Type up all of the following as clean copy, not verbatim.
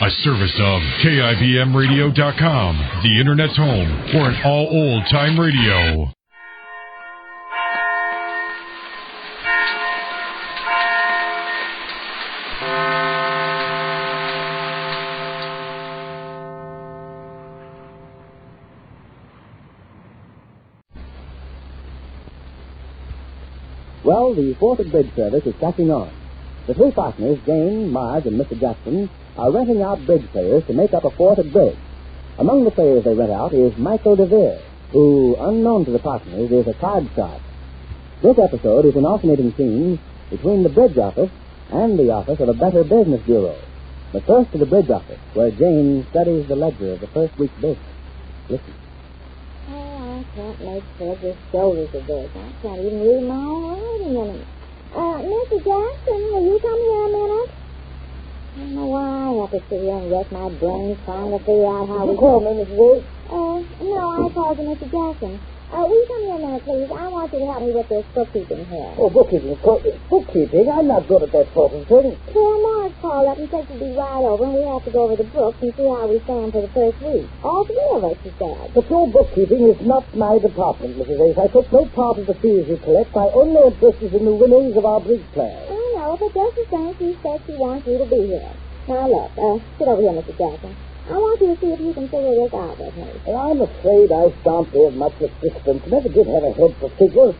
A service of KIBMradio.com, the Internet's home for an all old-time radio. Well, the Fourth at Bridge service is catching on. The three partners, Jane, Marge, and Mr. Jackson, are renting out bridge players to make up a Fourth at Bridge. Among the players they rent out is Michael DeVere, who, unknown to the partners, is a card sharp. This episode is an alternating scene between the bridge office and the office of a Better Business Bureau. But first to the bridge office, where Jane studies the ledger of the first week's business. Listen. I can't make Fred's shoulders a bit. I can't even read my own writing anymore. Mr. Jackson, will you come here a minute? I don't know why I have to sit here and wreck my brains trying to figure out how we call me, Mrs. Wood. No, I called you Mr. Jackson. Will you come here a minute, please? I want you to help me with this bookkeeping here. Oh, bookkeeping? Bookkeeping? I'm not good at that sort of thing. Well, Marge called up and said she'd be right over, and we have to go over the books and see how we stand for the first week. All three of us, she said. But your bookkeeping is not my department, Mrs. Ace. I took no part of the fees you collect. My only interest is in the winnings of our bridge players. I know, but just the same, she said she wants you to be here. Now, look, sit over here, Mr. Jackson. I want you to see if you can figure this out with me. Well, I'm afraid I shan't be of much assistance. Never did have a head for figures.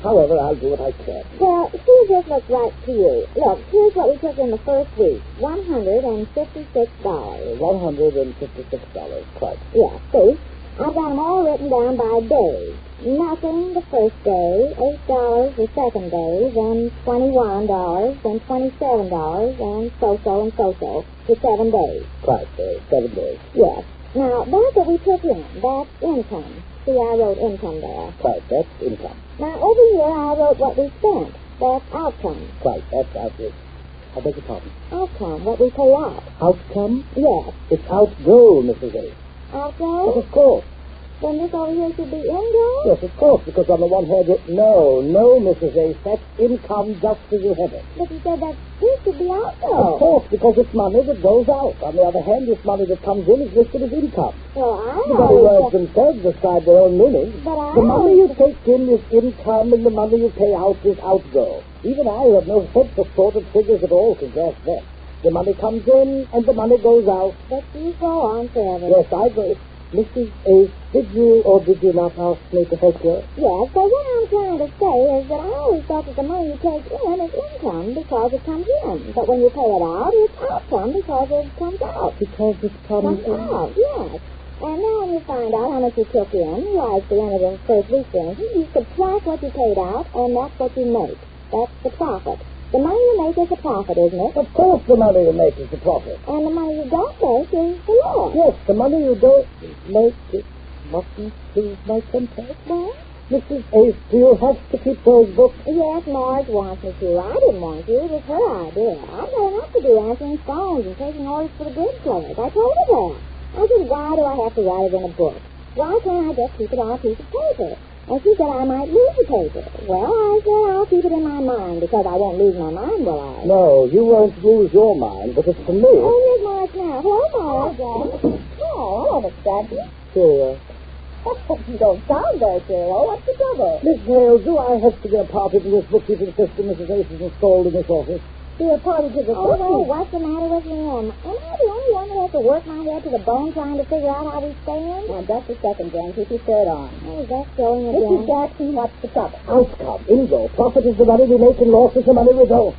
However, I'll do what I can. Well, see if this looks right to you. Look, here's what we took in the first week. $156. $156, quite. Yeah, see? I've got them all written down by days. Nothing the first day, $8 the second day, then $21, then $27, and so-so for 7 days. Quite, 7 days. Yes. Now, that's what we took in. That's income. See, I wrote income there. Quite, that's income. Now, over here, I wrote what we spent. That's outcome. Quite, that's outcome. I beg your pardon. Outcome, what we pay out. Outcome? Yes. It's outgo, Mrs. A. Outgo? But of course. Then this over here should be ingo? Yes, of course, because on the one hand, no, Mrs. Ace, that's income just as you have it. But you said that this should be outgo. Of course, because it's money that goes out. On the other hand, this money that comes in is listed as income. Well, I The very words themselves describe their own meaning. But the money you take in is income, and the money you pay out is outgo. Even I, who have no head for sort of figures at all, can grasp that. The money comes in, and the money goes out. But you go on forever. Yes, I go. Mrs. Ace, did you or did you not ask me to help you? Yes, so what I'm trying to say is that I always thought that the money you take in is income because it comes in. But when you pay it out, it's outcome because it comes out. Because it comes out, yes. And then when you find out how much you took in, like the end of the first week, for instance, you subtract what you paid out, and that's what you make. That's the profit. The money you make is the profit, isn't it? Of course the money you make is the profit. And the money you don't make is the loss. Yes, the money you don't make is mustn't lose my temper. What? Mrs. Ace, do you have to keep those books? Yes, Marge wants me to. I didn't want to. It was her idea. I've got enough to do answering phones and taking orders for the bridge players. I told her that. I said, why do I have to write it in a book? Why can't I just keep it on a piece of paper? And she said I might lose the paper. Well, I said I'll keep it in my mind because I won't lose my mind, will I? No, you won't lose your mind, but it's for me. Oh, here's Marge now. Hello, Marge. Oh, hello, Mr. Jackson. Cheerio. You don't sound very cheerio. What's the trouble? Miss Hale, do I have to be a party to this bookkeeping system Mrs. Ace has installed in this office? Be a party to the well, what's the matter with me? Am I the only one that has to work my head to the bone trying to figure out how we stand? Now, just a second, Jen. Keep your shirt on. Oh, that's showing again. Mrs. Jackson, what's the trouble? Outcome. Ingo. Profit is the money we make and loss is the money we don't.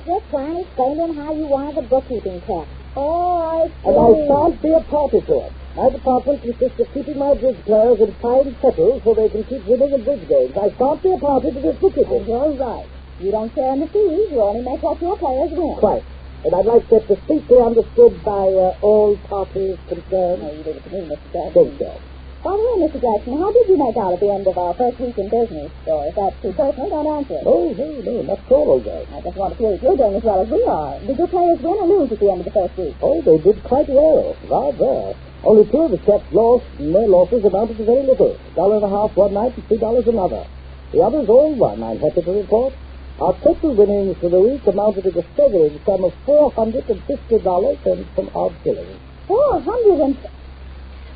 Just trying to explain to him how you wanted the bookkeeping kept. Oh, I see. And I shan't be a party to it. My department consists of keeping my bridge players in fine settles so they can keep winning in bridge games. I shan't be a party to this bookkeeping. You're right. You don't share in the fees. You only make what your players win. Quite. And I'd like that distinctly understood by all parties concerned. No, you did it to me, Mr. Jackson. Think so. By the way, Mr. Jackson, how did you make out at the end of our first week in business? Or if that's too personal, don't answer it. No, not at all, guys. I just want to see if you're doing as well as we are. Did your players win or lose at the end of the first week? Oh, they did quite well. Rather. Only 2 of the chaps lost, and their losses amounted to very little. $1.50 one night and $3 another. The others all won, I'm happy to report. Our total winnings for the week amounted to the staggering sum of $450 and some odd shillings. 400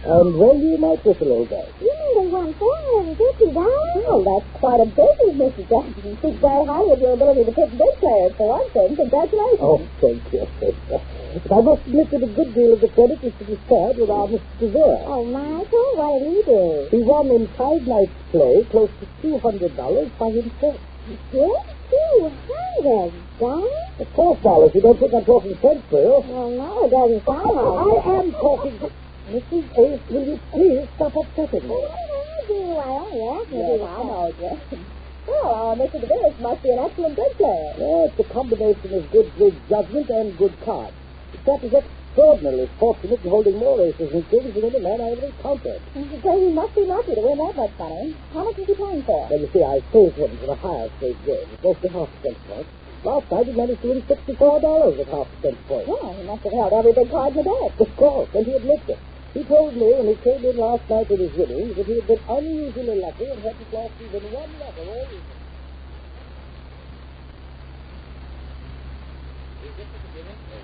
And well, you might this a little bit. You mean they won $450? Well, that's quite a business, Mr. Jackson. Speaks very highly of your ability to pick big players, for one thing. Congratulations. Oh, thank you. But I must admit that a good deal of the credit is to be shared with our Mr. Tavern. Oh, Michael, what did he do? He won in 5 nights' play close to $200 by himself. Yes? $200? Of course, Alice, you don't think I'm talking sense, Bill? Well, no, it doesn't sound like I am talking... Mrs. Ace, will you please stop upsetting me? I only asked you. Yes, I know, Jackson. Well, Mr. DeVillis must be an excellent big player. Yes, the combination of good bridge judgment and good cards. The chap is extraordinarily fortunate in holding more aces and kings than any man I ever encountered. So he must be lucky to win that much money. How much is he playing for? Well, you see, I saved him for the higher stage game. It's mostly half cent point. Last night he managed to win $64 at half cent point. Well, he must have held every big card in the deck. Of course, and he admits it. He told me when he came in last night with his winnings that he had been unusually lucky and had just lost even one level all evening.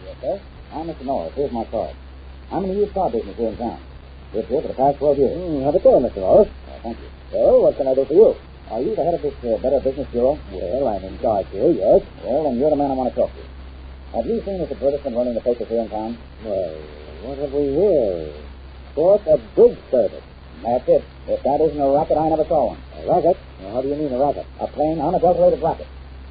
Yes, sir. I'm Mr. Norris. Here's my card. I'm in the used car business here in town. Lived here for the past 12 years. Have a care, Mr. Norris. Thank you. Well, what can I do for you? Are you the head of this Better Business Bureau? Well, I'm in charge here, yes. Well, then you're the man I want to talk to. Have you seen this advertisement running the papers here in town? Well, what have we here? Sport a bridge service. That's it. If that isn't a racket, I never saw one. A racket? Well, how do you mean a racket? A plain, unadulterated racket.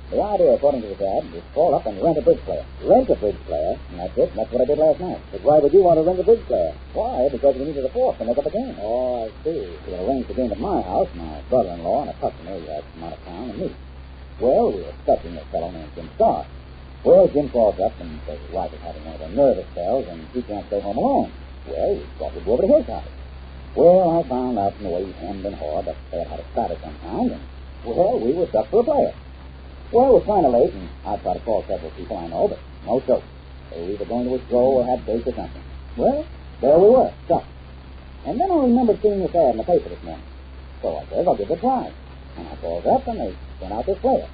The idea, according to the ad, is call up and rent a bridge player. Rent a bridge player? And that's it. That's what I did last night. But why would you want to rent a bridge player? Why? Because we needed a fourth to make up a game. Oh, I see. We arranged the game at my house, my brother-in-law and a customer who had come out of town, and me. Well, we were expecting a fellow named Jim Starr. Well, Jim calls up and says his wife is having one of the nervous spells and he can't stay home alone. Well, we thought we'd go over to his house. Well, I found out from the way he hemmed and hawed that they had a status some kind, and, well, we were stuck for a player. Well, it was kind of late, and I tried to call several people I know, but no show. They were either going to a show or had dates or something. Well, there we were, stuck. And then I remembered seeing this ad in the paper this morning. So I said, I'll give it a try. And I called up, and they sent out this player.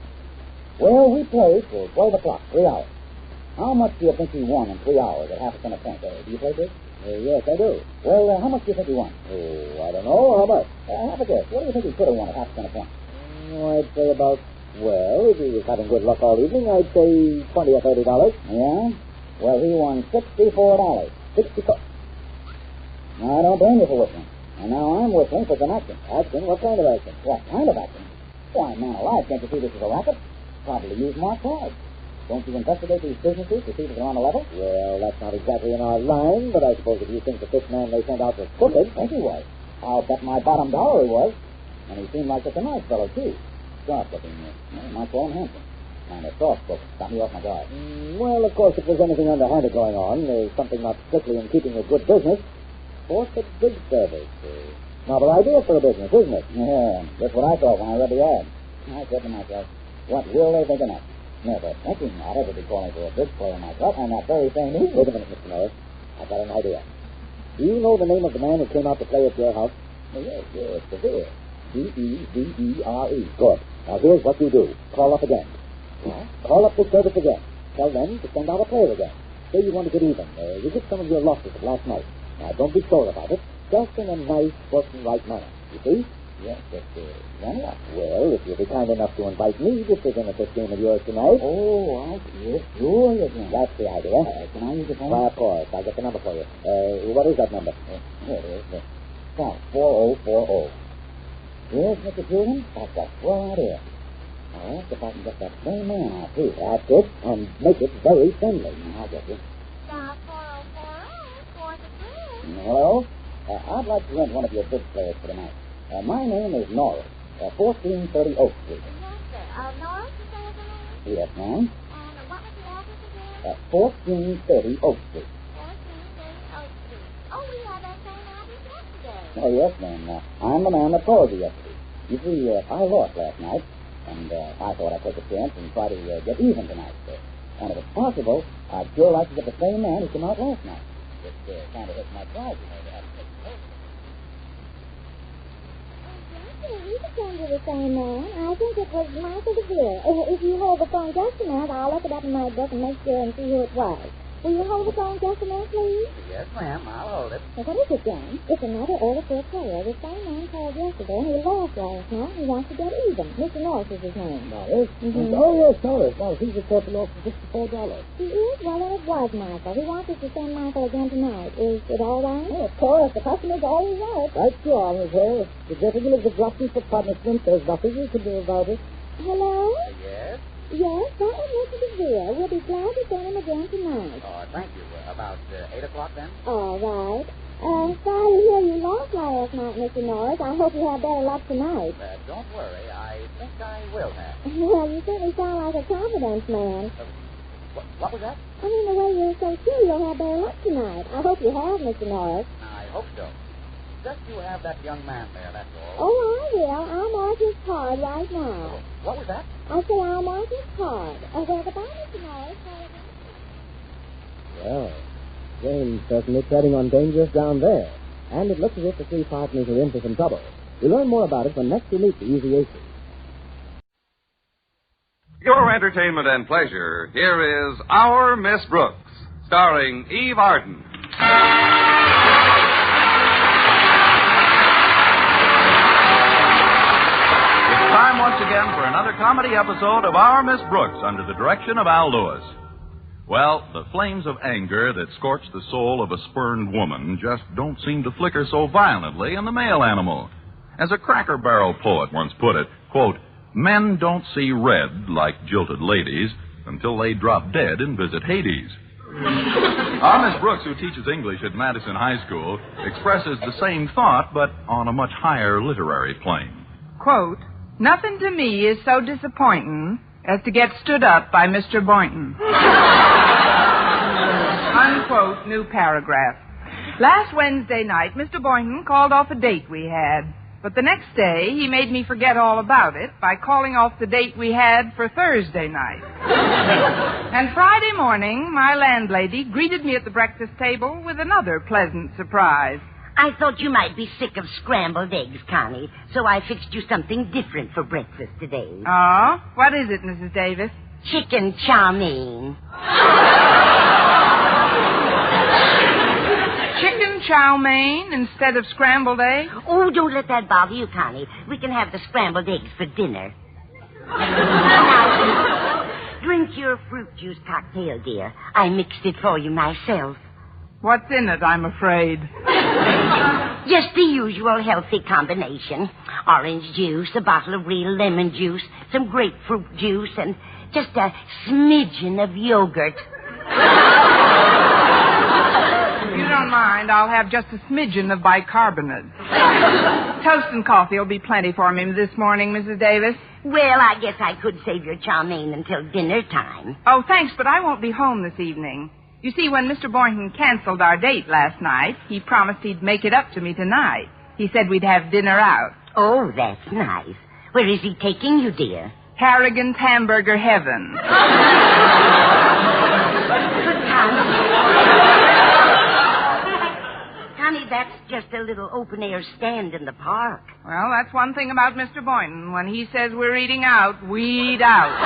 Well, we played till 12 o'clock, 3 hours. How much do you think he won in 3 hours at half a cent a point? Do you play this? Yes, I do. Well, how much do you think he won? Oh, I don't know. How much? Have a guess. What do you think he could have won at half a cent a point? I'd say about, well, if he was having good luck all evening, I'd say $20 or $30. Yeah? Well, he won $64. 64. Now, I don't blame you for whistling. And now I'm whistling for some action. Action? What kind of action? What kind of action? Why, man alive, can't you see this is a racket? Probably use marked cards. Don't you investigate these businesses to see if they're on the level? Well, that's not exactly in our line, but I suppose if you think that this man they sent out was crooked. I think he was. I'll bet my bottom dollar he was. And he seemed like such a nice fellow, too. Sharp-looking, might call him handsome. Kind of soft-spoken. Got me off my guard. Well, of course, if there's anything underhanded going on, there's something not strictly in keeping with good business. Force a big service. Novel idea for a business, isn't it? Yeah, just what I thought when I read the ad. I said to myself, what will they think of that? Never thinking not to be calling for a big player myself on that very same evening. Wait a minute, Mr. Norris. I've got an idea. Do you know the name of the man who came out to play at your house? Well, yes, Devere. D-E-V-E-R-E. Good. Now, here's what you do. Call up again. What? Call up the service again. Tell them to send out a player again. Say you want to get even. You get some of your losses of last night. Now, don't be sore about it. Just in a nice, working right manner. You see? Yes, but then what? Well, if you'll be kind enough to invite me to sit in at this game of yours tonight. Oh, I see. Sure you can. That's the idea. Can I use the phone? Why, of course. I'll get the number for you. What is that number? Here it is. 4040. Yes, Mr. Julian, that's a swell idea. I'll ask if I can get that same man out, too. That's it. And make it very friendly. I'll get you. Star 4040, Hello? I'd like to rent one of your bridge players for tonight. My name is Norris, 1430 Oak Street. Yes, sir. Norris, you say his name? Yes, ma'am. And what was the address again? 1430 Oak Street. 1430 Oak Street. Oh, we had that same address yesterday. Oh, yes, ma'am. I'm the man that called you yesterday. You see, I lost last night, and I thought I'd take a chance and try to get even tonight. And if it's possible, I'd sure like to get the same man who came out last night. It kind of hits my pride, you know, to have to take the You can to the same man. I think it was Michael DeVere. If you hold the phone just a minute, I'll look it up in my book and make sure and see who it was. Will you hold the phone just a minute, please? Yes, ma'am. I'll hold it. Well, what is it, John? It's another order for a player. The same man called yesterday, and he lost last night. He wants to get even. Mr. Norris is his name. Norris? Mm-hmm. Oh, yes, Norris. Well, he's a total off for $64. He is? Well, then it was Michael. He wants us to send Michael again tonight. Is it all right? Oh, of course. The customer's always right. Right you are, Miss Hale. The gentleman is exhausting for punishment. There's nothing you can do about it. Hello? Yes? Yes, that was Mr. DeVere. We'll be glad to send him again tonight. Oh, thank you. About 8 o'clock, then? All right. Sorry to hear you lost last night, Mr. Norris. I hope you have better luck tonight. Don't worry. I think I will have. Well, you certainly sound like a confidence man. What was that? I mean, the way you're so sure you'll have better luck tonight. I hope you have, Mr. Norris. I hope so. Just you have that young man there, that's all. Oh, I will. I'll mark his card right now. What was that? I say I'll mark his card. Well, goodbye, Mr. Norris. Well, Jane's certainly treading on dangerous ground there. And it looks as if the three partners are in for some trouble. We'll learn more about it when next we meet the Easy Aces. Your entertainment and pleasure, here is Our Miss Brooks, starring Eve Arden. It's time once again for another comedy episode of Our Miss Brooks under the direction of Al Lewis. Well, the flames of anger that scorch the soul of a spurned woman just don't seem to flicker so violently in the male animal. As a Cracker Barrel poet once put it, quote, men don't see red like jilted ladies until they drop dead and visit Hades. Our Miss Brooks, who teaches English at Madison High School, expresses the same thought, but on a much higher literary plane. Quote, nothing to me is so disappointing as to get stood up by Mr. Boynton. Unquote, new paragraph. Last Wednesday night, Mr. Boynton called off a date we had. But the next day, he made me forget all about it by calling off the date we had for Thursday night. And Friday morning, my landlady greeted me at the breakfast table with another pleasant surprise. I thought you might be sick of scrambled eggs, Connie, so I fixed you something different for breakfast today. Oh? What is it, Mrs. Davis? Chicken chow mein. Chicken chow mein instead of scrambled eggs? Oh, don't let that bother you, Connie. We can have the scrambled eggs for dinner. Now, drink your fruit juice cocktail, dear. I mixed it for you myself. What's in it, I'm afraid? Just the usual healthy combination. Orange juice, a bottle of real lemon juice, some grapefruit juice, and just a smidgen of yogurt. If you don't mind, I'll have just a smidgen of bicarbonate. Toast and coffee will be plenty for me this morning, Mrs. Davis. Well, I guess I could save your chow mein until dinner time. Oh, thanks, but I won't be home this evening. You see, when Mr. Boynton canceled our date last night, he promised he'd make it up to me tonight. He said we'd have dinner out. Oh, that's nice. Where is he taking you, dear? Harrigan's Hamburger Heaven. Connie, that's just a little open-air stand in the park. Well, that's one thing about Mr. Boynton. When he says we're eating out, we eat out.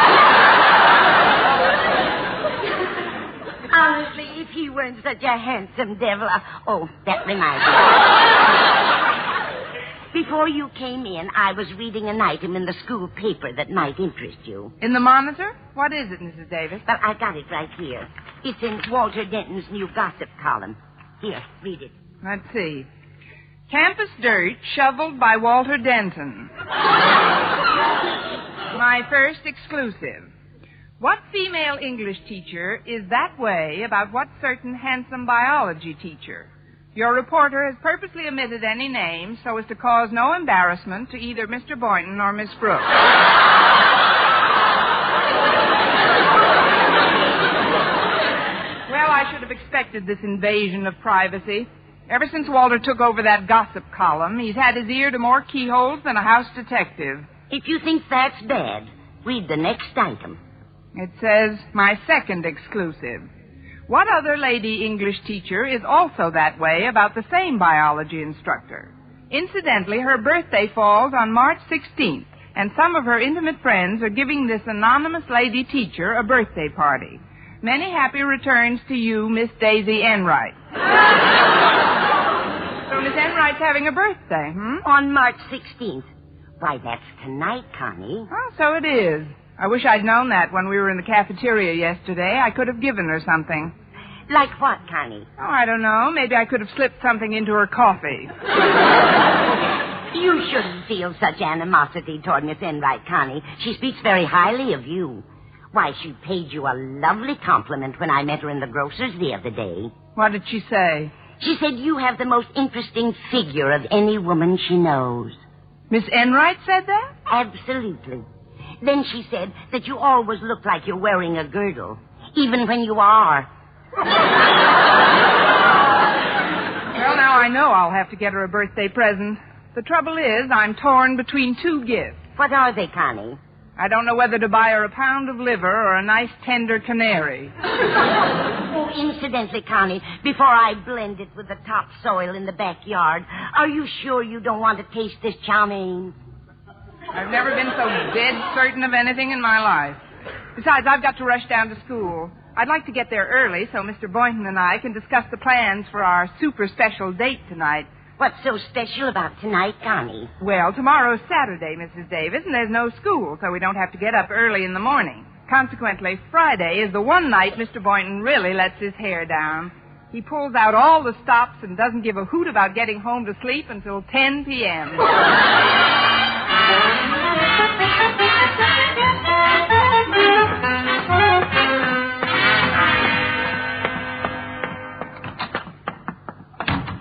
Honestly, if he weren't such a handsome devil... Oh, that reminds me. Before you came in, I was reading an item in the school paper that might interest you. In the Monitor? What is it, Mrs. Davis? Well, I got it right here. It's in Walter Denton's new gossip column. Here, read it. Let's see. Campus dirt shoveled by Walter Denton. My first exclusive. What female English teacher is that way about what certain handsome biology teacher? Your reporter has purposely omitted any names so as to cause no embarrassment to either Mr. Boynton or Miss Brooks. Well, I should have expected this invasion of privacy. Ever since Walter took over that gossip column, he's had his ear to more keyholes than a house detective. If you think that's bad, read the next item. It says, my second exclusive. What other lady English teacher is also that way about the same biology instructor? Incidentally, her birthday falls on March 16th, and some of her intimate friends are giving this anonymous lady teacher a birthday party. Many happy returns to you, Miss Daisy Enright. So Miss Enright's having a birthday, On March 16th. Why, that's tonight, Connie. Oh, so it is. I wish I'd known that when we were in the cafeteria yesterday. I could have given her something. Like what, Connie? Oh, I don't know. Maybe I could have slipped something into her coffee. You shouldn't feel such animosity toward Miss Enright, Connie. She speaks very highly of you. Why, she paid you a lovely compliment when I met her in the grocer's the other day. What did she say? She said you have the most interesting figure of any woman she knows. Miss Enright said that? Absolutely. Then she said that you always look like you're wearing a girdle, even when you are. Well, now I know I'll have to get her a birthday present. The trouble is, I'm torn between two gifts. What are they, Connie? I don't know whether to buy her a pound of liver or a nice tender canary. Oh, incidentally, Connie, before I blend it with the topsoil in the backyard, are you sure you don't want to taste this chow mein? I've never been so dead certain of anything in my life. Besides, I've got to rush down to school. I'd like to get there early so Mr. Boynton and I can discuss the plans for our super special date tonight. What's so special about tonight, Connie? Well, tomorrow's Saturday, Mrs. Davis, and there's no school, so we don't have to get up early in the morning. Consequently, Friday is the one night Mr. Boynton really lets his hair down. He pulls out all the stops and doesn't give a hoot about getting home to sleep until 10 p.m.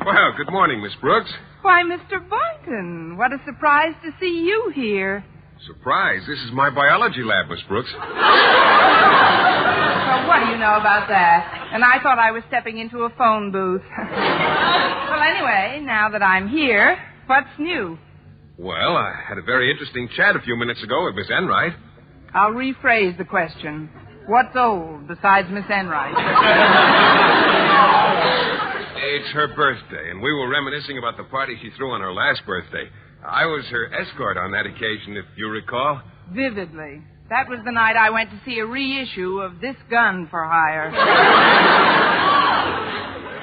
Well, good morning, Miss Brooks. Why, Mr. Boynton, what a surprise to see you here. Surprise. This is my biology lab, Miss Brooks. Well, what do you know about that? And I thought I was stepping into a phone booth. Well, anyway, now that I'm here, what's new? Well, I had a very interesting chat a few minutes ago with Miss Enright. I'll rephrase the question. What's old besides Miss Enright? It's her birthday, and we were reminiscing about the party she threw on her last birthday. I was her escort on that occasion, if you recall. Vividly. That was the night I went to see a reissue of This Gun for Hire.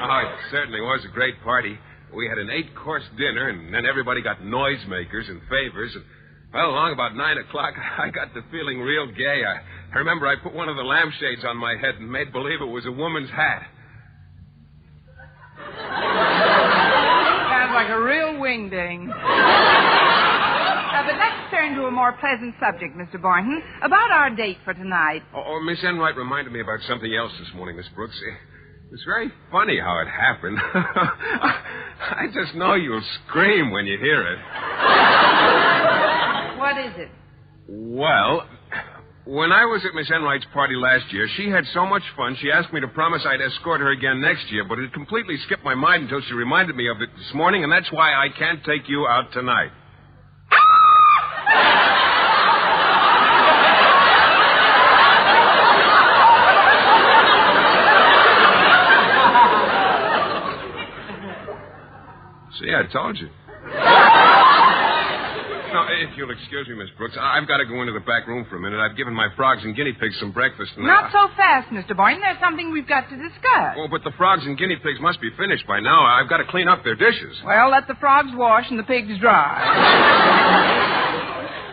Oh, it certainly was a great party. We had an 8-course dinner, and then everybody got noisemakers and favors. And, well, along about 9 o'clock, I got to feeling real gay. I remember I put one of the lampshades on my head and made believe it was a woman's hat. Sounds like a real wingding. But let's turn to a more pleasant subject, Mr. Boynton. About our date for tonight. Oh, Miss Enright reminded me about something else this morning, Miss Brooks. It's very funny how it happened. I just know you'll scream when you hear it. What is it? Well, when I was at Miss Enright's party last year, she had so much fun, she asked me to promise I'd escort her again next year, but it completely skipped my mind until she reminded me of it this morning, and that's why I can't take you out tonight. See, I told you. Now, if you'll excuse me, Miss Brooks, I've got to go into the back room for a minute. I've given my frogs and guinea pigs some breakfast. And Not so fast, Mr. Boynton. There's something we've got to discuss. Oh, but the frogs and guinea pigs must be finished by now. I've got to clean up their dishes. Well, let the frogs wash and the pigs dry.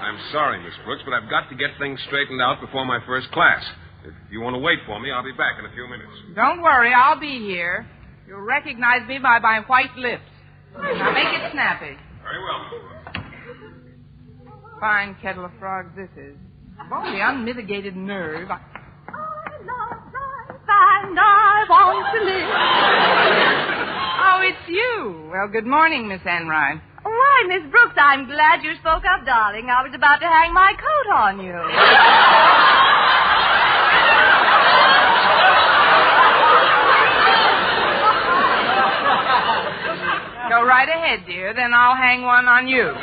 I'm sorry, Miss Brooks, but I've got to get things straightened out before my first class. If you want to wait for me, I'll be back in a few minutes. Don't worry, I'll be here. You'll recognize me by my white lips. Now make it snappy. Very well. Fine kettle of frogs this is. Boy, the unmitigated nerve. I love life and I want to live. Oh, it's you. Well, good morning, Miss Enright. Why, Miss Brooks, I'm glad you spoke up, darling. I was about to hang my coat on you. Go right ahead, dear. Then I'll hang one on you.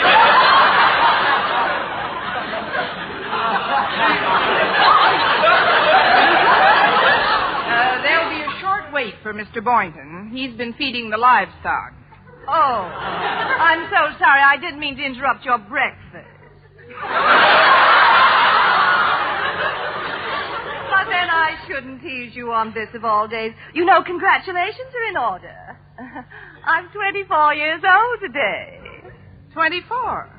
There'll be a short wait for Mr. Boynton. He's been feeding the livestock. Oh, I'm so sorry. I didn't mean to interrupt your breakfast. But then I shouldn't tease you on this of all days. You know, congratulations are in order. I'm 24 years old today. 24.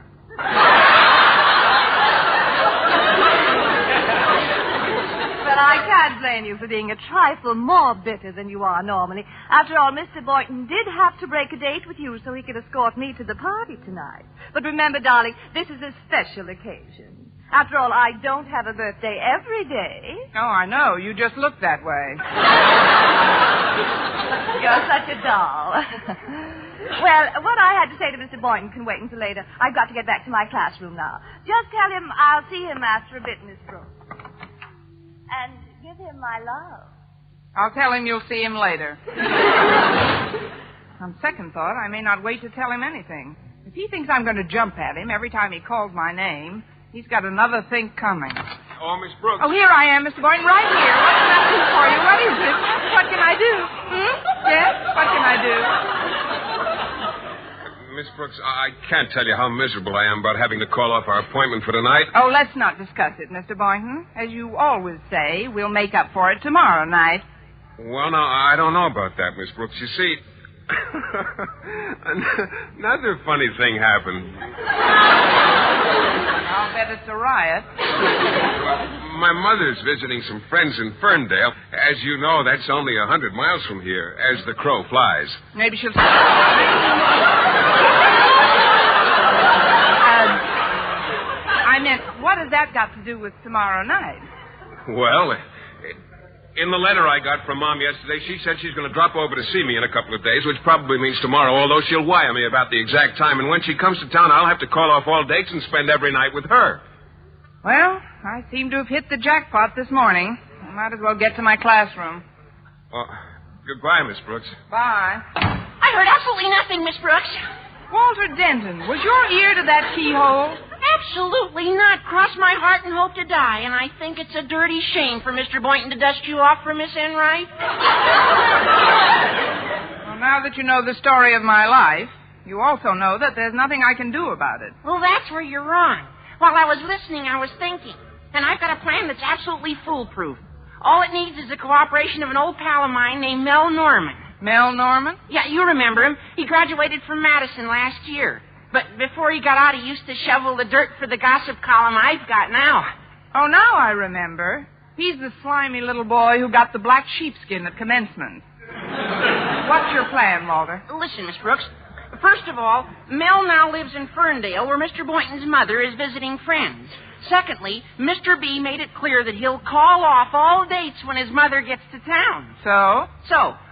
But I can't blame you for being a trifle more bitter than you are normally. After all, Mr. Boynton did have to break a date with you so he could escort me to the party tonight. But remember, darling, this is a special occasion. After all, I don't have a birthday every day. Oh, I know. You just look that way. You're such a doll. Well, what I had to say to Mr. Boynton can wait until later. I've got to get back to my classroom now. Just tell him I'll see him after a bit, Miss Brooks. And give him my love. I'll tell him you'll see him later. On second thought, I may not wait to tell him anything. If he thinks I'm going to jump at him every time he calls my name, he's got another thing coming. Oh, Miss Brooks. Oh, here I am, Mr. Boynton, right here. What can I do for you? What is it? What can I do? Yes? What can I do? Miss Brooks, I can't tell you how miserable I am about having to call off our appointment for tonight. Oh, let's not discuss it, Mr. Boynton. As you always say, we'll make up for it tomorrow night. Well, now, I don't know about that, Miss Brooks. You see, another funny thing happened. I'll bet it's a riot. My mother's visiting some friends in Ferndale. As you know, that's only 100 miles from here, as the crow flies. Maybe she'll... I meant, what has that got to do with tomorrow night? Well, in the letter I got from Mom yesterday, she said she's going to drop over to see me in a couple of days, which probably means tomorrow, although she'll wire me about the exact time. And when she comes to town, I'll have to call off all dates and spend every night with her. Well, I seem to have hit the jackpot this morning. I might as well get to my classroom. Well, goodbye, Miss Brooks. Bye. I heard absolutely nothing, Miss Brooks. Walter Denton, was your ear to that keyhole? Absolutely not. Cross my heart and hope to die. And I think it's a dirty shame for Mr. Boynton to dust you off for Miss Enright. Well, now that you know the story of my life, you also know that there's nothing I can do about it. Well, that's where you're wrong. While I was listening, I was thinking. And I've got a plan that's absolutely foolproof. All it needs is the cooperation of an old pal of mine named Mel Norman. Mel Norman? Yeah, you remember him. He graduated from Madison last year. But before he got out, he used to shovel the dirt for the gossip column I've got now. Oh, now I remember. He's the slimy little boy who got the black sheepskin at commencement. What's your plan, Walter? Listen, Miss Brooks. First of all, Mel now lives in Ferndale, where Mr. Boynton's mother is visiting friends. Secondly, Mr. B made it clear that he'll call off all dates when his mother gets to town. So,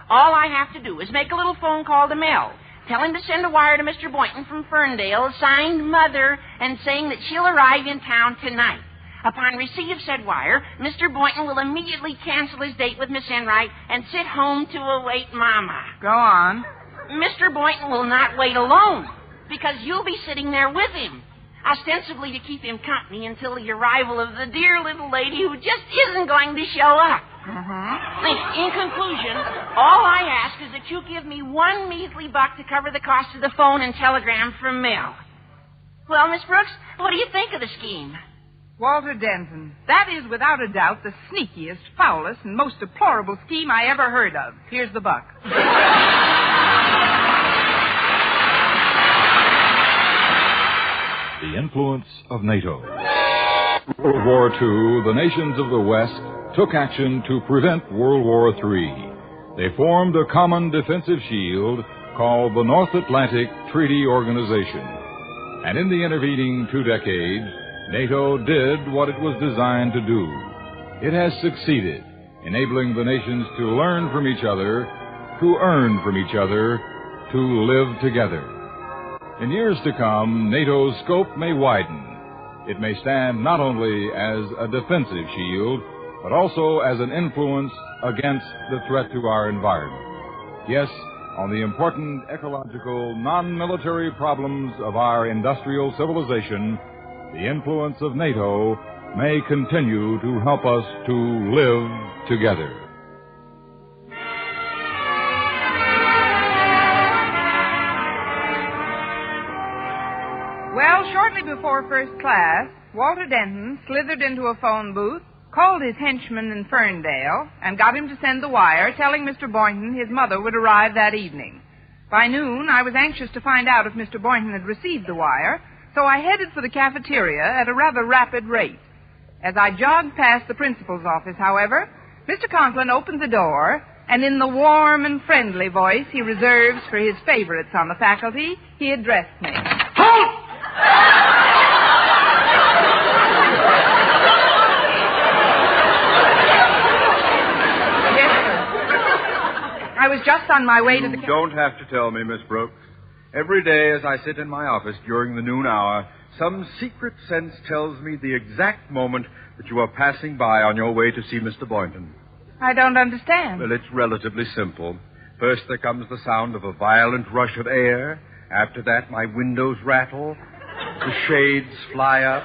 all I have to do is make a little phone call to Mel. Tell him to send a wire to Mr. Boynton from Ferndale, signed Mother, and saying that she'll arrive in town tonight. Upon receipt of said wire, Mr. Boynton will immediately cancel his date with Miss Enright and sit home to await Mama. Go on. Mr. Boynton will not wait alone, because you'll be sitting there with him, ostensibly to keep him company until the arrival of the dear little lady who just isn't going to show up. In conclusion, all I ask is that you give me one measly buck to cover the cost of the phone and telegram from Mel. Well, Miss Brooks, what do you think of the scheme? Walter Denton, that is without a doubt the sneakiest, foulest, and most deplorable scheme I ever heard of. Here's the buck. The influence of NATO. World War II, the nations of the West took action to prevent World War III. They formed a common defensive shield called the North Atlantic Treaty Organization. And in the intervening 2 decades, NATO did what it was designed to do. It has succeeded, enabling the nations to learn from each other, to earn from each other, to live together. In years to come, NATO's scope may widen. It may stand not only as a defensive shield, but also as an influence against the threat to our environment. Yes, on the important ecological, non-military problems of our industrial civilization, the influence of NATO may continue to help us to live together. before first class, Walter Denton slithered into a phone booth, called his henchman in Ferndale, and got him to send the wire telling Mr. Boynton his mother would arrive that evening. By noon, I was anxious to find out if Mr. Boynton had received the wire, so I headed for the cafeteria at a rather rapid rate. As I jogged past the principal's office, however, Mr. Conklin opened the door, and in the warm and friendly voice he reserves for his favorites on the faculty, he addressed me. Halt! Yes, sir. I was just on my way to the... You don't have to tell me, Miss Brooks. Every day as I sit in my office during the noon hour, some secret sense tells me the exact moment that you are passing by on your way to see Mr. Boynton. I don't understand. Well, it's relatively simple. First there comes the sound of a violent rush of air. After that, my windows rattle, the shades fly up,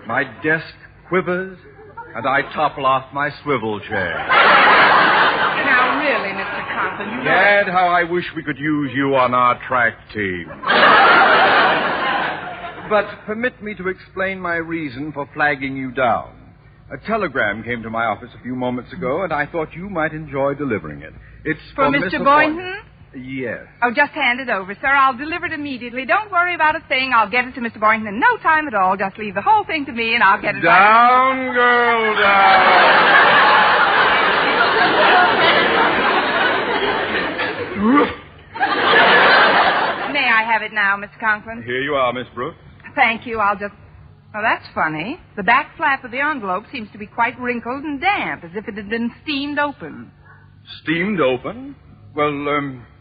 my desk quivers, and I topple off my swivel chair. Now, really, Mr. Conklin, you know... Dad, how I wish we could use you on our track team. But permit me to explain my reason for flagging you down. A telegram came to my office a few moments ago, and I thought you might enjoy delivering it. It's For Mr. Boynton? Yes. Oh, just hand it over, sir. I'll deliver it immediately. Don't worry about a thing. I'll get it to Mr. Boynton in no time at all. Just leave the whole thing to me, and I'll get it Down, girl, down. May I have it now, Mr. Conklin? Here you are, Miss Brooks. Thank you. I'll just... Oh, that's funny. The back flap of the envelope seems to be quite wrinkled and damp, as if it had been steamed open. Steamed open? Well,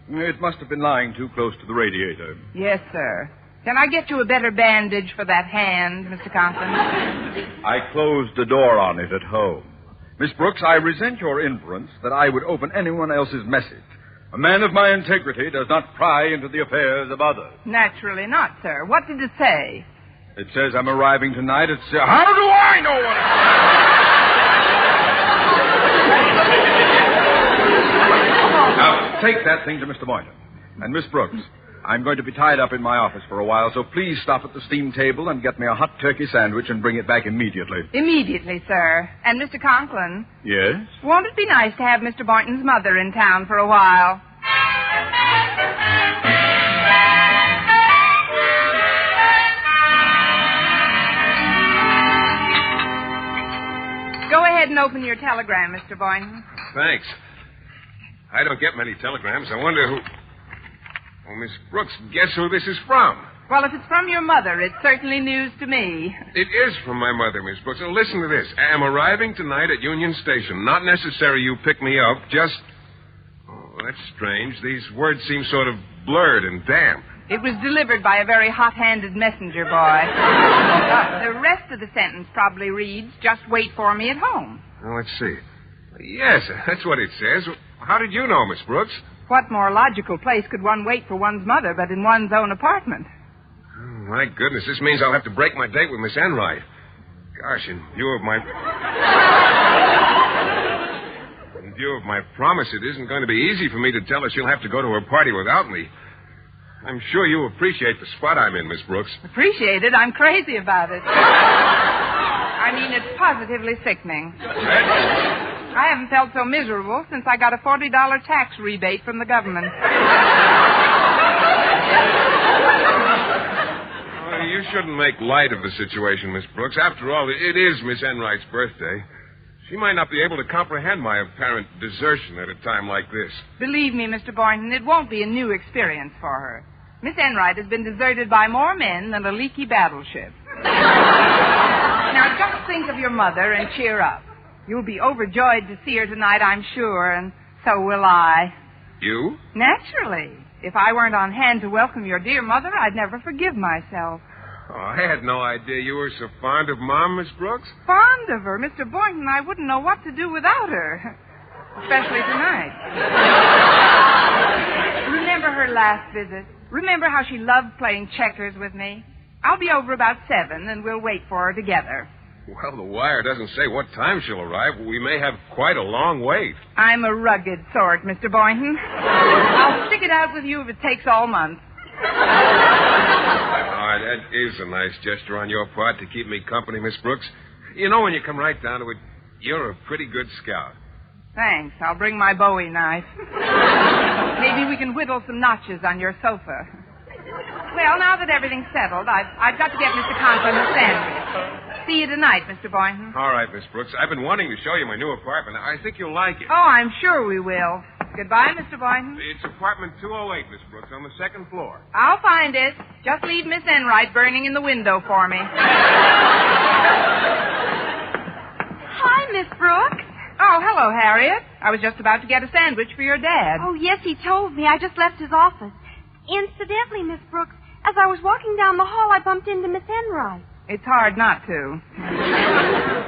it must have been lying too close to the radiator. Yes, sir. Can I get you a better bandage for that hand, Mr. Conklin? I closed the door on it at home. Miss Brooks, I resent your inference that I would open anyone else's message. A man of my integrity does not pry into the affairs of others. Naturally not, sir. What did it say? It says I'm arriving tonight at... How do I know what... Now, take that thing to Mr. Boynton. And Miss Brooks, I'm going to be tied up in my office for a while, so please stop at the steam table and get me a hot turkey sandwich and bring it back immediately. Immediately, sir. And Mr. Conklin? Yes? Won't it be nice to have Mr. Boynton's mother in town for a while? Go ahead and open your telegram, Mr. Boynton. Thanks. I don't get many telegrams. I wonder who... Oh, Miss Brooks, guess who this is from? Well, if it's from your mother, it's certainly news to me. It is from my mother, Miss Brooks. Now, listen to this. I am arriving tonight at Union Station. Not necessary you pick me up, just... Oh, that's strange. These words seem sort of blurred and damp. It was delivered by a very hot-handed messenger boy. The rest of the sentence probably reads, just wait for me at home. Well, let's see. Yes, that's what it says. How did you know, Miss Brooks? What more logical place could one wait for one's mother but in one's own apartment? Oh, my goodness, this means I'll have to break my date with Miss Enright. Gosh, in view of my promise, it isn't going to be easy for me to tell her she'll have to go to her party without me. I'm sure you appreciate the spot I'm in, Miss Brooks. Appreciate it? I'm crazy about it. I mean, it's positively sickening. I haven't felt so miserable since I got a $40 tax rebate from the government. Well, you shouldn't make light of the situation, Miss Brooks. After all, it is Miss Enright's birthday. She might not be able to comprehend my apparent desertion at a time like this. Believe me, Mr. Boynton, it won't be a new experience for her. Miss Enright has been deserted by more men than a leaky battleship. Now, just think of your mother and cheer up. You'll be overjoyed to see her tonight, I'm sure, and so will I. You? Naturally. If I weren't on hand to welcome your dear mother, I'd never forgive myself. Oh, I had no idea you were so fond of Mom, Miss Brooks. Fond of her? Mr. Boynton, I wouldn't know what to do without her. Especially tonight. Remember her last visit? Remember how she loved playing checkers with me? I'll be over about 7, and we'll wait for her together. Well, the wire doesn't say what time she'll arrive. We may have quite a long wait. I'm a rugged sort, Mr. Boynton. I'll stick it out with you if it takes all month. I that is a nice gesture on your part to keep me company, Miss Brooks. You know, when you come right down to it, you're a pretty good scout. Thanks. I'll bring my Bowie knife. Maybe we can whittle some notches on your sofa. Well, now that everything's settled, I've got to get Mr. Conklin a sandwich. See you tonight, Mr. Boynton. All right, Miss Brooks. I've been wanting to show you my new apartment. I think you'll like it. Oh, I'm sure we will. Goodbye, Mr. Boynton. It's apartment 208, Miss Brooks, on the second floor. I'll find it. Just leave Miss Enright burning in the window for me. Hi, Miss Brooks. Oh, hello, Harriet. I was just about to get a sandwich for your dad. Oh, yes, he told me. I just left his office. Incidentally, Miss Brooks, as I was walking down the hall, I bumped into Miss Enright. It's hard not to.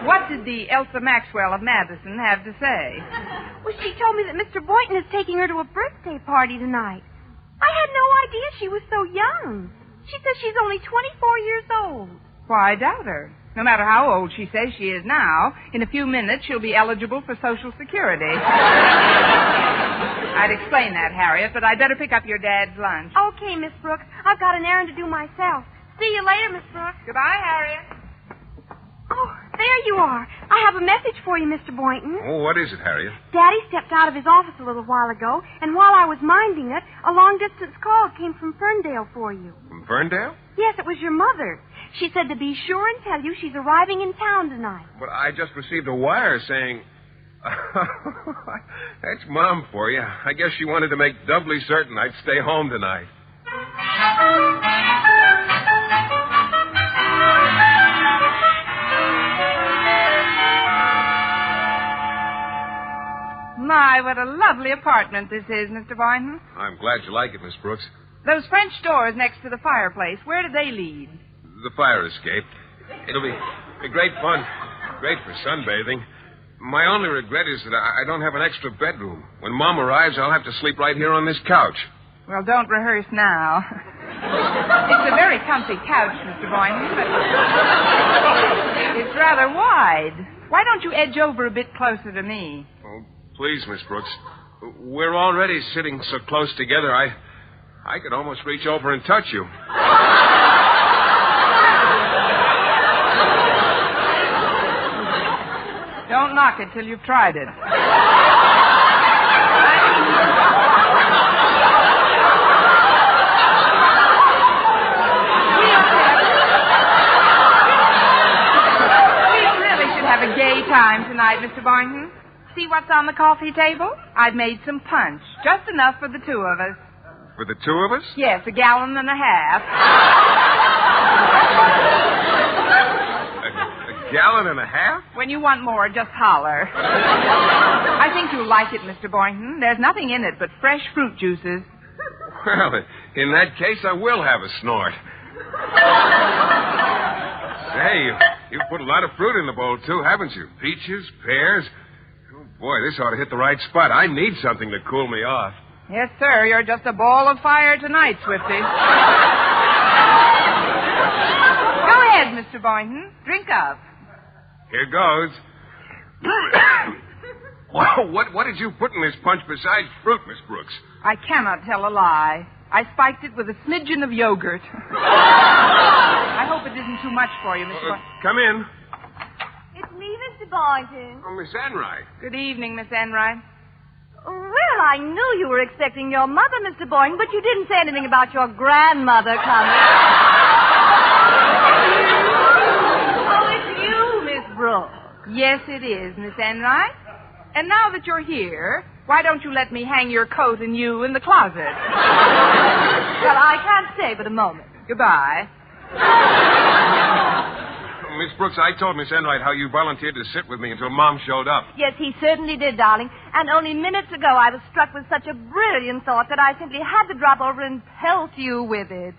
What did the Elsa Maxwell of Madison have to say? Well, she told me that Mr. Boynton is taking her to a birthday party tonight. I had no idea she was so young. She says she's only 24 years old. Why, I doubt her. No matter how old she says she is now, in a few minutes she'll be eligible for Social Security. I'd explain that, Harriet, but I'd better pick up your dad's lunch. Okay, Miss Brooks. I've got an errand to do myself. See you later, Miss Brooks. Goodbye, Harriet. Oh, there you are. I have a message for you, Mr. Boynton. Oh, what is it, Harriet? Daddy stepped out of his office a little while ago, and while I was minding it, a long-distance call came from Ferndale for you. From Ferndale? Yes, it was your mother. She said to be sure and tell you she's arriving in town tonight. But I just received a wire saying... That's Mom for you. I guess she wanted to make doubly certain I'd stay home tonight. My, what a lovely apartment this is, Mr. Boynton. I'm glad you like it, Miss Brooks. Those French doors next to the fireplace, where do they lead? The fire escape. It'll be great fun. Great for sunbathing. My only regret is that I don't have an extra bedroom. When Mom arrives, I'll have to sleep right here on this couch. Well, don't rehearse now. It's a very comfy couch, Mr. Boynton, but it's rather wide. Why don't you edge over a bit closer to me? Oh, please, Miss Brooks. We're already sitting so close together, I could almost reach over and touch you. Don't knock it till you've tried it. We really should have a gay time tonight, Mr. Boynton. See what's on the coffee table? I've made some punch. Just enough for the two of us. For the two of us? Yes, 1.5 gallons. A gallon and a half? When you want more, just holler. I think you'll like it, Mr. Boynton. There's nothing in it but fresh fruit juices. Well, in that case, I will have a snort. Say, you've put a lot of fruit in the bowl, too, haven't you? Peaches, pears. Oh, boy, this ought to hit the right spot. I need something to cool me off. Yes, sir. You're just a ball of fire tonight, Swifty. Go ahead, Mr. Boynton. Drink up. Here goes. Wow, what did you put in this punch besides fruit, Miss Brooks? I cannot tell a lie. I spiked it with a smidgen of yogurt. I hope it isn't too much for you, Mr. Boynton. Come in. It's me, Mr. Boynton. Oh, Miss Enright. Good evening, Miss Enright. Well, I knew you were expecting your mother, Mr. Boynton, but you didn't say anything about your grandmother coming. Oh, it's you, Miss Brooks. Yes, it is, Miss Enright. And now that you're here, why don't you let me hang your coat and you in the closet? Well, I can't stay but a moment. Goodbye. Miss Brooks, I told Miss Enright how you volunteered to sit with me until Mom showed up. Yes, he certainly did, darling. And only minutes ago I was struck with such a brilliant thought that I simply had to drop over and pelt you with it.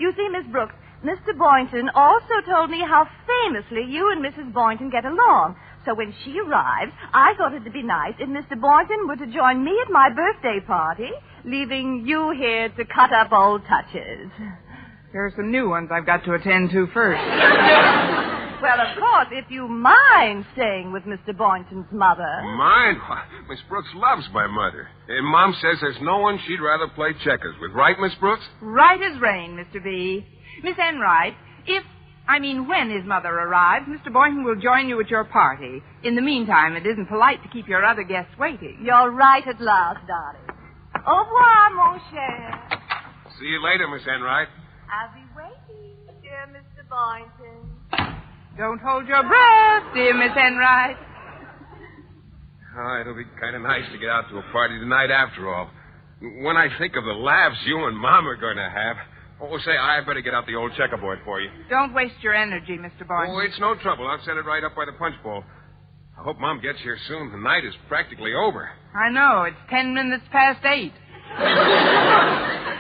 You see, Miss Brooks, Mr. Boynton also told me how famously you and Mrs. Boynton get along. So when she arrives, I thought it'd be nice if Mr. Boynton were to join me at my birthday party, leaving you here to cut up old touches. There are some new ones I've got to attend to first. Well, of course, if you mind staying with Mr. Boynton's mother. Mind? Why, Miss Brooks loves my mother. And Mom says there's no one she'd rather play checkers with. Right, Miss Brooks? Right as rain, Mr. B. Miss Enright, when his mother arrives, Mr. Boynton will join you at your party. In the meantime, it isn't polite to keep your other guests waiting. You're right at last, darling. Au revoir, mon cher. See you later, Miss Enright. I'll be waiting, dear Mr. Boynton. Don't hold your breath, dear Miss Enright. Oh, it'll be kind of nice to get out to a party tonight after all. When I think of the laughs you and Mom are going to have... Oh, say, I better get out the old checkerboard for you. Don't waste your energy, Mr. Boynton. Oh, it's no trouble. I'll set it right up by the punch bowl. I hope Mom gets here soon. The night is practically over. I know. It's 10 minutes past 8.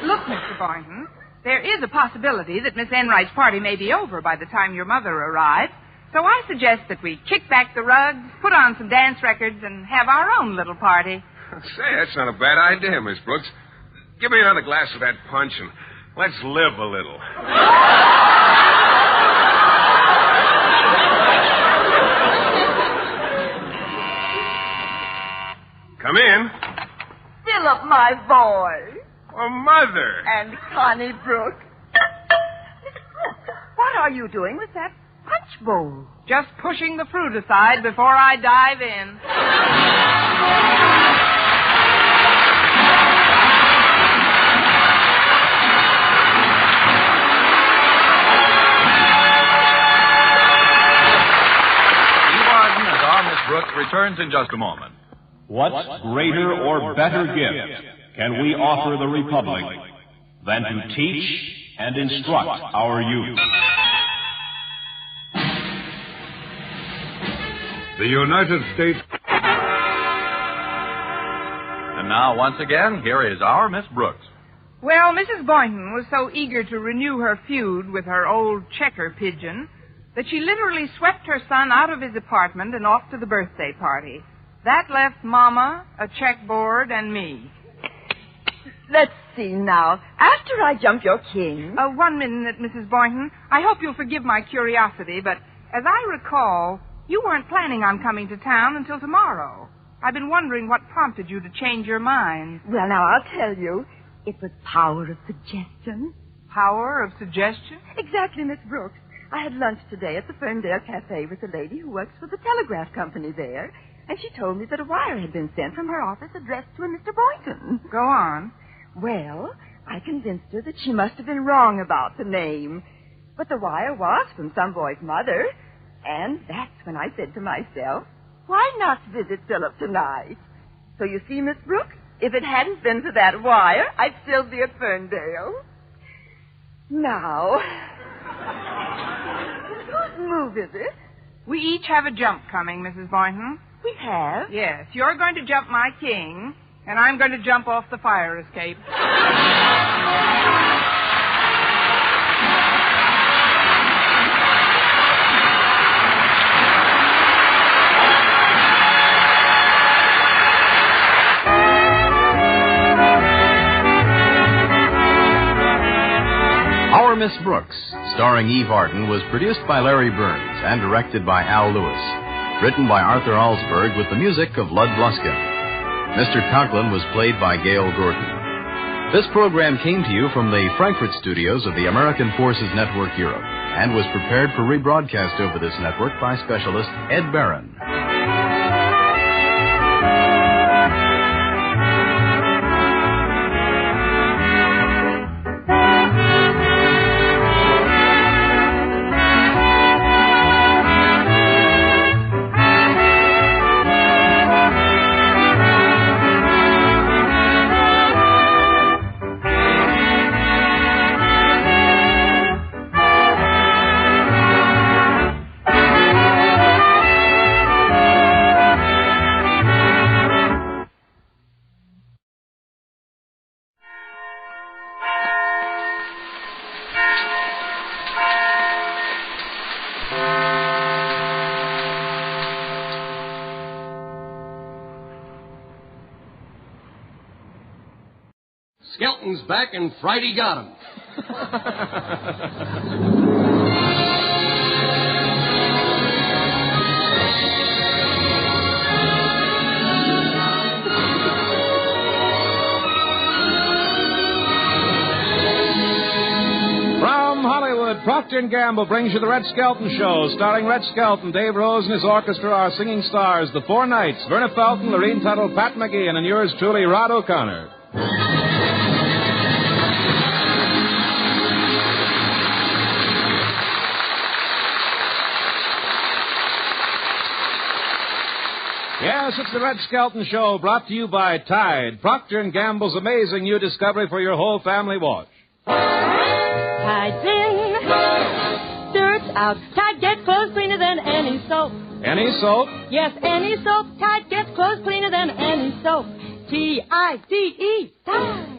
Look, Mr. Boynton, there is a possibility that Miss Enright's party may be over by the time your mother arrives. So I suggest that we kick back the rugs, put on some dance records, and have our own little party. Say, that's not a bad idea, Miss Brooks. Give me another glass of that punch and let's live a little. Come in. Philip, my boy. Oh, Mother. And Connie Brooks. What are you doing with that punch bowl? Just pushing the fruit aside before I dive in. Brooks returns in just a moment. What greater or better gift can we offer the Republic than to teach and instruct our youth? The United States. And now, once again, here is our Miss Brooks. Well, Mrs. Boynton was so eager to renew her feud with her old checker pigeon that she literally swept her son out of his apartment and off to the birthday party. That left Mama, a checkboard, and me. Let's see now. After I jump your king... 1 minute, Mrs. Boynton. I hope you'll forgive my curiosity, but as I recall, you weren't planning on coming to town until tomorrow. I've been wondering what prompted you to change your mind. Well, now, I'll tell you. It was power of suggestion. Power of suggestion? Exactly, Miss Brooks. I had lunch today at the Ferndale Cafe with a lady who works for the telegraph company there, and she told me that a wire had been sent from her office addressed to a Mr. Boynton. Go on. Well, I convinced her that she must have been wrong about the name. But the wire was from some boy's mother, and that's when I said to myself, why not visit Philip tonight? So you see, Miss Brooks, if it hadn't been for that wire, I'd still be at Ferndale. Now... Whose move is it? We each have a jump coming, Mrs. Boynton. We have? Yes. You're going to jump my king, and I'm going to jump off the fire escape. Our Miss Brooks, starring Eve Arden, was produced by Larry Burns and directed by Al Lewis. Written by Arthur Alsberg with the music of Lud Bluskin. Mr. Conklin was played by Gail Gordon. This program came to you from the Frankfurt studios of the American Forces Network Europe and was prepared for rebroadcast over this network by specialist Ed Barron. Skelton's back and Friday got him. From Hollywood. Procter & Gamble brings you the Red Skelton Show, starring Red Skelton. Dave Rose and his orchestra are singing stars. The Four Knights, Verna Felton, Lorene Tuttle, Pat McGeehan, and yours truly, Rod O'Connor. Yes, it's the Red Skelton Show, brought to you by Tide, Procter & Gamble's amazing new discovery for your whole family wash. Tide's in, dirt's out. Tide gets clothes cleaner than any soap. Any soap? Yes, any soap. Tide gets clothes cleaner than any soap. T-I-D-E, Tide.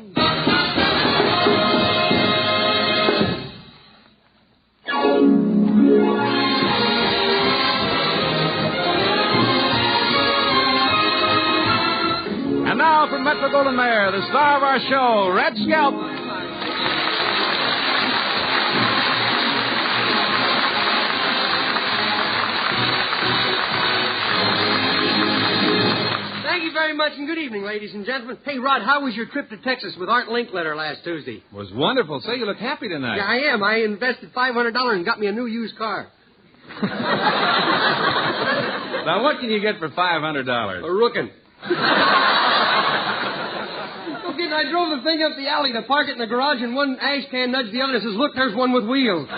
And now from Metro-Goldwyn-Mayer, the star of our show, Red Skelton. Thank you very much, and good evening, ladies and gentlemen. Hey, Rod, how was your trip to Texas with Art Linkletter last Tuesday? It was wonderful. Say, you look happy tonight. Yeah, I am. I invested $500 and got me a new used car. Now, what can you get for $500? A rookin'. Okay, I drove the thing up the alley to park it in the garage, and one ash can nudged the other and says, "Look, there's one with wheels." Quite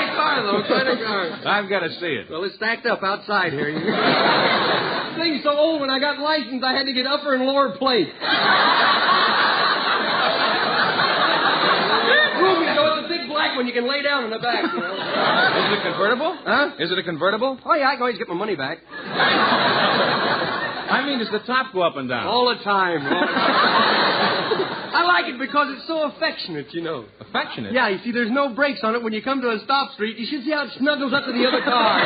a car, though. Quite a car. I've got to see it. Well, it's stacked up outside here. Thing's so old, when I got licensed, I had to get upper and lower plate. Black one you can lay down in the back, you know. Is it a convertible? Huh? Is it a convertible? Oh, yeah, I can always get my money back. I mean, does the top go up and down? All the time. I like it because it's so affectionate, you know. Affectionate? Yeah, you see, there's no brakes on it. When you come to a stop street, you should see how it snuggles up to the other car.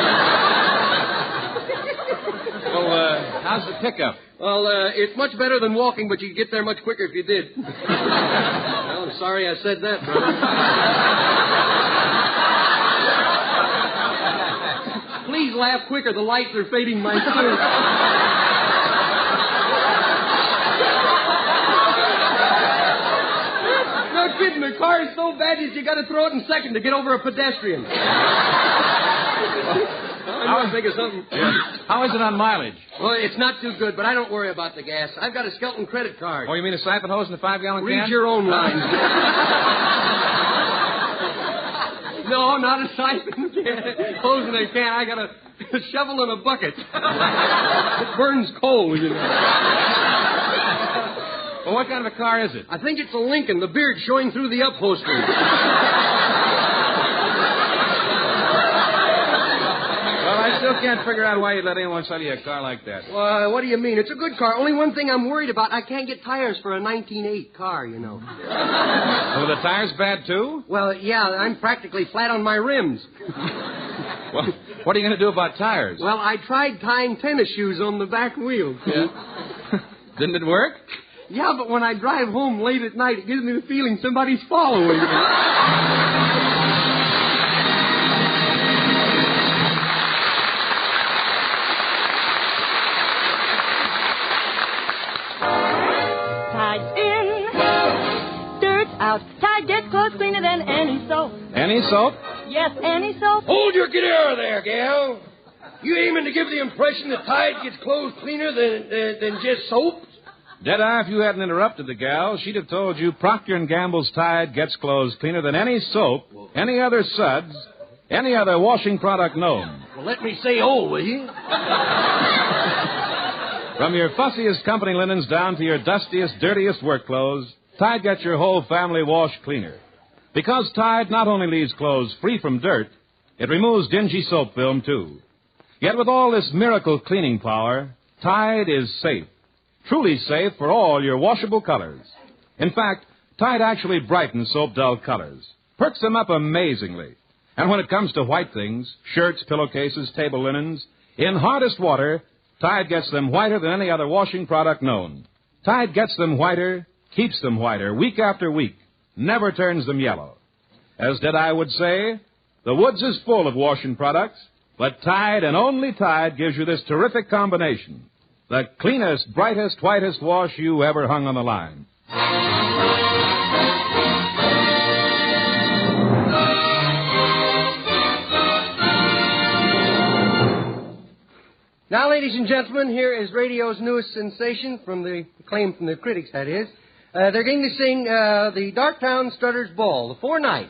Well, how's the pickup? Well, it's much better than walking, but you'd get there much quicker if you did. Well, I'm sorry I said that, brother. Please laugh quicker. The lights are fading my suit. No kidding. The car is so bad that you got to throw it in second to get over a pedestrian. I was think of something. Yeah. How is it on mileage? Well, it's not too good, but I don't worry about the gas. I've got a Skelton credit card. Oh, you mean a siphon hose and a 5-gallon can? Read your own lines. No, not a siphon can. Hose and a can. I got a shovel and a bucket. It burns coal, you know. Well, what kind of a car is it? I think it's a Lincoln, the beard showing through the upholstery. I still can't figure out why you'd let anyone sell you a car like that. Well, what do you mean? It's a good car. Only one thing I'm worried about, I can't get tires for a 1908 car, you know. Oh, the tires bad, too? Well, yeah, I'm practically flat on my rims. Well, what are you going to do about tires? Well, I tried tying tennis shoes on the back wheel. Yeah? Didn't it work? Yeah, but when I drive home late at night, it gives me the feeling somebody's following me. Out. Tide gets clothes cleaner than any soap. Any soap? Yes, any soap. Hold your guitar there, gal. You aiming to give the impression that Tide gets clothes cleaner than just soap? Deadeye, if you hadn't interrupted the gal, she'd have told you Procter & Gamble's Tide gets clothes cleaner than any soap, any other suds, any other washing product known. Well, let me say will you? From your fussiest company linens down to your dustiest, dirtiest work clothes, Tide gets your whole family wash cleaner. Because Tide not only leaves clothes free from dirt, it removes dingy soap film, too. Yet with all this miracle cleaning power, Tide is safe. Truly safe for all your washable colors. In fact, Tide actually brightens soap dull colors. Perks them up amazingly. And when it comes to white things, shirts, pillowcases, table linens, in hardest water, Tide gets them whiter than any other washing product known. Tide gets them whiter, keeps them whiter week after week, never turns them yellow. As Deadeye would say, the woods is full of washing products, but Tide and only Tide gives you this terrific combination. The cleanest, brightest, whitest wash you ever hung on the line. Now, ladies and gentlemen, here is radio's newest sensation, from the acclaim from the critics, that is. They're going to sing the Darktown Strutters Ball, the 4 nights.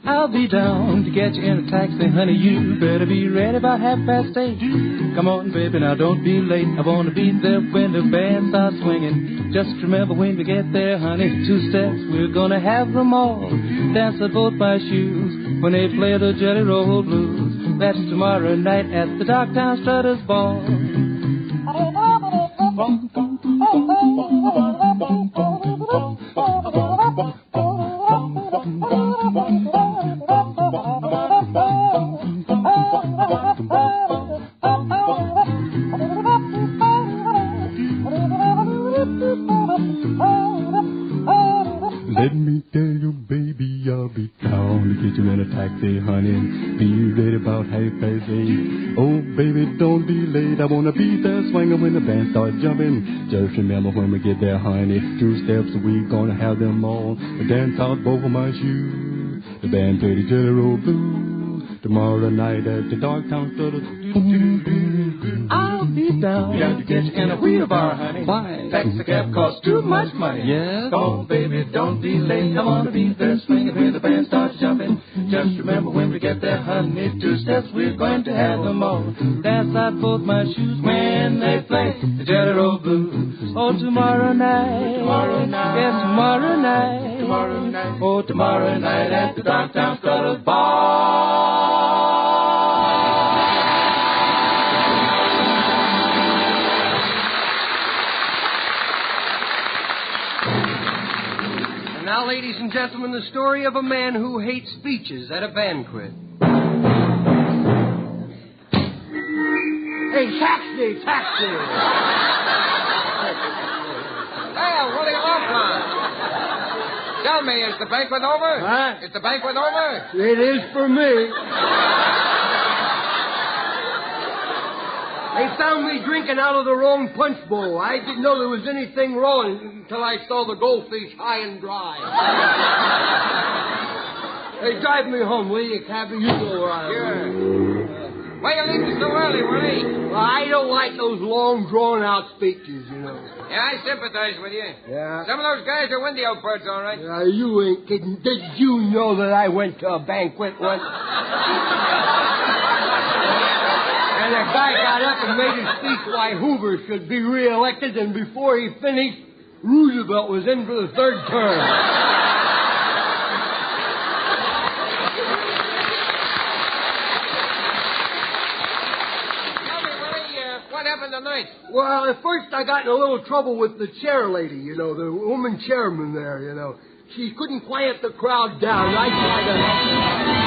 I'll be down to get you in a taxi, honey. You better be ready about 8:30. Come on, baby, now don't be late. I want to be there when the band starts swinging. Just remember when we get there, honey, 2 steps, we're gonna have them all. Dance with both my shoes when they play the Jelly Roll Blues. That's tomorrow night at the Darktown Strutters Ball. Let me tell you, baby, I'll be down to get you in a taxi, honey. Be ready about 8:30. Oh, baby, don't be late. I want to be there swinging when the band starts jumping. Just remember when we get there, honey, 2 steps, we gonna have them all. The dance out both of my shoes. The band play the Jelly Roll Blues. Tomorrow night at the Darktown Strutters. I'll be down to get you in a wheelbarrow, honey. Why? Taxi cab costs too much money. Yes? Come on, baby, don't be late. I want to be there swinging when the band starts jumping. Just remember when we get there, honey, 2 steps, we're going to have them all. Dance out both my shoes when they play the Jelly Roll Blues. Oh, tomorrow night. Tomorrow night. Yes, tomorrow night. Tomorrow night. Oh, tomorrow night at the Darktown Strutters Bar. Now, ladies and gentlemen, the story of a man who hates speeches at a banquet. Hey, taxi! Well, what are you off on? Tell me, is the banquet over? Huh? Is the banquet over? It is for me. They found me drinking out of the wrong punch bowl. I didn't know there was anything wrong until I saw the goldfish high and dry. Hey, drive me home, will you, cabby? You go where I am. Sure. Why you leaving so early, Willie? Well, I don't like those long, drawn-out speeches, you know. Yeah, I sympathize with you. Yeah. Some of those guys are windy-o birds, all right. Yeah, you ain't kidding. Did you know that I went to a banquet once? And a guy got up and made a speech why Hoover should be reelected, and before he finished, Roosevelt was in for the 3rd term. Tell me, Willie, what happened tonight? Well, at first I got in a little trouble with the chair lady, you know, the woman chairman there, you know. She couldn't quiet the crowd down. I tried to help her.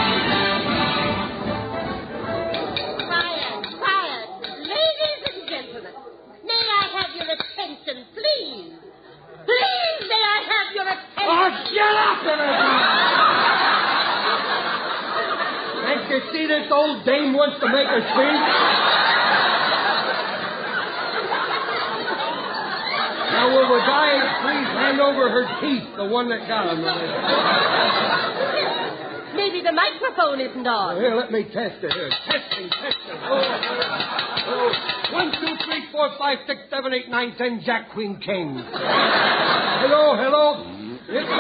Please, may I have your attention? Oh, shut up, everybody! Can't you see this old dame wants to make a speech? Now, will the guy please hand over her teeth, the one that got him? Maybe the microphone isn't on. Here, let me test it. Here. Testing. Oh. 1, 2, 3, 4, 5, 6, 7, 8, 9, 10, Jack, Queen, King. Hello. It's on.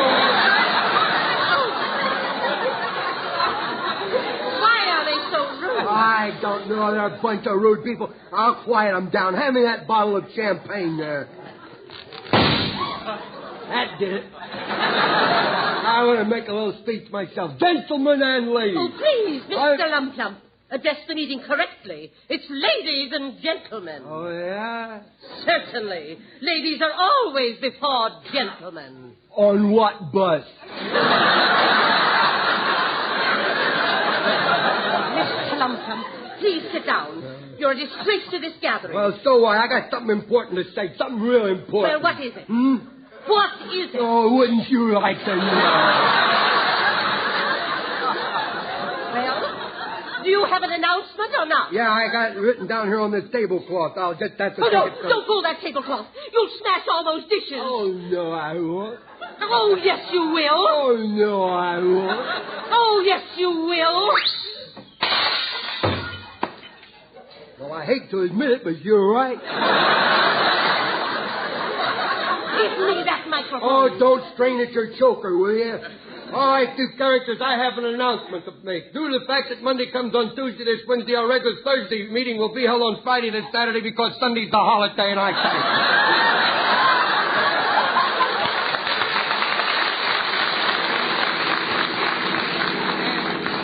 Why are they so rude? I don't know. They're a bunch of rude people. I'll quiet them down. Hand me that bottle of champagne there. That did it. I want to make a little speech myself. Gentlemen and ladies. Oh, please, Mr. Lumplump. Address the meeting correctly. It's ladies and gentlemen. Oh, yeah? Certainly. Ladies are always before gentlemen. On what bus? Mr. Lumplump, please sit down. You're a disgrace to this gathering. Well, so what? I got something important to say. Something real important. Well, what is it? What is it? Oh, wouldn't you like to know? Well, do you have an announcement or not? Yeah, I got it written down here on this tablecloth. I'll just have to Oh, take no, it from... don't pull that tablecloth. You'll smash all those dishes. Oh, no, I won't. Oh, yes, you will. Oh, no, I won't. Oh, yes, you will. Well, I hate to admit it, but you're right. Give me that microphone. Oh, don't strain at your choker, will you? All right, you characters, I have an announcement to make. Due to the fact that Monday comes on Tuesday, this Wednesday, our regular Thursday meeting will be held on Friday this Saturday because Sunday's the holiday and I can't.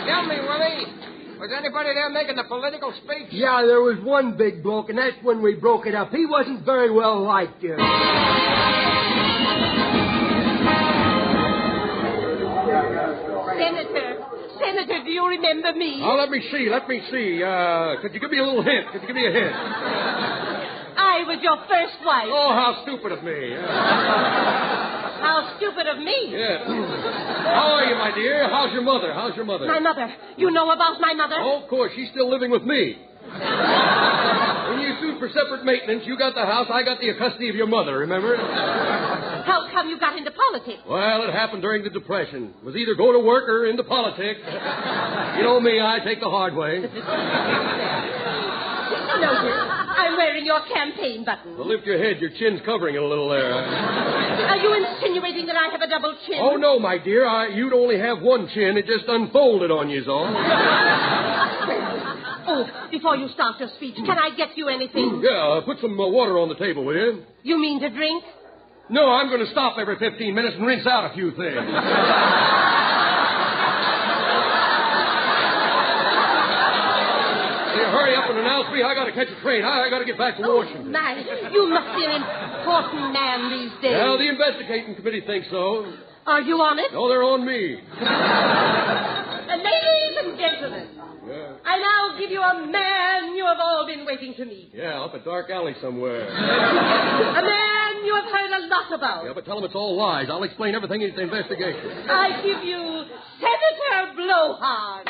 Tell me, Willie, was anybody there making the political speech? Yeah, there was one big bloke, and that's when we broke it up. He wasn't very well liked, you know. Senator, do you remember me? Oh, let me see. Could you give me a little hint? I was your first wife. Oh, how stupid of me. How stupid of me? Yeah. How are you, my dear? How's your mother? My mother. You know about my mother? Oh, of course. She's still living with me. When you sued for separate maintenance, you got the house, I got the custody of your mother, remember? How come you got into politics? Well, it happened during the Depression. It was either go to work or into politics. You know me, I take the hard way. Notice, I'm wearing your campaign button. Well, lift your head. Your chin's covering it a little there. Are you insinuating that I have a double chin? Oh, no, my dear. You'd only have one chin. It just unfolded on you, all. Oh, before you start your speech, can I get you anything? Yeah, put some water on the table, will you? You mean to drink? No, I'm going to stop every 15 minutes and rinse out a few things. Hurry up and announce me. I got to catch a train. I got to get back to Washington. My, you must be an important man these days. Well, the investigating committee thinks so. Are you on it? No, they're on me. Ladies and gentlemen, I now give you a man you have all been waiting to meet. Yeah, up a dark alley somewhere. A man you have heard a lot about. Yeah, but tell him it's all lies. I'll explain everything in the investigation. I give you Senator Blowhard.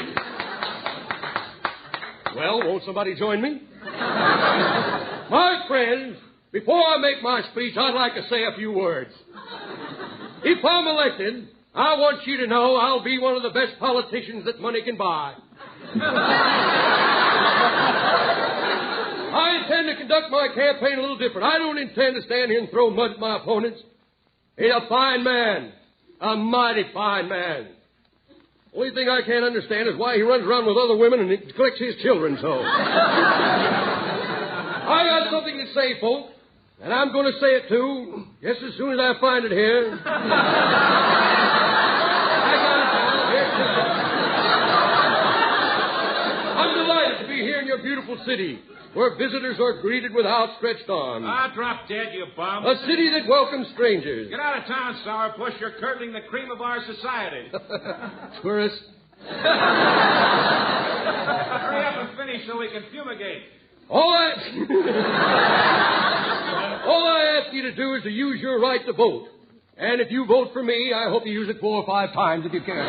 Well, won't somebody join me? My friends, before I make my speech, I'd like to say a few words. If I'm elected, I want you to know I'll be one of the best politicians that money can buy. I intend to conduct my campaign a little different. I don't intend to stand here and throw mud at my opponents. He's a fine man, a mighty fine man. Only thing I can't understand is why he runs around with other women and neglects his children so. I got something to say, folks, and I'm going to say it, too, just as soon as I find it here. I'm delighted to be here in your beautiful city, where visitors are greeted with outstretched arms. Drop dead, you bum. A city that welcomes strangers. Get out of town, sourpuss. You're curdling the cream of our society. Tourist. Hurry up and finish so we can fumigate. All I ask you to do is to use your right to vote. And if you vote for me, I hope you use it 4 or 5 times if you can.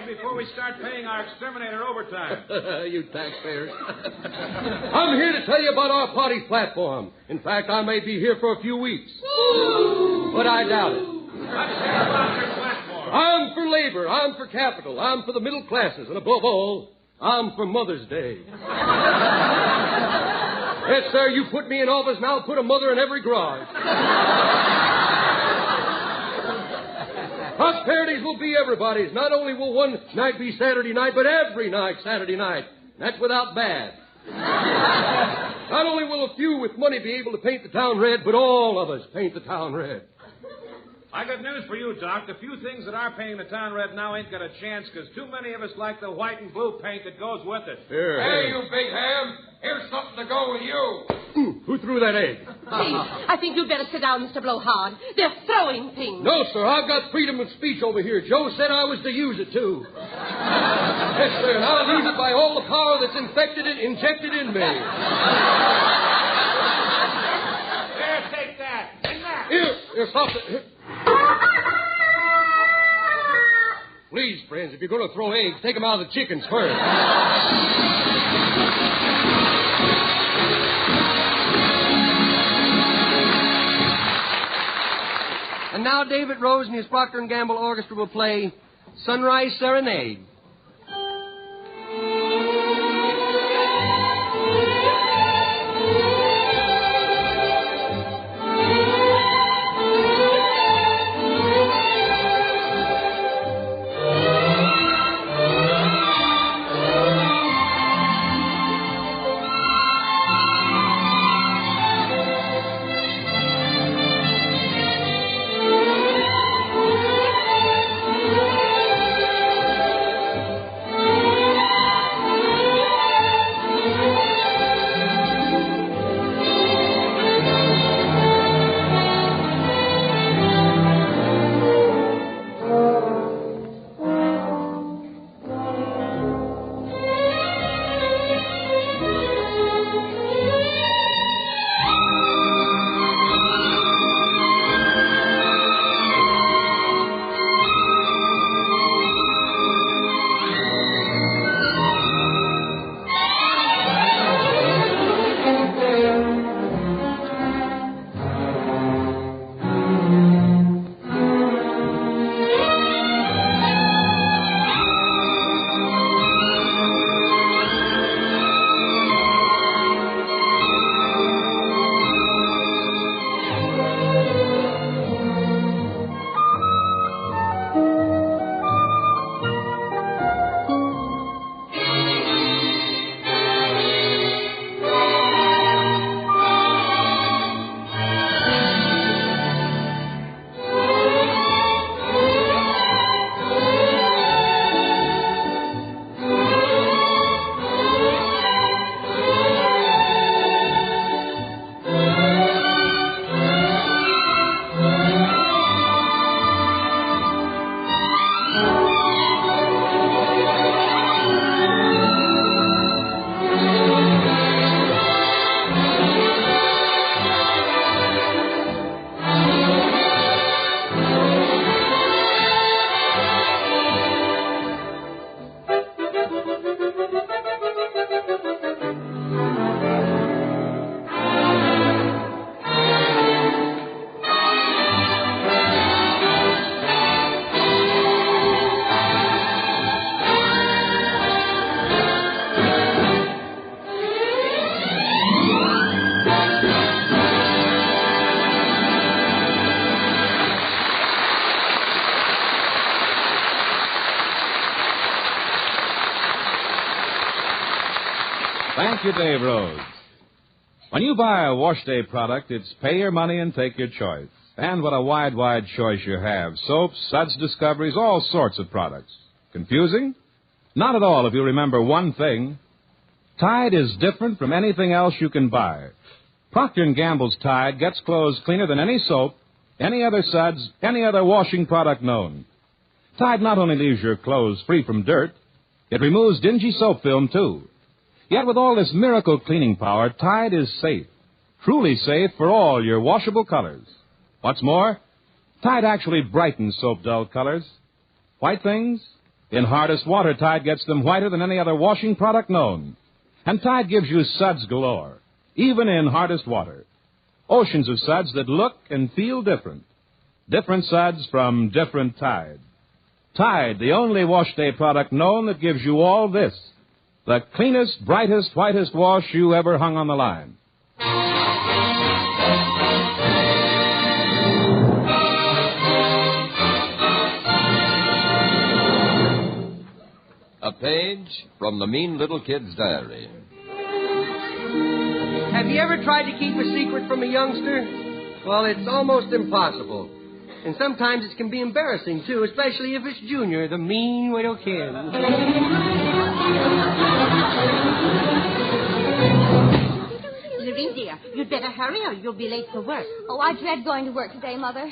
Before we start paying our exterminator overtime. You taxpayers. I'm here to tell you about our party's platform. In fact, I may be here for a few weeks. But I doubt it. Let's hear about your platform. I'm for labor. I'm for capital. I'm for the middle classes. And above all, I'm for Mother's Day. Yes, sir, you put me in office, now put a mother in every garage. Prosperities will be everybody's. Not only will one night be Saturday night, but every night Saturday night. That's without bad. Not only will a few with money be able to paint the town red, but all of us paint the town red. I got news for you, Doc. The few things that are painting the town red now ain't got a chance because too many of us like the white and blue paint that goes with it. Here, hey, you big ham. Here's something to go with you. Who threw that egg? Please, I think you'd better sit down, Mr. Blowhard. They're throwing things. No, sir. I've got freedom of speech over here. Joe said I was to use it, too. Yes, sir, and I'll use it by all the power that's injected in me. There, take that. And that. Here, stop it. Please, friends, if you're going to throw eggs, take them out of the chickens first. And now David Rose and his Procter & Gamble Orchestra will play Sunrise Serenade. Thank you, Dave Rhodes. When you buy a wash day product, it's pay your money and take your choice. And what a wide, wide choice you have. Soaps, suds, discoveries, all sorts of products. Confusing? Not at all if you remember one thing. Tide is different from anything else you can buy. Procter & Gamble's Tide gets clothes cleaner than any soap, any other suds, any other washing product known. Tide not only leaves your clothes free from dirt, it removes dingy soap film, too. Yet with all this miracle cleaning power, Tide is safe. Truly safe for all your washable colors. What's more, Tide actually brightens soap-dull colors. White things? In hardest water, Tide gets them whiter than any other washing product known. And Tide gives you suds galore, even in hardest water. Oceans of suds that look and feel different. Different suds from different Tide. Tide, the only wash day product known that gives you all this. The cleanest, brightest, whitest wash you ever hung on the line. A page from the mean little kid's diary. Have you ever tried to keep a secret from a youngster? Well, it's almost impossible. And sometimes it can be embarrassing, too, especially if it's Junior, the mean little kid. Lorene, dear, you'd better hurry or you'll be late for work. Oh, I dread going to work today, Mother.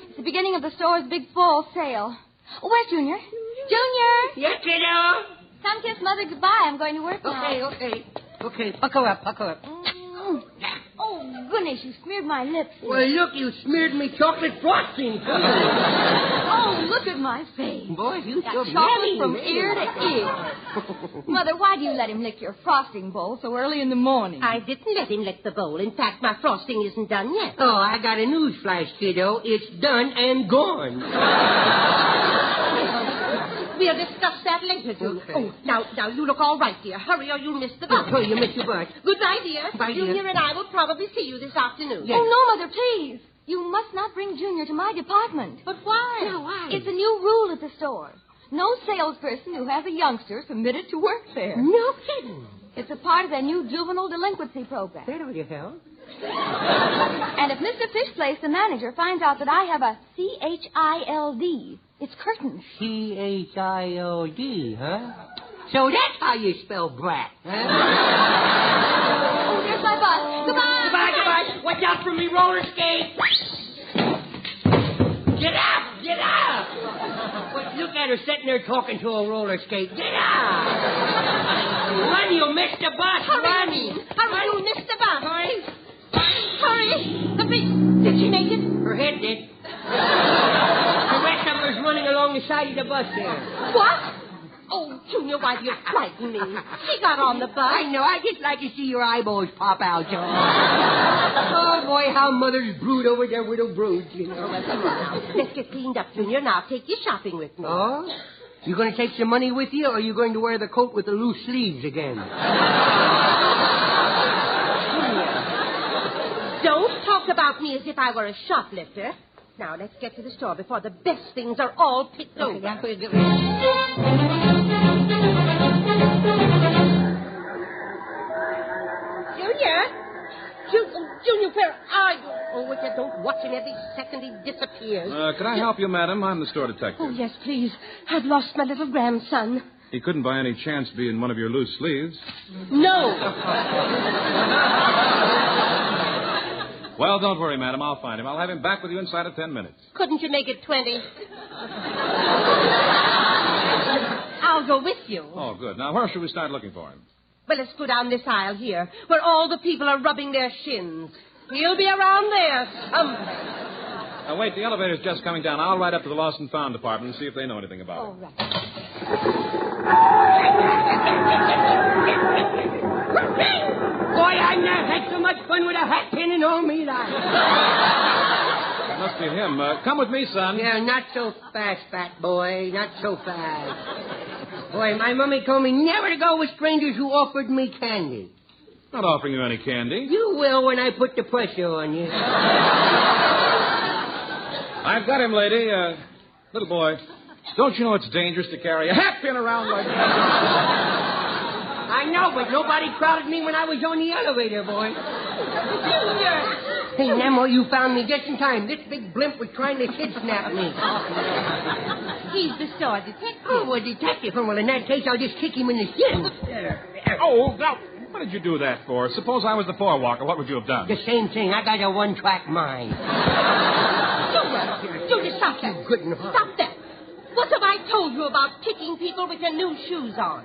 It's the beginning of the store's big fall sale. Oh, where's Junior? Junior! Yes, kiddo? Come kiss Mother goodbye. I'm going to work now. Okay, buckle up. Oh, goodness, you smeared my lips. Well, look, you smeared me chocolate frosting. Oh, look at my face. Boy, you so chocolate from ear to ear. Mother, why do you let him lick your frosting bowl so early in the morning? I didn't let him lick the bowl. In fact, my frosting isn't done yet. Oh, I got a news flash, kiddo. It's done and gone. We'll discuss that later, Junior. Okay. Oh, now, you look all right, dear. Hurry or you'll miss the bus. Oh, you miss your bus. Goodbye, dear. Bye, dear. Junior and I will probably see you this afternoon. Yes. Oh, no, Mother, please. You must not bring Junior to my department. But why? Yeah, why? It's a new rule at the store. No salesperson who has a youngster is permitted to work there. No kidding. It's a part of their new juvenile delinquency program. That'll you help. And if Mr. Fishplace, the manager, finds out that I have a CHILD, it's curtains. CHILD, huh? So that's how you spell brat, huh? Oh, there's my bus. Goodbye. Goodbye. Watch out for me roller skate. Get up. Well, look at her sitting there talking to a roller skate. Get up. Run, you'll miss the bus. Hurry, you'll miss the bus. Hurry. Did she make it? Her head did. The rest of her's running along the side of the bus there. What? Oh, Junior, why do you frighten me? She got on the bus. I know. I just like to see your eyeballs pop out, John. Oh, boy, how mothers brood over their widow broods, you know. Well, come on now. Let's get cleaned up, Junior. Now, take you shopping with me. Oh? You going to take some money with you, or are you going to wear the coat with the loose sleeves again? Don't talk about me as if I were a shoplifter. Now, let's get to the store before the best things are all picked over. Junior, where are you? Oh, I don't watch him every second he disappears. Can I help you, madam? I'm the store detective. Oh, yes, please. I've lost my little grandson. He couldn't by any chance be in one of your loose sleeves. No. Well, don't worry, madam. I'll find him. I'll have him back with you inside of 10 minutes. Couldn't you make it 20? I'll go with you. Oh, good. Now, where should we start looking for him? Well, let's go down this aisle here, where all the people are rubbing their shins. He'll be around there somewhere. Now, wait. The elevator's just coming down. I'll ride up to the Lost and Found department and see if they know anything about it. All right. Boy, I've never had so much fun with a hat pin in all me life. It must be him. Come with me, son. Yeah, not so fast, fat boy. Not so fast. Boy, my mommy told me never to go with strangers who offered me candy. Not offering you any candy. You will when I put the pressure on you. I've got him, lady. Little boy, don't you know it's dangerous to carry a hat pin around like that? I I know, but nobody crowded me when I was on the elevator, boy. Hey, Nemo, you found me just in time. This big blimp was trying to kidnap me. He's the store detective. Oh, a detective. Well, in that case, I'll just kick him in the shin. Oh, now, what did you do that for? Suppose I was the floor walker. What would you have done? The same thing. I got a one-track mind. Junior, stop that. Good and hard. Stop that. What have I told you about kicking people with your new shoes on?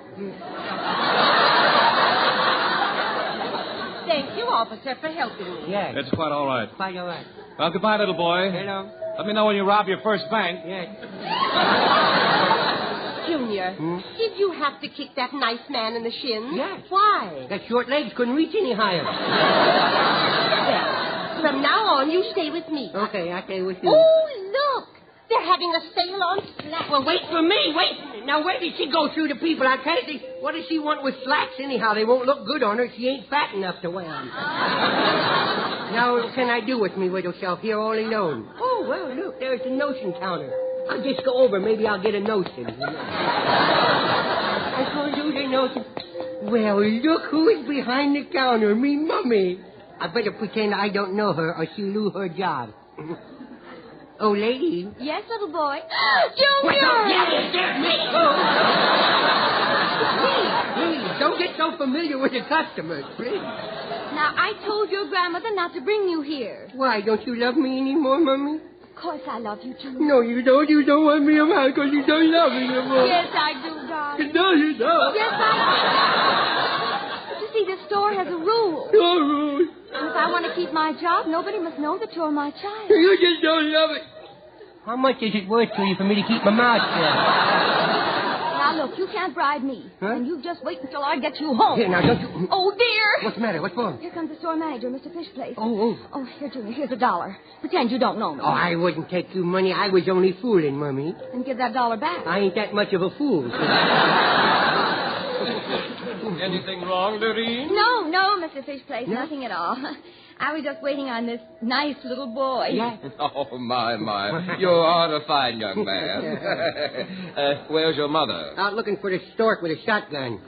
Thank you, officer, for helping me. Yes. It's quite all right. Quite all right. Well, goodbye, little boy. Hello. Let me know when you rob your first bank. Yes. Junior, did you have to kick that nice man in the shins? Yes. Why? That short legs couldn't reach any higher. Well, from now on, you stay with me. Okay, I stay with you. Oh, look. They're having a sale on slacks. Well, wait for me. Wait. Now, where did she go through the people? I can't see. What does she want with slacks anyhow? They won't look good on her. She ain't fat enough to wear them. Now, what can I do with me little self here all alone? Oh, well, look. There's the notion counter. I'll just go over. Maybe I'll get a notion. I told you the notion. Well, look who is behind the counter. Me mummy. I better pretend I don't know her or she'll lose her job. Oh, lady. Yes, little boy. Junior! Yes, me. Please, don't get so familiar with the customers, please. Now, I told your grandmother not to bring you here. Why, don't you love me anymore, Mummy? Of course I love you, too. No, you don't. You don't want me around because you don't love me anymore. Yes, I do, darling. No, you don't. Yes, I do. You see, this store has a rule. No rules. And if I want to keep my job, nobody must know that you're my child. You just don't love it. How much is it worth to you for me to keep my mouth shut? Now, look, you can't bribe me. Huh? And you just wait until I get you home. Here, now, don't you... Oh, dear. What's the matter? What's wrong? Here comes the store manager, Mr. Fishplace. Oh. Oh, here, Junior, here's $1. Pretend you don't know me. Oh, I wouldn't take you money. I was only fooling, Mummy. And give that $1 back. I ain't that much of a fool. Anything wrong, Lorene? No, Mr. Fishplace, nothing at all. I was just waiting on this nice little boy. Yeah. Oh, my. You are a fine young man. Where's your mother? Out looking for the stork with a shotgun. Did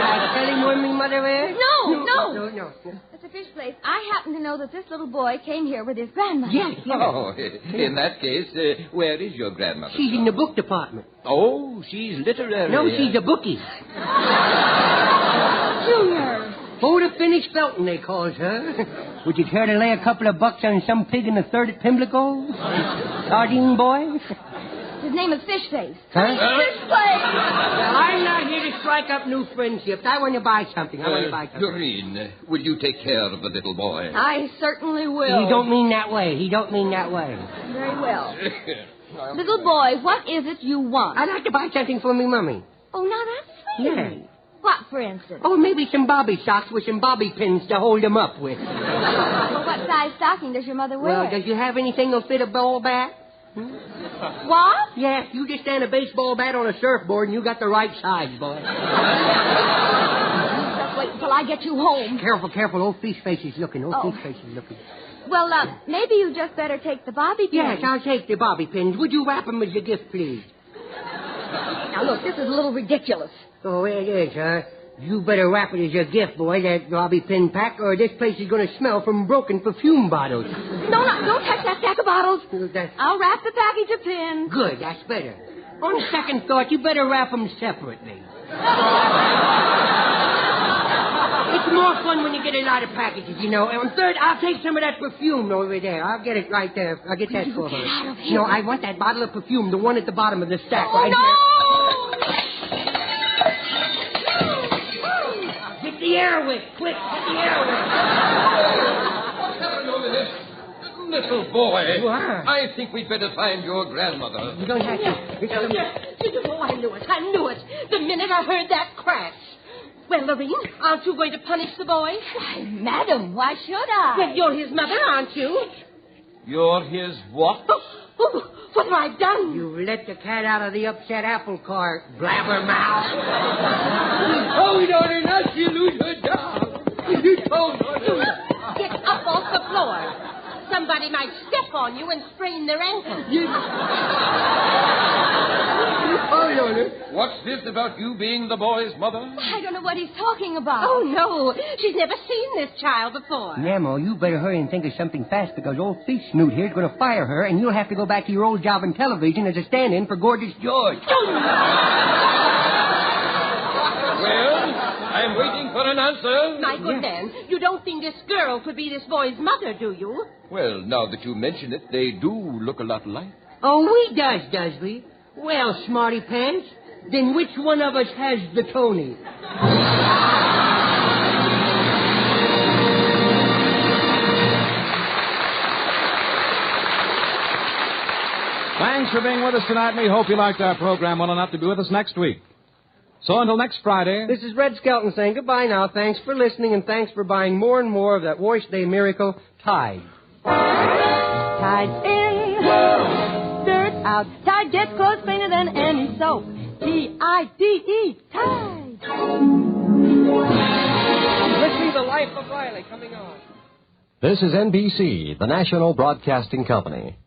I tell him where my mother is? No. No. Mr. Fishplace, I happen to know that this little boy came here with his grandmother. Yes. Oh, in that case, where is your grandmother? She's in the book department. Oh, she's literary. No, she's a bookie. Junior. Oh, the finished Skelton, they calls her. Would you care to lay a couple of bucks on some pig in the third at Pimlico? Sardine boy? His name is Fishface. Huh? Fishface! Well, I'm not here to strike up new friendships. I want to buy something. Doreen, will you take care of the little boy? I certainly will. He don't mean that way. Very well. Little boy, what is it you want? I'd like to buy something for me mummy. Oh, now that's sweet. Yeah. What, for instance? Oh, maybe some bobby socks with some bobby pins to hold them up with. Well, what size stocking does your mother wear? Well, does you have anything that'll fit a ball bat? What? Yeah, you just stand a baseball bat on a surfboard and you got the right size, boy. Just wait until I get you home. Careful. Old fish face is looking. Well, maybe you just better take the bobby pins. Yes, I'll take the bobby pins. Would you wrap them as a gift, please? Now, look, this is a little ridiculous. Oh, it is, huh? You better wrap it as a gift, boy, that bobby pin pack, or this place is going to smell from broken perfume bottles. No, don't touch that stack of bottles. I'll wrap the package of pins. Good, that's better. On second thought, you better wrap them separately. It's more fun when you get a lot of packages, you know. And third, I'll take some of that perfume over there. I'll get it right there. I'll get that for her. Get out of here. No, I want that bottle of perfume, the one at the bottom of the stack right there. Get the air wick, quick, get the air wick. What's happened over this? Little boy. What? I think we'd better find your grandmother. You don't have to. Oh, I knew it. The minute I heard that crash. Well, Lorene, aren't you going to punish the boy? Why, madam, why should I? Well, you're his mother, aren't you? You're his what? Oh, what have I done? You let the cat out of the upset apple cart, blabbermouth. You told on her not to lose her job. You told on her. Get up off the floor. Somebody might step on you and sprain their ankle. You told on Joyner, what's this about you being the boy's mother? I don't know what he's talking about. Oh, no. She's never seen this child before. Nemo, you better hurry and think of something fast because old Thief Snoot here's going to fire her, and you'll have to go back to your old job in television as a stand-in for Gorgeous George. Well, I'm waiting for an answer. My good man, you don't think this girl could be this boy's mother, do you? Well, now that you mention it, they do look a lot alike. Oh, we does we? Well, smarty pants, then which one of us has the Tony? Thanks for being with us tonight, and we hope you liked our program well enough to be with us next week. So until next Friday... This is Red Skelton saying goodbye now. Thanks for listening, and thanks for buying more and more of that Wash Day miracle, Tide. Tide's in, dirt out. Tide gets clothes cleaner than any soap. T-I-D-E, Tide. Listening to Life of Riley coming on. This is NBC, the national broadcasting company.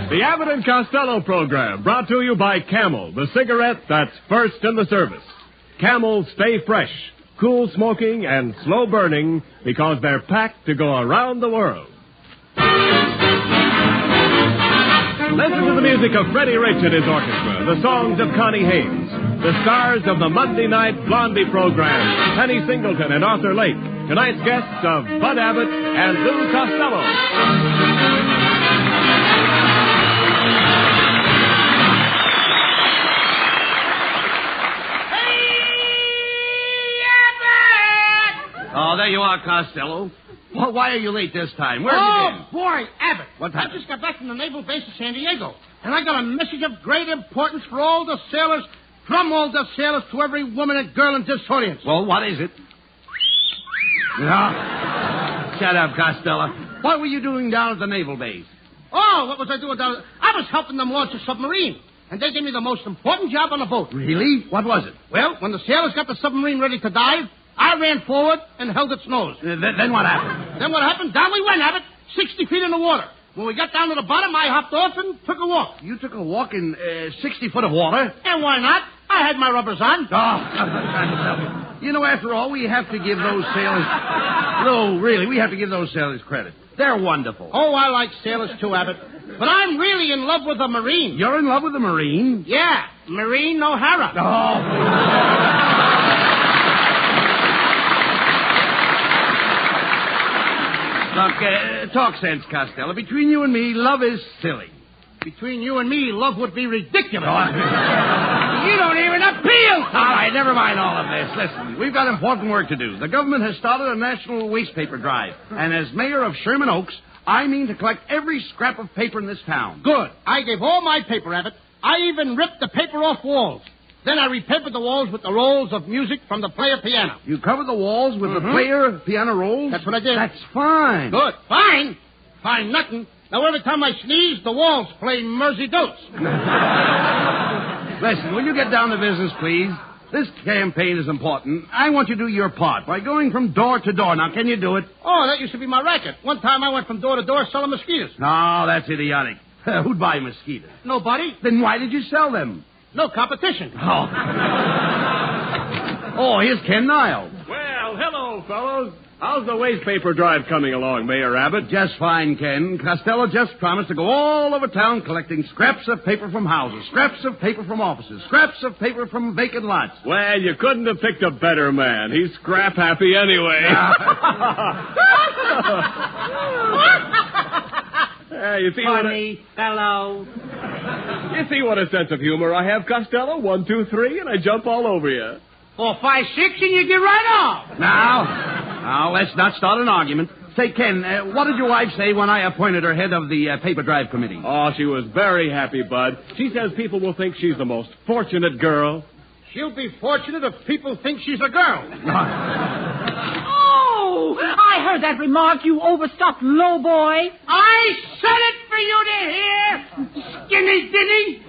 The Abbott Costello program, brought to you by Camel, the cigarette that's first in the service. Camel stay fresh, cool smoking, and slow burning because they're packed to go around the world. Listen to the music of Freddie Rich and his orchestra, the songs of Connie Haynes, the stars of the Monday night Blondie program, Penny Singleton and Arthur Lake, tonight's guests of Bud Abbott and Lou Costello. Oh, there you are, Costello. Well, why are you late this time? Where have you been? Boy, Abbott. What happened? I just got back from the Naval Base of San Diego, and I got a message of great importance for all the sailors, from all the sailors to every woman and girl in this audience. Well, what is it? No. Shut up, Costello. What were you doing down at the Naval Base? Oh, what was I doing down there? I was helping them launch a submarine, and they gave me the most important job on the boat. Really? What was it? Well, when the sailors got the submarine ready to dive, I ran forward and held its nose. Then what happened? Then what happened? Down we went, Abbott, 60 feet in the water. When we got down to the bottom, I hopped off and took a walk. You took a walk in 60 foot of water? And why not? I had my rubbers on. Oh, you know, after all, we have to give those sailors... No, really, we have to give those sailors credit. They're wonderful. Oh, I like sailors too, Abbott. But I'm really in love with a Marine. You're in love with a Marine? Yeah, Marine O'Hara. Oh. Look, talk sense, Costello. Between you and me, love is silly. Between you and me, love would be ridiculous. You don't even appeal. All right, never mind all of this. Listen, we've got important work to do. The government has started a national waste paper drive. And as mayor of Sherman Oaks, I mean to collect every scrap of paper in this town. Good. I gave all my paper, Abbott. I even ripped the paper off walls. Then I repapered the walls with the rolls of music from the player piano. You covered the walls with the player piano rolls? That's what I did. That's fine. Good. Fine? Fine nothing. Now, every time I sneeze, the walls play Mersey Dotes. Listen, will you get down to business, please? This campaign is important. I want you to do your part by going from door to door. Now, can you do it? Oh, that used to be my racket. One time I went from door to door selling mosquitoes. No, that's idiotic. Who'd buy mosquitoes? Nobody. Then why did you sell them? No competition. Oh, here's Ken Niles. Well, hello, fellows. How's the waste paper drive coming along, Mayor Abbott? Just fine, Ken. Costello just promised to go all over town collecting scraps of paper from houses, scraps of paper from offices, scraps of paper from vacant lots. Well, you couldn't have picked a better man. He's scrap happy anyway. You see Funny fellow. You see what a sense of humor I have, Costello? 1, 2, 3, and I jump all over you. 4, 5, 6, and you get right off. Now, let's not start an argument. Say, Ken, what did your wife say when I appointed her head of the paper drive committee? Oh, she was very happy, Bud. She says people will think she's the most fortunate girl. She'll be fortunate if people think she's a girl. Oh, I heard that remark, you overstuffed lowboy. I said it for you to hear, skinny dinny.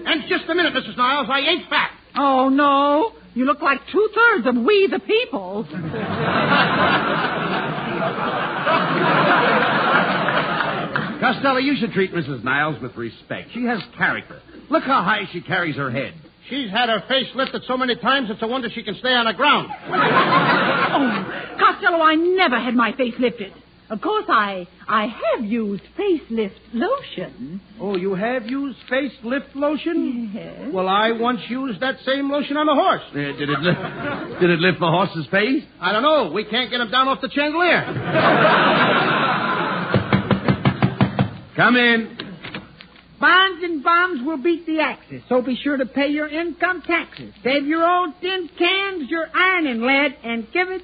And just a minute, Mrs. Niles, I ain't fat. Oh, no. You look like 2/3 of we the people. Costello, you should treat Mrs. Niles with respect. She has character. Look how high she carries her head. She's had her face lifted so many times, it's a wonder she can stay on the ground. Oh, Costello, I never had my face lifted. Of course, I have used facelift lotion. Oh, you have used facelift lotion? Yes. Well, I once used that same lotion on a horse. Did it lift the horse's face? I don't know. We can't get him down off the chandelier. Come in. Bonds and bombs will beat the Axis, so be sure to pay your income taxes. Save your old tin cans, your ironing lead, and give it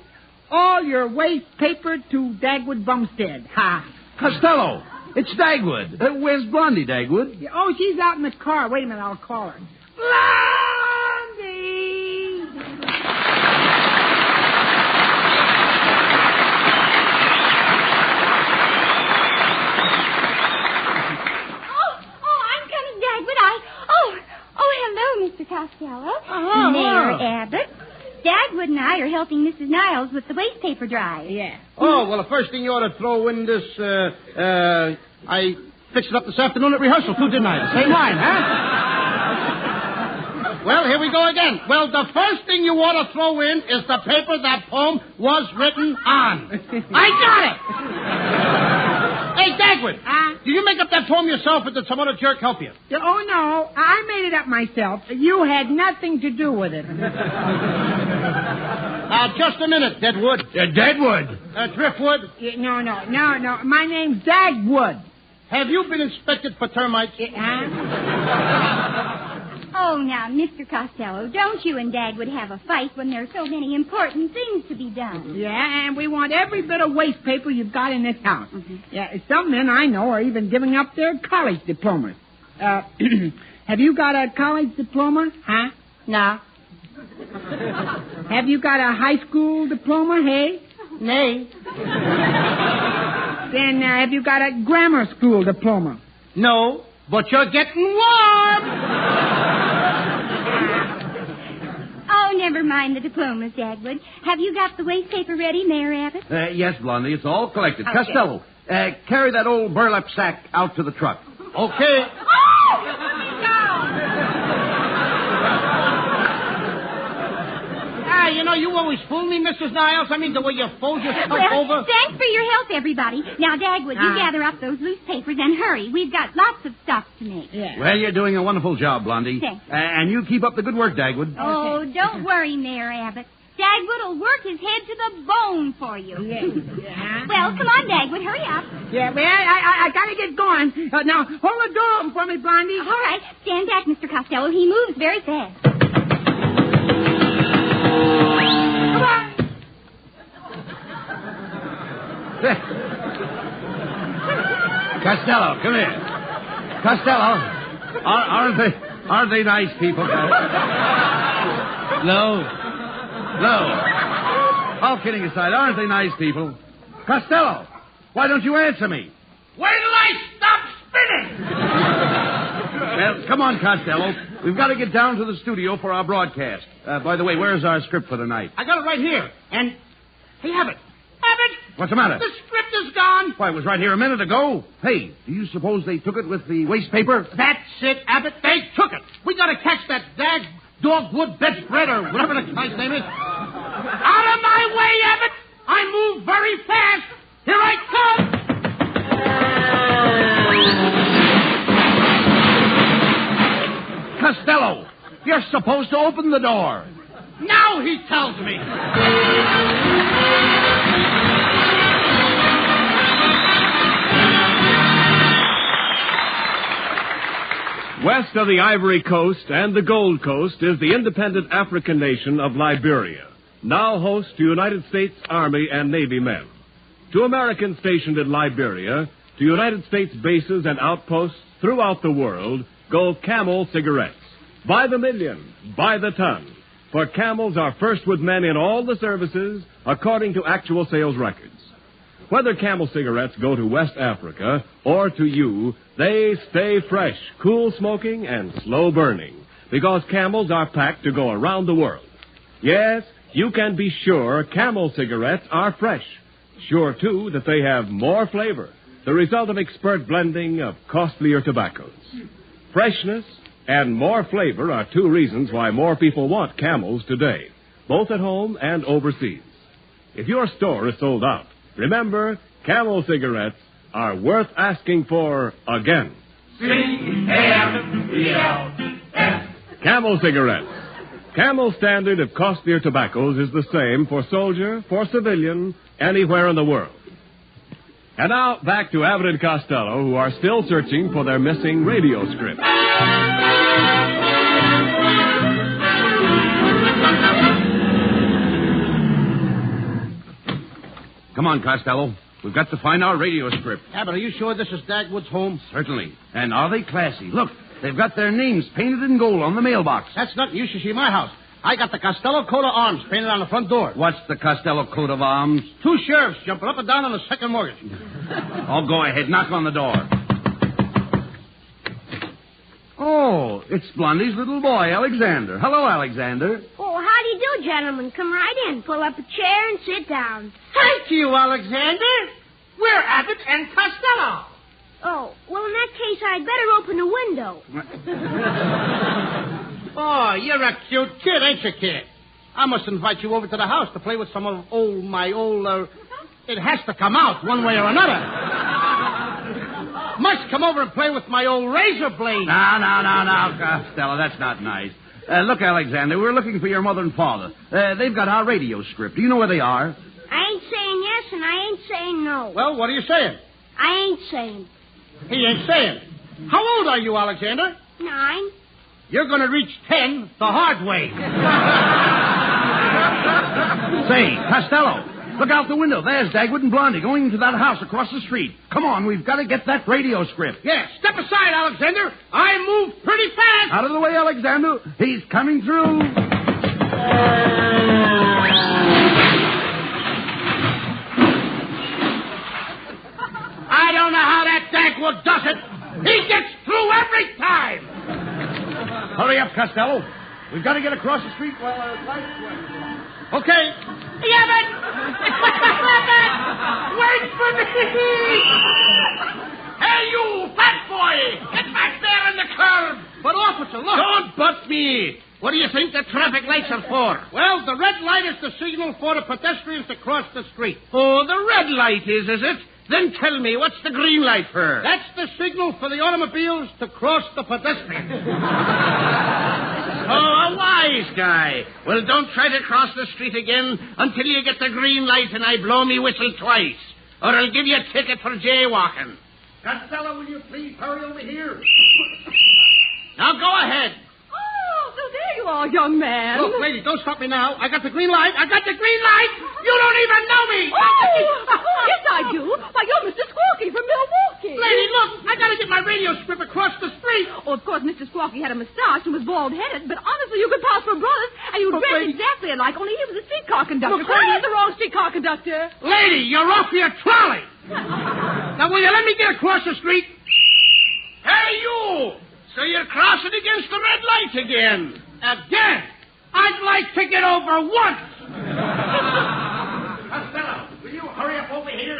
all your waste paper to Dagwood Bumstead. Ha! Costello, it's Dagwood. Where's Blondie, Dagwood? Oh, she's out in the car. Wait a minute, I'll call her. Blondie! Oh, I'm coming, Dagwood. Oh, hello, Mr. Costello. Oh, Mayor Abbott. Dagwood and I are helping Mrs. Niles with the waste paper drive. Yeah. Oh, well, the first thing you ought to throw in this, I fixed it up this afternoon at rehearsal, too, didn't I? The same line, huh? Well, here we go again. Well, the first thing you ought to throw in is the paper that poem was written on. I got it! Hey, Dagwood, did you make up that poem yourself, or did some other jerk help you? Oh, no, I made it up myself. You had nothing to do with it. Just a minute, Deadwood. Deadwood? Driftwood? No. My name's Dagwood. Have you been inspected for termites? Oh, now, Mr. Costello, don't you and Dagwood have a fight when there are so many important things to be done? Yeah, and we want every bit of waste paper you've got in this house. Mm-hmm. Yeah, some men I know are even giving up their college diplomas. Have you got a college diploma? Huh? No. Have you got a high school diploma, hey? Nay. Then have you got a grammar school diploma? No, but you're getting warm. Oh, never mind the diplomas, Dagwood. Have you got the waste paper ready, Mayor Abbott? Yes, Blondie, it's all collected. Okay. Costello, carry that old burlap sack out to the truck. Okay. You know, you always fool me, Mrs. Niles. I mean, the way you fold yourself over. Thanks for your help, everybody. Now, Dagwood, you gather up those loose papers and hurry. We've got lots of stuff to make. Yeah. Well, you're doing a wonderful job, Blondie. Thanks. And you keep up the good work, Dagwood. Oh, don't worry, Mayor Abbott. Dagwood will work his head to the bone for you. Yeah. Well, come on, Dagwood, hurry up. Yeah, well, I gotta get going. Now, hold the door open for me, Blondie. All right, stand back, Mr. Costello. He moves very fast. Come on. Costello, come here. Costello, aren't they nice people? No. All kidding aside, aren't they nice people? Costello, why don't you answer me? Wait till I stop spinning! Well, come on, Costello. We've got to get down to the studio for our broadcast. By the way, where's our script for tonight? I got it right here. And, hey, Abbott. What's the matter? The script is gone. Why, it was right here a minute ago. Hey, do you suppose they took it with the waste paper? That's it, Abbott. They took it. We got to catch that dogwood bedspread or whatever the guy's name is. Out of my way, Abbott. I move very fast. Here I come. Costello, you're supposed to open the door. Now he tells me. West of the Ivory Coast and the Gold Coast is the independent African nation of Liberia. now host to United States Army and Navy men, to Americans stationed in Liberia, to United States bases and outposts throughout the world, go Camel cigarettes. By the million, by the ton. For Camels are first with men in all the services, according to actual sales records. Whether Camel cigarettes go to West Africa or to you, they stay fresh, cool smoking, and slow burning, because Camels are packed to go around the world. Yes, you can be sure Camel cigarettes are fresh. Sure, too, that they have more flavor, the result of expert blending of costlier tobaccos. Freshness and more flavor are two reasons why more people want Camels today, both at home and overseas. If your store is sold out, remember, Camel cigarettes are worth asking for again. C-A-M-E-L-S. Camel cigarettes. Camel's standard of costlier tobaccos is the same for soldier, for civilian, anywhere in the world. And now, back to Abbott and Costello, who are still searching for their missing radio script. Come on, Costello. We've got to find our radio script. Abbott, are you sure this is Dagwood's home? Certainly. And are they classy? Look, they've got their names painted in gold on the mailbox. That's nothing. You should see my house. I got the Costello coat of arms painted on the front door. What's the Costello coat of arms? 2 sheriffs jumping up and down on the second mortgage. Oh, go ahead. Knock on the door. Oh, it's Blondie's little boy, Alexander. Hello, Alexander. Oh, how do you do, gentlemen? Come right in. Pull up a chair and sit down. Thank you, Alexander. We're Abbott and Costello. Oh, well, in that case, I'd better open the window. Oh, you're a cute kid, ain't you, kid? I must invite you over to the house to play with some of my old... It has to come out one way or another. Must come over and play with my old razor blade. No, Costello, that's not nice. Look, Alexander, we're looking for your mother and father. They've got our radio script. Do you know where they are? I ain't saying yes and I ain't saying no. Well, what are you saying? I ain't saying. He ain't saying. How old are you, Alexander? 9. You're going to reach 10 the hard way. Say, Costello, look out the window. There's Dagwood and Blondie going into that house across the street. Come on, we've got to get that radio script. Yes, step aside, Alexander. I move pretty fast. Out of the way, Alexander. He's coming through. I don't know how that Dagwood does it. He gets through every time. Hurry up, Costello. We've got to get across the street while our lights work. Okay. Abbott! Abbott! Wait for me! Hey, you, fat boy! Get back there in the curb! But, officer, look. Don't butt me. What do you think the traffic lights are for? Well, the red light is the signal for the pedestrians to cross the street. Oh, the red light is it? Then tell me, what's the green light for? That's the signal for the automobiles to cross the pedestrians. Oh, a wise guy. Well, don't try to cross the street again until you get the green light and I blow me whistle twice. Or I'll give you a ticket for jaywalking. Costello, will you please hurry over here? Now go ahead. Oh, so there you are, young man. Look, lady, don't stop me now. I got the green light. I got the green light. You don't even know me. Oh, yes, I do. Why, you're Mr. Squawky from Milwaukee. Lady, look, I got to get my radio script across the street. Oh, of course, Mr. Squawky had a mustache and was bald-headed, but honestly, you could pass for brothers, and you dress exactly alike, only he was a streetcar conductor. Look, He's the wrong streetcar conductor. Lady, you're off your trolley. Now, will you let me get across the street? Hey, you! So you're crossing against the red light again. Again? I'd like to get over once. Costello, will you hurry up over here?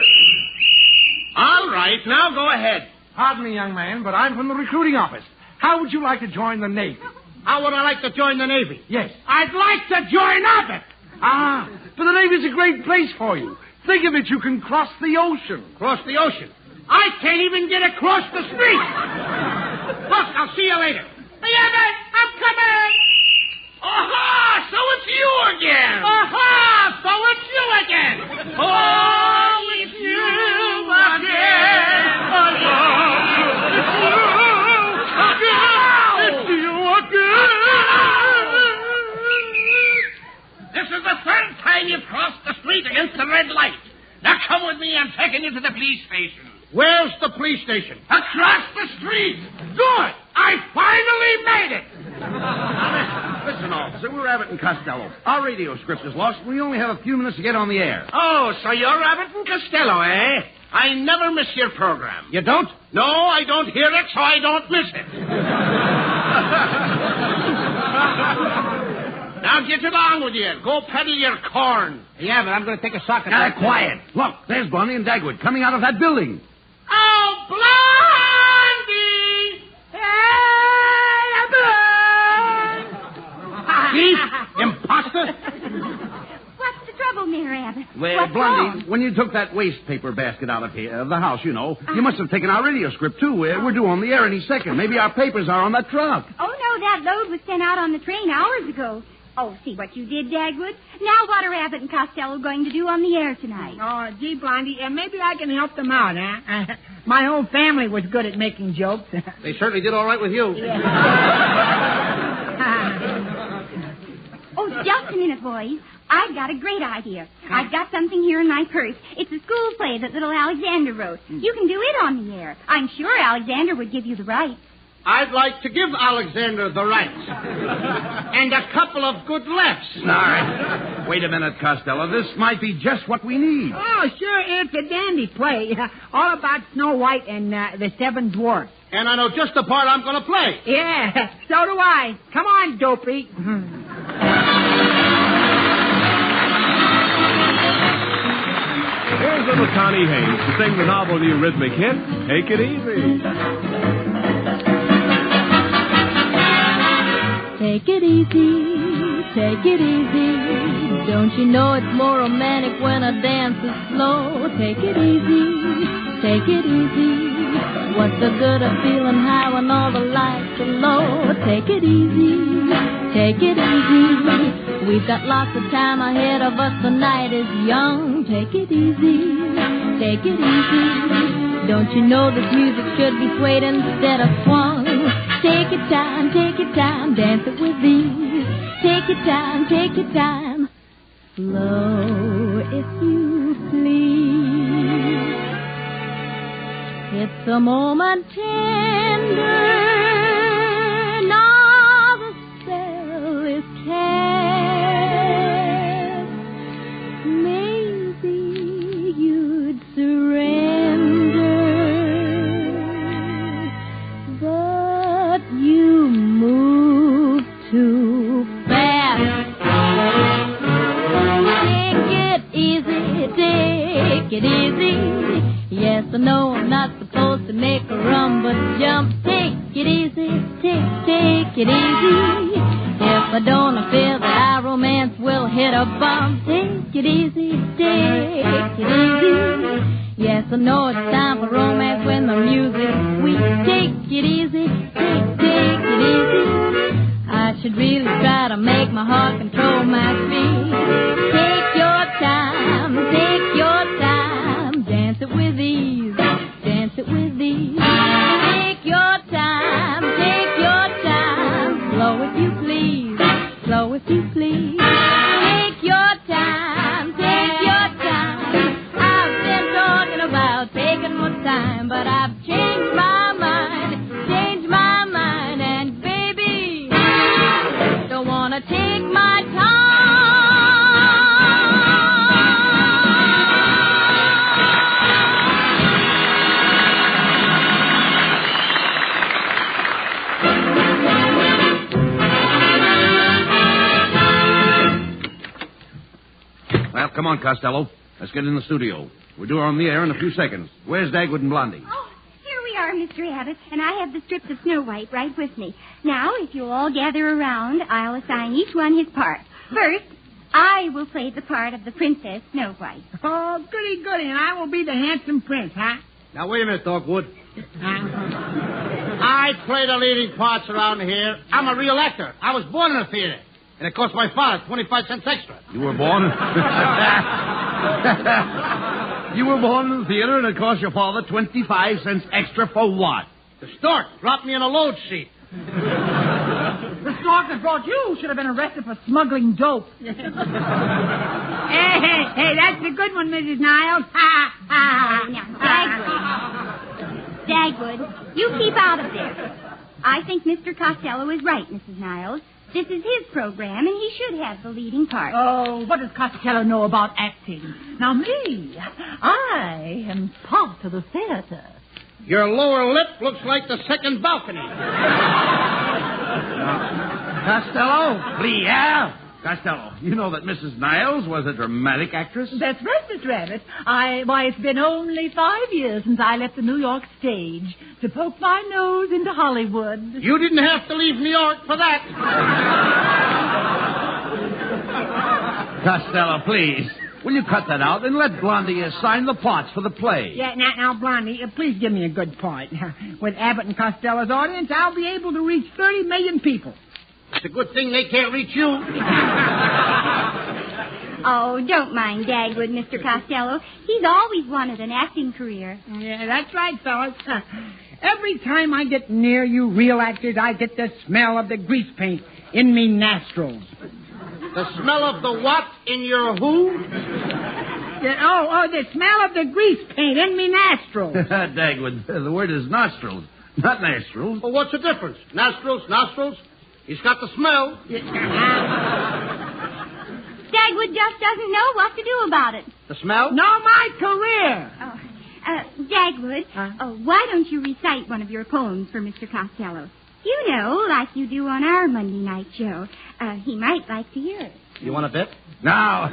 All right, now go ahead. Pardon me, young man, but I'm from the recruiting office. How would you like to join the Navy? How would I like to join the Navy? Yes. I'd like to join Abbott. Ah, but the Navy's a great place for you. Think of it, you can cross the ocean. Cross the ocean? I can't even get across the street. Look, I'll see you later. Hey, Abbott, I'm coming. Aha, so it's you again. Aha, so it's you again. Oh, it's you again. It's you again. This is the third red light. Now come with me. I'm taking you to the police station. Where's the police station? Across the street. Good. I finally made it. Listen, officer, we're Abbott and Costello. Our radio script is lost. We only have a few minutes to get on the air. Oh, so you're Abbott and Costello, eh? I never miss your program. You don't? No, I don't hear it, so I don't miss it. Now get along with you. Go peddle your corn. Yeah, but I'm going to take a sock at Now, that. quiet. Look, there's Blondie and Dagwood coming out of that building. Oh, Blondie! Thief! Imposter! What's the trouble, Mayor Abbott? Well, What's Blondie, wrong? when you took that waste paper basket out of here, the house, you know, you must have taken our radio script, too. We're due on the air any second. Maybe our papers are on that truck. Oh, no, that load was sent out on the train hours ago. Oh, see what you did, Dagwood. Now what are Abbott and Costello going to do on the air tonight? Oh, gee, Blondie, maybe I can help them out, huh? My whole family was good at making jokes. They certainly did all right with you. Oh, just a minute, boys. I've got a great idea. I've got something here in my purse. It's a school play that little Alexander wrote. You can do it on the air. I'm sure Alexander would give you the rights. I'd like to give Alexander the rights. And a couple of good laughs. All right. Wait a minute, Costello. This might be just what we need. Oh, sure, it's a dandy play. All about Snow White and the Seven Dwarfs. And I know just the part I'm going to play. Yeah, so do I. Come on, Dopey. Here's little Connie Haynes to sing the novel new rhythmic hit, Take It Easy. Take it easy, take it easy. Don't you know it's more romantic when a dance is slow? Take it easy, take it easy. What's the good of feeling high when all the lights are low? Take it easy, take it easy. We've got lots of time ahead of us, the night is young. Take it easy, take it easy. Don't you know this music should be swayed instead of swung? Take your time, dance it with ease. Take your time, slow if you please. It's a moment tender, now the spell is cast. Maybe you'd surrender, but you move too fast. Take it easy. Yes, I know I'm not supposed to make a run, but jump. Take it easy, take it easy. If I don't, I fear that our romance will hit a bump. Take it easy, take it easy. Yes, I know it's time for romance when the music's sweet. Take it easy, take it easy. I should really try to make my heart control my speed. Take your time, dance it with ease, dance it with ease. Take your time, slow if you please, slow if you please. Take your time, I've been talking about taking my time, but I've changed my mind, and baby, don't wanna take my time. Well, come on, Costello. Let's get in the studio. We're due on the air in a few seconds. Where's Dagwood and Blondie? Oh, here we are, Mr. Abbott, and I have the strips of Snow White right with me. Now, if you'll all gather around, I'll assign each one his part. First, I will play the part of the Princess Snow White. Oh, goody, and I will be the handsome prince, huh? Now, wait a minute, Dogwood. I play the leading parts around here. I'm a real actor. I was born in a theater. And it cost my father 25 cents extra. You were born in... You were born in the theater and it cost your father 25 cents extra for what? The stork dropped me in a load seat. So mark that brought you should have been arrested for smuggling dope. Hey, that's a good one, Mrs. Niles. Dagwood, you keep out of this. I think Mr. Costello is right, Mrs. Niles. This is his program, and he should have the leading part. Oh, what does Costello know about acting? Now, me, I am part of the theater. Your lower lip looks like the second balcony. Costello, please. Yeah. Costello, you know that Mrs. Niles was a dramatic actress? That's right, Mr. Abbott. Why, it's been only 5 years since I left the New York stage to poke my nose into Hollywood. You didn't have to leave New York for that. Costello, please. Will you cut that out and let Blondie sign the parts for the play? Yeah, now, Blondie, please give me a good part. With Abbott and Costello's audience, I'll be able to reach 30 million people. It's a good thing they can't reach you. Oh, don't mind Dagwood, Mr. Costello. He's always wanted an acting career. Yeah, that's right, fellas. Every time I get near you real actors, I get the smell of the grease paint in me nostrils. The smell of the what in your who? The smell of the grease paint in me nostrils. Dagwood, the word is nostrils, not nostrils. Well, what's the difference? Nostrils? He's got the smell. Dagwood just doesn't know what to do about it. The smell? No, my career. Dagwood, why don't you recite one of your poems for Mr. Costello? You know, like you do on our Monday night show. He might like to hear it. You want a bit? Now,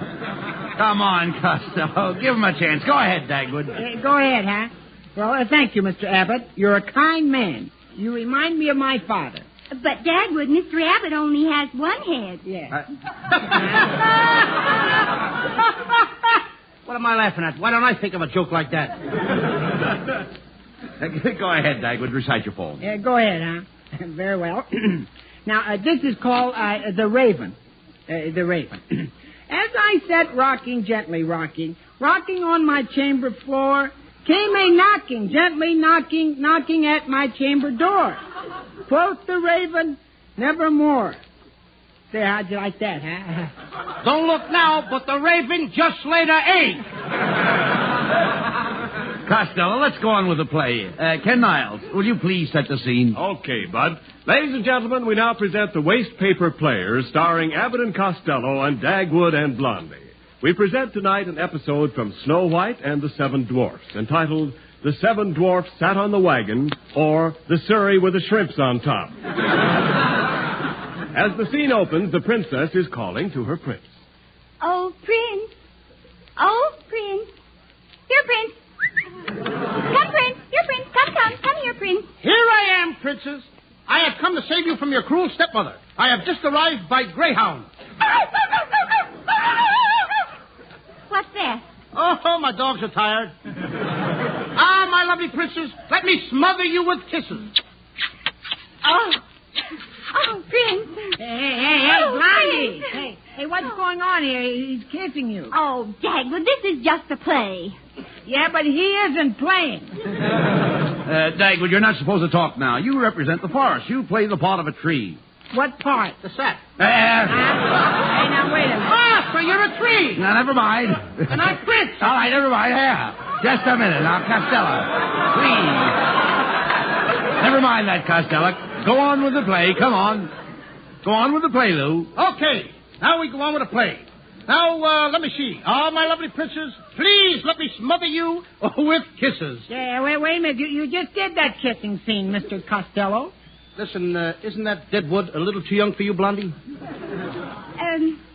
come on, Costello. Give him a chance. Go ahead, Dagwood. Go ahead, huh? Well, thank you, Mr. Abbott. You're a kind man. You remind me of my father. But, Dagwood, Mr. Abbott only has one head. Yeah. What am I laughing at? Why don't I think of a joke like that? Go ahead, Dagwood. Recite your poem. Yeah, go ahead, huh? Very well. Now, this is called The Raven. The Raven. As I sat rocking, gently rocking on my chamber floor, came a knocking, gently knocking at my chamber door. Quoth the Raven, nevermore. Say, how'd you like that, huh? Don't look now, but the Raven just laid an egg. Costello, let's go on with the play. Ken Niles, will you please set the scene? Okay, Bud. Ladies and gentlemen, we now present the Waste Paper Players, starring Abbott and Costello and Dagwood and Blondie. We present tonight an episode from Snow White and the Seven Dwarfs, entitled The Seven Dwarfs Sat on the Wagon, or The Surrey with the Shrimps on Top. As the scene opens, the princess is calling to her prince. Oh, Prince. Oh, Prince. Here, Prince. Come, Prince. Here, Prince. Come here, Prince. Here I am, princess. I have come to save you from your cruel stepmother. I have just arrived by Greyhound. What's that? Oh, my dogs are tired. My lovely princess, let me smother you with kisses. Oh, Prince. Hey, Blondie. Hey, what's going on here? He's kissing you. Oh, Dagwood, this is just a play. Yeah, but he isn't playing. Dagwood, you're not supposed to talk now. You represent the forest. You play the part of a tree. What part? The set. Hey, now, wait a minute. So you're a tree. Now, never mind. And I'm Prince. All right, never mind. Yeah. Just a minute. Now, Costello, please. Never mind that, Costello. Go on with the play. Come on. Go on with the play, Lou. Okay. Now we go on with the play. Now, let me see. My lovely princess, please let me smother you with kisses. Yeah, wait a minute. You just did that kissing scene, Mr. Costello. Listen, isn't that dead wood a little too young for you, Blondie?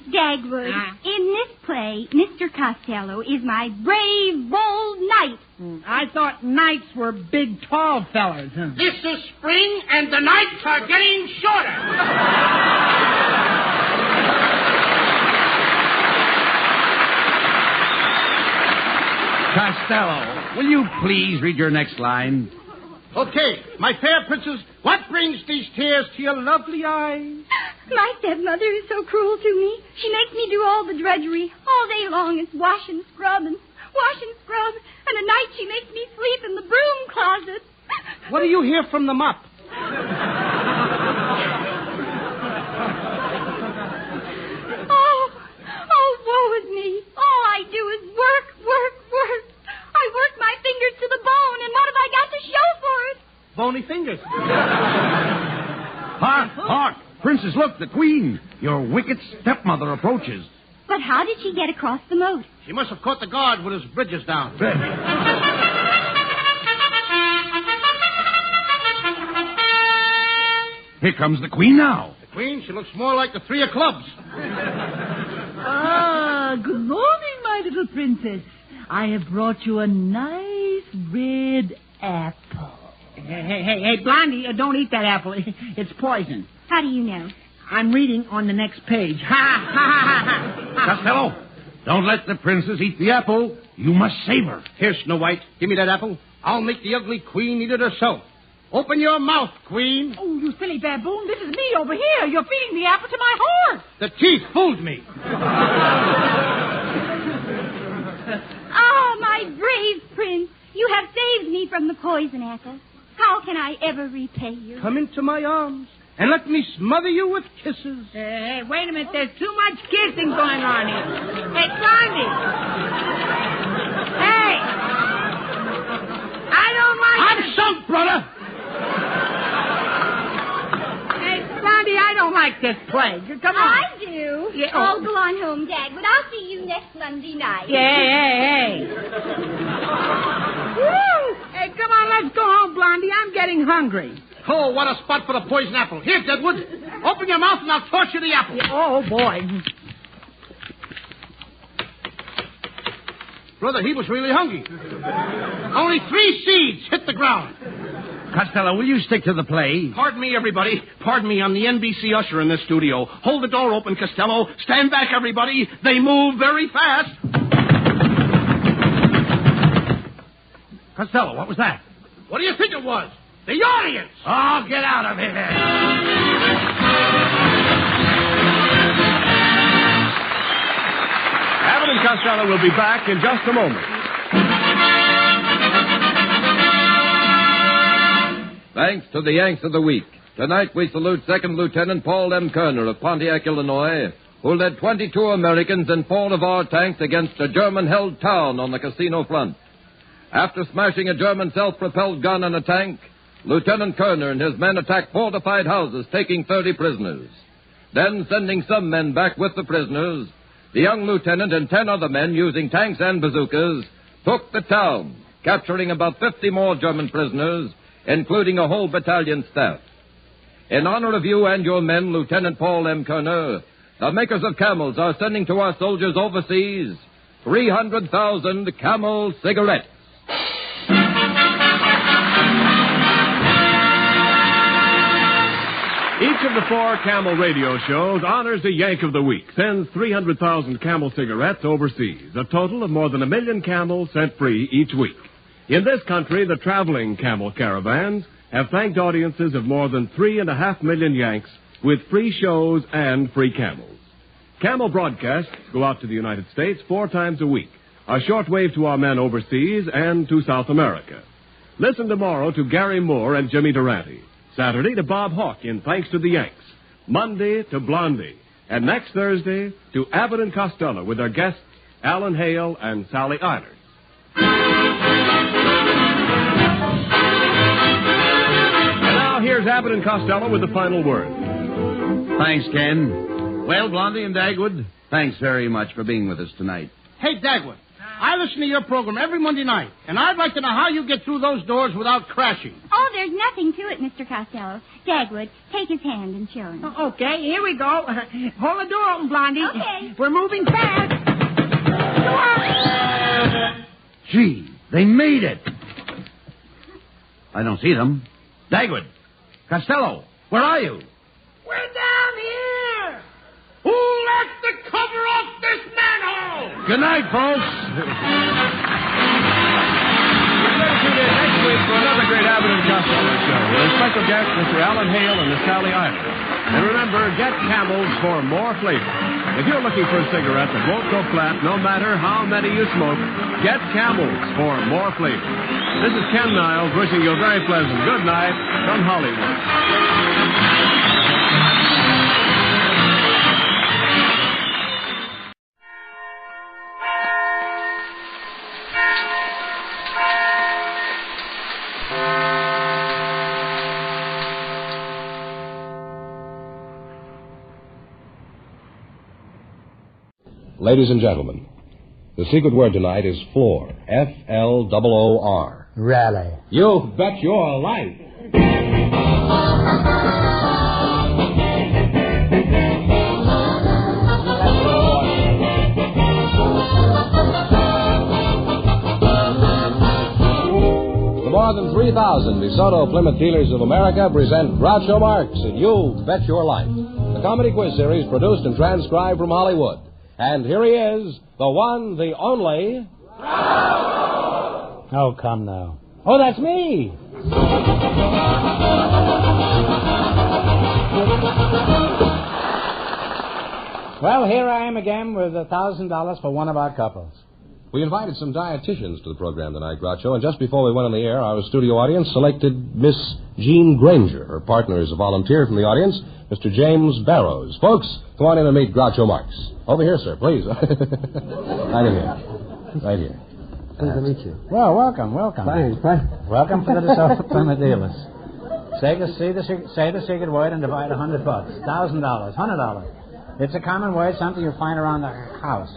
Dagwood, in this play, Mr. Costello is my brave, bold knight. I thought knights were big, tall fellas. Huh? This is spring, and the nights are getting shorter. Costello, will you please read your next line? Okay, my fair princess, what brings these tears to your lovely eyes? My stepmother is so cruel to me. She makes me do all the drudgery. All day long it's wash and scrub. And at night she makes me sleep in the broom closet. What do you hear from the mop? Hark! Princess, look, the Queen. Your wicked stepmother approaches. But how did she get across the moat? She must have caught the guard with his bridges down. Here comes the Queen now. The Queen, she looks more like the three of clubs. Good morning, my little princess. I have brought you a nice red apple. Hey, Blondie, don't eat that apple. It's poison. How do you know? I'm reading on the next page. Costello, don't let the princess eat the apple. You must save her. Here, Snow White, give me that apple. I'll make the ugly Queen eat it herself. Open your mouth, Queen. Oh, you silly baboon. This is me over here. You're feeding the apple to my horse. The teeth fooled me. Oh, my brave prince. You have saved me from the poison apple. How can I ever repay you? Come into my arms and let me smother you with kisses. Hey, wait a minute. There's too much kissing going on here. Hey, Blondie. Hey. I don't like... I'm sunk, brother. Hey, Blondie, I don't like this play. Come on. I do. Yeah, I'll go on home, Dad, but I'll see you next Monday night. Hey. Woo! Hey, come on, let's go home, Blondie. I'm getting hungry. Oh, what a spot for the poison apple. Here, Deadwood. Open your mouth and I'll toss you the apple. Yeah, oh, boy. Brother, he was really hungry. Only 3 seeds hit the ground. Costello, will you stick to the play? Pardon me, everybody. Pardon me, I'm the NBC usher in this studio. Hold the door open, Costello. Stand back, everybody. They move very fast. Costello, what was that? What do you think it was? The audience! Oh, get out of here. Abbott and Costello will be back in just a moment. Thanks to the Yanks of the Week. Tonight we salute Second Lieutenant Paul M. Kerner of Pontiac, Illinois, who led 22 Americans and 4 of our tanks against a German-held town on the casino front. After smashing a German self-propelled gun and a tank, Lieutenant Kerner and his men attacked fortified houses, taking 30 prisoners. Then, sending some men back with the prisoners, the young lieutenant and 10 other men, using tanks and bazookas, took the town, capturing about 50 more German prisoners, including a whole battalion staff. In honor of you and your men, Lieutenant Paul M. Kerner, the makers of Camels are sending to our soldiers overseas 300,000 Camel cigarettes. Each of the 4 Camel radio shows honors a Yank of the Week, sends 300,000 Camel cigarettes overseas, a total of more than 1 million Camels sent free each week. In this country, the traveling Camel caravans have thanked audiences of more than 3.5 million Yanks with free shows and free Camels. Camel broadcasts go out to the United States 4 times a week, a shortwave to our men overseas and to South America. Listen tomorrow to Gary Moore and Jimmy Durante. Saturday to Bob Hawke in Thanks to the Yanks. Monday to Blondie. And next Thursday to Abbott and Costello with their guests Alan Hale and Sally Eilers. And now here's Abbott and Costello with the final word. Thanks, Ken. Well, Blondie and Dagwood, thanks very much for being with us tonight. Hey, Dagwood, I listen to your program every Monday night, and I'd like to know how you get through those doors without crashing. Oh, there's nothing to it, Mr. Costello. Dagwood, take his hand and show him. Okay, here we go. Hold the door open, Blondie. Okay. We're moving fast. Gee, they made it. I don't see them. Dagwood, Costello, where are you? We're down here! Who left the cover off this manhole? Good night, folks. Tune in next week for another great Abbott and Costello show with a special guest, Mr. Alan Hale and Miss Sally Eilers. And remember, get Camels for more flavor. If you're looking for a cigarette that won't go flat no matter how many you smoke, get Camels for more flavor. This is Ken Niles wishing you a very pleasant good night from Hollywood. Ladies and gentlemen, the secret word tonight is floor. F-L-O-O-R. Really? You bet your life. The more than 3,000 DeSoto Plymouth dealers of America present Groucho Marx in You Bet Your Life, the comedy quiz series produced and transcribed from Hollywood. And here he is, the one, the only... Oh, come now. Oh, that's me. Well, here I am again with $1,000 for one of our couples. We invited some dietitians to the program tonight, Groucho, and just before we went on the air, our studio audience selected Miss Jean Granger. Her partner is a volunteer from the audience, Mr. James Barrows. Folks, come on in and meet Groucho Marx. Over here, sir, please. Right in here. Right here. Pleased to meet you. Well, welcome. Thanks. Welcome to the DeSoto Plymouth dealers. Say the secret word and divide $100. $1,000. $100. It's a common word, something you find around the house.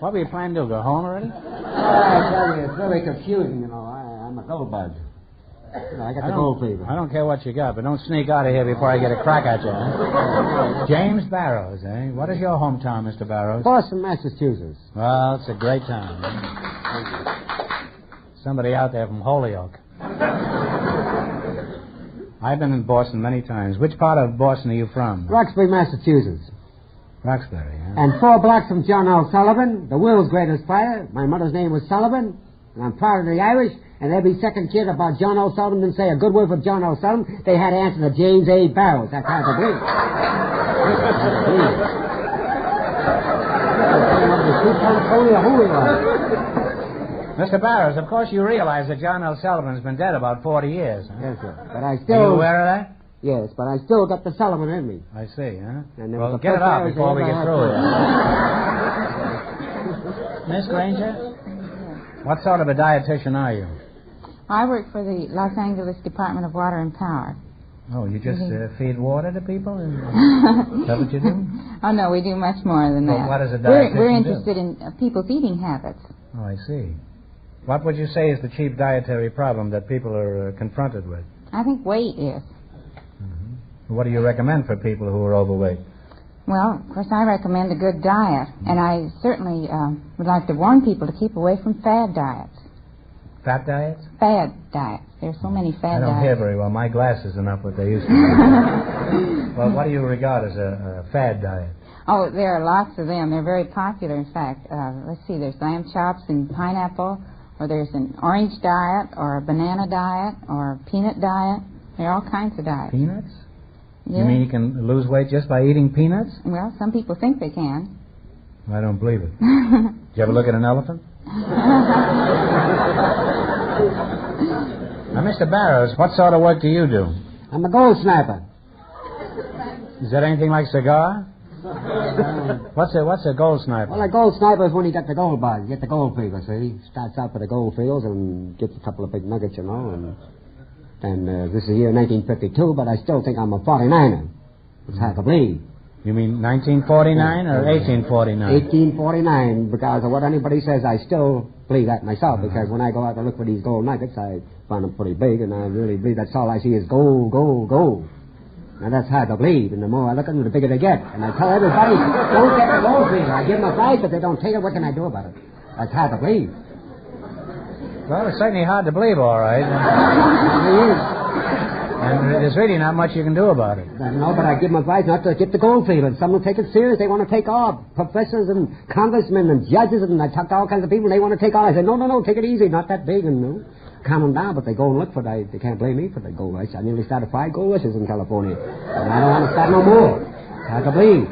What were you planning to do? Go home already? I tell you, it's very confusing, you know. I'm a gold bug. I got the gold fever. I don't care what you got, but don't sneak out of here before I get a crack at you. Huh? James Barrows, eh? What is your hometown, Mr. Barrows? Boston, Massachusetts. Well, it's a great town. Eh? Somebody out there from Holyoke. I've been in Boston many times. Which part of Boston are you from? Roxbury, Massachusetts. Roxbury, huh? And 4 blocks from John L. Sullivan, the world's greatest fighter. My mother's name was Sullivan, and I'm proud of the Irish. And every second kid about John L. Sullivan didn't say a good word for John L. Sullivan. They had to answer to James A. Barrows. That's how to believe. Mr. Barrows, of course you realize that John L. Sullivan's been dead about 40 years. Huh? Yes, sir. But I still... Are you aware of that? Yes, but I still got the Sullivan in me. I see, huh? Well, get it out before we get through here. Miss Granger, what sort of a dietitian are you? I work for the Los Angeles Department of Water and Power. Oh, you just feed water to people? Is that what you do? Oh, no, we do much more than that. What does a dietitian We're interested in people's eating habits. Oh, I see. What would you say is the chief dietary problem that people are confronted with? I think weight is. Mm-hmm. What do you recommend for people who are overweight? Well, of course, I recommend a good diet. And I certainly would like to warn people to keep away from fad diets. Fat diets? Fad diets. There's so many fad diets. I don't hear very well. My glasses are not what they used to be. Well, what do you regard as a fad diet? Oh, there are lots of them. They're very popular, in fact. Let's see, there's lamb chops and pineapple, or there's an orange diet, or a banana diet, or a peanut diet. There are all kinds of diets. Peanuts? Yeah. You mean you can lose weight just by eating peanuts? Well, some people think they can. I don't believe it. Did you ever look at an elephant? Now, Mr. Barrows, what sort of work do you do? I'm a gold sniper. Is that anything like cigar? What's a gold sniper? Well, a gold sniper is when you get the gold bug. You get the gold fever, see? Starts out for the gold fields and gets a couple of big nuggets, you know. And this is the year 1952, but I still think I'm a 49er. It's hard to believe. You mean 1949 or 1849? 1849, because of what anybody says, I still believe that myself, because when I go out to look for these gold nuggets, I find them pretty big, and I really believe that's all I see is gold, gold, gold. Now, that's hard to believe, and the more I look at them, the bigger they get. And I tell everybody, don't get the gold fever. I give them advice, if they don't take it, what can I do about it? That's hard to believe. Well, it's certainly hard to believe, all right. And there's really not much you can do about it. No, but I give them advice not to get the gold fever. Some will take it serious. They want to take off. Professors and congressmen and judges, and I talk to all kinds of people, and they want to take off. I say, no, take it easy. Not that big, and no. Calm them down, but they go and look for it. They can't blame me for the gold rush. I nearly started 5 gold rushes in California. And I don't want to start no more. It's hard to believe.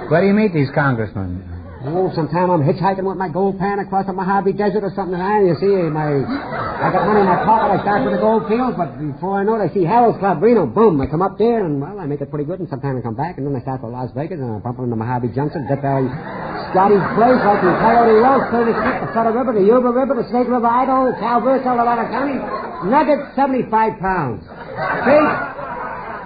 Where do you meet these congressmen? Oh, sometime I'm hitchhiking with my gold pan across the Mojave Desert or something. And you see, I got money in my pocket. I start with the gold fields, but before I know it, I see Harold's Club, Reno. Boom, I come up there, and, well, I make it pretty good, and sometimes I come back, and then I start for Las Vegas, and I bump into Mojave Junction, get there, Scotty's place, like the Coyote Road, 36, the Sutter River, the Yuba River, the Snake River, Idaho, Calvert, Colorado County. Nuggets, 75 pounds. Steak,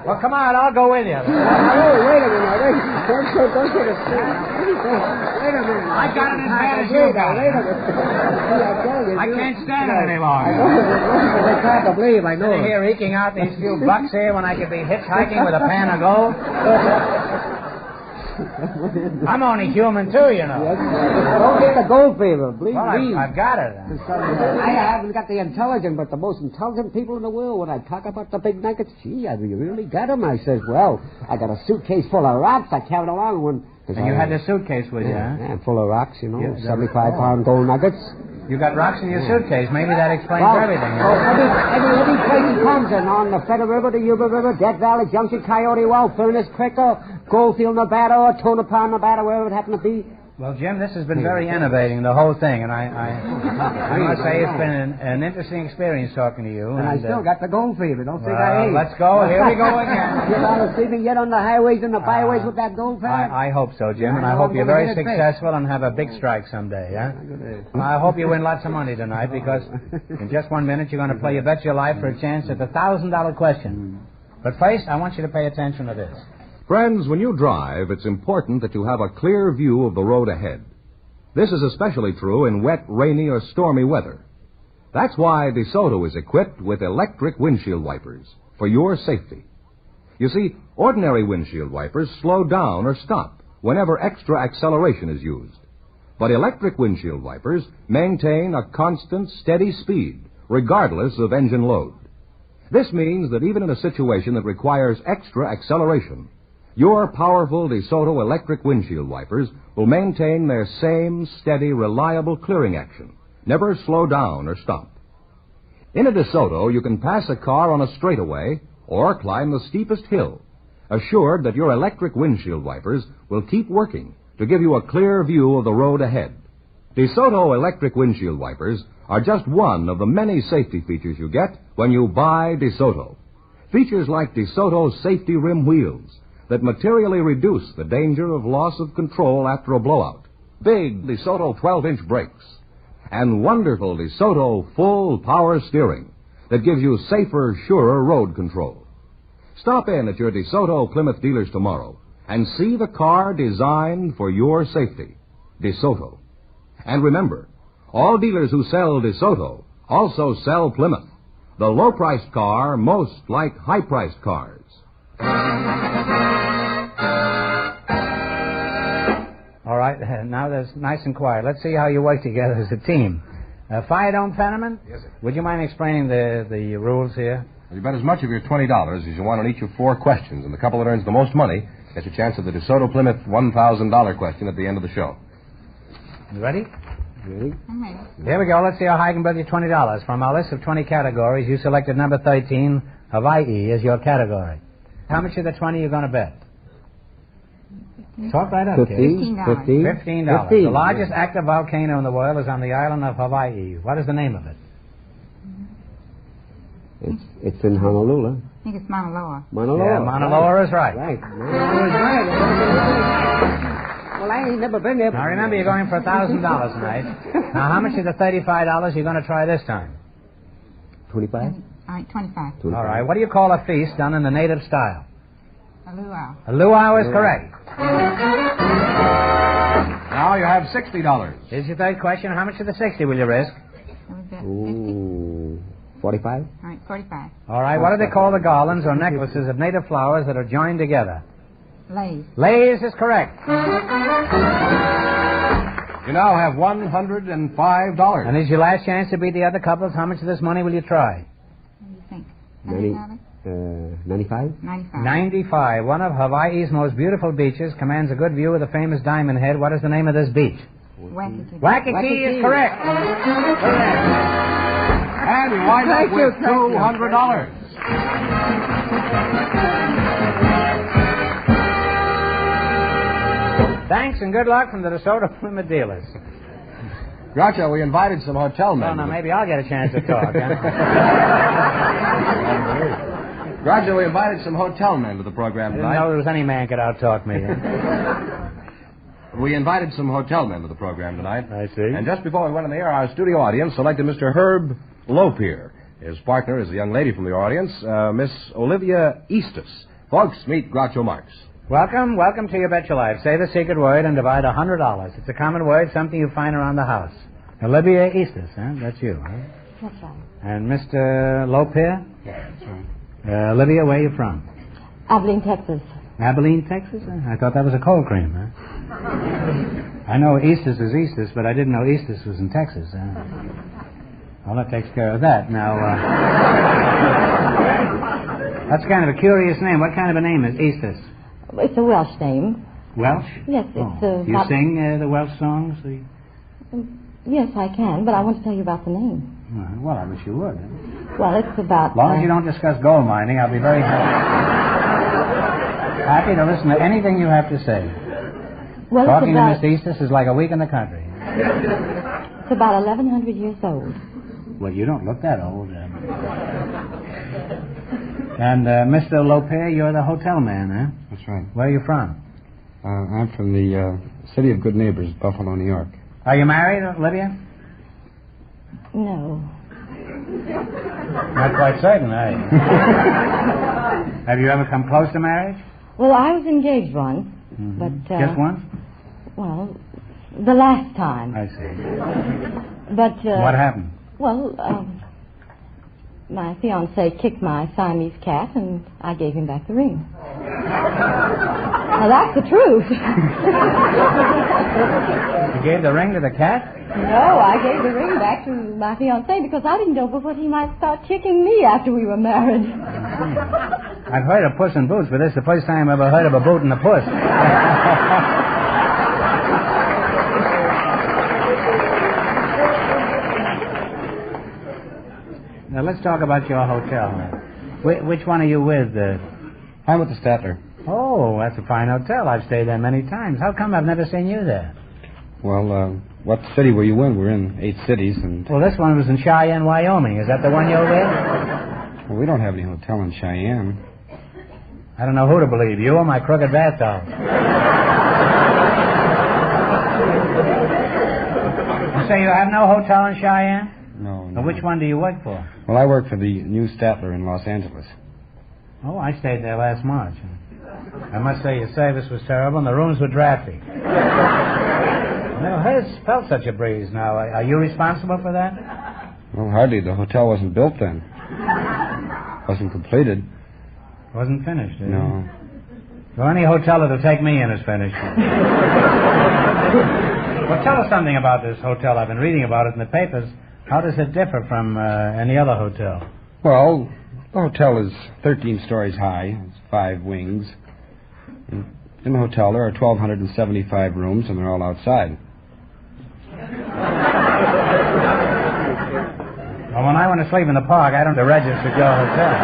Well, come on, I'll go with you. Wait a minute. Don't get us started. Wait a minute. I got an advantage you got. Wait a minute. I can't stand it any longer. It's hard to believe, I know. Sitting here eking out these few bucks here when I could be hitchhiking with a pan of gold. I'm only human, too, you know. Don't get the gold fever. Believe me. I've got it. I haven't got the intelligence, but the most intelligent people in the world, when I talk about the big nuggets, gee, have you really got them? I says, well, I got a suitcase full of rocks I carried along when... And you had the suitcase with you, huh? Yeah, full of rocks, 75-pound gold nuggets. You got rocks in your suitcase. Maybe that explains everything. Every place he comes in, on the Feather River, the Yuba River, Death Valley, Junction, Coyote Well, Furnace Creek, or Goldfield, Nevada, or Tonopah, Nevada, wherever it happened to be. Well, Jim, this has been very innovating, the whole thing, and I must say it's been an interesting experience talking to you. And I still got the gold fever. Don't think I ain't. Let's go. Here we go again. You want to see me get on the highways and the byways with that gold fever? I hope so, Jim, and I hope you're very successful and have a big strike someday, huh? I hope you win lots of money tonight, because in just 1 minute you're going to play You Bet Your Life for a chance at the $1,000 question. But first, I want you to pay attention to this. Friends, when you drive, it's important that you have a clear view of the road ahead. This is especially true in wet, rainy, or stormy weather. That's why DeSoto is equipped with electric windshield wipers for your safety. You see, ordinary windshield wipers slow down or stop whenever extra acceleration is used. But electric windshield wipers maintain a constant, steady speed, regardless of engine load. This means that even in a situation that requires extra acceleration, your powerful DeSoto electric windshield wipers will maintain their same steady, reliable clearing action, never slow down or stop. In a DeSoto, you can pass a car on a straightaway or climb the steepest hill, assured that your electric windshield wipers will keep working to give you a clear view of the road ahead. DeSoto electric windshield wipers are just one of the many safety features you get when you buy DeSoto. Features like DeSoto safety rim wheels that materially reduce the danger of loss of control after a blowout, big DeSoto 12-inch brakes, and wonderful DeSoto full power steering that gives you safer, surer road control. Stop in at your DeSoto Plymouth dealers tomorrow and see the car designed for your safety, DeSoto. And remember, all dealers who sell DeSoto also sell Plymouth, the low-priced car most like high-priced cars. All right, now that's nice and quiet. Let's see how you work together as a team. Fire Dome Fenneman? Yes, sir. Would you mind explaining the rules here? You bet as much of your $20 as you want on each of 4 questions, and the couple that earns the most money gets a chance at the DeSoto Plymouth $1,000 question at the end of the show. You ready? Ready? I'm ready. Here we go. Let's see how high I can bet you $20. From our list of 20 categories, you selected number 13, Hawaii, as your category. How much of the 20 are you going to bet? Talk right up, kid. $15. The largest active volcano in the world is on the island of Hawaii. What is the name of it? It's in Honolulu. I think it's Mauna Loa. Mauna Loa. Yeah, Mauna Loa is right. Right. Mauna Loa is right. Well, I ain't never been there. Now, remember, you're going for $1,000 tonight. Now, how much of the $35 you're going to try this time? 25? All right, 25. All right. What do you call a feast done in the native style? A luau. A luau is correct. Now you have $60. Here's your third question. How much of the 60 will you risk? Ooh, 45? All right, 45. All right. What do they call the garlands or necklaces of native flowers that are joined together? Lays. Lays is correct. You now have $105. And here's your last chance to beat the other couples. How much of this money will you try? What do you think? 95? 95. 95. One of Hawaii's most beautiful beaches commands a good view of the famous Diamond Head. What is the name of this beach? Waikiki. Waikiki is correct. And you wind up with $200. Thanks and good luck from the DeSoto Plymouth dealers. Groucho, we invited some hotel men. Well, now, maybe I'll get a chance to talk. Groucho, we invited some hotel men to the program I tonight. didn't know there was any man could out-talk me. We invited some hotel men to the program tonight. I see. And just before we went on the air, our studio audience selected Mr. Herb Lopier. His partner is a young lady from the audience, Miss Olivia Eastus. Folks, meet Groucho Marx. Welcome to You Bet Your Life. Say the secret word and divide $100. It's a common word, something you find around the house. Olivia Eastus, huh? That's you, huh? That's right. And Mr. Lopez? That's right. Olivia, where are you from? Abilene, Texas. Abilene, Texas? I thought that was a cold cream, huh? I know Eastus is Eastus, but I didn't know Eastus was in Texas. Well, that takes care of that. Now, that's kind of a curious name. What kind of a name is Eastus? It's a Welsh name. Welsh? Yes, it's Do you sing the Welsh songs? Yes, I can, but I want to tell you about the name. Well, I wish you would. Well, it's about... As long as you don't discuss gold mining, I'll be very happy to listen to anything you have to say. Well, Talking to Miss Eastus is like a week in the country. It's about 1,100 years old. Well, you don't look that old. And Mr. Lopez, you're the hotel man, huh? That's right. Where are you from? I'm from the City of Good Neighbors, Buffalo, New York. Are you married, Olivia? No. Not quite certain, are you? Have you ever come close to marriage? Well, I was engaged once, but... Just once? Well, the last time. I see. But... what happened? Well, my fiancé kicked my Siamese cat, and I gave him back the ring. Now, that's the truth. You gave the ring to the cat? No, I gave the ring back to my fiancé because I didn't know but what he might start kicking me after we were married. I've heard of Puss in Boots, but this is the first time I've ever heard of a boot and a puss. Now, let's talk about your hotel. Which one are you with? I'm with the Statler. Oh, that's a fine hotel. I've stayed there many times. How come I've never seen you there? Well, what city were you in? We're in 8 cities, and... Well, this one was in Cheyenne, Wyoming. Is that the one you're with? Well, we don't have any hotel in Cheyenne. I don't know who to believe, you or my crooked bath doll. You say you have no hotel in Cheyenne? No. Well, which one do you work for? Well, I work for the new Statler in Los Angeles. Oh, I stayed there last March. I must say your service was terrible and the rooms were drafty. Never felt such a breeze. Now, are you responsible for that? Well, hardly. The hotel wasn't built then. Wasn't completed. Wasn't finished, did it? No. Well, any hotel that'll take me in is finished. Well, tell us something about this hotel. I've been reading about it in the papers. How does it differ from any other hotel? Well, the hotel is 13 stories high. It's 5 wings. In the hotel, there are 1,275 rooms, and they're all outside. Well, when I want to sleep in the park, I don't have to register at your hotel.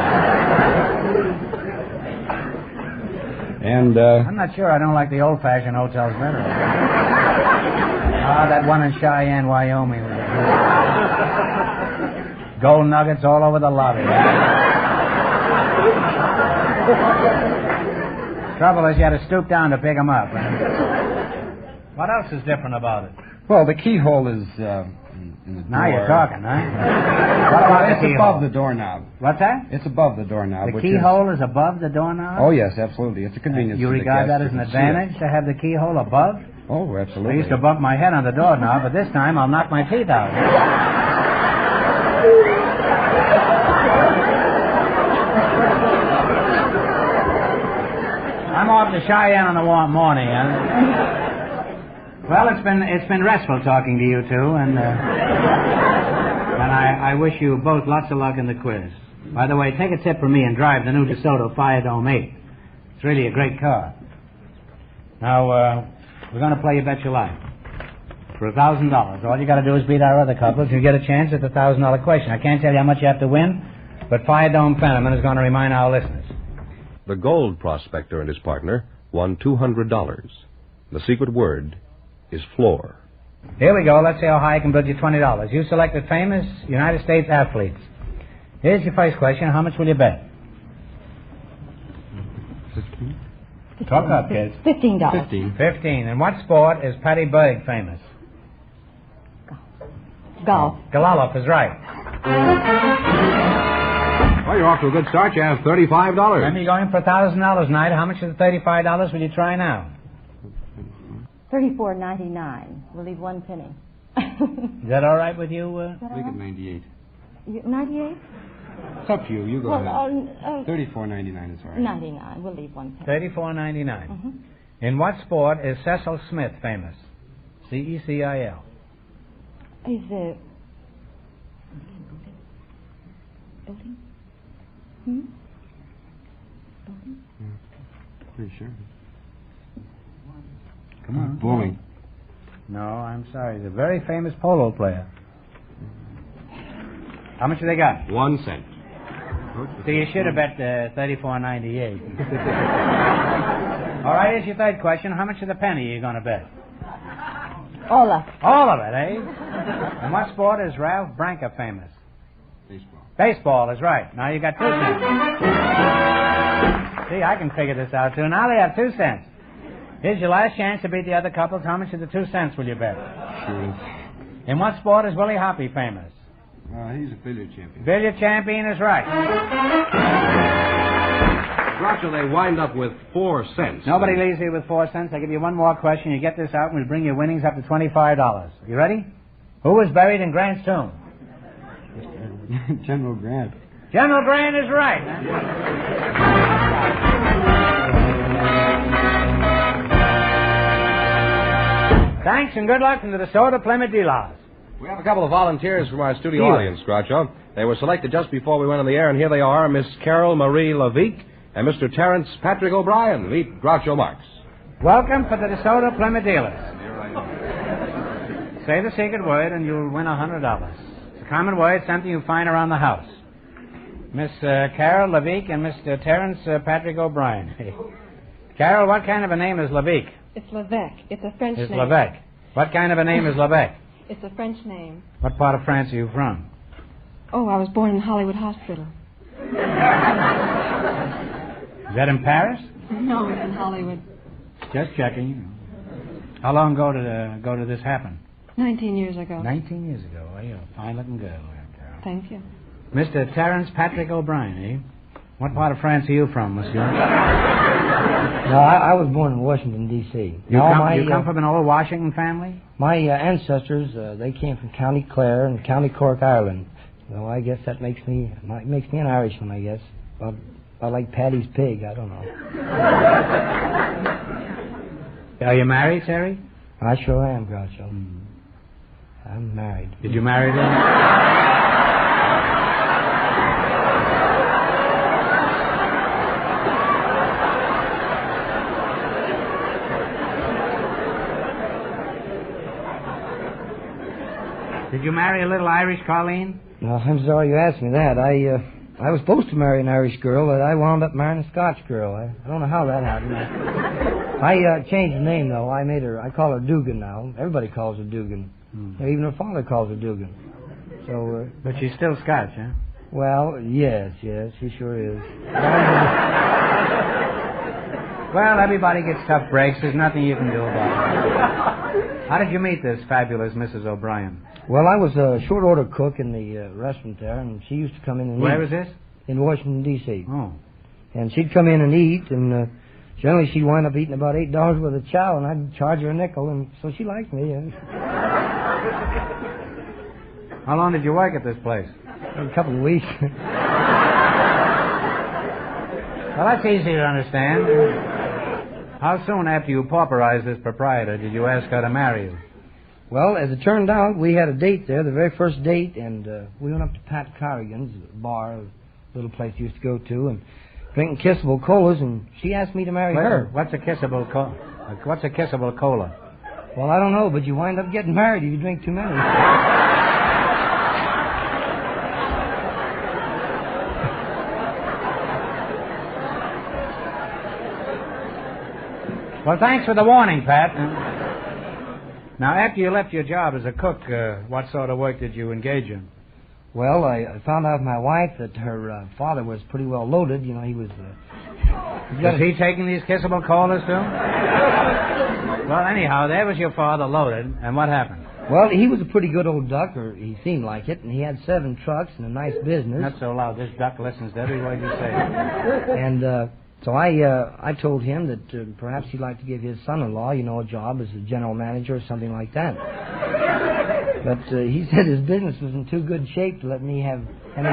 And, I'm not sure I don't like the old-fashioned hotels better. That one in Cheyenne, Wyoming. Gold nuggets all over the lobby. Trouble is you had to stoop down to pick them up. What else is different about it? Well, the keyhole is in the now door. You're talking, huh? What about the keyhole? It's above the doorknob. What's that? It's above the doorknob. The keyhole is above the doorknob? Oh, yes, absolutely. It's a convenience. You regard that as an advantage to have the keyhole above? Oh, absolutely. I used to bump my head on the doorknob, but this time I'll knock my teeth out. I'm off to Cheyenne on a warm morning, huh? Well, it's been restful talking to you two, and I wish you both lots of luck in the quiz. By the way, take a tip from me and drive the new DeSoto Fire Dome 8. It's really a great car. Now, we're going to play You Bet Your Life for $1,000. All you got to do is beat our other couples. You get a chance at the $1,000 question. I can't tell you how much you have to win, but Fire Dome Fenneman is going to remind our listeners. The gold prospector and his partner won $200. The secret word is floor. Here we go. Let's see how high I can bid you $20. You selected famous United States athletes. Here's your first question. How much will you bet? 15. Talk up, kids. $15. 15. In what sport is Patty Berg famous? Golf. Galalov is right. Well, you're off to a good start. You have $35. Remember, you're going for $1,000 tonight. How much of the $35 will you try now? $34.99. We'll leave 1 penny. Is that all right with you? Make it 98. 98? It's up to you. You go Well, ahead. $34.99 is all right. 99. We'll leave 1 penny. $34.99. Mm-hmm. In what sport is Cecil Smith famous? C-E-C-I-L. Is it... Boating? Boating? Pretty sure. Come on. Bowling. No, I'm sorry. He's a very famous polo player. How much have they got? 1 cent. So you should have bet $34.98. All right, here's your third question. How much of the penny are you going to bet? All of it. All of it, eh? In what sport is Ralph Branca famous? Baseball. Baseball is right. Now you got 2 cents. See, I can figure this out, too. Now they have 2 cents. Here's your last chance to beat the other couples. How much of the 2 cents will you bet? Sure. In what sport is Willie Hoppy famous? He's a billiard champion. Billiard champion is right. Groucho, they wind up with 4 cents. Nobody leaves here with 4 cents. I give you one more question. You get this out, and we'll bring your winnings up to $25. You ready? Who was buried in Grant's tomb? General Grant. General Grant is right. Thanks and good luck from the DeSoto Plymouth Dealers. We have a couple of volunteers from our studio audience, Groucho. They were selected just before we went on the air, and here they are, Miss Carol Marie Levique and Mr. Terrence Patrick O'Brien. Meet Groucho Marx. Welcome for the DeSoto Plymouth Dealers. Say the secret word and you'll win $100. It's a common word, something you find around the house. Miss Carol Levique and Mr. Terrence Patrick O'Brien. Carol, what kind of a name is Levique? It's Levesque. It's a French It's name. Levesque. What kind of a name is Levesque? It's a French name. What part of France are you from? Oh, I was born in Hollywood Hospital. Is that in Paris? No, it's in Hollywood. Just checking. How long ago did this happen? 19 years ago. 19 years ago. Well, you're a fine-looking girl, Carol. Thank you. Mr. Terrence Patrick O'Brien, eh? What part of France are you from, monsieur? No, I was born in Washington, D.C. You come from an old Washington family? My ancestors, they came from County Clare and County Cork, Ireland. So I guess that makes me an Irishman, I guess. But I like Paddy's pig, I don't know. Are you married, Terry? I sure am, Groucho. I'm married. Did you marry them? Did you marry a little Irish Colleen? No, I'm sorry you asked me that. I was supposed to marry an Irish girl, but I wound up marrying a Scotch girl. I don't know how that happened. I changed the name, though. I call her Dugan now. Everybody calls her Dugan. Even her father calls her Dugan. So, but she's still Scotch, huh? Well, yes, she sure is. Well, everybody gets tough breaks. There's nothing you can do about it. How did you meet this fabulous Mrs. O'Brien? Well, I was a short order cook in the restaurant there, and she used to come in and eat. Where was this? In Washington, D.C. Oh. And she'd come in and eat, and generally she'd wind up eating about $8 worth of chow, and I'd charge her a nickel, and so she liked me. How long did you work at this place? A couple of weeks. Well, that's easy to understand. How soon after you pauperized this proprietor did you ask her to marry you? Well, as it turned out, we had a date there, the very first date, and we went up to Pat Corrigan's bar, a little place we used to go to, and drinking kissable colas, and she asked me to marry her. What's a kissable cola? What's a kissable cola? Well, I don't know, but you wind up getting married if you drink too many. Well, thanks for the warning, Pat. Now, after you left your job as a cook, what sort of work did you engage in? Well, I found out from my wife that her father was pretty well loaded. You know, he was... Was he taking these kissable colas, too? Well, anyhow, there was your father loaded, and what happened? Well, he was a pretty good old duck, or he seemed like it, and he had 7 trucks and a nice business. Not so loud. This duck listens to every word you say. And so I told him that perhaps he'd like to give his son-in-law, a job as a general manager or something like that. But he said his business was in too good shape to let me have any...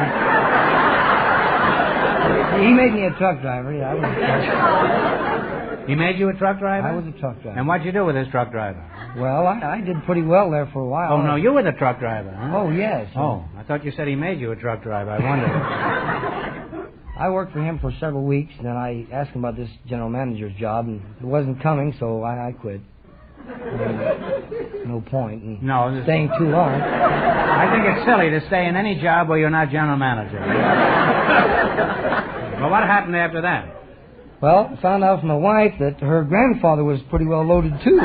He made me a truck driver, yeah. I was a truck. He made you a truck driver? I was a truck driver. And what'd you do with this truck driver? Well, I did pretty well there for a while. Oh, no, you were the truck driver, huh? Oh, yes. Oh, I thought you said he made you a truck driver. I wondered. I worked for him for several weeks, and then I asked him about this general manager's job, and it wasn't coming, so I quit. No point in staying too long. I think it's silly to stay in any job where you're not general manager. Well, what happened after that? Well, I found out from my wife that her grandfather was pretty well loaded, too.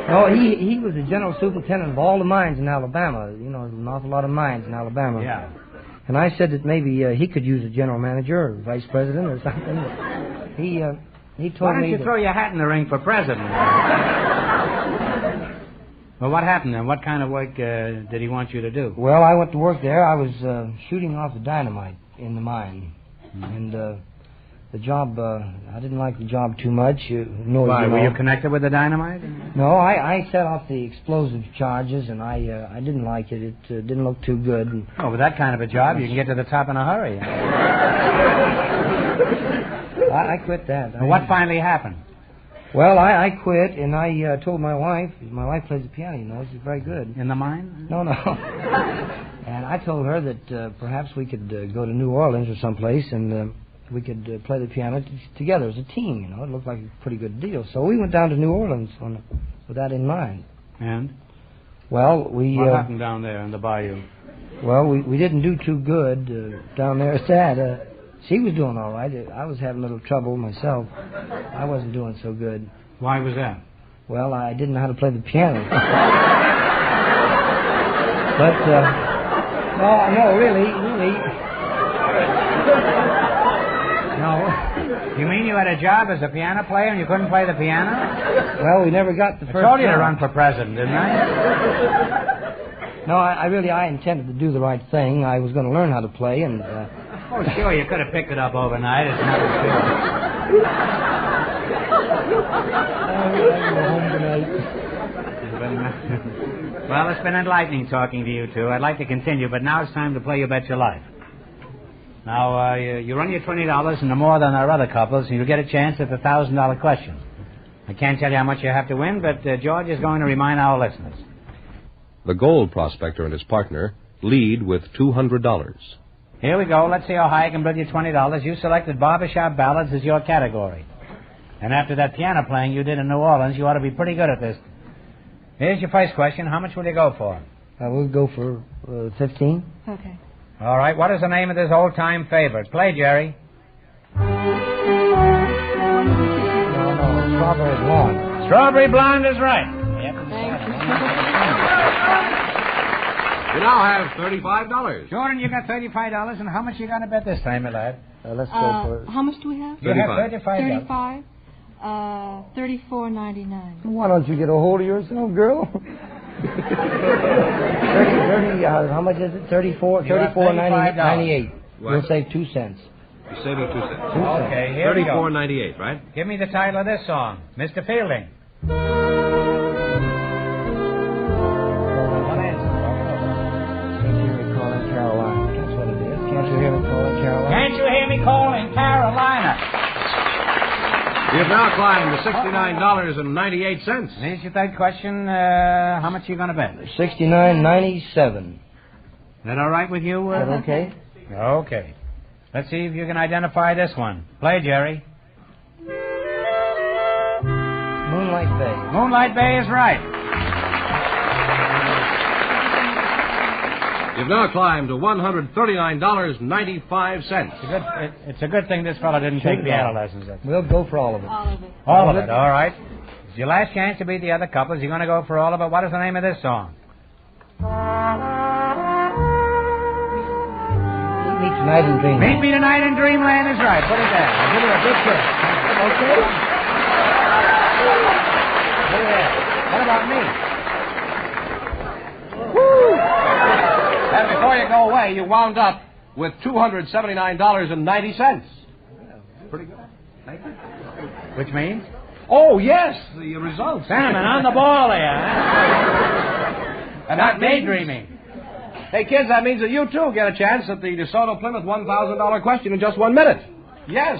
No, he was the general superintendent of all the mines in Alabama. There's an awful lot of mines in Alabama. Yeah. And I said that maybe he could use a general manager or vice president or something. He told me... Why don't you throw your hat in the ring for president? Well, what happened then? What kind of work did he want you to do? Well, I went to work there. I was shooting off the dynamite in the mine. And the job, I didn't like the job too much. Why? Were you connected with the dynamite? No, I set off the explosive charges, and I didn't like it. It didn't look too good. And with that kind of a job, you can get to the top in a hurry. I quit that. Well, what finally happened? Well, I quit, and I told my wife. My wife plays the piano, she's very good. In the mine? No. And I told her that perhaps we could go to New Orleans or someplace, and we could play the piano together as a team, It looked like a pretty good deal. So we went down to New Orleans with that in mind. And? Well, what happened down there in the bayou? Well, we didn't do too good down there. Sad. She was doing all right. I was having a little trouble myself. I wasn't doing so good. Why was that? Well, I didn't know how to play the piano. But, no, really. No. You mean you had a job as a piano player and you couldn't play the piano? Well, we never got the first I told you to job. run for president, didn't I? No, I intended to do the right thing. I was going to learn how to play, and... Oh, sure, you could have picked it up overnight. It's never true. Well, it's been enlightening talking to you two. I'd like to continue, but now it's time to play You Bet Your Life. Now, you run your $20 into more than our other couples, and you'll get a chance at the $1,000 question. I can't tell you how much you have to win, but George is going to remind our listeners. The gold prospector and his partner lead with $200. Here we go. Let's see how high I can bid you $20. You selected barbershop ballads as your category. And after that piano playing you did in New Orleans, you ought to be pretty good at this. Here's your first question. How much will you go for? We'll go for 15. Okay. All right. What is the name of this old-time favorite? Play, Jerry. No, Strawberry Blonde. Strawberry Blonde is right. Yep. Thank you. You now have $35. Jordan, you got $35, and how much you got to bet this time, my lad? Let's go for it. How much do we have? You have $35. 35. $34.99. Why don't you get a hold of yourself, girl? 30, how much is it? $34.98. We'll save 2 cents. You're saving 2 cents. Okay, here we go. $34.98, right? Give me the title of this song. Mr. Fielding. Can't you hear me calling Carolina? You've now climbed to $69.98. Here's your third question. How much are you going to bet? $69.97. Is that all right with you? Is that okay? Okay. Let's see if you can identify this one. Play, Jerry. Moonlight Bay. Moonlight Bay is right. You've now climbed to $139.95. It's a good thing this fellow didn't take piano lessons. We'll go for all of it. All of it. All of it, all right. It's your last chance to beat the other couples. You're going to go for all of it. What is the name of this song? Meet me tonight in Dreamland. Meet me tonight in Dreamland is right. Put it there. I'll give you a big kiss. Okay. What about me? Woo! And before you go away, you wound up with $279.90. Pretty good. Thank you. Which means? Oh, yes, the results. Salmon, on the ball there, huh? And Not daydreaming. Hey, kids, that means that you, too, get a chance at the DeSoto Plymouth $1,000 question in just 1 minute. Yes.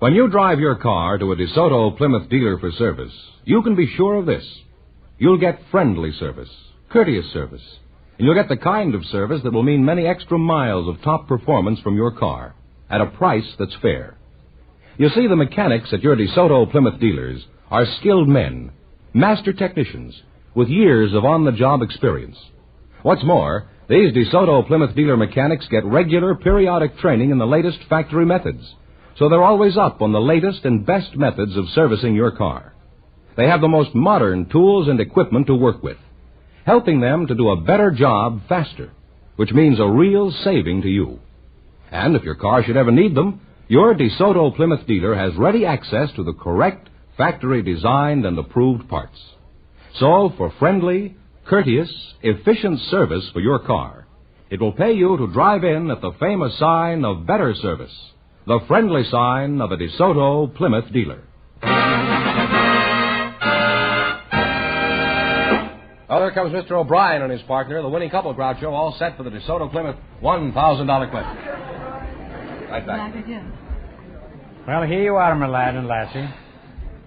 When you drive your car to a DeSoto Plymouth dealer for service, you can be sure of this. You'll get friendly service, courteous service, and you'll get the kind of service that will mean many extra miles of top performance from your car at a price that's fair. You see, the mechanics at your DeSoto Plymouth dealers are skilled men, master technicians, with years of on-the-job experience. What's more, these DeSoto Plymouth dealer mechanics get regular, periodic training in the latest factory methods, so they're always up on the latest and best methods of servicing your car. They have the most modern tools and equipment to work with, helping them to do a better job faster, which means a real saving to you. And if your car should ever need them, your DeSoto Plymouth dealer has ready access to the correct factory-designed and approved parts. So, for friendly, courteous, efficient service for your car, it will pay you to drive in at the famous sign of better service, the friendly sign of a DeSoto Plymouth dealer. Oh, there comes Mr. O'Brien and his partner, the winning couple, Groucho, all set for the DeSoto Plymouth $1,000 question. Right back. Well, here you are, my lad and lassie.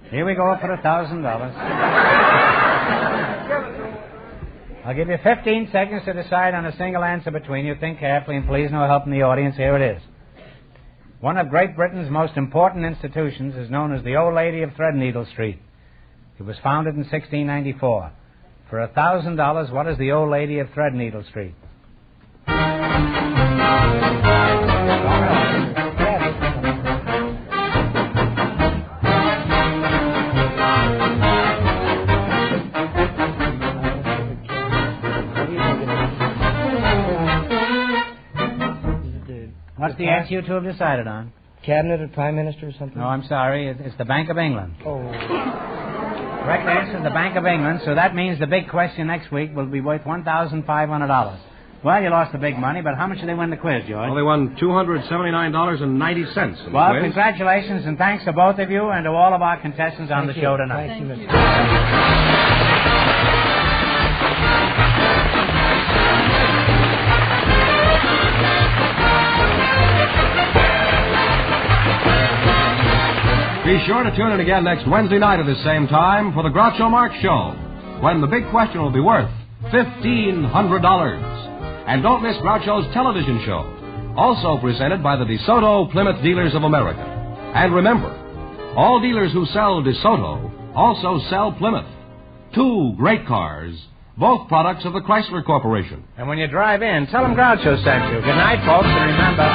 Here we go for $1,000. I'll give you 15 seconds to decide on a single answer between you. Think carefully, and please no help in the audience. Here it is. One of Great Britain's most important institutions is known as the Old Lady of Threadneedle Street. It was founded in 1694. For $1,000, what is the Old Lady of Threadneedle Street? What's the answer you two have decided on? Cabinet or Prime Minister or something? No, I'm sorry. It's the Bank of England. Oh. Correct answer, the Bank of England. So that means the big question next week will be worth $1,500. Well, you lost the big money, but how much did they win the quiz, George? Well, they won $279.90. Well, congratulations, and thanks to both of you and to all of our contestants on the show tonight. Thank you, Mr. Be sure to tune in again next Wednesday night at the same time for the Groucho Marx Show, when the big question will be worth $1,500. And don't miss Groucho's television show, also presented by the DeSoto Plymouth Dealers of America. And remember, all dealers who sell DeSoto also sell Plymouth. Two great cars, both products of the Chrysler Corporation. And when you drive in, tell them Groucho sent you. Good night, folks, and remember,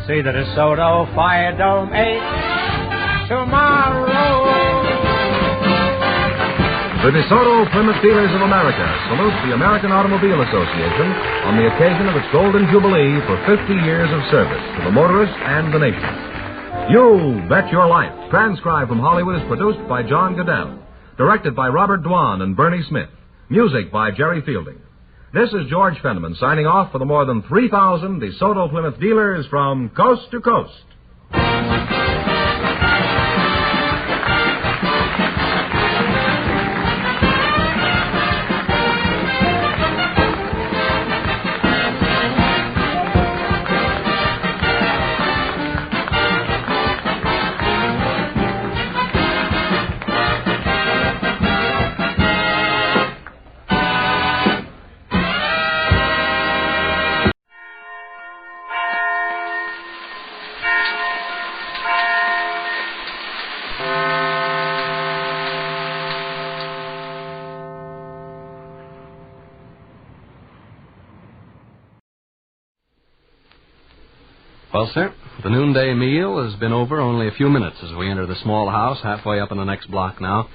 see the DeSoto Fire Dome 8 tomorrow. The DeSoto Plymouth Dealers of America salutes the American Automobile Association on the occasion of its Golden Jubilee for 50 years of service to the motorist and the nation. You Bet Your Life, transcribed from Hollywood, is produced by John Goodell, directed by Robert Dwan and Bernie Smith, music by Jerry Fielding. This is George Fenneman signing off for the more than 3,000 DeSoto Plymouth dealers from coast to coast. Well, sir, the noonday meal has been over only a few minutes as we enter the small house halfway up in the next block now.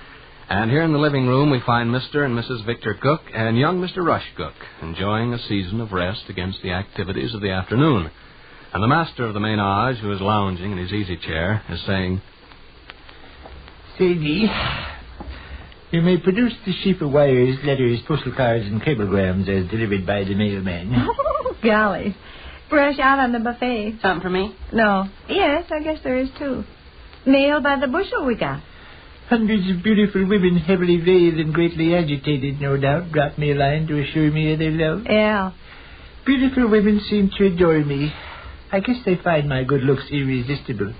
And here in the living room, we find Mr. and Mrs. Victor Cook and young Mr. Rush Cook enjoying a season of rest against the activities of the afternoon. And the master of the menage, who is lounging in his easy chair, is saying, Sadie, you may produce the sheaf of wires, letters, postal cards, and cablegrams as delivered by the mailman. Golly. Fresh out on the buffet. Something for me? No. Yes, I guess there is, too. Mail by the bushel we got. Hundreds of beautiful women, heavily veiled and greatly agitated, no doubt, dropped me a line to assure me of their love. Yeah. Beautiful women seem to adore me. I guess they find my good looks irresistible.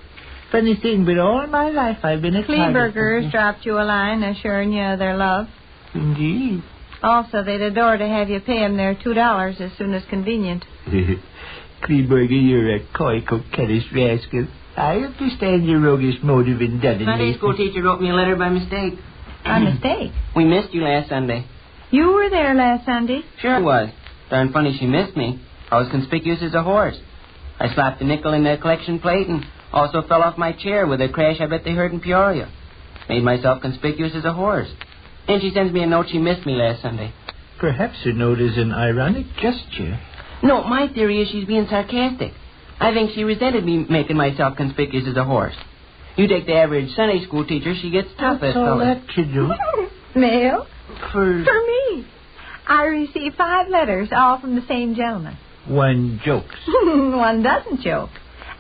Funny thing, but all my life I've been a Klebergers dropped you a line assuring you of their love. Indeed. Also, they'd adore to have you pay them their $2 as soon as convenient. Kleberger, you're a coy, coquettish rascal. I understand your roguish motive in done it. Sunday school teacher wrote me a letter by mistake. By mistake? We missed you last Sunday. You were there last Sunday? Sure I was. Darn funny she missed me. I was conspicuous as a horse. I slapped a nickel in the collection plate and also fell off my chair with a crash I bet they heard in Peoria. Made myself conspicuous as a horse. And she sends me a note she missed me last Sunday. Perhaps her note is an ironic gesture. No, my theory is she's being sarcastic. I think she resented me making myself conspicuous as a horse. You take the average Sunday school teacher, she gets tough as What's all that to do? Mail? For me. I received 5 letters, all from the same gentleman. One jokes. One doesn't joke.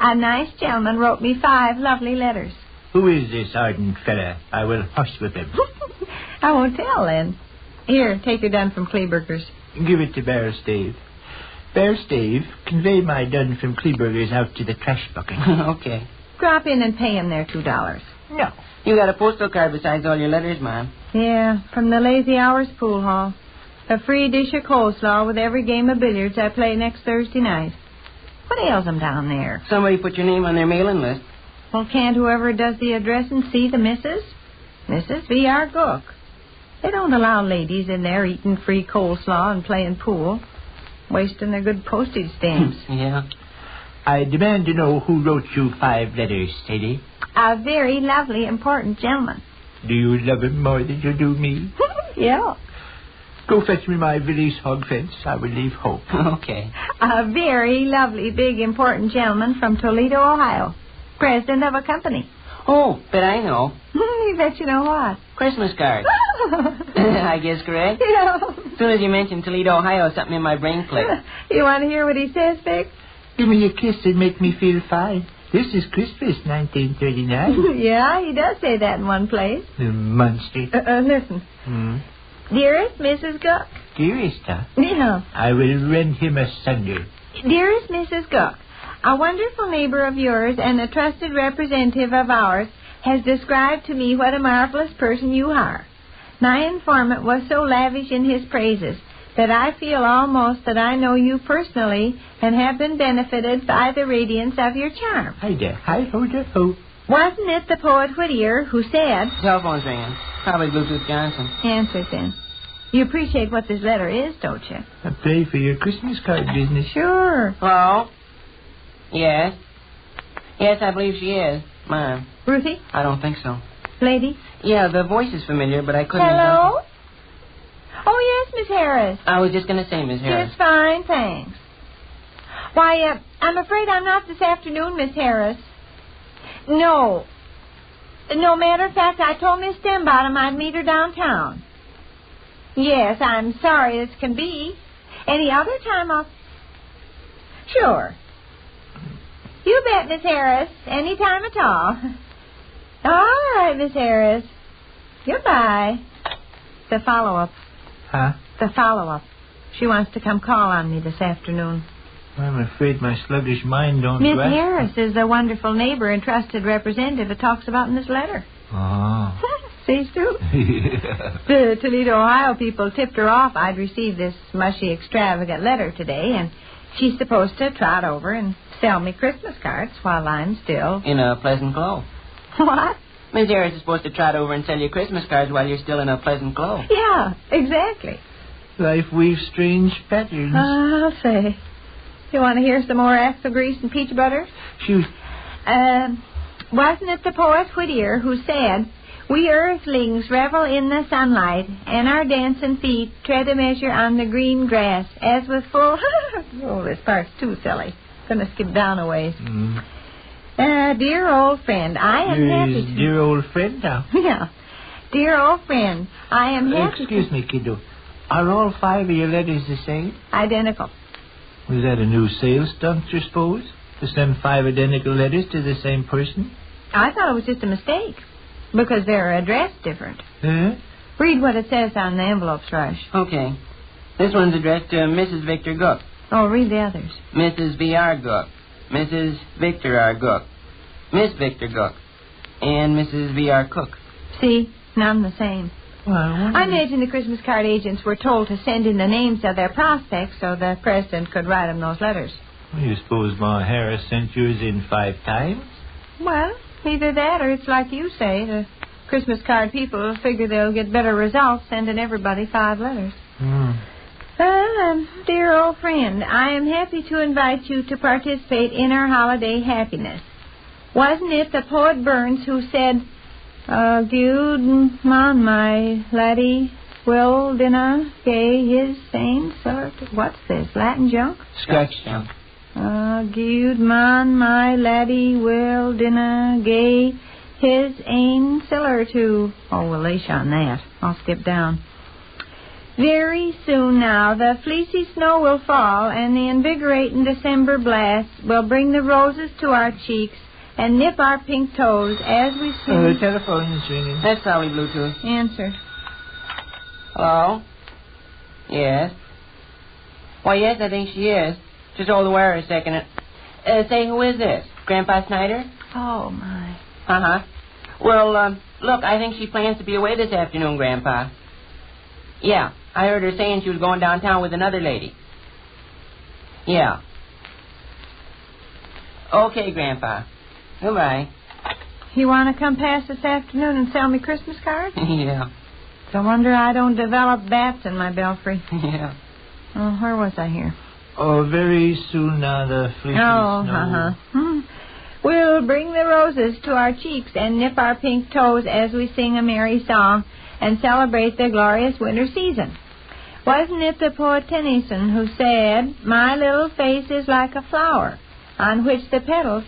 A nice gentleman wrote me 5 lovely letters. Who is this ardent fella? I will hush with him. I won't tell, then. Here, take your dun from Kleberger's. Give it to Bear Stave. Bear Stave, convey my dun from Kleberger's out to the trash bucket. Okay. Drop in and pay him their $2. No. You got a postal card besides all your letters, Mom. Yeah, from the Lazy Hours Pool Hall. A free dish of coleslaw with every game of billiards I play next Thursday night. What ails them down there? Somebody put your name on their mailing list. Well, can't whoever does the addressing see the missus? Mrs. V.R. Cook. They don't allow ladies in there eating free coleslaw and playing pool. Wasting their good postage stamps. Yeah. I demand to know who wrote you 5 letters, Sadie. A very lovely, important gentleman. Do you love him more than you do me? Yeah. Go fetch me my valise hog fence. I will leave hope. Okay. A very lovely, big, important gentleman from Toledo, Ohio. President of a company. Oh, but I know. You bet you know what? Christmas cards. I guess correct? Yeah. As soon as you mentioned Toledo, Ohio, something in my brain clicked. You want to hear what he says, Vic? Give me a kiss and make me feel fine. This is Christmas, 1939. Yeah, he does say that in one place. The monster. Listen. Dearest Mrs. Cook. Dearest, huh? Yeah. I will rend him asunder. Dearest Mrs. Cook, a wonderful neighbor of yours and a trusted representative of ours has described to me what a marvelous person you are. My informant was so lavish in his praises that I feel almost that I know you personally and have been benefited by the radiance of your charm. Hi-ho-da-ho. Wasn't it the poet Whittier who said... Cell phone's ringing. Probably Bluetooth Johnson. Answer it then. You appreciate what this letter is, don't you? I pay for your Christmas card business. Sure. Hello? Yes? Yes, I believe she is. Mom. Ruthie? I don't think so. Lady? Yeah, the voice is familiar, but I couldn't... Hello? Oh, yes, Miss Harris. I was just going to say, Miss Harris. It's fine, thanks. Why, I'm afraid I'm not this afternoon, Miss Harris. No. No, matter of fact, I told Miss Stembottom I'd meet her downtown. Yes, I'm sorry as can be. Any other time I'll... Sure. You bet, Miss Harris. Any time at all. All right, Miss Harris. Goodbye. The follow-up. Huh? The follow-up. She wants to come call on me this afternoon. I'm afraid my sluggish mind don't Miss grasp. Harris is the wonderful neighbor and trusted representative it talks about in this letter. Oh. See, Stu? The Toledo, Ohio people tipped her off I'd received this mushy, extravagant letter today, and she's supposed to trot over and sell me Christmas cards while I'm still... In a pleasant glow. What? Miss Harris is supposed to trot over and sell you Christmas cards while you're still in a pleasant glow. Yeah, exactly. Life weaves strange patterns. I'll say. You want to hear some more axle grease and peach butter? Shoot. Wasn't it the poet Whittier who said, We earthlings revel in the sunlight, and our dancing feet tread a measure on the green grass, as with full... oh, this part's too silly. Gonna skip down a ways. Dear old friend, I am happy to... Dear old friend now? Yeah. Dear old friend, I am happy Excuse me, kiddo. Are all 5 of your letters the same? Identical. Was that a new sales stunt, you suppose? To send 5 identical letters to the same person? I thought it was just a mistake, because they're addressed different. Huh? Read what it says on the envelopes, Rush. Okay. This one's addressed to Mrs. Victor Gook. Oh, read the others. Mrs. V.R. Gook. Mrs. Victor R. Gook. Miss Victor Gook. And Mrs. V.R. Cook. See? None the same. Well, I imagine the Christmas card agents were told to send in the names of their prospects so the president could write them those letters. Well, you suppose Ma Harris sent yours in 5 times? Well, either that or it's like you say. The Christmas card people figure they'll get better results sending everybody 5 letters. Dear old friend, I am happy to invite you to participate in our holiday happiness. Wasn't it the poet Burns who said, Good man, my laddie, will dinna gay his saints? What's this, Latin junk? Scratch junk. Good man, my laddie, will dinna gay his ain siller to... Oh, we'll leash on that. I'll skip down. Very soon now, the fleecy snow will fall, and the invigorating December blast will bring the roses to our cheeks and nip our pink toes as we sing. The telephone is ringing. That's Sally Bluetooth. Answer. Hello? Yes? Why, yes, I think she is. Just hold the wire a second. Say, who is this? Grandpa Snyder? Oh, my. Uh-huh. Well, look, I think she plans to be away this afternoon, Grandpa. Yeah, I heard her saying she was going downtown with another lady. Yeah. Okay, Grandpa. Goodbye. You want to come past this afternoon and sell me Christmas cards? Yeah. It's a wonder I don't develop bats in my belfry. Yeah. Oh, where was I here? Oh, very soon now, the fleecy snow. We'll bring the roses to our cheeks and nip our pink toes as we sing a merry song and celebrate the glorious winter season. Wasn't it the poet Tennyson who said, My little face is like a flower on which the petals...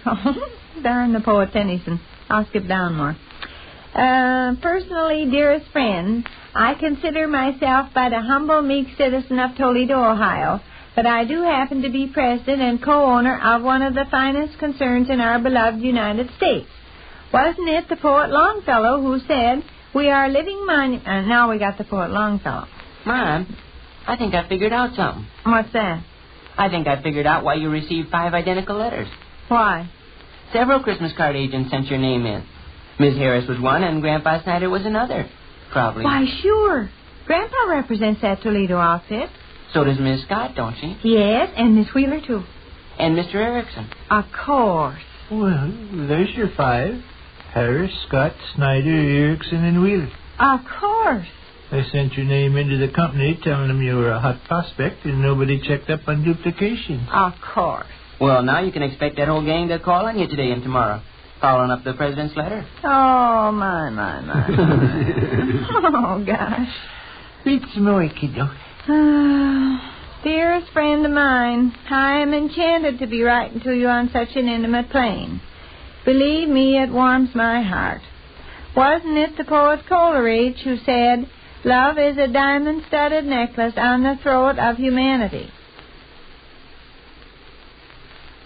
Darn the poet Tennyson. I'll skip down more. Personally, dearest friend, I consider myself but a humble, meek citizen of Toledo, Ohio, but I do happen to be president and co-owner of one of the finest concerns in our beloved United States. Wasn't it the poet Longfellow who said, We are living now we got the poet Longfellow. Mom, I think I figured out something. What's that? I think I figured out why you received 5 identical letters. Why? Several Christmas card agents sent your name in. Miss Harris was one, and Grandpa Snyder was another. Probably. Why, sure. Grandpa represents that Toledo outfit. So does Miss Scott, don't she? Yes, and Miss Wheeler, too. And Mr. Erickson. Of course. Well, there's your 5. Harris, Scott, Snyder, Erickson, and Wheeler. Of course. I sent your name into the company telling them you were a hot prospect and nobody checked up on duplication. Of course. Well, now you can expect that whole gang to call on you today and tomorrow, following up the president's letter. Oh, my. Oh, gosh. Read some more, kiddo. Dearest friend of mine, I am enchanted to be writing to you on such an intimate plane. Believe me, it warms my heart. Wasn't it the poet Coleridge who said, Love is a diamond-studded necklace on the throat of humanity?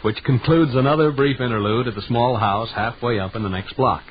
Which concludes another brief interlude at the small house halfway up in the next block.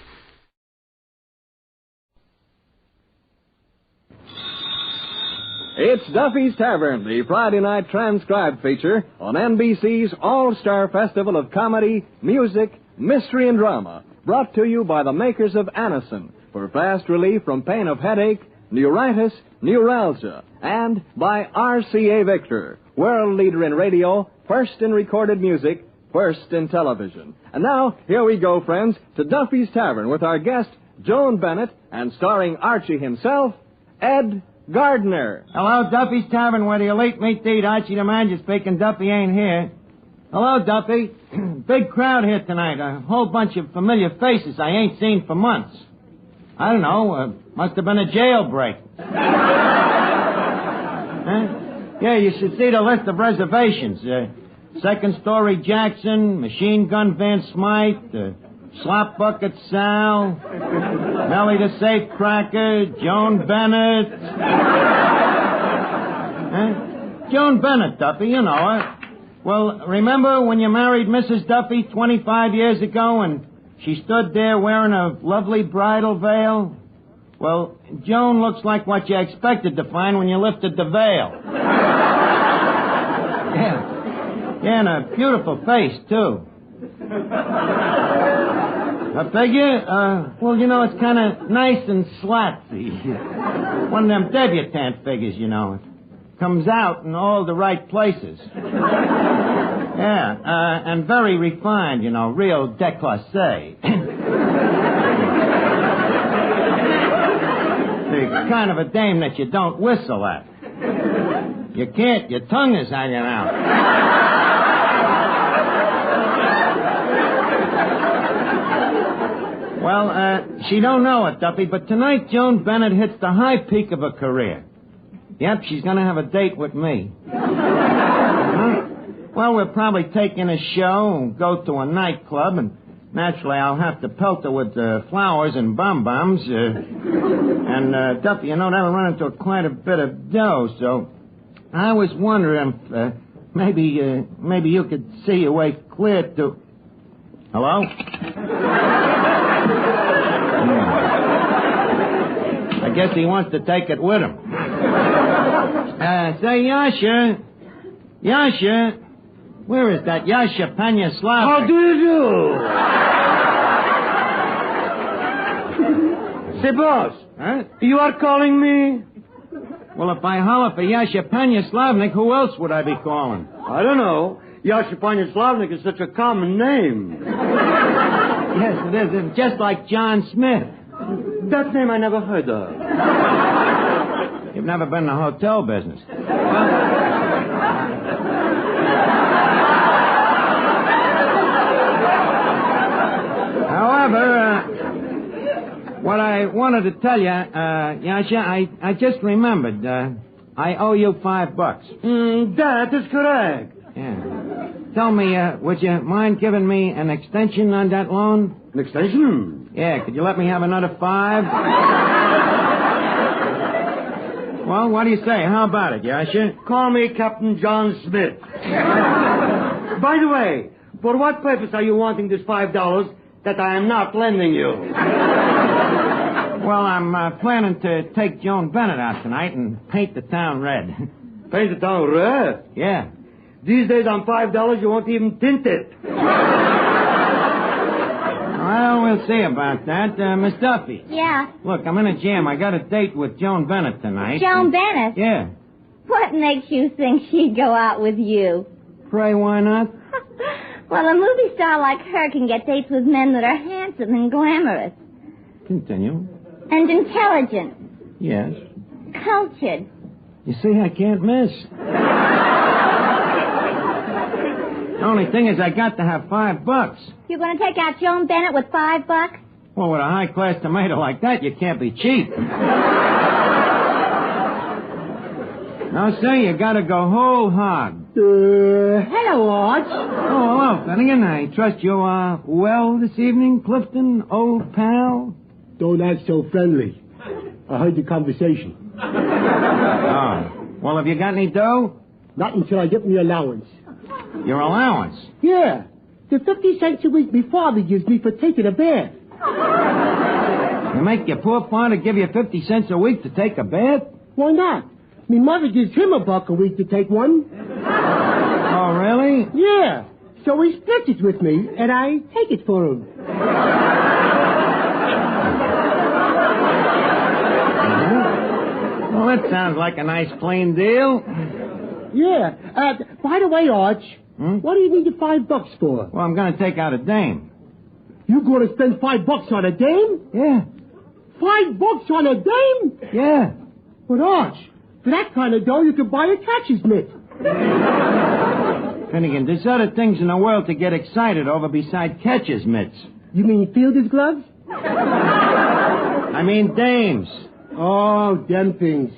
It's Duffy's Tavern, the Friday night transcribed feature on NBC's All-Star Festival of Comedy, Music, Mystery, and Drama, brought to you by the makers of Anacin for fast relief from pain of headache, neuritis, neuralgia, and by RCA Victor, world leader in radio, first in recorded music, first in television. And now, here we go, friends, to Duffy's Tavern with our guest, Joan Bennett, and starring Archie himself, Ed Gardner. Hello, Duffy's Tavern, where the elite meet to eat. Archie the manager speaking. Duffy ain't here. Hello, Duffy. Big crowd here tonight. A whole bunch of familiar faces I ain't seen for months. I don't know. Must have been a jailbreak. Huh? Yeah, you should see the list of reservations. Second Story Jackson, Machine Gun Van Smythe, Slop Bucket Sal, Nellie the Safecracker, Joan Bennett. Huh? Joan Bennett, Duffy, you know her. Well, remember when you married Mrs. Duffy 25 years ago and she stood there wearing a lovely bridal veil? Well, Joan looks like what you expected to find when you lifted the veil. Yeah, and a beautiful face, too. A figure? Well, you know, it's kind of nice and slatsy. One of them debutante figures, you know. It comes out in all the right places. Yeah, and very refined, you know, real déclassé. The kind of a dame that you don't whistle at. You can't, your tongue is hanging out. Well, she don't know it, Duffy, but tonight Joan Bennett hits the high peak of her career. Yep, she's going to have a date with me. Well, we'll probably take in a show and go to a nightclub, and naturally I'll have to pelt her with flowers and bonbons. And, Duffy, you know, that'll run into quite a bit of dough, so I was wondering if maybe you could see your way clear to... Hello? I guess he wants to take it with him. Say, Yasha, where is that Yasha Panya Slav? How do you do? Say, boss, huh? You are calling me? Well, if I holler for Yasha Panya Slavnik, who else would I be calling? I don't know. Yasha Panya Slavnik is such a common name. Yes, it is. It's just like John Smith. That name I never heard of. You've never been in the hotel business. However, what I wanted to tell you, Yasha, I just remembered. I owe you $5. That is correct. Yeah. Tell me, would you mind giving me an extension on that loan? An extension? Yeah, could you let me have another $5? Well, what do you say? How about it, Yasha? Call me Captain John Smith. By the way, for what purpose are you wanting this $5 that I am not lending you? Well, I'm planning to take Joan Bennett out tonight and paint the town red. Paint the town red? Yeah. These days on $5 you won't even tint it. Well, we'll see about that. Miss Duffy. Yeah? Look, I'm in a jam. I got a date with Joan Bennett tonight. Joan Bennett? Yeah. What makes you think she'd go out with you? Pray, why not? Well, a movie star like her can get dates with men that are handsome and glamorous. Continue. And intelligent. Yes. Cultured. You see, I can't miss. The only thing is I got to have $5. You're going to take out Joan Bennett with $5? Well, with a high-class tomato like that, you can't be cheap. Now, say, you got to go whole hog. Hello, Arch. Oh, hello, Finnegan. I trust you are well this evening, Clifton, old pal? Don't act so friendly. I heard the conversation. Oh. Well, have you got any dough? Not until I get my allowance. Your allowance? Yeah. The 50 cents a week my father gives me for taking a bath. You make your poor father give you 50 cents a week to take a bath? Why not? My mother gives him $1 a week to take one. Oh, really? Yeah. So he splits it with me, and I take it for him. Well, that sounds like a nice plain deal. Yeah. By the way, Arch, what do you need the $5 for? Well, I'm going to take out a dame. You going to spend $5 on a dame? Yeah. $5 on a dame? Yeah. But, Arch, for that kind of dough, you could buy a catcher's mitt. Finnegan, there's other things in the world to get excited over besides catcher's mitts. You mean fielder's gloves? I mean dames. Oh, them things.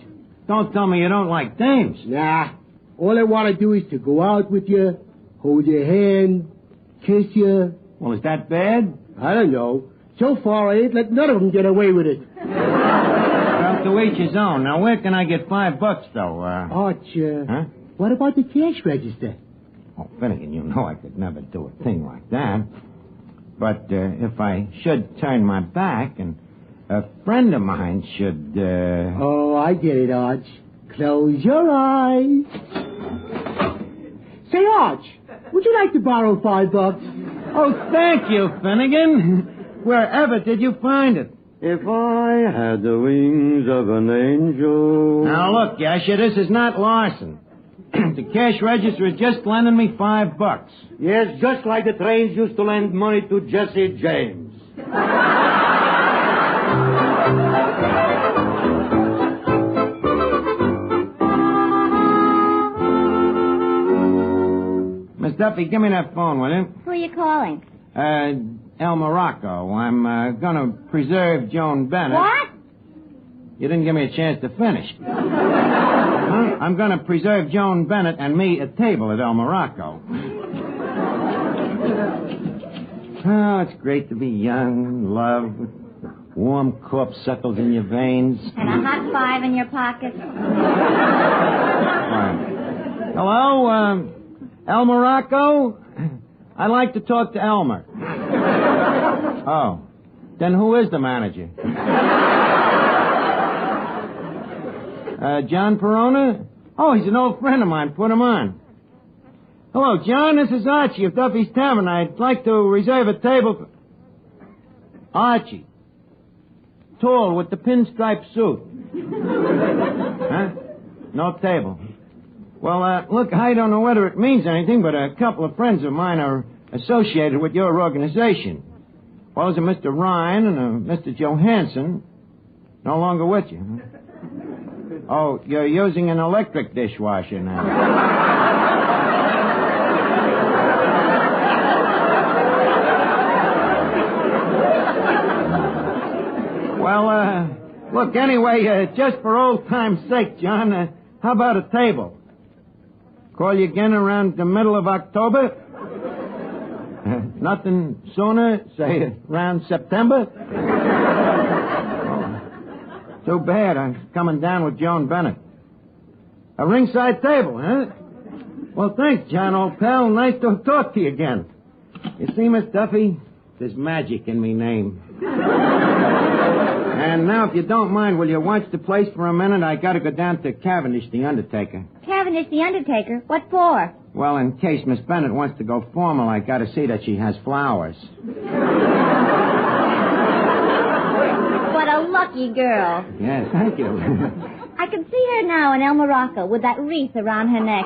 Don't tell me you don't like dames. Nah. All I want to do is to go out with you, hold your hand, kiss you. Well, is that bad? I don't know. So far, I ain't let none of them get away with it. Well, to each his own. Now, where can I get $5, though? Arch, Huh? what about the cash register? Oh, Finnegan, you know I could never do a thing like that. But if I should turn my back and a friend of mine should... Oh, I get it, Arch. Close your eyes. Say, Arch, would you like to borrow $5? Oh, thank you, Finnegan. Wherever did you find it? If I had the wings of an angel... Now, look, Gasher, this is not larceny. The cash register is just lending me $5. Yes, just like the trains used to lend money to Jesse James. Miss Duffy, give me that phone, will you? Who are you calling? El Morocco. I'm going to preserve Joan Bennett. What? You didn't give me a chance to finish. Huh? I'm going to preserve Joan Bennett and me a table at El Morocco. Oh, it's great to be young, in love, with warm corpuscles in your veins. And a hot 5 in your pocket. Hello, El Morocco? I'd like to talk to Elmer. Oh. Then who is the manager? John Perona? Oh, he's an old friend of mine. Put him on. Hello, John. This is Archie of Duffy's Tavern. I'd like to reserve a table for... Archie. Tall with the pinstripe suit. Huh? No table. Well, look, I don't know whether it means anything, but a couple of friends of mine are associated with your organization. Well, there's a Mr. Ryan and a Mr. Johansson. No longer with you. Oh, you're using an electric dishwasher now. Well, look, anyway, just for old time's sake, John, how about a table? Call you again around the middle of October? Nothing sooner, say around September? Too bad. I'm coming down with Joan Bennett. A ringside table, huh? Well, thanks, John, old pal. Nice to talk to you again. You see, Miss Duffy, there's magic in me name. And now, if you don't mind, will you watch the place for a minute? I got to go down to Cavendish, the undertaker. Cavendish, the undertaker? What for? Well, in case Miss Bennett wants to go formal, I got to see that she has flowers. What a lucky girl. Yes, thank you. I can see her now in El Morocco with that wreath around her neck.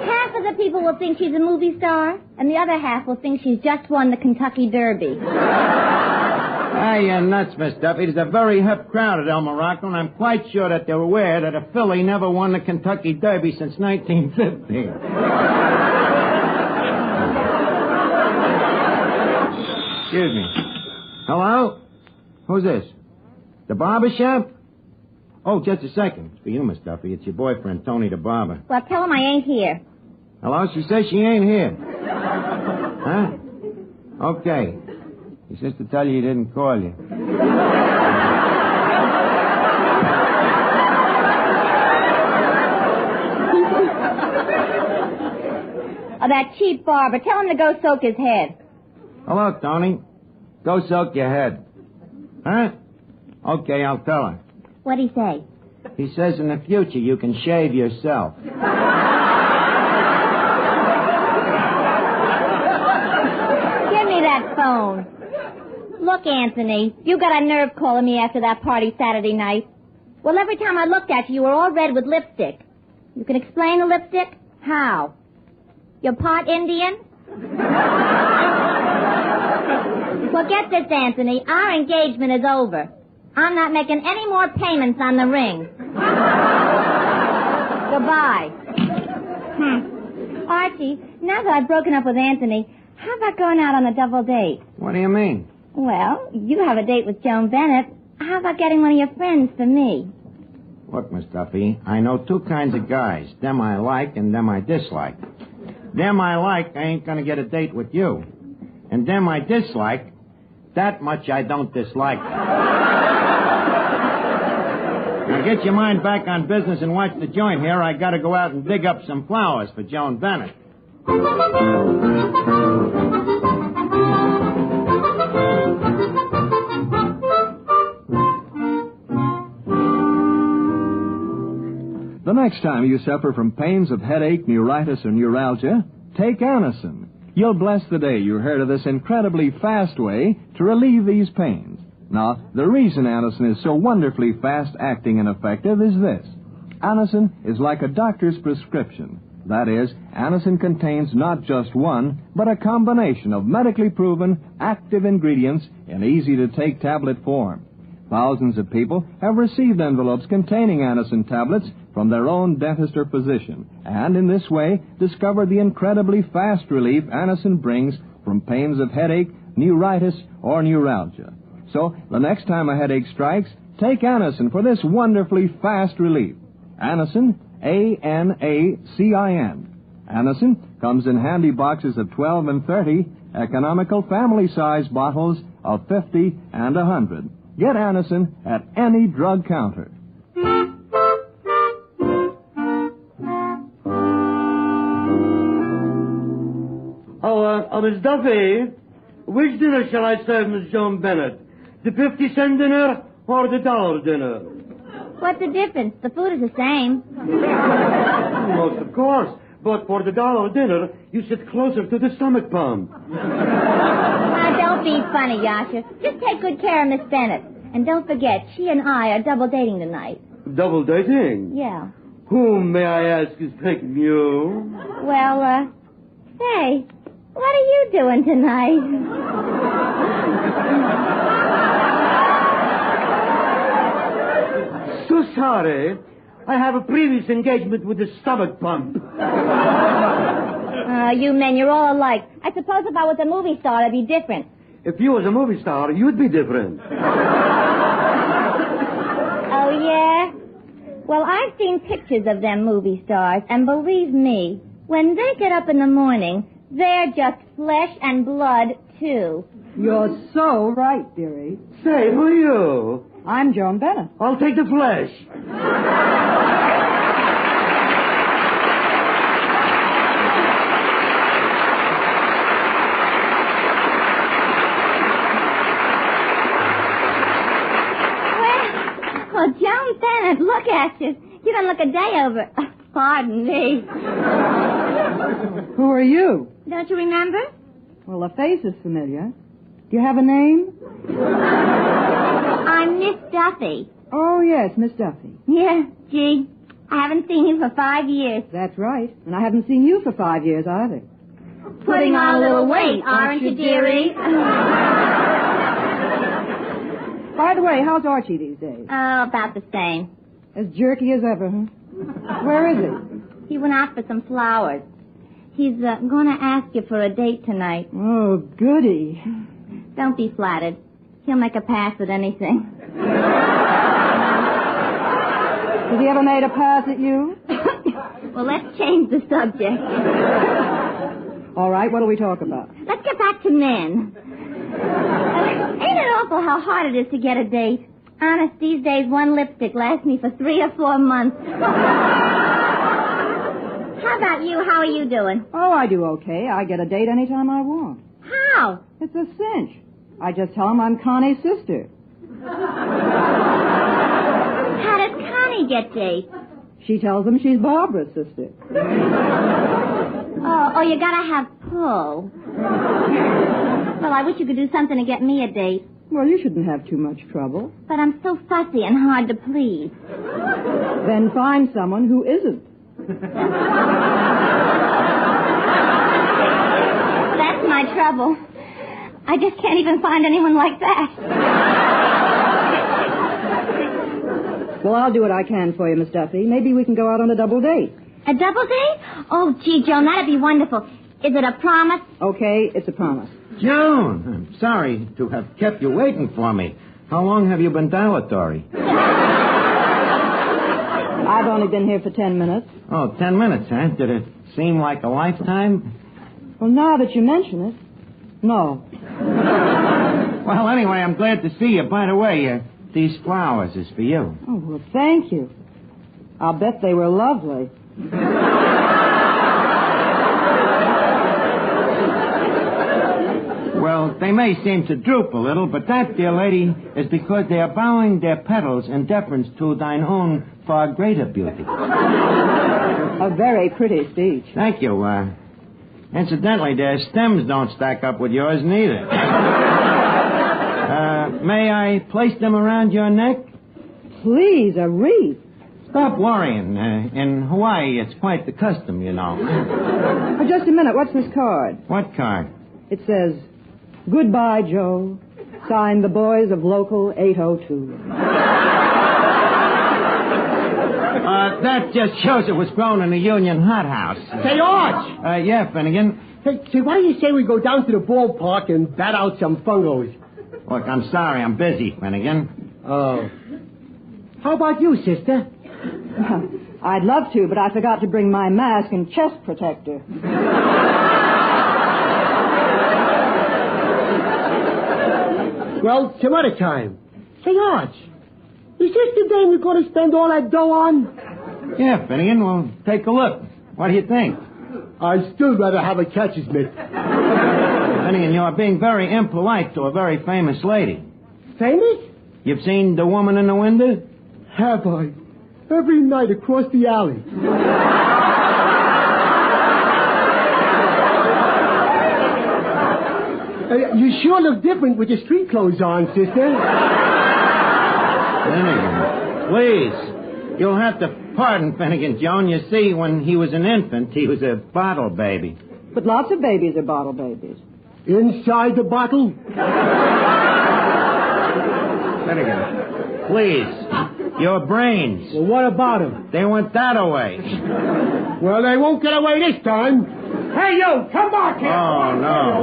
Half of the people will think she's a movie star, and the other half will think she's just won the Kentucky Derby. Ah, you're nuts, Miss Duffy. There's a very hip crowd at El Morocco, and I'm quite sure that they're aware that a filly never won the Kentucky Derby since 1950. Excuse me. Hello? Who's this? The barber shop? Oh, just a second. It's for you, Miss Duffy. It's your boyfriend, Tony the barber. Well, tell him I ain't here. Hello? She says she ain't here. Huh? Okay. He says to tell you he didn't call you. Oh, that cheap barber. Tell him to go soak his head. Hello, Tony. Go soak your head. Huh? Okay, I'll tell her. What'd he say? He says in the future you can shave yourself. Give me that phone. Look, Anthony, you got a nerve calling me after that party Saturday night. Well, every time I looked at you were all red with lipstick. You can explain the lipstick? How? You're part Indian? Well, get this, Anthony. Our engagement is over. I'm not making any more payments on the ring. Goodbye. Archie, now that I've broken up with Anthony, how about going out on a double date? What do you mean? Well, you have a date with Joan Bennett. How about getting one of your friends for me? Look, Miss Duffy, I know two kinds of guys. Them I like and them I dislike. Them I like, I ain't gonna get a date with you. And them I dislike, that much I don't dislike. Now get your mind back on business and watch the joint here. I gotta go out and dig up some flowers for Joan Bennett. The next time you suffer from pains of headache, neuritis, or neuralgia, take Anacin. You'll bless the day you heard of this incredibly fast way to relieve these pains. Now, the reason Anacin is so wonderfully fast-acting and effective is this. Anacin is like a doctor's prescription. That is, Anacin contains not just one, but a combination of medically proven, active ingredients in easy-to-take tablet form. Thousands of people have received envelopes containing Anacin tablets from their own dentist or physician, and in this way discovered the incredibly fast relief Anacin brings from pains of headache, neuritis, or neuralgia. So, the next time a headache strikes, take Anacin for this wonderfully fast relief. Anacin, A-N-A-C-I-N. Anacin comes in handy boxes of 12 and 30, economical family-size bottles of 50 and 100. Get Anacin at any drug counter. Miss Duffy, which dinner shall I serve Miss Joan Bennett? The 50-cent dinner or the $1 dinner? What's the difference? The food is the same. Most of course. But for the $1 dinner, you sit closer to the stomach pump. Now, don't be funny, Yasha. Just take good care of Miss Bennett. And don't forget, she and I are double dating tonight. Double dating? Yeah. Whom, may I ask, is taking you? Well, say, what are you doing tonight? So sorry. I have a previous engagement with the stomach pump. You men, you're all alike. I suppose if I was a movie star, I'd be different. If you was a movie star, you'd be different. Oh, yeah? Well, I've seen pictures of them movie stars, and believe me, when they get up in the morning, they're just flesh and blood, too. You're so right, dearie. Say, who are you? I'm Joan Bennett. I'll take the flesh. Well, Joan Bennett, look at you. You don't look a day over. Pardon me. Who are you? Don't you remember? Well, the face is familiar. Do you have a name? I'm Miss Duffy. Oh, yes, Miss Duffy. Yeah, gee. I haven't seen you for 5 years. That's right. And I haven't seen you for 5 years either. Putting on a little weight, aren't you, dearie? By the way, how's Archie these days? Oh, about the same. As jerky as ever, huh? Where is he? He went out for some flowers. He's going to ask you for a date tonight. Oh, goody. Don't be flattered. He'll make a pass at anything. Has he ever made a pass at you? Well, let's change the subject. All right, what'll we talk about? Let's get back to men. Ain't it awful how hard it is to get a date? Honest, these days one lipstick lasts me for 3 or 4 months. How about you? How are you doing? Oh, I do okay. I get a date anytime I want. How? It's a cinch. I just tell him I'm Connie's sister. How does Connie get dates? She tells him she's Barbara's sister. Oh, you gotta have pull. Well, I wish you could do something to get me a date. Well, you shouldn't have too much trouble. But I'm so fussy and hard to please. Then find someone who isn't. That's my trouble. I just can't even find anyone like that. Well, I'll do what I can for you, Miss Duffy. Maybe we can go out on a double date. A double date? Oh, gee, Joan, that'd be wonderful. Is it a promise? Okay, it's a promise. Joan, I'm sorry to have kept you waiting for me. How long have you been dilatory? I've only been here for 10 minutes. Oh, 10 minutes, huh? Did it seem like a lifetime? Well, now that you mention it, no. Well, anyway, I'm glad to see you. By the way, these flowers is for you. Oh, well, thank you. I'll bet they were lovely. Well, they may seem to droop a little, but that, dear lady, is because they are bowing their petals in deference to thine own far greater beauty. A very pretty speech. Thank you. Incidentally, their stems don't stack up with yours neither. May I place them around your neck? Please, a wreath. Stop worrying. In Hawaii, it's quite the custom, you know. Oh, just a minute. What's this card? What card? It says, "Goodbye, Joe. Signed, the boys of Local 802. That just shows it was grown in a Union hothouse. Say, Arch! Yeah, Finnegan? Say, why do you say we go down to the ballpark and bat out some fungos? Look, I'm sorry. I'm busy, Finnegan. Oh. How about you, sister? I'd love to, but I forgot to bring my mask and chest protector. Well, some other time. Say, Arch, is this the day we're going to spend all that dough on? Yeah, Finnegan, well, take a look. What do you think? I'd still rather have a catcher's mitt. Finnegan, you are being very impolite to a very famous lady. Famous? You've seen the woman in the window? Have I? Every night across the alley. You sure look different with your street clothes on, sister. Finnegan, please. You'll have to pardon Finnegan, Joan. You see, when he was an infant, he was a bottle baby. But lots of babies are bottle babies. Inside the bottle? Finnegan, please. Your brains. Well, what about them? They went that away. Well, they won't get away this time. Hey, you, come back here. Oh,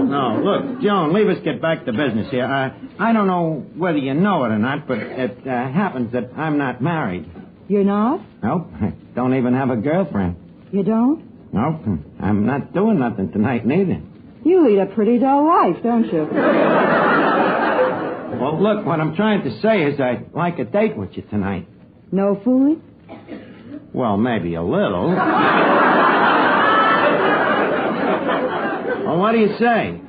no. Look, Joan, leave us get back to business here. I don't know whether you know it or not, but it happens that I'm not married. You're not? Nope. I don't even have a girlfriend. You don't? Nope. I'm not doing nothing tonight, neither. You lead a pretty dull life, don't you? Well, look, what I'm trying to say is I'd like a date with you tonight. No fooling? Well, maybe a little. Well, what do you say?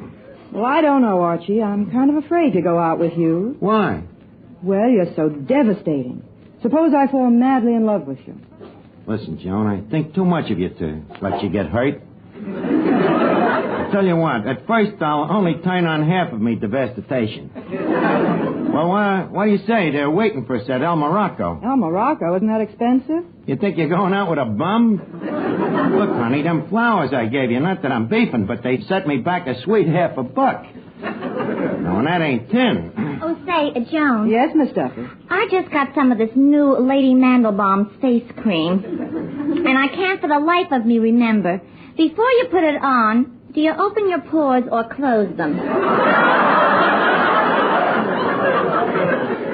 Well, I don't know, Archie. I'm kind of afraid to go out with you. Why? Well, you're so devastating. Suppose I fall madly in love with you. Listen, Joan, I think too much of you to let you get hurt. I'll tell you what, at first I'll only turn on half of me devastation. Well, what do you say? They're waiting for us at El Morocco. El Morocco? Isn't that expensive? You think you're going out with a bum? Look, honey, them flowers I gave you, not that I'm beefing, but they set me back a sweet $1. Now, and that ain't 10. Oh, say, Joan. Yes, Miss Duffy? I just got some of this new Lady Mandelbaum's face cream. And I can't for the life of me remember. Before you put it on, do you open your pores or close them?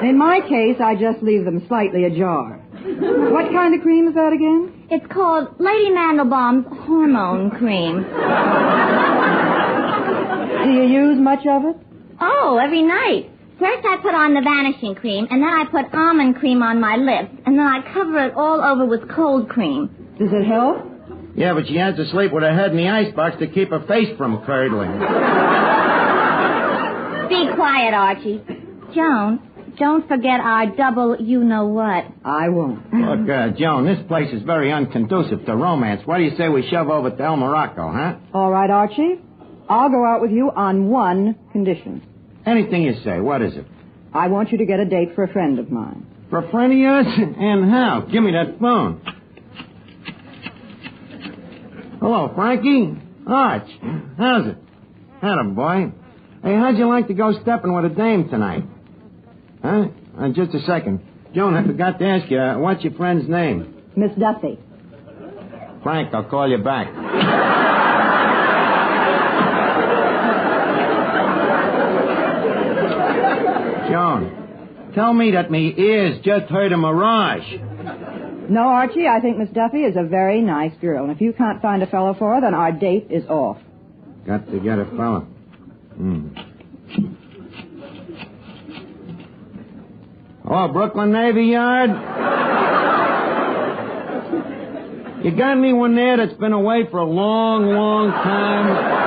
In my case, I just leave them slightly ajar. What kind of cream is that again? It's called Lady Mandelbaum's Hormone Cream. Do you use much of it? Oh, every night. First I put on the vanishing cream, and then I put almond cream on my lips, and then I cover it all over with cold cream. Does it help? Yeah, but she has to sleep with her head in the icebox to keep her face from curdling. Be quiet, Archie. Joan, don't forget our double you-know-what. I won't. Look, Joan, this place is very unconducive to romance. What do you say we shove over to El Morocco, huh? All right, Archie. I'll go out with you on one condition. Anything you say. What is it? I want you to get a date for a friend of mine. For a friend of yours? And how? Give me that phone. Hello, Frankie. Arch. How's it? Atta boy. Hey, how'd you like to go stepping with a dame tonight? Huh? Just a second. Joan, I forgot to ask you, what's your friend's name? Miss Duffy. Frank, I'll call you back. tell me that me ears just heard a mirage. No, Archie, I think Miss Duffy is a very nice girl. And if you can't find a fellow for her, then our date is off. Got to get a fella. Oh, Brooklyn Navy Yard? You got anyone there that's been away for a long, long time?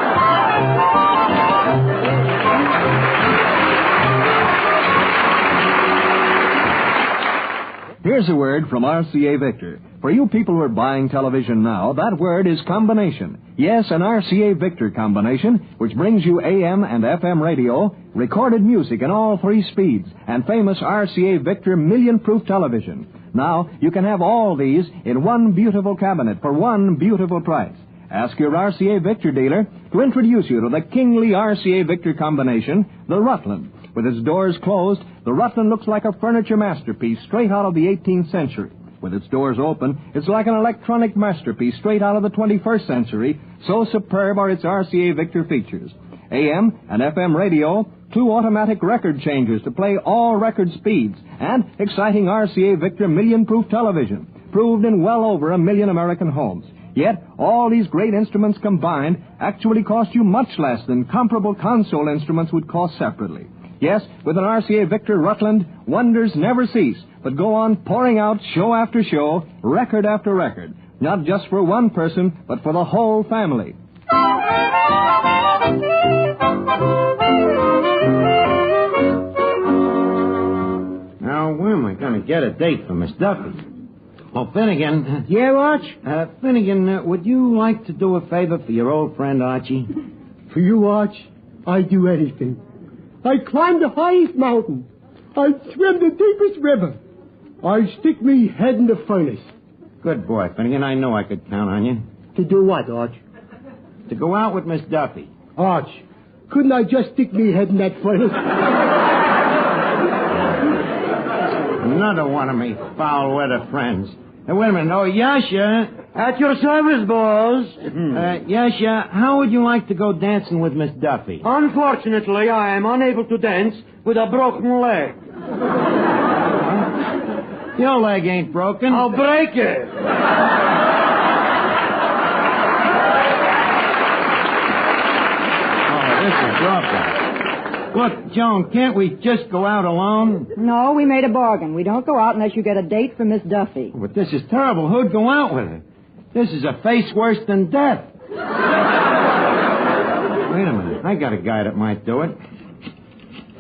Here's a word from RCA Victor. For you people who are buying television now, that word is combination. Yes, an RCA Victor combination, which brings you AM and FM radio, recorded music in all 3 speeds, and famous RCA Victor million-proof television. Now, you can have all these in one beautiful cabinet for one beautiful price. Ask your RCA Victor dealer to introduce you to the kingly RCA Victor combination, the Rutland. With its doors closed, the Rutland looks like a furniture masterpiece straight out of the 18th century. With its doors open, it's like an electronic masterpiece straight out of the 21st century. So superb are its RCA Victor features. AM and FM radio, 2 automatic record changers to play all record speeds, and exciting RCA Victor million-proof television, proved in well over 1 million American homes. Yet, all these great instruments combined actually cost you much less than comparable console instruments would cost separately. Yes, with an RCA Victor Rutland, wonders never cease, but go on pouring out show after show, record after record, not just for one person, but for the whole family. Now, where am I going to get a date for Miss Duffy? Oh, Finnegan. Yeah, Arch? Finnegan, would you like to do a favor for your old friend Archie? For you, Arch, I'd do anything. I'd climb the highest mountain. I'd swim the deepest river. I'd stick me head in the furnace. Good boy, Finnegan. I know I could count on you. To do what, Arch? To go out with Miss Duffy. Arch, couldn't I just stick me head in that furnace? Another one of me foul-weather friends. Hey, wait a minute. Oh, Yasha. At your service, boss. Yasha, how would you like to go dancing with Miss Duffy? Unfortunately, I am unable to dance with a broken leg. Your leg ain't broken. I'll break it. Oh, this is awful. Look, Joan, can't we just go out alone? No, we made a bargain. We don't go out unless you get a date for Miss Duffy. But this is terrible. Who'd go out with her? This is a face worse than death. Wait a minute. I got a guy that might do it.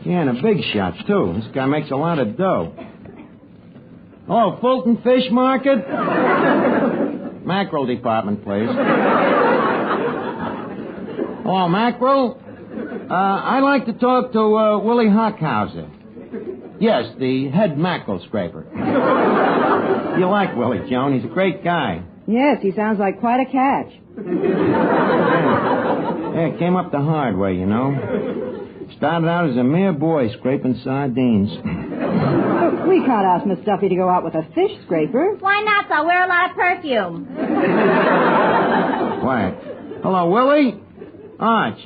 Yeah, and a big shot, too. This guy makes a lot of dough. Oh, Fulton Fish Market? Mackerel department, please. Oh, mackerel? I'd like to talk to Willie Hockhauser. Yes, the head mackerel scraper. You like Willie, Joan. He's a great guy. Yes, he sounds like quite a catch. Yeah, it came up the hard way, you know. Started out as a mere boy scraping sardines. We can't ask Miss Duffy to go out with a fish scraper. Why not? I'll wear a lot of perfume. Quiet. Hello, Willie? Arch.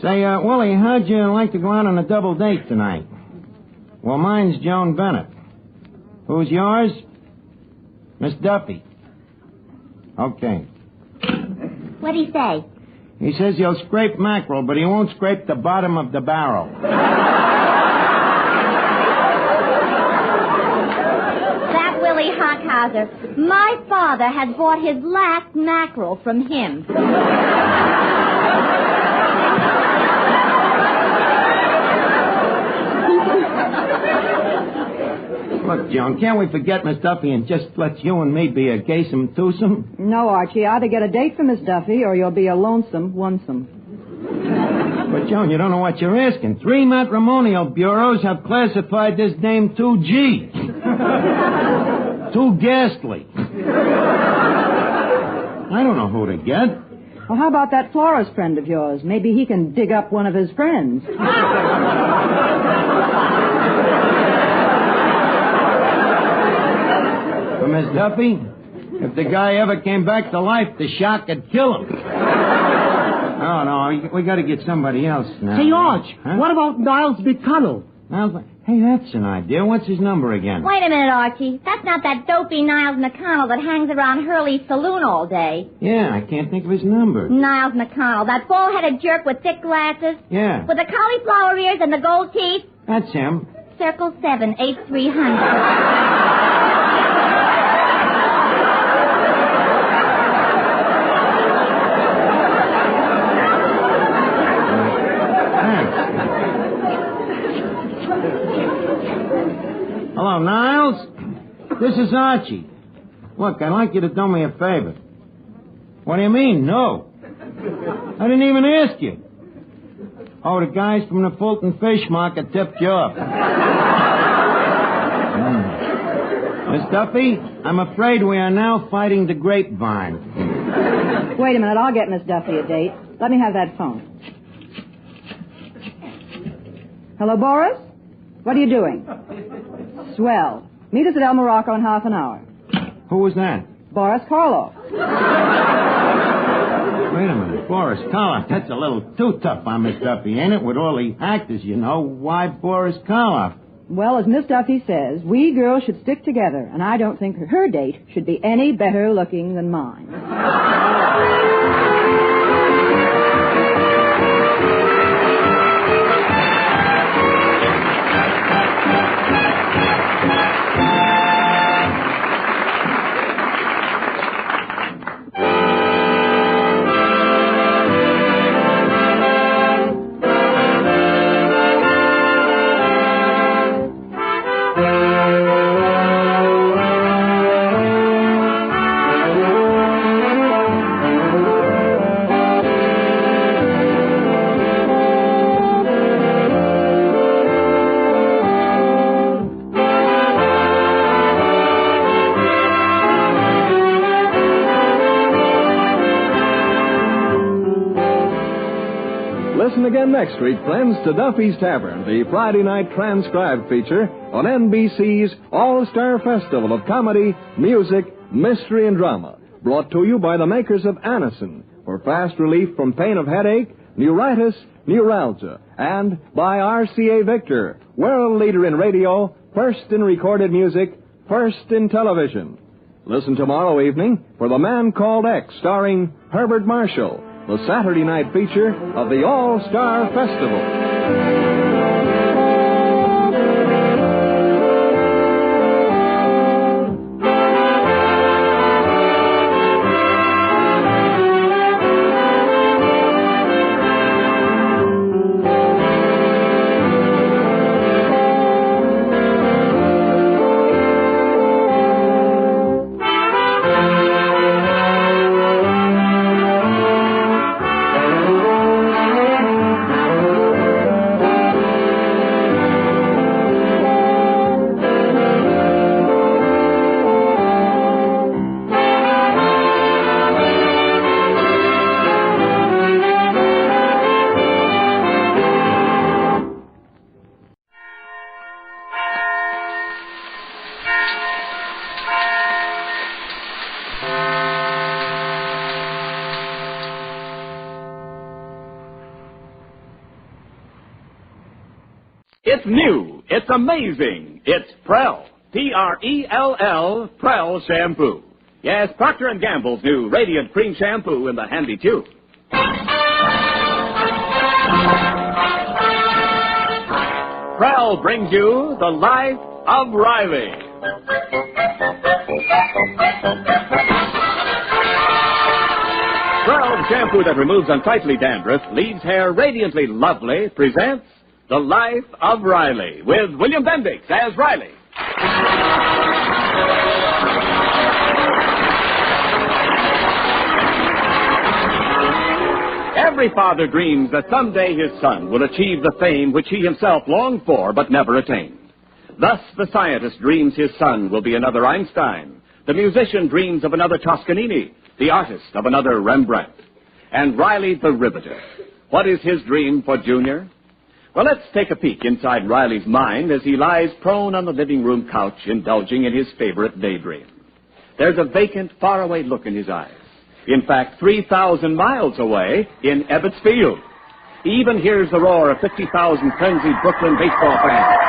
Say, Willie, how'd you like to go out on a double date tonight? Well, mine's Joan Bennett. Who's yours? Miss Duffy. Okay. What'd he say? He says he'll scrape mackerel, but he won't scrape the bottom of the barrel. That Willie Hockhauser. My father has bought his last mackerel from him. Look, Joan, can't we forget Miss Duffy and just let you and me be a gaysome twosome? No, Archie. Either get a date for Miss Duffy or you'll be a lonesome onesome. But, Joan, you don't know what you're asking. 3 matrimonial bureaus have classified this dame 2G. Too ghastly. I don't know who to get. Well, how about that florist friend of yours? Maybe he can dig up one of his friends. Miss Duffy, if the guy ever came back to life, the shock would kill him. Oh, no, we got to get somebody else now. Say, Arch, what about Niles McConnell? Hey, that's an idea. What's his number again? Wait a minute, Archie. That's not that dopey Niles McConnell that hangs around Hurley's saloon all day. Yeah, I can't think of his number. Niles McConnell, that bald-headed jerk with thick glasses? Yeah. With the cauliflower ears and the gold teeth? That's him. Circle 78300. Hello, Niles. This is Archie. Look, I'd like you to do me a favor. What do you mean, no? I didn't even ask you. Oh, the guys from the Fulton Fish Market tipped you up. Miss Duffy, I'm afraid we are now fighting the grapevine. Wait a minute, I'll get Miss Duffy a date. Let me have that phone. Hello, Boris? What are you doing? Swell. Meet us at El Morocco in half an hour. Who was that? Boris Karloff. Wait a minute. Boris Karloff. That's a little too tough on Miss Duffy, ain't it? With all the actors, you know. Why Boris Karloff? Well, as Miss Duffy says, we girls should stick together, and I don't think her date should be any better looking than mine. Listen again next week, friends, to Duffy's Tavern, the Friday night transcribed feature on NBC's All-Star Festival of Comedy, Music, Mystery, and Drama, brought to you by the makers of Anacin for fast relief from pain of headache, neuritis, neuralgia, and by RCA Victor, world leader in radio, first in recorded music, first in television. Listen tomorrow evening for The Man Called X, starring Herbert Marshall, the Saturday night feature of the All-Star Festival. It's new. It's amazing. It's Prell. P-R-E-L-L, Prell Shampoo. Yes, Procter & Gamble's new Radiant Cream Shampoo in the handy tube. Prell brings you The Life of Riley. Prell shampoo that removes unsightly dandruff, leaves hair radiantly lovely, presents The Life of Riley, with William Bendix as Riley. Every father dreams that someday his son will achieve the fame which he himself longed for but never attained. Thus, the scientist dreams his son will be another Einstein. The musician dreams of another Toscanini, the artist of another Rembrandt. And Riley the Riveter. What is his dream for Junior? Well, let's take a peek inside Riley's mind as he lies prone on the living room couch, indulging in his favorite daydream. There's a vacant, faraway look in his eyes. In fact, 3,000 miles away in Abbott's Field. He even hears the roar of 50,000 frenzied Brooklyn baseball fans.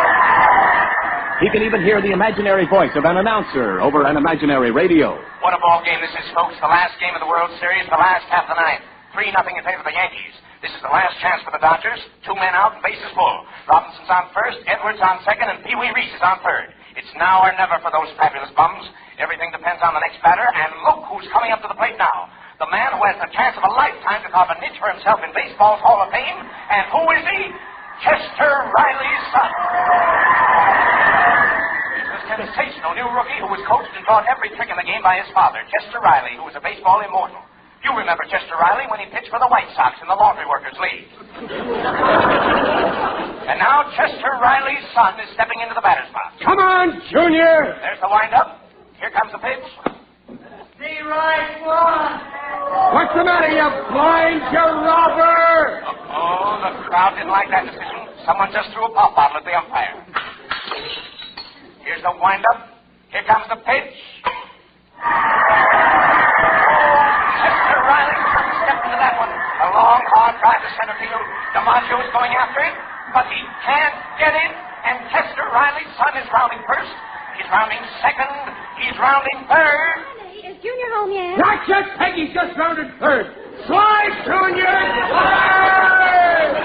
He can even hear the imaginary voice of an announcer over an imaginary radio. What a ball game this is, folks. The last game of the World Series, the last half of the ninth. 3-0 in favor of the Yankees. This is the last chance for the Dodgers. 2 men out and bases full. Robinson's on first, Edwards on second, and Pee Wee Reese is on third. It's now or never for those fabulous bums. Everything depends on the next batter, and look who's coming up to the plate now. The man who has the chance of a lifetime to carve a niche for himself in baseball's Hall of Fame. And who is he? Chester Riley's son. He's a sensational new rookie who was coached and taught every trick in the game by his father, Chester Riley, who was a baseball immortal. You remember Chester Riley when he pitched for the White Sox in the Laundry Workers League. And now Chester Riley's son is stepping into the batter's box. Come on, Junior! There's the windup. Here comes the pitch. The right one. What's the matter, you blind, you robber? Oh, the crowd didn't like that decision. Someone just threw a pop bottle at the umpire. Here's the windup. Here comes the pitch. Chester Riley stepped into that one. A long, hard drive to center field. DiMaggio's going after it, but he can't get it. And Chester Riley's son is rounding first. He's rounding second. He's rounding third. Is Junior home yet? Not yet, Peggy's just rounded third. Slide, Junior! Slide!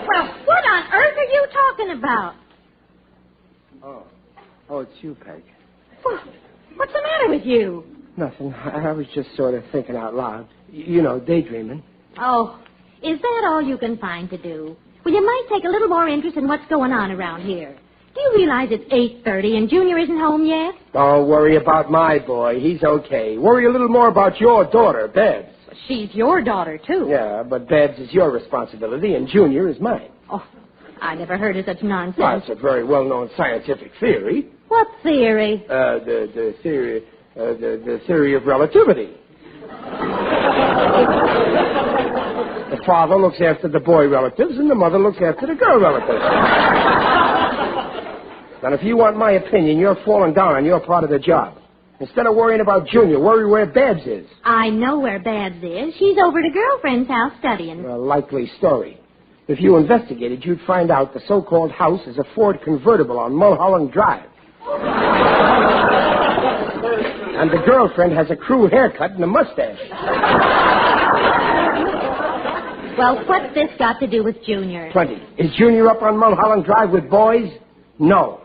Well, what on earth are you talking about? Oh, it's you, Peg. Well, what's the matter with you? Nothing. I was just sort of thinking out loud. You know, daydreaming. Oh, is that all you can find to do? Well, you might take a little more interest in what's going on around here. Do you realize it's 8:30 and Junior isn't home yet? Don't worry about my boy. He's okay. Worry a little more about your daughter, Babs. She's your daughter, too. Yeah, but Babs is your responsibility and Junior is mine. Oh, I never heard of such nonsense. Well, it's a very well-known scientific theory. What theory? The theory of relativity. The father looks after the boy relatives and the mother looks after the girl relatives. And if you want my opinion, you're falling down on your part of the job. Instead of worrying about Junior, worry where Babs is. I know where Babs is. She's over at a girlfriend's house studying. A likely story. If you investigated, you'd find out the so-called house is a Ford convertible on Mulholland Drive. And the girlfriend has a crew haircut and a mustache. Well, what's this got to do with Junior? 20. Is Junior up on Mulholland Drive with boys? No.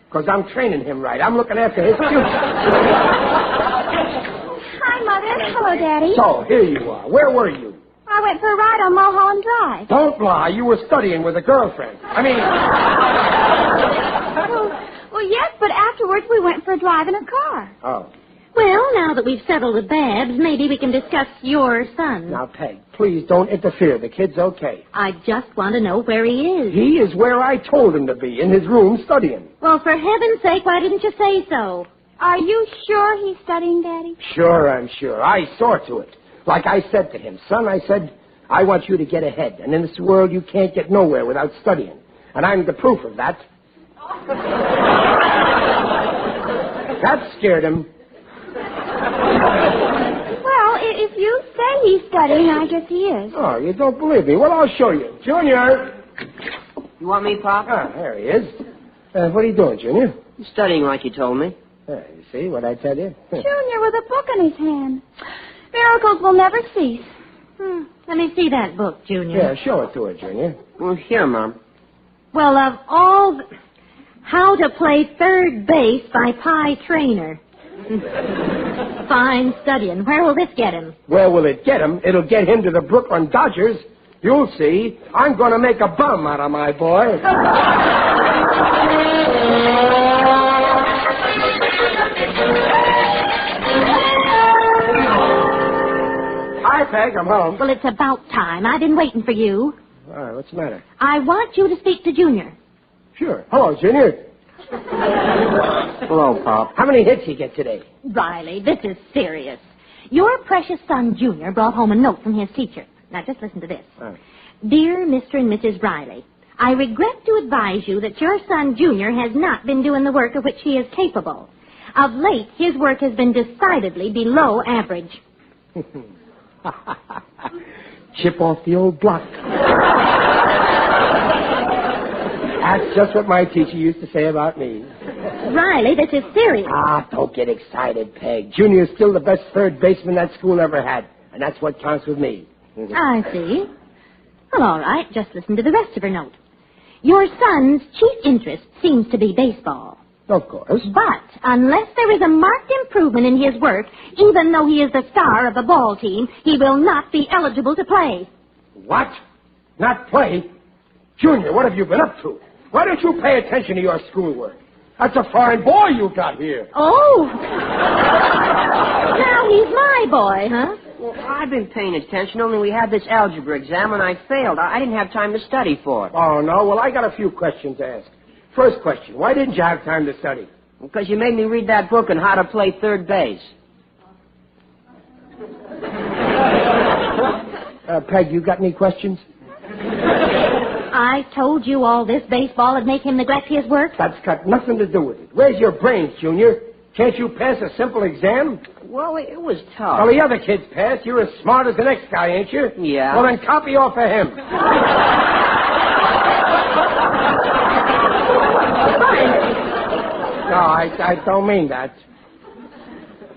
Because I'm training him right. I'm looking after his future. Hi, Mother. Hello, Daddy. So, here you are. Where were you? I went for a ride on Mulholland Drive. Don't lie. You were studying with a girlfriend. Well, yes, but afterwards we went for a drive in a car. Oh. Well, now that we've settled with Babs, maybe we can discuss your son. Now, Peg, please don't interfere. The kid's okay. I just want to know where he is. He is where I told him to be, in his room studying. Well, for heaven's sake, why didn't you say so? Are you sure he's studying, Daddy? Sure, I'm sure. I saw to it. Like I said to him, son, I said, I want you to get ahead. And in this world, you can't get nowhere without studying. And I'm the proof of that. That scared him. Well, if you say he's studying, I guess he is. Oh, you don't believe me? Well, I'll show you. Junior! You want me, Pop? Ah, there he is. What are you doing, Junior? Studying like you told me. You see what I tell you? Junior with a book in his hand. Miracles will never cease. Let me see that book, Junior. Yeah, show it to her, Junior. Well, here, Mom. Well, of all... How to Play Third Base by Pie Trainer. Fine studying. Where will this get him? Where will it get him? It'll get him to the Brooklyn Dodgers. You'll see. I'm going to make a bum out of my boy. Hi, Peg. I'm home. Well, it's about time. I've been waiting for you. All right, what's the matter? I want you to speak to Junior. Sure. Hello, Junior. Hello, Pop. How many hits you get today? Riley, this is serious. Your precious son, Junior, brought home a note from his teacher. Now, just listen to this. Dear Mr. and Mrs. Riley, I regret to advise you that your son, Junior, has not been doing the work of which he is capable. Of late, his work has been decidedly below average. Chip off the old block. That's just what my teacher used to say about me. Riley, this is serious. Ah, don't get excited, Peg. Junior's still the best third baseman that school ever had, and that's what counts with me. I see. Well, all right. Just listen to the rest of her note. Your son's chief interest seems to be baseball. Of course. But unless there is a marked improvement in his work, even though he is the star of the ball team, he will not be eligible to play. What? Not play? Junior, what have you been up to? Why don't you pay attention to your schoolwork? That's a fine boy you got here. Oh. Now he's my boy, huh? Well, I've been paying attention, only we had this algebra exam and I failed. I didn't have time to study for it. Oh, no? Well, I got a few questions to ask. First question, why didn't you have time to study? Because you made me read that book on how to play third base. Peg, you got any questions? I told you all this baseball would make him neglect his work. That's got nothing to do with it. Where's your brains, Junior? Can't you pass a simple exam? Well, it was tough. Well, the other kids passed. You're as smart as the next guy, ain't you? Yeah. Well, then copy off of him. No, I don't mean that.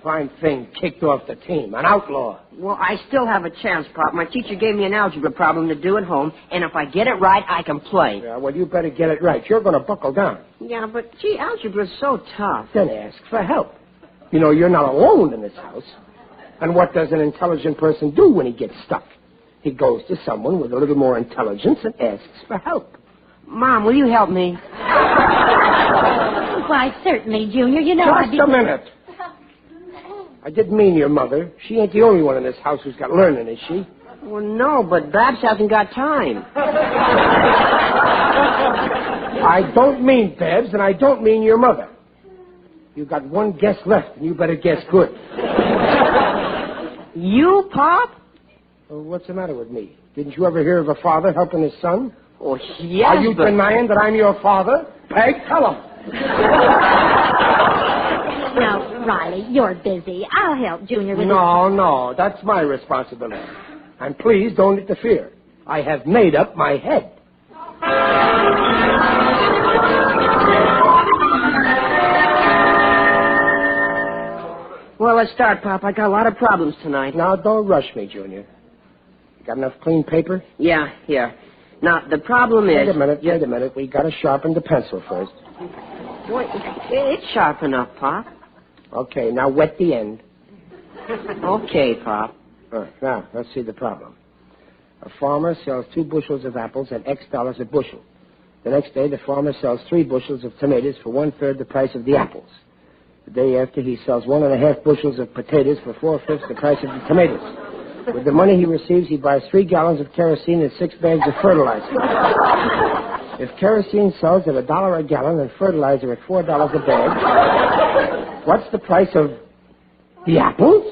Fine thing, kicked off the team. An outlaw. Well, I still have a chance, Pop. My teacher gave me an algebra problem to do at home, and if I get it right, I can play. Yeah, well, you better get it right. You're going to buckle down. Yeah, but, gee, algebra's so tough. Then ask for help. You know, you're not alone in this house. And what does an intelligent person do when he gets stuck? He goes to someone with a little more intelligence and asks for help. Mom, will you help me? Why, certainly, Junior. You know Just a minute. I didn't mean your mother. She ain't the only one in this house who's got learning, is she? Well, no, but Babs hasn't got time. I don't mean Babs, and I don't mean your mother. You got one guess left, and you better guess good. You, Pop? Well, what's the matter with me? Didn't you ever hear of a father helping his son? Oh, yes, Are you denying that I'm your father? Peg, tell him. Now, Riley, you're busy. I'll help Junior with No, that's my responsibility. And please don't interfere. I have made up my head. Well, let's start, Pop. I got a lot of problems tonight. Now, don't rush me, Junior. You got enough clean paper? Yeah, here. Now, the problem is... Wait a minute. We got to sharpen the pencil first. Boy, it's sharp enough, Pop. Okay, now wet the end. Okay, Pop. Now, let's see the problem. A farmer sells 2 bushels of apples at X dollars a bushel. The next day, the farmer sells 3 bushels of tomatoes for 1/3 the price of the apples. The day after, he sells 1.5 bushels of potatoes for 4/5 the price of the tomatoes. With the money he receives, he buys 3 gallons of kerosene and 6 bags of fertilizer. If kerosene sells at $1 a gallon and fertilizer at $4 a bag, what's the price of the apples?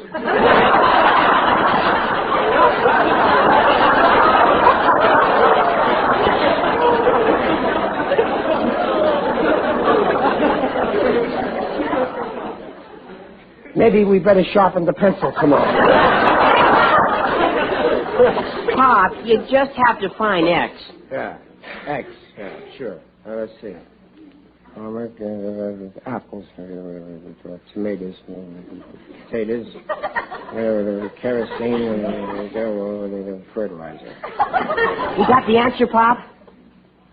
Maybe we better sharpen the pencil some more. Pop, you just have to find X. Yeah, X. Yeah, sure. Let's see. Apples, tomatoes, potatoes, kerosene, fertilizer. You got the answer, Pop?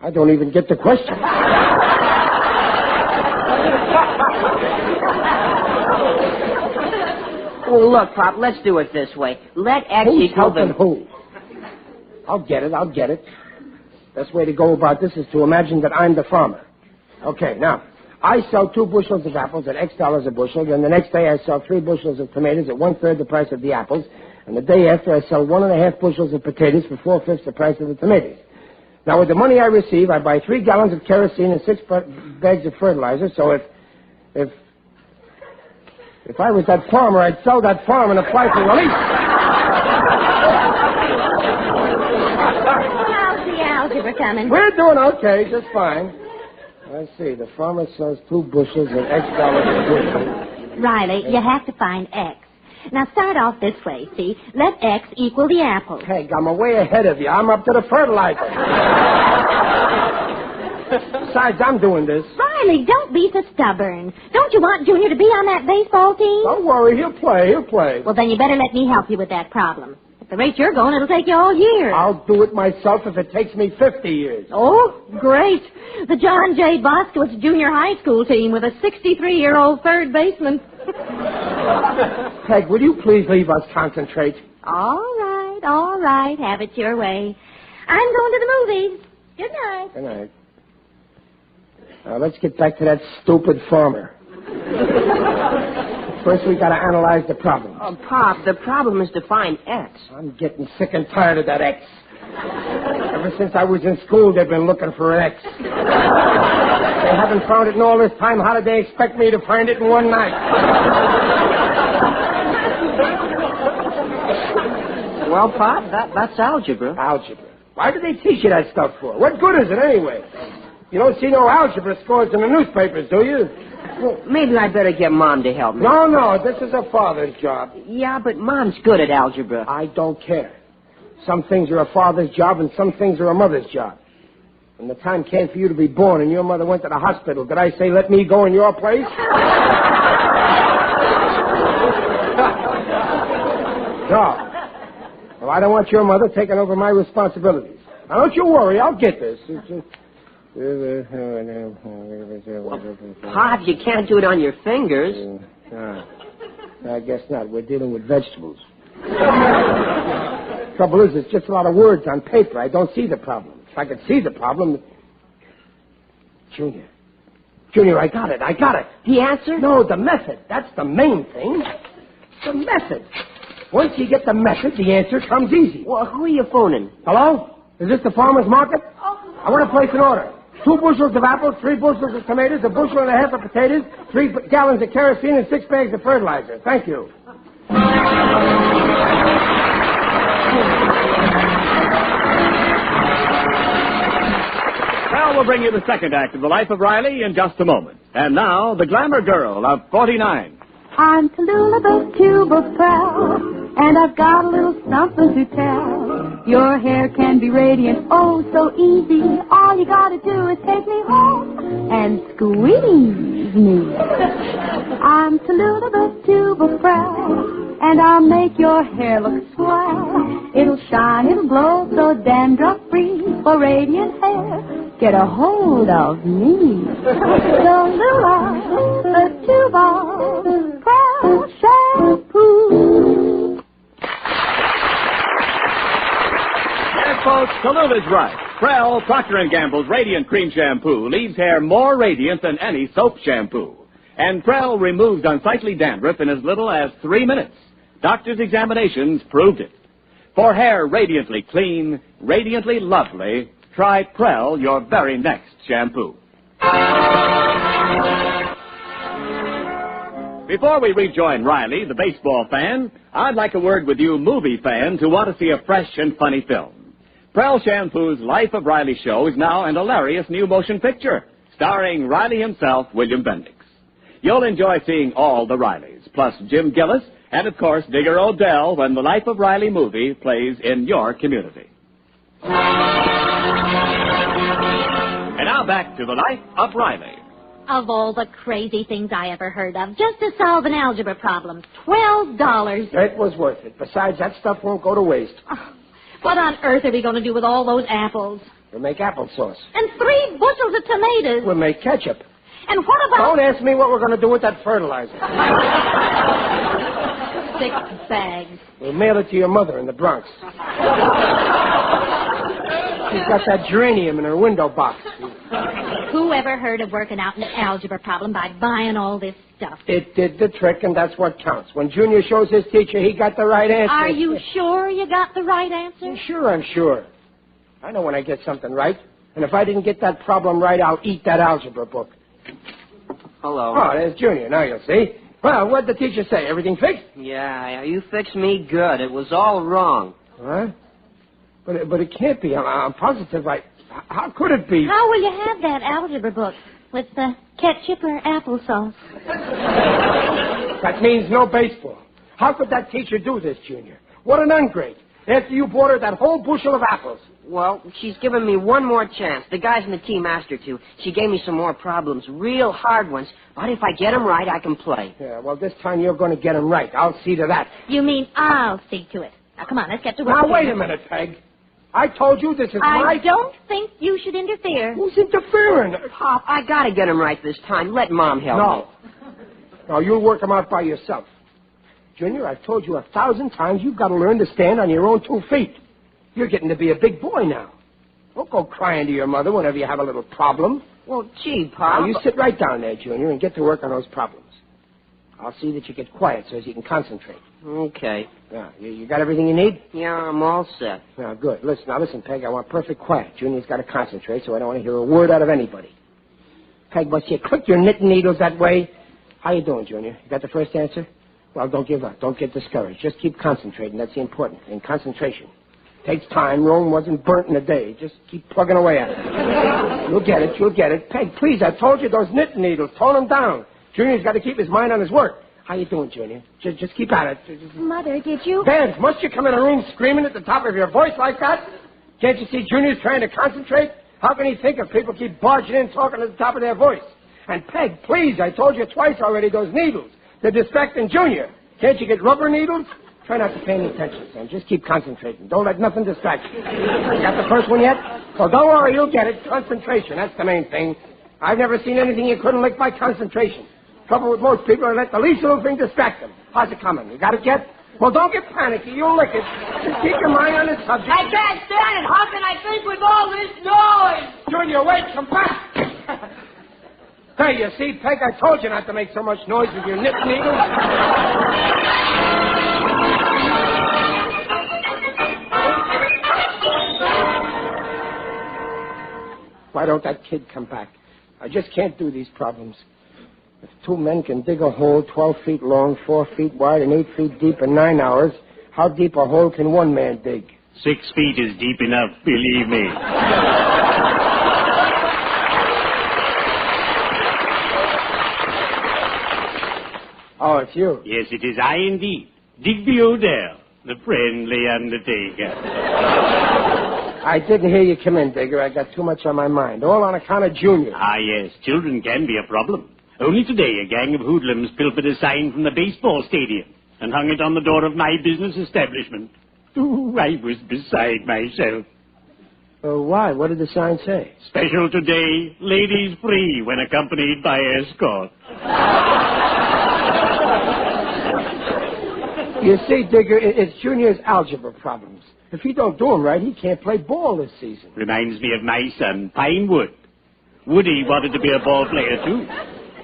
I don't even get the question. Well, look, Pop, let's do it this way. Let X Who's equal helping who? I'll get it. Best way to go about this is to imagine that I'm the farmer. Okay, now, I sell 2 bushels of apples at X dollars a bushel, then the next day I sell 3 bushels of tomatoes at 1/3 the price of the apples, and the day after I sell 1.5 bushels of potatoes for 4/5 the price of the tomatoes. Now, with the money I receive, I buy 3 gallons of kerosene and 6 bags of fertilizer, so if I was that farmer, I'd sell that farm and apply for release. How's the algebra coming? We're doing okay, just fine. Let's see. The farmer sells 2 bushels at X dollars a bushel. Riley, you have to find X. Now, start off this way, see? Let X equal the apples. Peg, I'm way ahead of you. I'm up to the fertilizer. Besides, I'm doing this. Riley, don't be so stubborn. Don't you want Junior to be on that baseball team? Don't worry, he'll play. Well, then you better let me help you with that problem. At the rate you're going, it'll take you all year. I'll do it myself if it takes me 50 years. Oh, great. The John J. Boskowitz Junior High School team with a 63-year-old third baseman. Peg, will you please leave us concentrate? All right. Have it your way. I'm going to the movies. Good night. Good night. Now, let's get back to that stupid farmer. First, we got to analyze the problem. Oh, Pop, the problem is to find X. I'm getting sick and tired of that X. Ever since I was in school, they've been looking for an X. They haven't found it in all this time. How did they expect me to find it in one night? Well, Pop, that's algebra. Algebra. Why do they teach you that stuff for? What good is it anyway? You don't see no algebra scores in the newspapers, do you? Well, maybe I'd better get Mom to help me. No, this is a father's job. Yeah, but Mom's good at algebra. I don't care. Some things are a father's job and some things are a mother's job. When the time came for you to be born and your mother went to the hospital, did I say, let me go in your place? No. Well, I don't want your mother taking over my responsibilities. Now, don't you worry, I'll get this. Pop, you can't do it on your fingers. I guess not. We're dealing with vegetables. Trouble is, it's just a lot of words on paper. I don't see the problem. If I could see the problem... Junior, I got it. The answer? No, the method. That's the main thing. The method. Once you get the method, the answer comes easy. Well, who are you phoning? Hello? Is this the farmer's market? I want to place an order. 2 bushels of apples, 3 bushels of tomatoes, 1.5 bushels of potatoes, 3 gallons of kerosene, and 6 bags of fertilizer. Thank you. Well, we'll bring you the second act of the life of Riley in just a moment. And now, the glamour girl of 49. I'm Tallulah, the tuba proud, and I've got a little something to tell. Your hair can be radiant, oh, so easy. All you gotta do is take me home and squeeze me. I'm Tallulah, the tuba proud, and I'll make your hair look swell. It'll shine, it'll glow, so dandruff-free. For radiant hair, get a hold of me. Tallulah, the tuba proud shampoo. Yes, folks, Tallulah's right. Prell Procter & Gamble's Radiant Cream Shampoo leaves hair more radiant than any soap shampoo. And Prell removes unsightly dandruff in as little as 3 minutes. Doctors' examinations proved it. For hair radiantly clean, radiantly lovely, try Prell, your very next shampoo. Before we rejoin Riley, the baseball fan, I'd like a word with you movie fans who want to see a fresh and funny film. Prell Shampoo's Life of Riley show is now an hilarious new motion picture, starring Riley himself, William Bendix. You'll enjoy seeing all the Rileys, plus Jim Gillis, and of course Digger O'Dell when the Life of Riley movie plays in your community. And now back to the Life of Riley. Of all the crazy things I ever heard of, just to solve an algebra problem, $12. It was worth it. Besides, that stuff won't go to waste. Oh, what on earth are we going to do with all those apples? We'll make applesauce. And 3 bushels of tomatoes. We'll make ketchup. And what about... Don't ask me what we're going to do with that fertilizer. 6 bags. We'll mail it to your mother in the Bronx. She's got that geranium in her window box. Who ever heard of working out an algebra problem by buying all this stuff? It did the trick, and that's what counts. When Junior shows his teacher he got the right answer... Are you sure you got the right answer? Sure, I'm sure. I know when I get something right. And if I didn't get that problem right, I'll eat that algebra book. Hello. Oh, there's Junior. Now you'll see. Well, what'd the teacher say? Everything fixed? Yeah, you fixed me good. It was all wrong. Huh? But it can't be. I'm positive How could it be? How will you have that algebra book? With ketchup or applesauce? That means no baseball. How could that teacher do this, Junior? What an ungrate. After you bought her that whole bushel of apples. Well, she's given me one more chance. The guys in the team asked her to. She gave me some more problems, real hard ones. But if I get them right, I can play. Yeah, well, this time you're going to get them right. I'll see to that. You mean I'll see to it. Now, come on, let's get to work. Now, wait a minute, Peg. I told you this is my... I don't think you should interfere. Who's interfering? Pop, I got to get them right this time. Let Mom help me. No, you'll work them out by yourself. Junior, I've told you 1,000 times you've got to learn to stand on your own 2 feet. You're getting to be a big boy now. Don't go crying to your mother whenever you have a little problem. Well, gee, Pop. Now, you sit right down there, Junior, and get to work on those problems. I'll see that you get quiet so as you can concentrate. Okay. Yeah, you got everything you need? Yeah, I'm all set. Now, good. Listen, Peg, I want perfect quiet. Junior's got to concentrate, so I don't want to hear a word out of anybody. Peg, must you click your knitting needles that way? How you doing, Junior? You got the first answer? Well, don't give up. Don't get discouraged. Just keep concentrating. That's the important thing. Concentration. Takes time. Rome wasn't burnt in a day. Just keep plugging away at it. You'll get it. Peg, please, I told you those knitting needles. Tone them down. Junior's got to keep his mind on his work. How you doing, Junior? Just keep at it. Mother, did you... Vance, must you come in a room screaming at the top of your voice like that? Can't you see Junior's trying to concentrate? How can he think if people keep barging in talking at the top of their voice? And Peg, please, I told you twice already, those needles. They're distracting Junior. Can't you get rubber needles? Try not to pay any attention, son. Just keep concentrating. Don't let nothing distract you. You got the first one yet? Well, don't worry, you'll get it. Concentration, that's the main thing. I've never seen anything you couldn't lick by concentration. Trouble with most people are let the least little thing distract them. How's it coming? You got it yet? Well, don't get panicky. You'll lick it. Just keep your mind on the subject. I can't stand it. How can I think with all this noise? Junior, wait. Come back. Hey, you see, Peg, I told you not to make so much noise with your knit needles. Why don't that kid come back? I just can't do these problems. If 2 men can dig a hole 12 feet long, 4 feet wide, and 8 feet deep in 9 hours, how deep a hole can 1 man dig? 6 feet is deep enough, believe me. Oh, it's you. Yes, it is I indeed. Digby Odell, the friendly undertaker. I didn't hear you come in, Digger. I got too much on my mind. All on account of Junior. Ah, yes, children can be a problem. Only today, a gang of hoodlums pilfered a sign from the baseball stadium and hung it on the door of my business establishment. Ooh, I was beside myself. Why? What did the sign say? Special today, ladies free when accompanied by escort. You see, Digger, it's Junior's algebra problems. If he don't do them right, he can't play ball this season. Reminds me of my son, Pinewood. Woody wanted to be a ball player, too,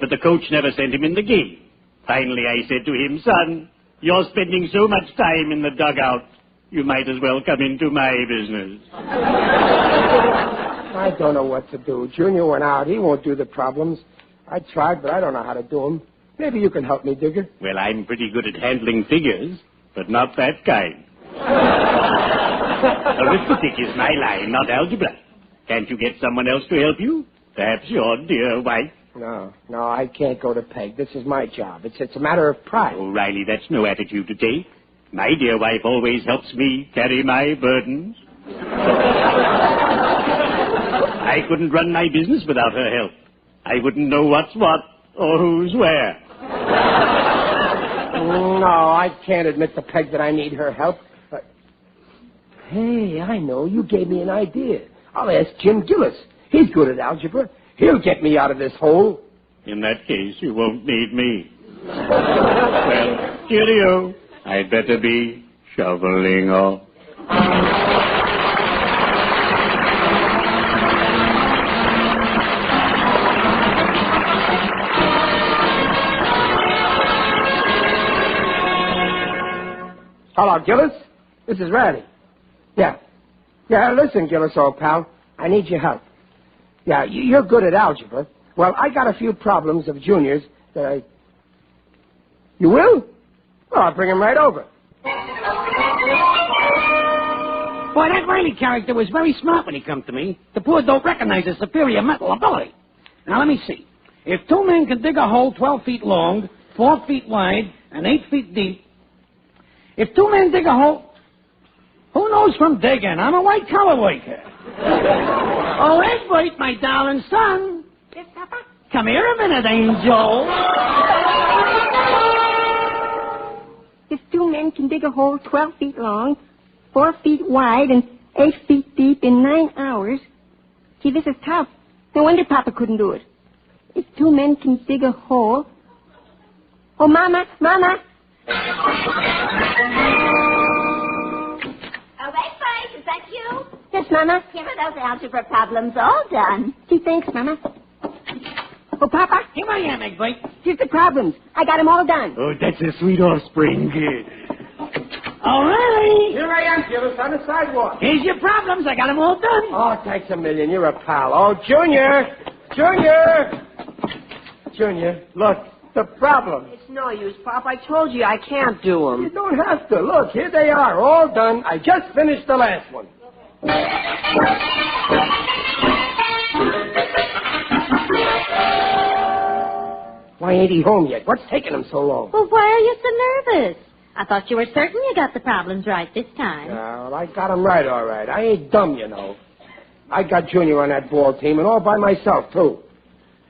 but the coach never sent him in the game. Finally, I said to him, son, you're spending so much time in the dugout, you might as well come into my business. I don't know what to do. Junior went out. He won't do the problems. I tried, but I don't know how to do them. Maybe you can help me, Digger. Well, I'm pretty good at handling figures, but not that kind. Arithmetic is my line, not algebra. Can't you get someone else to help you? Perhaps your dear wife? No, I can't go to Peg. This is my job. It's a matter of pride. Oh, Riley, that's no attitude to take. My dear wife always helps me carry my burdens. I couldn't run my business without her help. I wouldn't know what's what or who's where. No, I can't admit to Peg that I need her help. Hey, I know. You gave me an idea. I'll ask Jim Gillis. He's good at algebra. He'll get me out of this hole. In that case, you won't need me. Well, cheerio. I'd better be shoveling off. Hello, Gillis. This is Ratty. Yeah, listen, Gillis, old pal. I need your help. Yeah, you're good at algebra. Well, I got a few problems of Junior's that I... You will? Well, I'll bring him right over. Boy, that Riley character was very smart when he come to me. The poor don't recognize his superior mental ability. Now, let me see. If 2 men can dig a hole 12 feet long, 4 feet wide, and 8 feet deep... If 2 men dig a hole... Who knows from digging? I'm a white-collar worker. Oh, Edward, my darling son. Yes, Papa? Come here a minute, Angel. If two men can dig a hole 12 feet long, 4 feet wide, and 8 feet deep in 9 hours, gee, this is tough. No wonder Papa couldn't do it. If two men can dig a hole... Oh, Mama! All right, Frank, is that you? Yes, Mama? Here are those algebra problems all done. Gee, thanks, Mama. Oh, Papa? Here I am, Egbert. Here's the problems. I got them all done. Oh, that's a sweet offspring. All right. Here I am, Gillis, on the sidewalk. Here's your problems. I got them all done. Oh, thanks a million. You're a pal. Oh, Junior, look, the problem. It's no use, Pop. I told you I can't do them. You don't have to. Look, here they are, all done. I just finished the last one. Why ain't he home yet? What's taking him so long? Well, why are you so nervous? I thought you were certain you got the problems right this time. Well, I got him right, all right. I ain't dumb, you know. I got Junior on that ball team, and all by myself, too.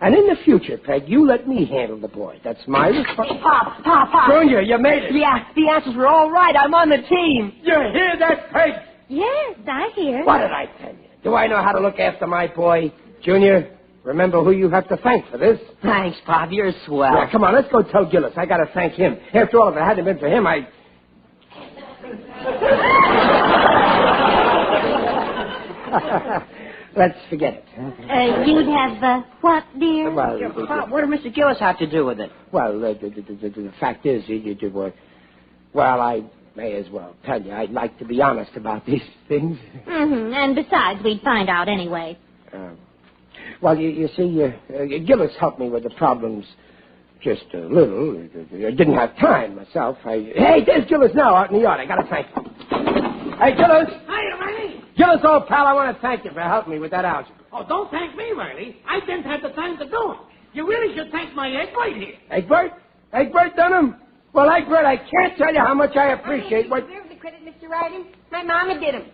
And in the future, Peg, you let me handle the boy. That's my responsibility. Pop. Junior, you made it. Yeah, the answers were all right. I'm on the team. You hear that, Peg? Yes, I hear. What did I tell you? Do I know how to look after my boy? Junior, remember who you have to thank for this. Thanks, Pop. You're swell. Yeah, come on, let's go tell Gillis. I got to thank him. After all, if it hadn't been for him, Let's forget it. You'd have, what, dear? Well, Pop, what did Mr. Gillis have to do with it? Well, the fact is, I may as well tell you. I'd like to be honest about these things. Mm-hmm. And besides, we'd find out anyway. Well, you see, Gillis helped me with the problems just a little. I didn't have time myself. Hey, there's Gillis now out in the yard. I got to thank him. Hey, Gillis. Hiya, Riley. Gillis, old pal, I want to thank you for helping me with that algebra. Oh, don't thank me, Riley. I didn't have the time to do it. You really should thank my Egbert here. Egbert Dunham? Well, Egbert, I can't tell you how much I appreciate what... You deserve the credit, Mr. Riley. My mama did him.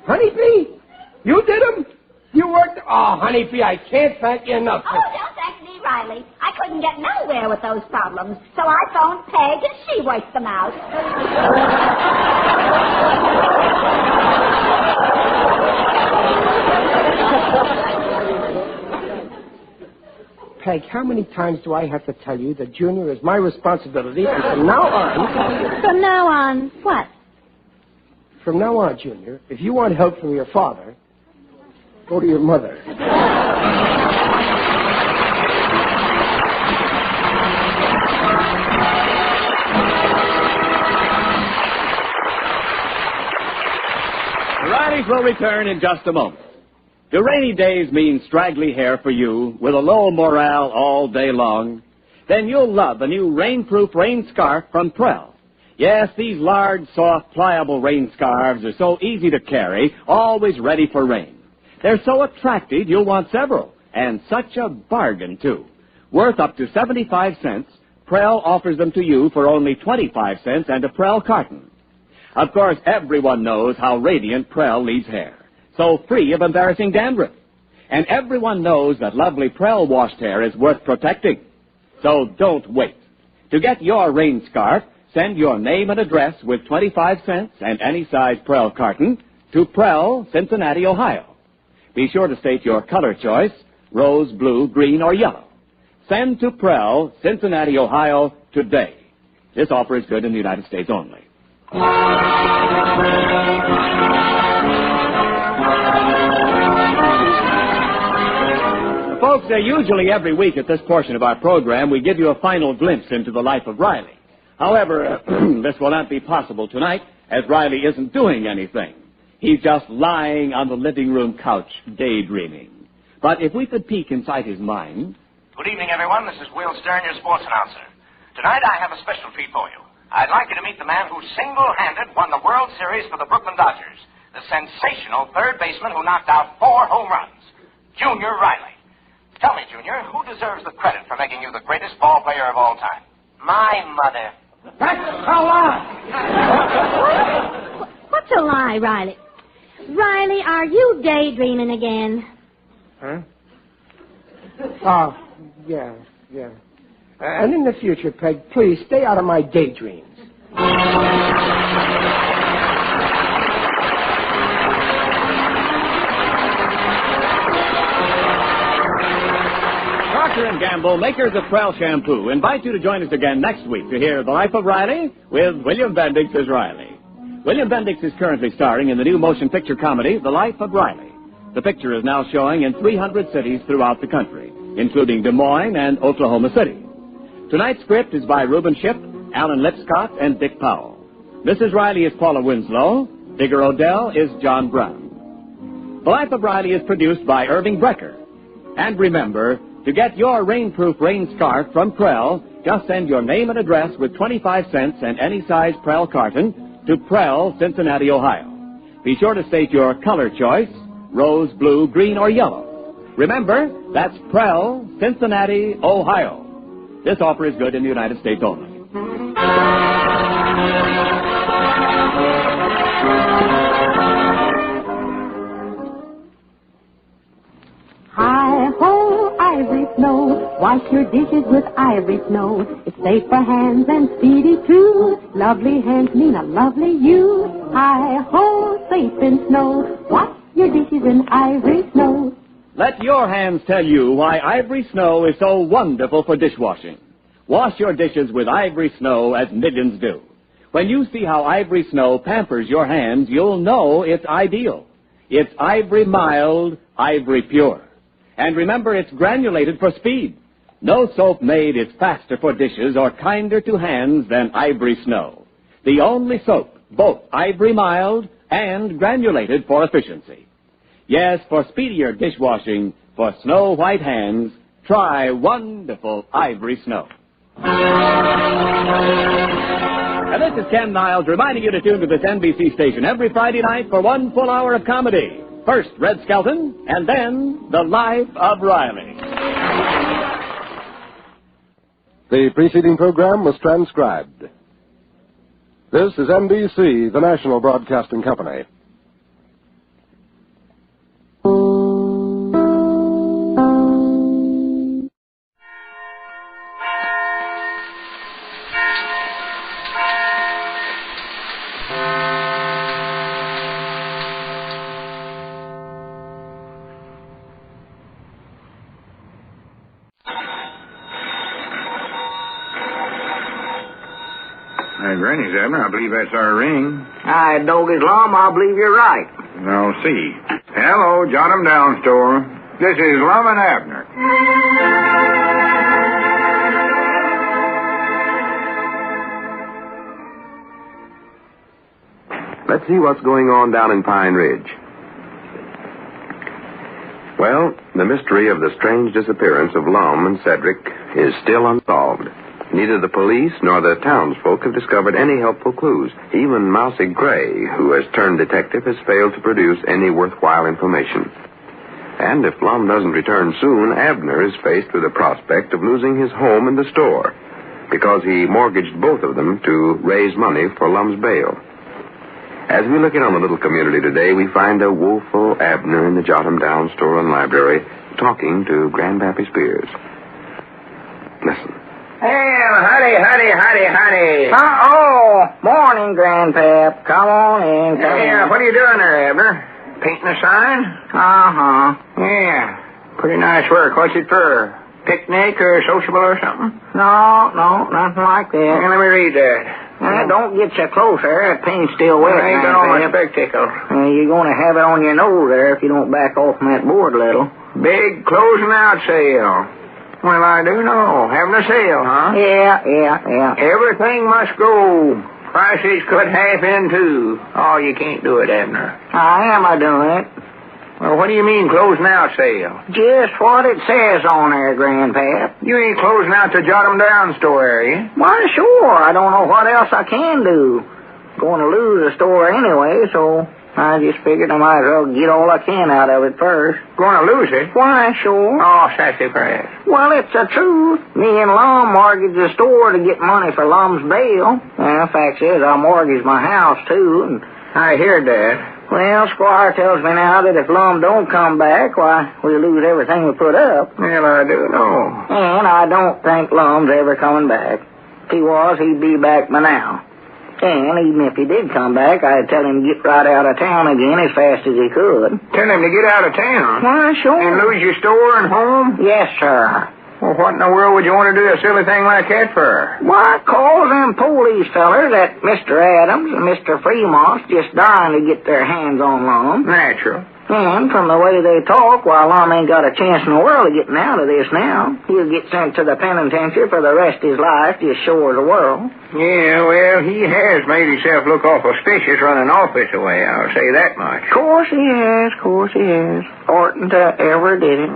Honeybee? You did him? You worked... Oh, Honeybee, I can't thank you enough. Oh, don't thank me, Riley. I couldn't get nowhere with those problems, so I phoned Peg and she worked them out. Peg, how many times do I have to tell you that Junior is my responsibility, and from now on... From now on, what? From now on, Junior, if you want help from your father, go to your mother. The Rileys will return in just a moment. Do rainy days mean straggly hair for you with a low morale all day long? Then you'll love the new rainproof rain scarf from Prell. Yes, these large, soft, pliable rain scarves are so easy to carry, always ready for rain. They're so attractive you'll want several, and such a bargain, too. Worth up to 75 cents, Prell offers them to you for only 25 cents and a Prell carton. Of course, everyone knows how radiant Prell leaves hair. So free of embarrassing dandruff. And everyone knows that lovely Prell washed hair is worth protecting. So don't wait. To get your rain scarf, send your name and address with 25 cents and any size Prell carton to Prell, Cincinnati, Ohio. Be sure to state your color choice, rose, blue, green, or yellow. Send to Prell, Cincinnati, Ohio, today. This offer is good in the United States only. Folks, usually every week at this portion of our program, we give you a final glimpse into the life of Riley. However, this will not be possible tonight, as Riley isn't doing anything. He's just lying on the living room couch, daydreaming. But if we could peek inside his mind... Good evening, everyone. This is Will Stern, your sports announcer. Tonight I have a special treat for you. I'd like you to meet the man who single-handed won the World Series for the Brooklyn Dodgers, the sensational third baseman who knocked out 4 home runs, Junior Riley. Tell me, Junior, who deserves the credit for making you the greatest ball player of all time? My mother. That's a lie! What's That's a lie, Riley. Riley, are you daydreaming again? Huh? Oh, yeah. And in the future, Peg, please stay out of my daydreams. Procter & Gamble, makers of Prell shampoo, invite you to join us again next week to hear The Life of Riley with William Bendix as Riley. William Bendix is currently starring in the new motion picture comedy, The Life of Riley. The picture is now showing in 300 cities throughout the country, including Des Moines and Oklahoma City. Tonight's script is by Reuben Shipp, Alan Lipscott, and Dick Powell. Mrs. Riley is Paula Winslow. Digger Odell is John Brown. The Life of Riley is produced by Irving Brecker. And remember, to get your rainproof rain scarf from Prell, just send your name and address with 25 cents and any size Prell carton to Prell, Cincinnati, Ohio. Be sure to state your color choice, rose, blue, green, or yellow. Remember, that's Prell, Cincinnati, Ohio. This offer is good in the United States only. Hi-ho, ivory snow, wash your dishes with ivory snow. It's safe for hands and speedy too. Lovely hands mean a lovely you. Hi-ho, safe in snow, wash your dishes in ivory snow. Let your hands tell you why Ivory Snow is so wonderful for dishwashing. Wash your dishes with Ivory Snow as millions do. When you see how Ivory Snow pampers your hands, you'll know it's ideal. It's ivory mild, ivory pure. And remember, it's granulated for speed. No soap made is faster for dishes or kinder to hands than Ivory Snow. The only soap, both ivory mild and granulated for efficiency. Yes, for speedier dishwashing, for snow white hands, try wonderful Ivory Snow. And this is Ken Niles reminding you to tune to this NBC station every Friday night for 1 full hour of comedy. First, Red Skelton, and then The Life of Riley. The preceding program was transcribed. This is NBC, the national broadcasting company. Granny's, Abner. I believe that's our ring. I dog his Lum. I believe you're right. I'll see. Hello, Jot 'em Down store. This is Lum and Abner. Let's see what's going on down in Pine Ridge. Well, the mystery of the strange disappearance of Lum and Cedric is still unsolved. Neither the police nor the townsfolk have discovered any helpful clues. Even Mousy Gray, who has turned detective, has failed to produce any worthwhile information. And if Lum doesn't return soon, Abner is faced with the prospect of losing his home and the store, because he mortgaged both of them to raise money for Lum's bail. As we look in on the little community today, we find a woeful Abner in the Jot 'em Down store and library talking to Grandpappy Spears. Listen. Well, howdy. Morning, Grandpap. Come on in. What are you doing there, Abner? Painting a sign? Uh-huh. Yeah. Pretty nice work. What's it for? Picnic or sociable or something? No, nothing like that. Hey, let me read that. Don't get so close there. That paint's still wet. I ain't got on my spectacles. You're going to have it on your nose there if you don't back off from that board a little. Big closing out sale. Well, I do know. Having a sale, huh? Yeah. Everything must go. Prices cut half in, too. Oh, you can't do it, Abner. I am doing it. Well, what do you mean closing out sale? Just what it says on there, Grandpap. You ain't closing out the Jot 'em Down store, are you? Why, sure. I don't know what else I can do. Going to lose the store anyway, so I just figured I might as well get all I can out of it first. Going to lose it? Why, sure. Oh, sassafras. Well, it's the truth. Me and Lum mortgaged the store to get money for Lum's bail. And the fact is, I mortgaged my house, too, and I heard that. Well, Squire tells me now that if Lum don't come back, why, we'll lose everything we put up. Well, I do know. And I don't think Lum's ever coming back. If he was, he'd be back by now. And even if he did come back, I'd tell him to get right out of town again as fast as he could. Tell him to get out of town? Why, sure. And lose your store and home? Yes, sir. Well, what in the world would you want to do a silly thing like that for? Why, call them police fellers, that Mr. Adams and Mr. Fremont's just dying to get their hands on Lum. Natural. And from the way they talk, while Lum ain't got a chance in the world of getting out of this now, he'll get sent to the penitentiary for the rest of his life, just sure as the world. Yeah, well, he has made himself look awful suspicious running off this way, I'll say that much. Course he has. Oughtn't to ever did it.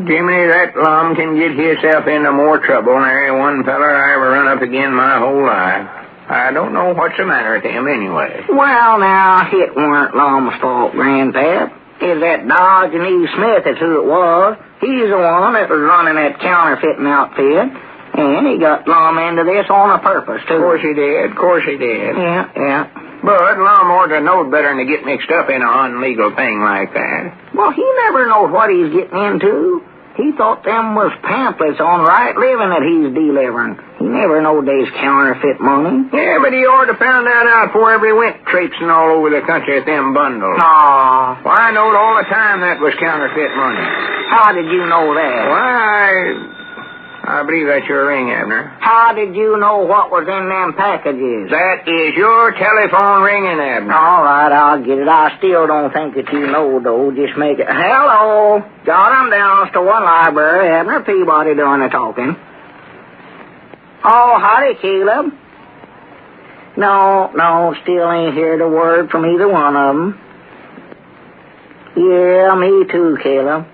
Jimmy, that Lum can get himself into more trouble than any one feller I ever run up again my whole life. I don't know what's the matter with him anyway. Well, now, it weren't Lum's fault, Grandpap. It's that Dodge and E. Smith that's who it was. He's the one that was running that counterfeiting outfit. And he got Lum into this on a purpose, too. Of course he did. Yeah. But Lum ought to know better than to get mixed up in an unlegal thing like that. Well, he never knows what he's getting into. He thought them was pamphlets on right living that he's delivering. He never knowed they's counterfeit money. Yeah, but he ought to found that out before every went traipsing all over the country with them bundles. Aw. Well, I knowed all the time that was counterfeit money. How did you know that? Well, I believe that's your ring, Abner. How did you know what was in them packages? That is your telephone ringing, Abner. All right, I'll get it. I still don't think that you know, though. Just make it. Hello. Got 'em down to one library. Abner Peabody doing the talking. Oh, howdy, Caleb. No, still ain't heard a word from either one of 'em. Yeah, me too, Caleb.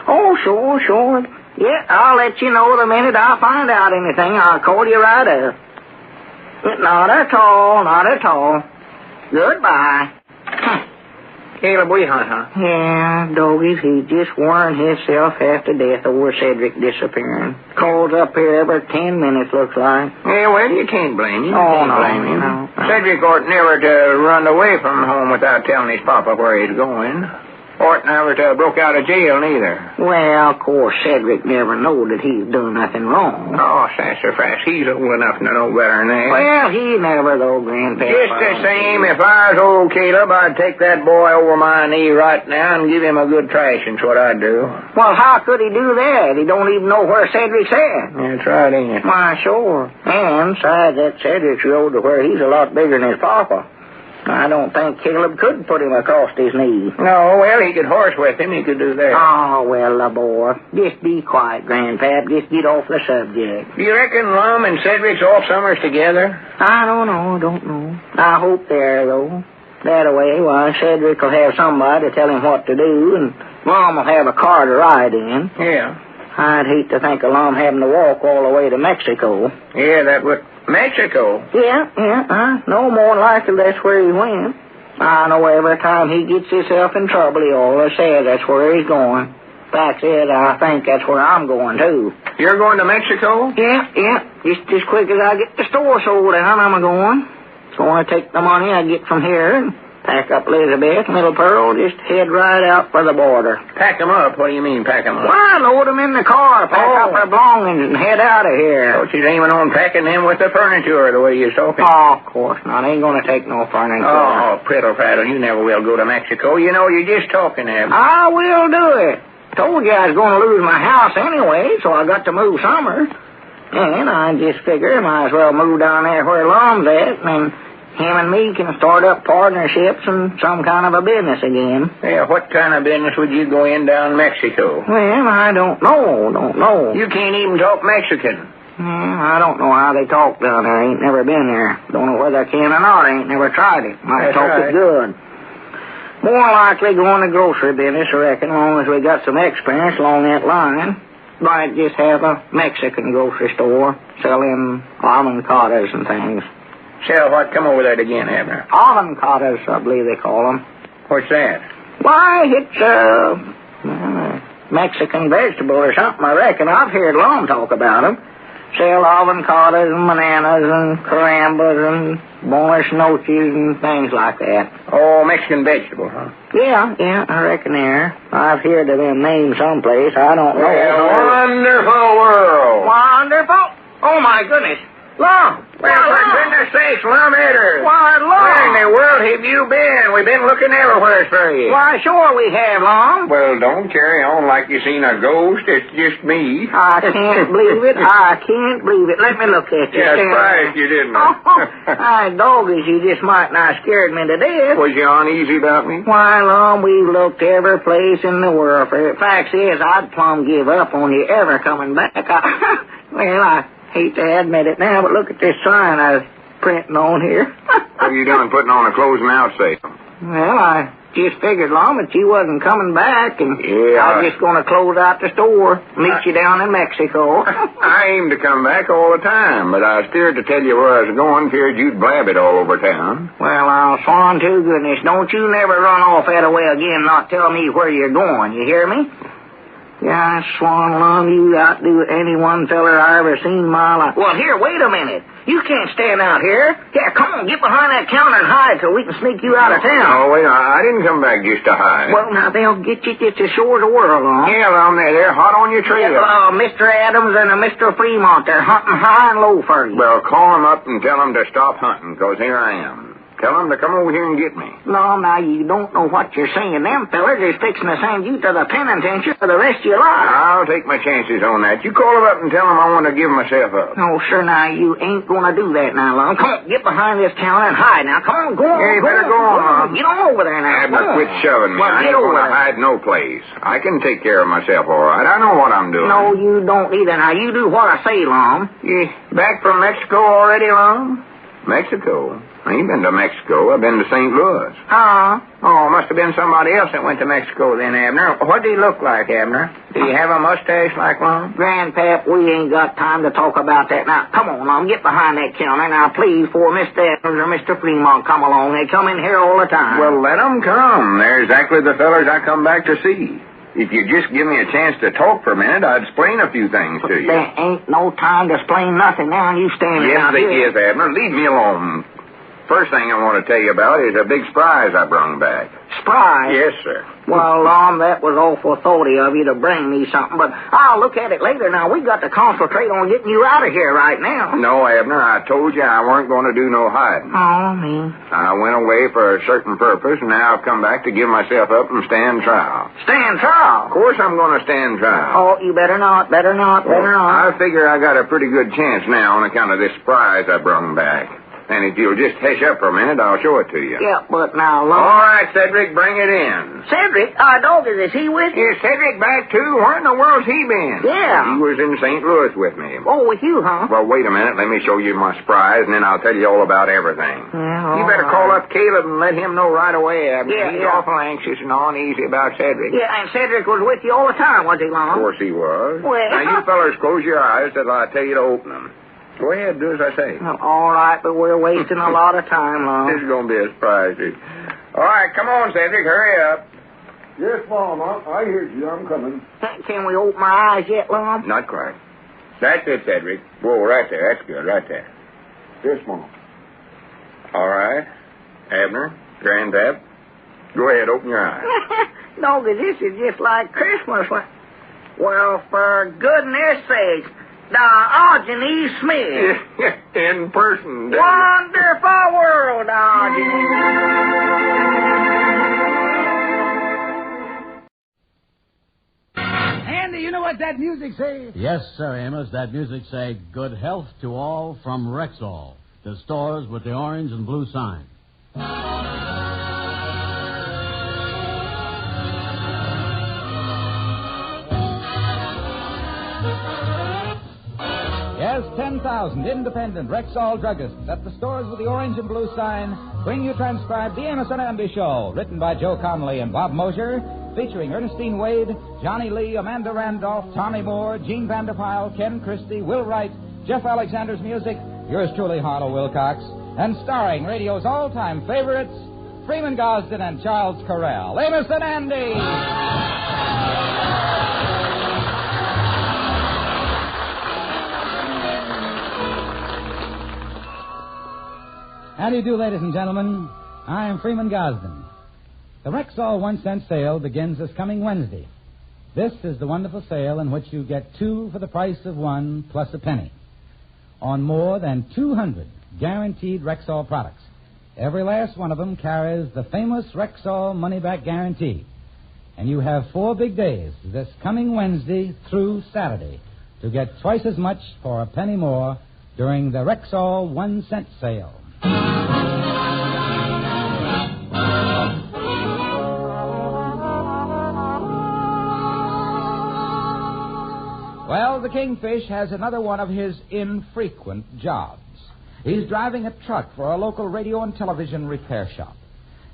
Oh, sure. Yeah, I'll let you know the minute I find out anything. I'll call you right up. Not at all. Goodbye. Caleb, we hunt, huh? Yeah, doggies, he just worn himself half to death over Cedric disappearing. Calls up here every 10 minutes, looks like. Yeah, well, you can't blame him. No. Cedric ought never to run away from home without telling his papa where he's going. Ought never to have broke out of jail, neither. Well, of course, Cedric never knowed that he's done nothing wrong. Oh, sassafras, he's old enough to know better than that. Well, he never, though, Grandpa. Just the same, if I was old Caleb, I'd take that boy over my knee right now and give him a good thrashing's what I'd do. Well, how could he do that? He don't even know where Cedric's at. That's right, ain't it? Why, sure. And besides, that Cedric's road to where he's a lot bigger than his papa. I don't think Caleb could put him across his knee. No, well, he could horse with him. He could do that. Oh, well, the boy. Just be quiet, Grandpap. Just get off the subject. Do you reckon Lum and Cedric's off summers together? I don't know. I hope they're, though. That way, why, Cedric will have somebody to tell him what to do, and Lum will have a car to ride in. Yeah. I'd hate to think of Lum having to walk all the way to Mexico. Yeah, that would... Mexico? Yeah. No more likely that's where he went. I know every time he gets himself in trouble, he always says that's where he's going. Fact is, I think that's where I'm going, too. You're going to Mexico? Yeah. Just as quick as I get the store sold out, I'm going. So I take the money I get from here and pack up Elizabeth, Middle Pearl, just head right out for the border. Pack them up? What do you mean, pack them up? Why, load them in the car, pack up their belongings, and head out of here. So she's aiming on packing them with the furniture, the way you're talking. Oh, of course not. Ain't going to take no furniture. Oh, prattle, you never will go to Mexico. You know, you're just talking, Abby. I will do it. Told you I was going to lose my house anyway, so I got to move summer. And I just figure I might as well move down there where Lum's at, and him and me can start up partnerships and some kind of a business again. Yeah, what kind of business would you go in down Mexico? Well, I don't know. You can't even talk Mexican. I don't know how they talk down there. Ain't never been there. Don't know whether I can or not. Ain't never tried it. Might talk it good. More likely go in the grocery business, I reckon, as long as we got some experience along that line. Might just have a Mexican grocery store selling avocados and things. Sell what? Come over that again, Abner. Avocados, I believe they call them. What's that? Why, it's a Mexican vegetable or something, I reckon. I've heard Lum talk about them. Sell avocados and bananas and carambas and boneless noches and things like that. Oh, Mexican vegetable, huh? Yeah, I reckon there. I've heard of them names someplace. I don't know. Wonderful world. Wonderful? Oh, my goodness. Lum! Well, for goodness sakes, Lum Abner. Why, Lum! Where in the world have you been? We've been looking everywhere for you. Why, sure we have, Lum. Well, don't carry on like you seen a ghost. It's just me. I can't believe it. I can't believe it. Let me look at you. Yeah, surprised you didn't. Doggies, you just might not scared me to death. Was you uneasy about me? Why, Lum, we've looked every place in the world for it. Fact is, I'd plumb give up on you ever coming back. I hate to admit it now, but look at this sign I was printing on here. What are you doing putting on a closing out sale? Well, I just figured, Lum, that you wasn't coming back, and Yeah. I was just going to close out the store, meet you down in Mexico. I aim to come back all the time, but I was scared to tell you where I was going, feared you'd blab it all over town. Well, I'll swan to goodness, don't you never run off that way again, not tell me where you're going, you hear me? Yeah, Swan Lum, you outdo any one feller I ever seen in my life. Well, here, wait a minute. You can't stand out here. Yeah, come on, get behind that counter and hide till we can sneak you out of town. Oh, wait, I didn't come back just to hide. Well, now, they'll get you to shore the world, Lum. Yeah, Lum, they're hot on your trail. Yeah, Mr. Adams and Mr. Fremont, they're hunting high and low for you. Well, call them up and tell them to stop hunting, because here I am. Tell them to come over here and get me. No, now, you don't know what you're saying. Them fellers is fixing to send you to the penitentiary for the rest of your life. I'll take my chances on that. You call them up and tell them I want to give myself up. No, sir, now, you ain't going to do that now, Lum. Come on, get behind this counter and hide. Now, come on, go on. Yeah, you better go on, Lum. Get on over there now. Abner, quit shoving me. Well, I ain't going to hide no place. I can take care of myself all right. I know what I'm doing. No, you don't either. Now, you do what I say, Lum. You back from Mexico already, Lum? Mexico? I ain't been to Mexico. I've been to St. Louis. Oh, must have been somebody else that went to Mexico then, Abner. What do you look like, Abner? Do you have a mustache like Lum? Grandpap, we ain't got time to talk about that. Now, come on, Lum, get behind that counter. Now, please, before Mr. Adams or Mr. Fremont come along. They come in here all the time. Well, let them come. They're exactly the fellers I come back to see. If you just give me a chance to talk for a minute, I'd explain a few things to you. There ain't no time to explain nothing now, and you standing out here. Yes, there is, Abner. Leave me alone. First thing I want to tell you about is a big surprise I brung back. Surprise? Yes, sir. Well, Lum, that was awful thoughty of you to bring me something, but I'll look at it later. Now, we got to concentrate on getting you out of here right now. No, Abner, I told you I weren't going to do no hiding. Oh, me. I went away for a certain purpose, and now I've come back to give myself up and stand trial. Stand trial? Of course I'm going to stand trial. Oh, you better not. I figure I got a pretty good chance now on account of this surprise I brung back. And if you'll just hush up for a minute, I'll show it to you. Yeah, but now, Lum... All right, Cedric, bring it in. Cedric? Doggies, is he with you? Is Cedric back, too? Where in the world's he been? Yeah. He was in St. Louis with me. Oh, with you, huh? Well, wait a minute. Let me show you my surprise, and then I'll tell you all about everything. Yeah, you better call up Caleb and let him know right away, Abner. Yeah, He's awful anxious and uneasy about Cedric. Yeah, and Cedric was with you all the time, was he, Lum? Of course he was. Well... Now, you fellers close your eyes till I tell you to open them. Go ahead, do as I say. All right, but we're wasting a lot of time, Lum. This is going to be a surprise. All right, come on, Cedric, hurry up. Yes, Mom, I hear you. I'm coming. Can we open my eyes yet, Lum? Not quite. That's it, Cedric. Whoa, right there. That's good, right there. Yes, Mom. All right. Abner, Granddad, go ahead, open your eyes. Doggy, this is just like Christmas. Well, for goodness sake. Diogenes Smith. In person. Wonderful world, Diogenes. Andy, you know what that music says? Yes, sir, Amos. That music say, good health to all from Rexall, the stores with the orange and blue sign. Yes, 10,000 independent Rexall druggists at the stores with the orange and blue sign bring you transcribed The Amos and Andy Show, written by Joe Connolly and Bob Mosier, featuring Ernestine Wade, Johnny Lee, Amanda Randolph, Tommy Moore, Gene Vanderpyle, Ken Christie, Will Wright, Jeff Alexander's music, yours truly, Harlow Wilcox, and starring radio's all-time favorites, Freeman Gosden and Charles Correll. Amos and Andy! How do you do, ladies and gentlemen? I am Freeman Gosden. The Rexall 1-cent sale begins this coming Wednesday. This is the wonderful sale in which you get 2 for the price of 1 plus a penny on more than 200 guaranteed Rexall products. Every last one of them carries the famous Rexall money-back guarantee. And you have 4 big days, this coming Wednesday through Saturday, to get twice as much for a penny more during the Rexall 1-cent sale. Well, the Kingfish has another one of his infrequent jobs. He's driving a truck for a local radio and television repair shop.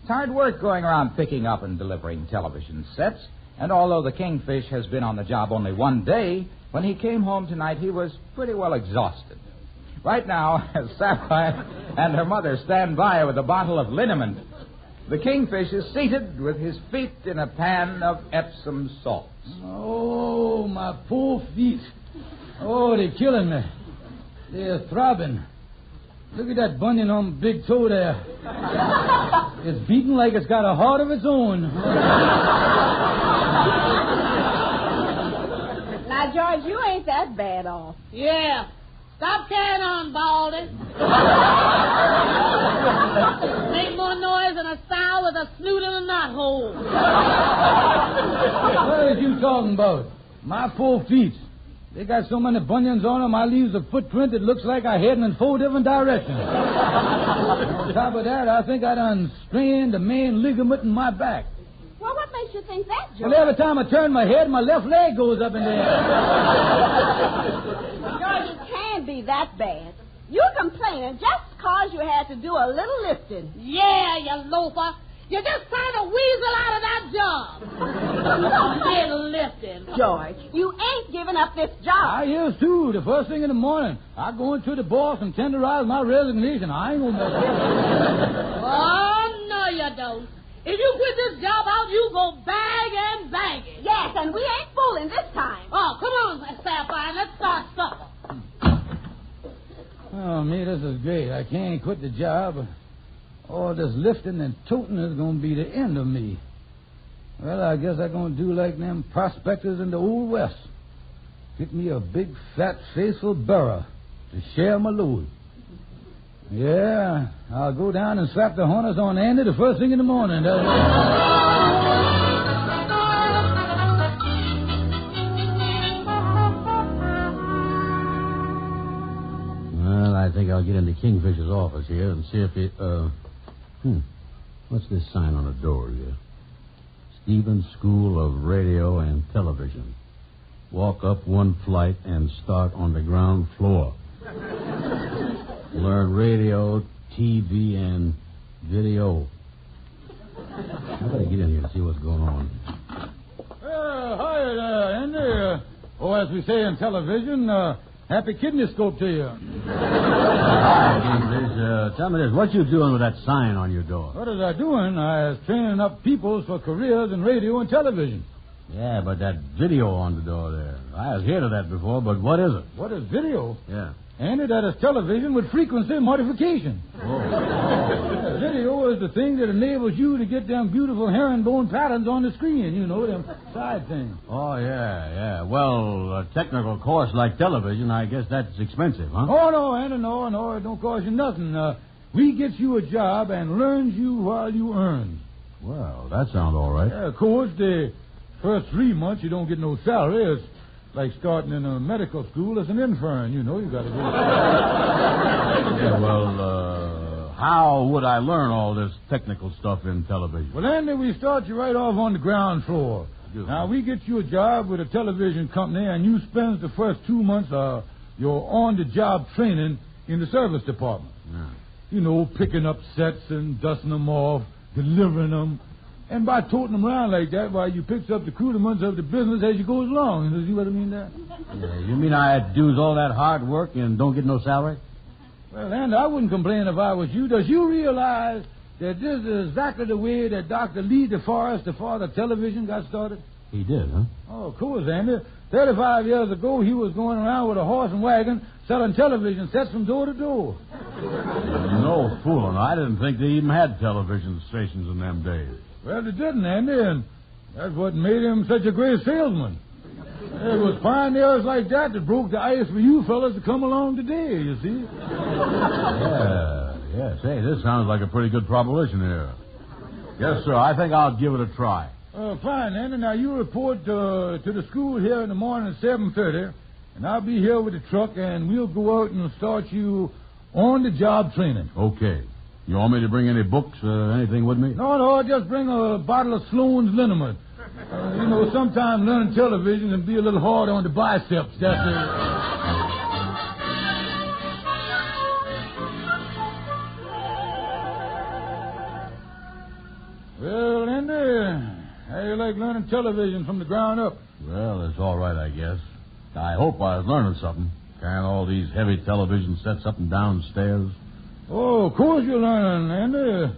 It's hard work going around picking up and delivering television sets, and although the Kingfish has been on the job only 1 day, when he came home tonight he was pretty well exhausted. Right now, Sapphire and her mother stand by with a bottle of liniment. The Kingfish is seated with his feet in a pan of Epsom salts. Oh, my poor feet. Oh, they're killing me. They're throbbing. Look at that bunion on my big toe there. It's beating like it's got a heart of its own. Now, George, you ain't that bad off. Yeah. Stop carrying on, Baldy. Make more noise than a sow with a snoot in a knot hole. What are you talking about? My poor feet. They got so many bunions on them, I leaves a footprint that looks like I heading in 4 different directions. On top of that, I think I done sprained the main ligament in my back. Well, what makes you think that, George? Well, every time I turn my head, my left leg goes up in the air. George, it can't be that bad. You're complaining just because you had to do a little lifting. Yeah, you loafer. You're just trying to weasel out of that job. Little lifting. George, you ain't giving up this job. I is, too. The first thing in the morning, I go into the boss and tenderize my resignation. I ain't gonna mess up. Oh, no, you don't. If you quit this job out, you go bag and bag it. Yes, and we ain't fooling this time. Oh, come on, Sapphire. Let's start supper. Oh, me, this is great. I can't quit the job. All this lifting and toting is going to be the end of me. Well, I guess I'm going to do like them prospectors in the Old West. Get me a big, fat, faithful burro to share my load. Yeah, I'll go down and slap the harness on Andy the first thing in the morning. Well, I think I'll get into Kingfisher's office here and see if he... What's this sign on the door here? Stevens School of Radio and Television. Walk up 1 flight and start on the ground floor. Learn radio, TV, and video. I better get in here and see what's going on. Hi there, Andy. As we say in television, happy kidney scope to you. Tell me this, what you doing with that sign on your door? What was I doing? I was training up people for careers in radio and television. Yeah, but that video on the door there. I was heard of that before, but what is it? What is video? Yeah. Andy, that is television with frequency modification. Video is the thing that enables you to get them beautiful herringbone patterns on the screen, you know, them side things. Oh, yeah. Well, a technical course like television, I guess that's expensive, huh? Oh, no, Andy, no, it don't cost you nothing. We get you a job and learns you while you earn. Well, that sounds all right. Yeah, of course, the first 3 months you don't get no salary. It's like starting in a medical school as an intern, you know, you got to do it. Yeah, well, how would I learn all this technical stuff in television? Well, Andy, we start you right off on the ground floor. Now, we get you a job with a television company, and you spend the first 2 months your on-the-job training in the service department. Yeah. You know, picking up sets and dusting them off, delivering them. And by toting them around like that, why, you picks up the crudiments of the business as you goes along. You see what I mean there? Yeah, you mean I do all that hard work and don't get no salary? Well, Andy, I wouldn't complain if I was you. Does you realize that this is exactly the way that Dr. Lee DeForest, the father of television, got started? He did, huh? Oh, of course, Andy. 35 years ago, he was going around with a horse and wagon selling television sets from door to door. No fooling. I didn't think they even had television stations in them days. Well, they didn't, Andy, and that's what made him such a great salesman. It was pioneers like that broke the ice for you fellas to come along today, you see. Yeah. Say, this sounds like a pretty good proposition here. Yes, sir. I think I'll give it a try. Fine, Andy. Now, you report to the school here in the morning at 7:30, and I'll be here with the truck, and we'll go out and start you on-the-job training. Okay. You want me to bring any books, anything with me? No, just bring a bottle of Sloan's liniment. Sometimes learning television can be a little hard on the biceps. That's it. Well, Andy, how you like learning television from the ground up? Well, it's all right, I guess. I hope I was learning something. Carrying all these heavy television sets up and down stairs. Oh, of course you're learning, Andy.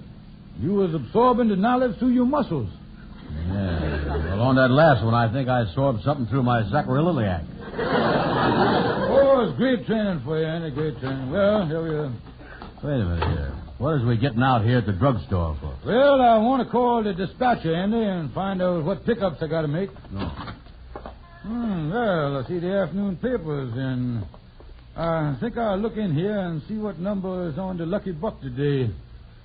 You was absorbing the knowledge through your muscles. Yeah. Well, on that last one, I think I absorbed something through my sacroiliac. Oh, it's great training for you, Andy. Great training. Well, here we are. Wait a minute here. What is we getting out here at the drugstore for? Well, I want to call the dispatcher, Andy, and find out what pickups I got to make. No. Well, I see the afternoon papers, and I think I'll look in here and see what number is on the Lucky Buck today.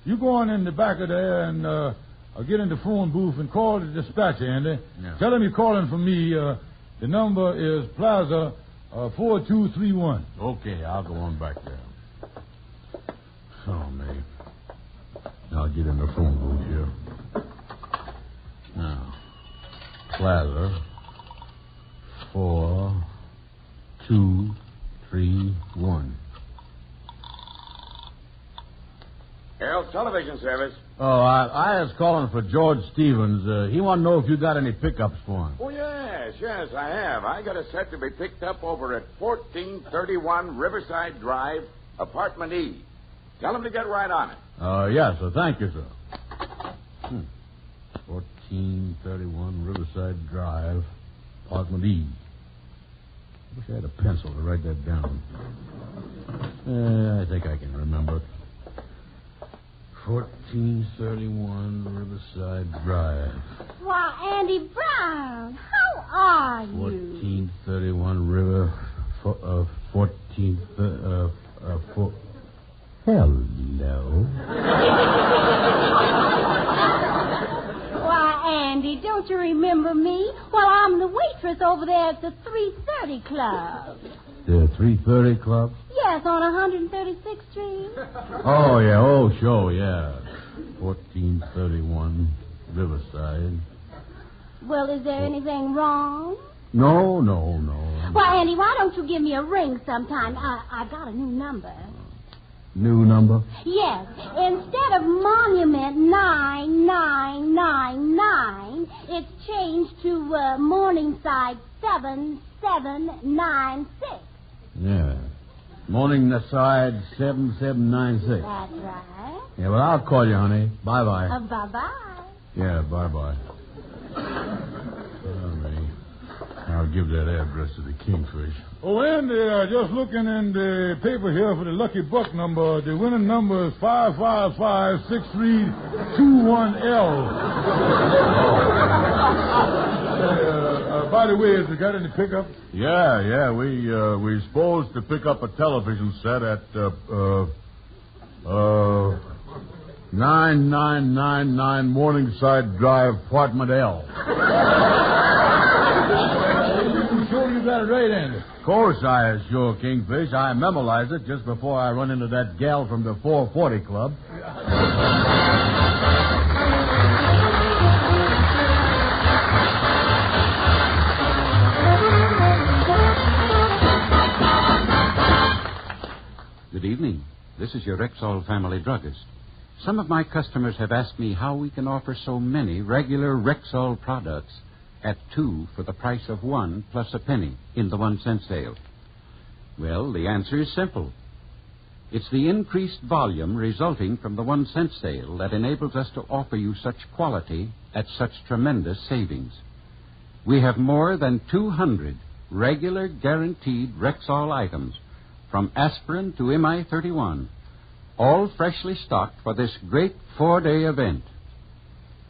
You go on in the back of there, and I'll get in the phone booth and call the dispatcher, Andy. Yeah. Tell him you're calling from me. The number is Plaza 4231. Okay, I'll go on back there. Oh, me. I'll get in the phone booth here. Now, Plaza 4231. Harold Television Service. Oh, I was calling for George Stevens. He wanted to know if you got any pickups for him. Oh, yes, I have. I got a set to be picked up over at 1431 Riverside Drive, Apartment E. Tell him to get right on it. Yes, sir. Thank you, sir. 1431 Riverside Drive, Apartment E. Wish I had a pencil to write that down. I think I can remember it. 1431 Riverside Drive. Why, Andy Brown, how are you? 1431 River... 14... Hello. Why, Andy, don't you remember me? Well, I'm the waitress over there at the 330 Club. The 330 Club? Yes, on 136th Street. Oh, yeah. Oh, sure, yeah. 1431 Riverside. Well, is there anything wrong? No. Well, Andy, why don't you give me a ring sometime? I've got a new number. New number? Yes. Instead of Monument 9999, it's changed to Morningside 7796. Yeah. Morningside 7796. That's right. Yeah, well, I'll call you, honey. Bye-bye. Bye-bye. Yeah, bye-bye. I'll give that address to the Kingfish. Oh, Andy, just looking in the paper here for the Lucky Buck number. The winning number is 555-6321L. By the way, has it got any pickup? Yeah. We're supposed to pick up a television set at 9999 Morningside Drive, Apartment L. You got it right, Andy. Of course I sure, Kingfish. I memorized it just before I run into that gal from the 440 Club. Good evening. This is your Rexall family druggist. Some of my customers have asked me how we can offer so many regular Rexall products at 2 for the price of 1 plus a penny in the 1 cent sale. Well, the answer is simple. It's the increased volume resulting from the 1 cent sale that enables us to offer you such quality at such tremendous savings. we have more than 200 regular guaranteed Rexall items, from aspirin to MI31, all freshly stocked for this great 4-day event.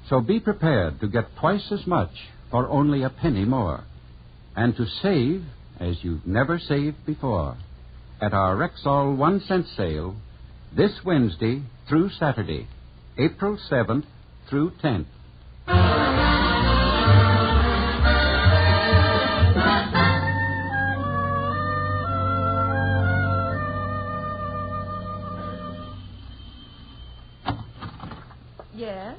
So be prepared to get twice as much for only a penny more, and to save as you've never saved before at our Rexall 1-cent sale this Wednesday through Saturday, April 7th through 10th. Yes?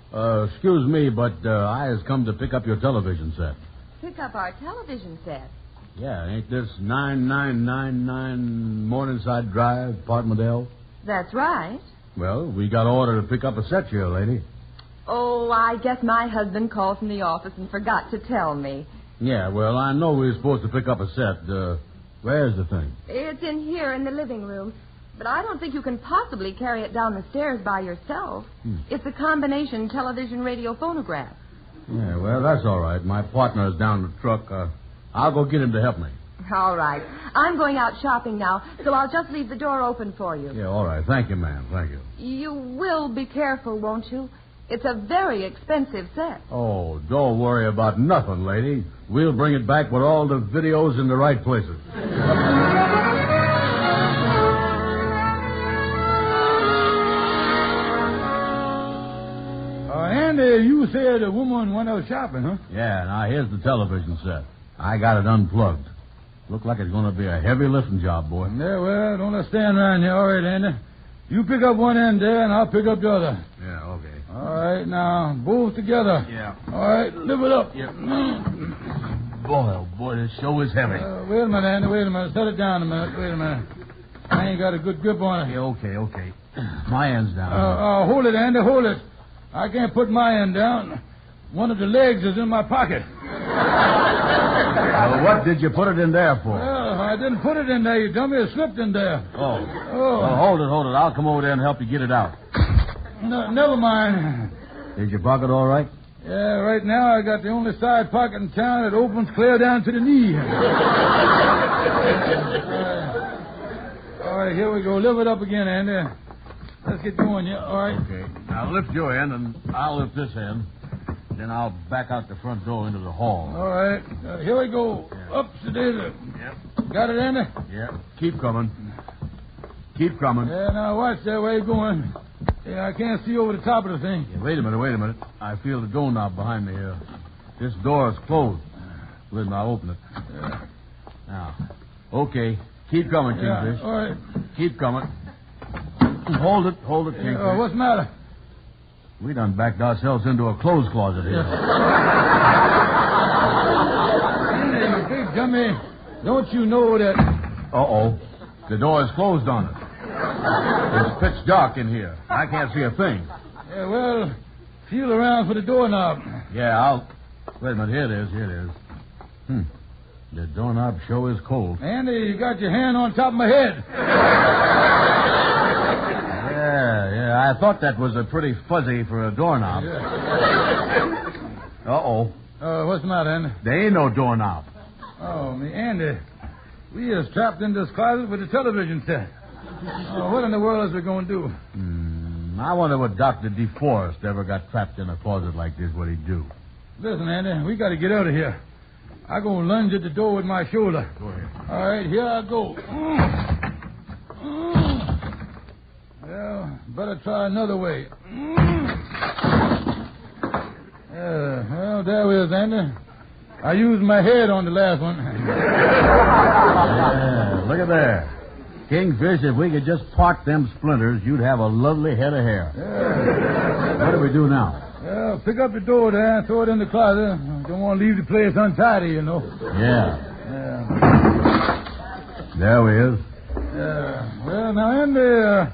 Excuse me, but I has come to pick up your television set. Pick up our television set. Yeah, ain't this 9999 Morningside Drive, apartment L? That's right. Well, we got order to pick up a set here, lady. Oh, I guess my husband called from the office and forgot to tell me. Yeah, well, I know we were supposed to pick up a set. Where's the thing? It's in here in the living room. But I don't think you can possibly carry it down the stairs by yourself. It's a combination television radio phonograph. Yeah, well, that's all right. My partner's down the truck. I'll go get him to help me. All right. I'm going out shopping now, so I'll just leave the door open for you. Yeah, all right. Thank you, ma'am. Thank you. You will be careful, won't you? It's a very expensive set. Oh, don't worry about nothing, lady. We'll bring it back with all the videos in the right places. Andy, you said a woman went out shopping, huh? Yeah, now here's the television set. I got it unplugged. Look like it's going to be a heavy lifting job, boy. Yeah, well, don't let's stand around here. All right, Andy. You pick up one end there, and I'll pick up the other. Yeah, okay. All right, now, both together. Yeah. All right, lift it up. Yeah. Boy, oh, boy, this show is heavy. Wait a minute, Andy, wait a minute. Set it down a minute. Wait a minute. I ain't got a good grip on it. Yeah, okay. My end's down. Hold it, Andy, hold it. I can't put my end down. One of the legs is in my pocket. Well, what did you put it in there for? Well, I didn't put it in there, you dummy. It slipped in there. Oh. Well, hold it. I'll come over there and help you get it out. No, never mind. Is your pocket all right? Yeah, right now I got the only side pocket in town that opens clear down to the knee. All right, here we go. Lift it up again, Andy. Let's get going, yeah. All right. Okay. Now lift your end, and I'll lift this end. Then I'll back out the front door into the hall. All right. Here we go. Yeah. Up to there. Yep. Got it, Andy? Yeah. Keep coming. Yeah, now watch that way going. Yeah, I can't see over the top of the thing. Yeah, wait a minute. I feel the doorknob behind me here. This door is closed. Wait a minute, I'll open it. Yeah. Now. Okay. Keep coming, Kingfish. Yeah, all right. Keep coming. Hold it, Kingfish. What's the matter? We done backed ourselves into a clothes closet here. Hey, you big dummy. Don't you know that... Uh-oh. The door is closed on us. It's pitch dark in here. I can't see a thing. Yeah, well, feel around for the doorknob. Yeah, Wait a minute. Here it is. The doorknob sure is cold. Andy, you got your hand on top of my head. Yeah, I thought that was a pretty fuzzy for a doorknob. Yeah. Uh-oh. What's the matter, Andy? There ain't no doorknob. Oh, me, Andy. We is trapped in this closet with the television set. What in the world is we going to do? I wonder what Dr. DeForest ever got trapped in a closet like this, what'd he do? Listen, Andy, we got to get out of here. I'm going to lunge at the door with my shoulder. Go ahead. All right, here I go. Well, better try another way. Well, there we is, Andy. I used my head on the last one. Yeah, look at there. Kingfish, if we could just part them splinters, you'd have a lovely head of hair. Yeah. What do we do now? Well, pick up the door there and throw it in the closet. Don't want to leave the place untidy, you know. Yeah. There we is. Well, now, Andy,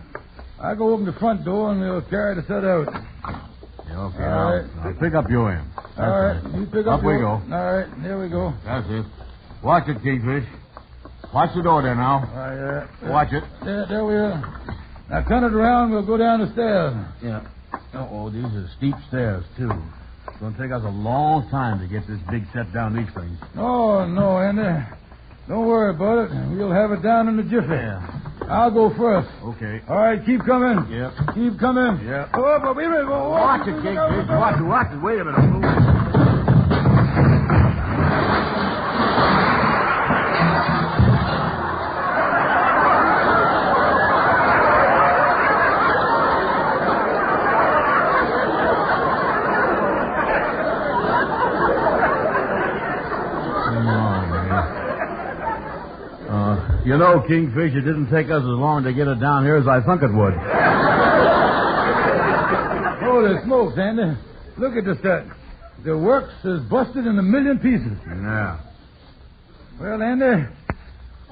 I go open the front door and we'll carry the set out. Yeah, okay. All right. I'll pick up your end. All right. You pick up we go. All right. Here we go. That's it. Watch it, Kingfish. Watch the door there now. Watch it. There we are. Now turn it around. We'll go down the stairs. Yeah. Uh-oh, these are steep stairs, too. It's going to take us a long time to get this big set down these things. Oh, no, Andy. Don't worry about it. We'll have it down in the jiffy. Yeah. I'll go first. Okay. All right, keep coming. Yep. Keep coming. Yep. Oh, but wait a minute. Watch it, Kingfish. Watch it. Wait a minute. You know, Kingfish, it didn't take us as long to get it down here as I thought it would. Holy smokes, Andy. Look at the set. The works is busted in a million pieces. Yeah. Well, Andy,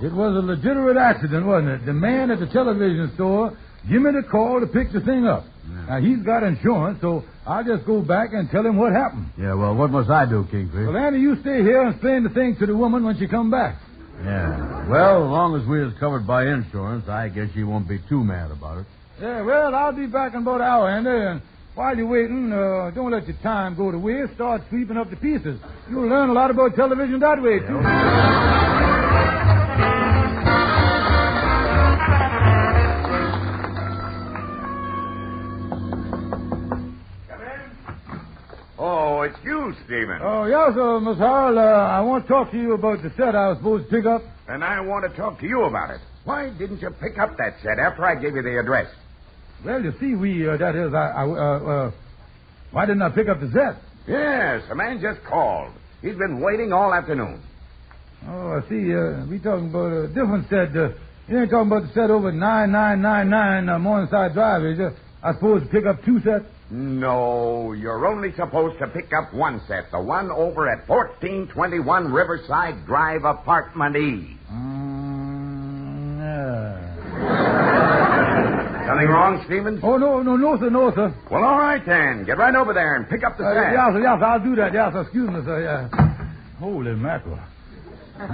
it was a legitimate accident, wasn't it? The man at the television store gave me the call to pick the thing up. Yeah. Now, he's got insurance, so I'll just go back and tell him what happened. Yeah, well, what must I do, Kingfish? Well, Andy, you stay here and explain the thing to the woman when she come back. Yeah. Well, as long as we is covered by insurance, I guess she won't be too mad about it. Yeah, well, I'll be back in about an hour, Andy, and while you're waiting, don't let your time go to waste. Start sweeping up the pieces. You'll learn a lot about television that way, too. Oh, it's you, Stephen. Oh, yes, Miss Harrell. I want to talk to you about the set I was supposed to pick up. And I want to talk to you about it. Why didn't you pick up that set after I gave you the address? Well, you see, why didn't I pick up the set? Yes, a man just called. He's been waiting all afternoon. Oh, I see. We talking about a different set. You ain't talking about the set over at 9999 Morningside Drive, is you? I supposed to pick up two sets? No, you're only supposed to pick up one set. The one over at 1421 Riverside Drive, Apartment E. Something wrong, Stevens? Oh, no, sir. Well, all right, then. Get right over there and pick up the set. Yes, I'll do that. Yes, excuse me, sir. Yeah. Holy mackerel.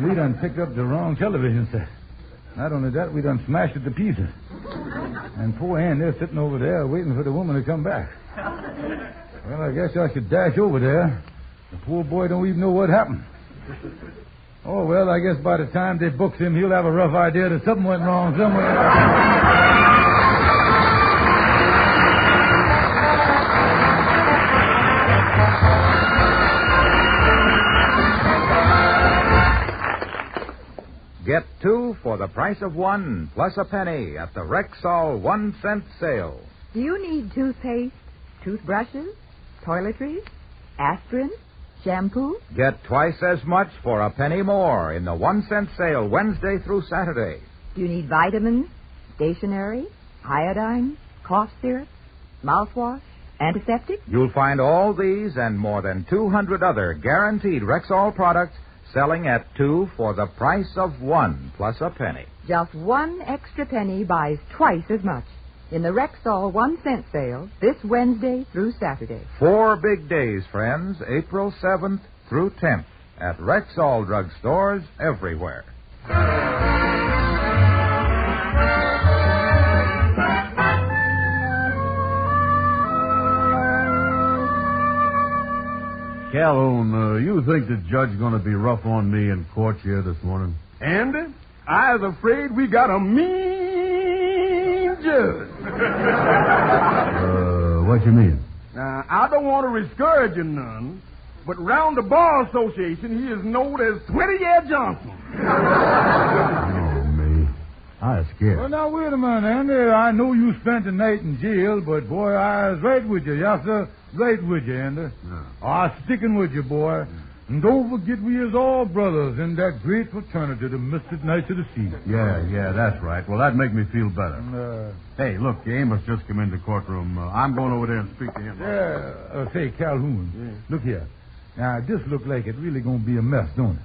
We done picked up the wrong television set. Not only that, we done smashed it to pieces. And poor Ann, they're sitting over there waiting for the woman to come back. Well, I guess I should dash over there. The poor boy don't even know what happened. Oh, well, I guess by the time they book him, he'll have a rough idea that something went wrong somewhere. Get two for the price of one, plus a penny at the Rexall 1-cent sale. Do you need toothpaste, toothbrushes, toiletries, aspirin, shampoo? Get twice as much for a penny more in the 1-cent sale Wednesday through Saturday. Do you need vitamins, stationery, iodine, cough syrup, mouthwash, antiseptic? You'll find all these and more than 200 other guaranteed Rexall products selling at two for the price of one, plus a penny. Just one extra penny buys twice as much in the Rexall 1-cent sale this Wednesday through Saturday. 4 big days, friends, April 7th through 10th at Rexall drugstores everywhere. Calhoun, you think the judge going to be rough on me in court here this morning? Andy, I was afraid we got a mean judge. What you mean? Now, I don't want to discourage you none, but round the Bar Association, he is known as 20-Year Johnson. Oh, me. I was scared. Well, now, wait a minute, Andy. I know you spent the night in jail, but, boy, I was right with you. Yes, sir. Right with you, Andy. No. I'm sticking with you, boy. And don't forget we is all brothers in that great fraternity, the Mystic Knights of the Sea. Yeah, that's right. Well, that'd make me feel better. Hey, look, Amos just come into the courtroom. I'm going over there and speak to him. Say, Calhoun, look here. Now, this look like it really gonna be a mess, don't it?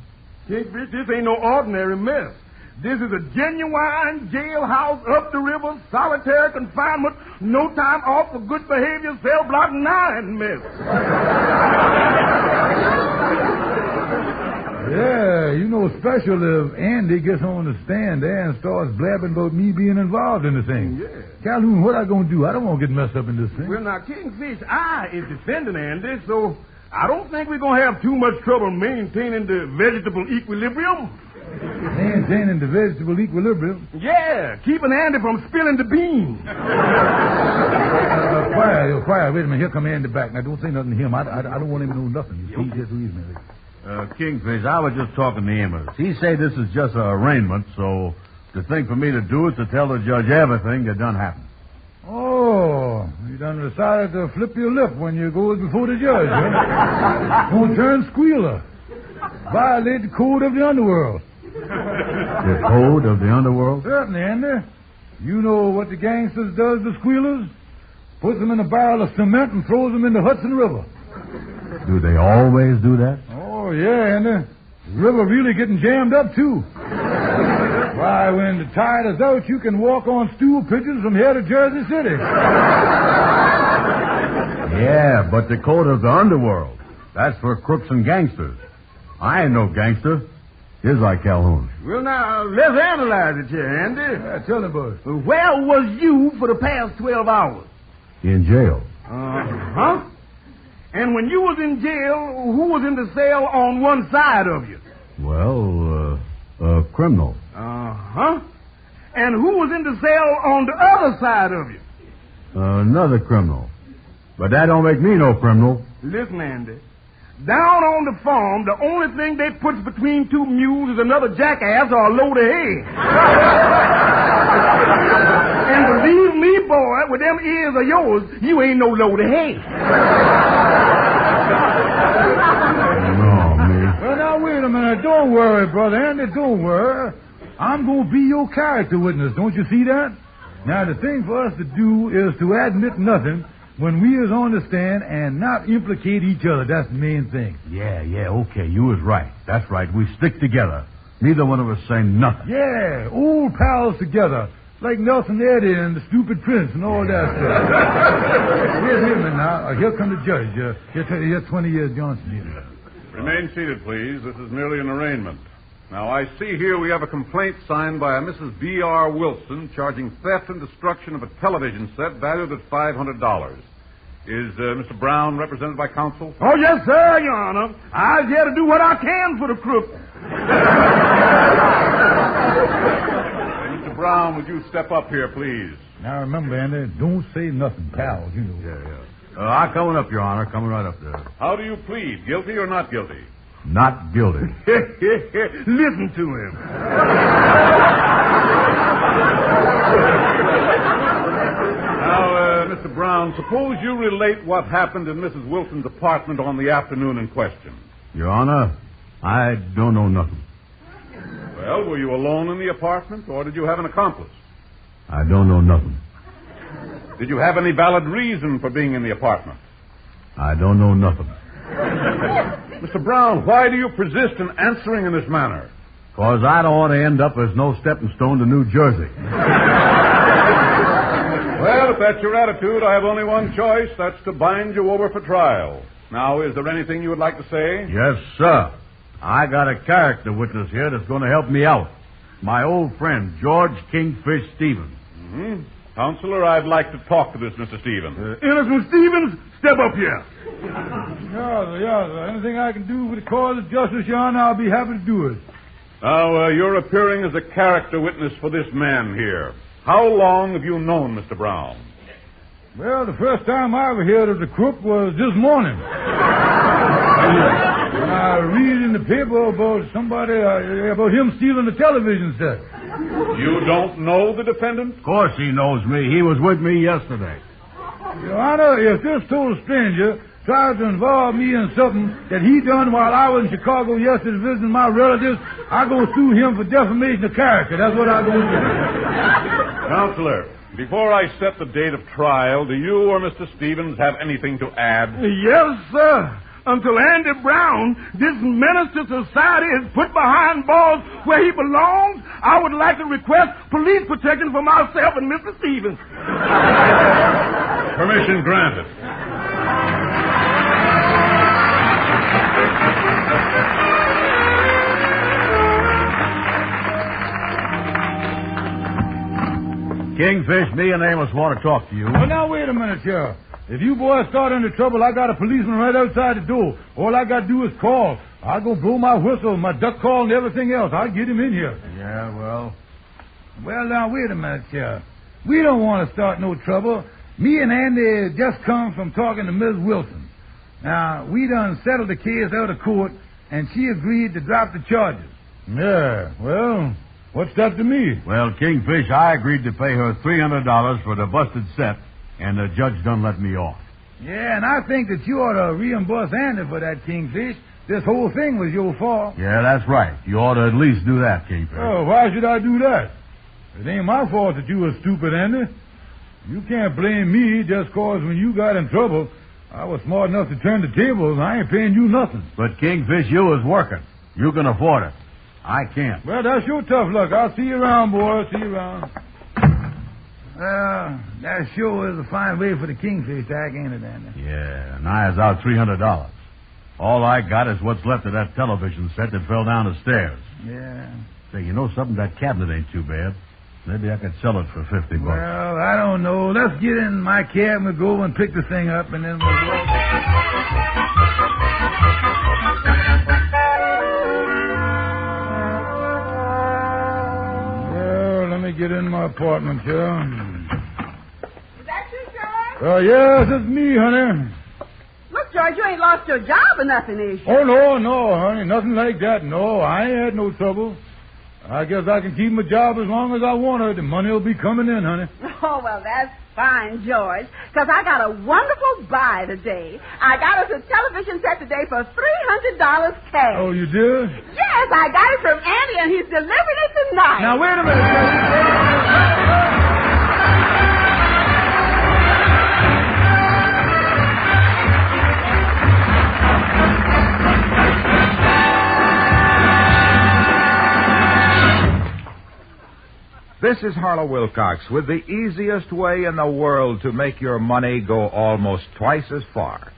Kingfish, this ain't no ordinary mess. This is a genuine jailhouse, up the river, solitary confinement, no time off for good behavior, cell block 9 mess. Yeah, you know, special if Andy gets on the stand there and starts blabbing about me being involved in the thing. Yeah. Calhoun, what I gonna do? I don't want to get messed up in this thing. Well, now, Kingfish, I is defending Andy, so I don't think we're going to have too much trouble maintaining the vegetable equilibrium. Maintaining the vegetable equilibrium? Yeah, keeping Andy from spilling the beans. Quiet. Wait a minute. Here come Andy back. Now, don't say nothing to him. I don't want him to know nothing. He's here too easy. Kingfish, I was just talking to Amos. He say this is just an arraignment, so the thing for me to do is to tell the judge everything that done happened. Oh, you done decided to flip your lip when you go before the judge, huh? Don't turn squealer. Violate the code of the underworld. The code of the underworld? Certainly, Andy. You know what the gangsters does to squealers? Puts them in a barrel of cement and throws them in the Hudson River. Do they always do that? Oh, yeah, Andy. The river really getting jammed up, too. Why, when the tide is out, you can walk on stool pigeons from here to Jersey City. Yeah, but the code of the underworld, that's for crooks and gangsters. I ain't no gangster. Here's like Calhoun. Well, now, let's analyze it here, Andy. Tell me, boy. Where was you for the past 12 hours? In jail. Uh-huh. And when you was in jail, who was in the cell on one side of you? Well, a criminal. Uh-huh. And who was in the cell on the other side of you? Another criminal. But that don't make me no criminal. Listen, Andy. Down on the farm, the only thing they put between two mules is another jackass or a load of hay. And believe me, boy, with them ears of yours, you ain't no load of hay. Well, now, wait a minute. Don't worry, Brother Andy. Don't worry. I'm going to be your character witness. Don't you see that? Now, the thing for us to do is to admit nothing when we is on the stand and not implicate each other. That's the main thing. Yeah, okay. You was right. That's right. We stick together. Neither one of us say nothing. Yeah, old pals together. Like Nelson Eddy and the Stupid Prince and all that stuff. Here's him now. Here come the judge. Here's 20 years Johnson here. Remain seated, please. This is merely an arraignment. Now, I see here we have a complaint signed by a Mrs. B.R. Wilson charging theft and destruction of a television set valued at $500. Is Mr. Brown represented by counsel? Oh, yes, sir, Your Honor. I'm here to do what I can for the crook. Mr. Brown, would you step up here, please? Now, remember, Andy, don't say nothing, pals, you know. Yeah. I'm coming up, Your Honor. Coming right up there. How do you plead? Guilty or not guilty? Not guilty. Listen to him. Now, Mr. Brown, suppose you relate what happened in Mrs. Wilson's apartment on the afternoon in question. Your Honor, I don't know nothing. Well, were you alone in the apartment, or did you have an accomplice? I don't know nothing. Did you have any valid reason for being in the apartment? I don't know nothing. Mr. Brown, why do you persist in answering in this manner? Because I don't want to end up as no stepping stone to New Jersey. Well, if that's your attitude, I have only one choice. That's to bind you over for trial. Now, is there anything you would like to say? Yes, sir. I got a character witness here that's going to help me out. My old friend, George Kingfish Stevens. Mm-hmm. Counselor, I'd like to talk to this Mr. Stevens. Innocent Stevens, step up here. Yeah. Anything I can do for the cause of justice, Your Honor, I'll be happy to do it. Now, you're appearing as a character witness for this man here. How long have you known Mr. Brown? Well, the first time I ever heard of the crook was this morning. I read in the paper about somebody, about him stealing the television set. You don't know the defendant? Of course he knows me. He was with me yesterday. Your Honor, if this total stranger tries to involve me in something that he done while I was in Chicago yesterday visiting my relatives, I go sue him for defamation of character. That's what I go do. Counselor, before I set the date of trial, do you or Mr. Stevens have anything to add? Yes, sir. Until Andy Brown, this menace to society, is put behind bars where he belongs, I would like to request police protection for myself and Mr. Stevens. Permission granted. Kingfish, me and Amos want to talk to you. Well, now, wait a minute, here. If you boys start into trouble, I got a policeman right outside the door. All I got to do is call. I'll go blow my whistle, my duck call, and everything else. I'll get him in here. Yeah, well, now, wait a minute, Sheriff. We don't want to start no trouble. Me and Andy just come from talking to Miss Wilson. Now, we done settled the case out of court, and she agreed to drop the charges. Yeah, well, what's that to me? Well, Kingfish, I agreed to pay her $300 for the busted set, and the judge done let me off. Yeah, and I think that you ought to reimburse Andy for that, Kingfish. This whole thing was your fault. Yeah, that's right. You ought to at least do that, Kingfish. Oh, why should I do that? It ain't my fault that you were stupid, Andy. You can't blame me just 'cause when you got in trouble, I was smart enough to turn the tables. I ain't paying you nothing. But, Kingfish, you was working. You can afford it. I can't. Well, that's your tough luck. I'll see you around, boy. See you around. Well, that sure is a fine way for the Kingfish to act, ain't it, Andy? Yeah, and I is out $300. All I got is what's left of that television set that fell down the stairs. Yeah. Say, you know something? That cabinet ain't too bad. Maybe I could sell it for $50. Well, I don't know. Let's get in my cab and we'll go and pick the thing up, and then we'll go. Well, let me get in my apartment here. Is that you, George? Oh, yes, it's me, honey. Look, George, you ain't lost your job or nothing, is you? Oh, no, honey. Nothing like that. No, I ain't had no trouble. I guess I can keep my job as long as I want her. The money will be coming in, honey. Oh, well, that's fine, George, because I got a wonderful buy today. I got us a television set today for $300 cash. Oh, you did? Yes, I got it from Andy, and he's delivering it tonight. Now, wait a minute. This is Harlow Wilcox with the easiest way in the world to make your money go almost twice as far.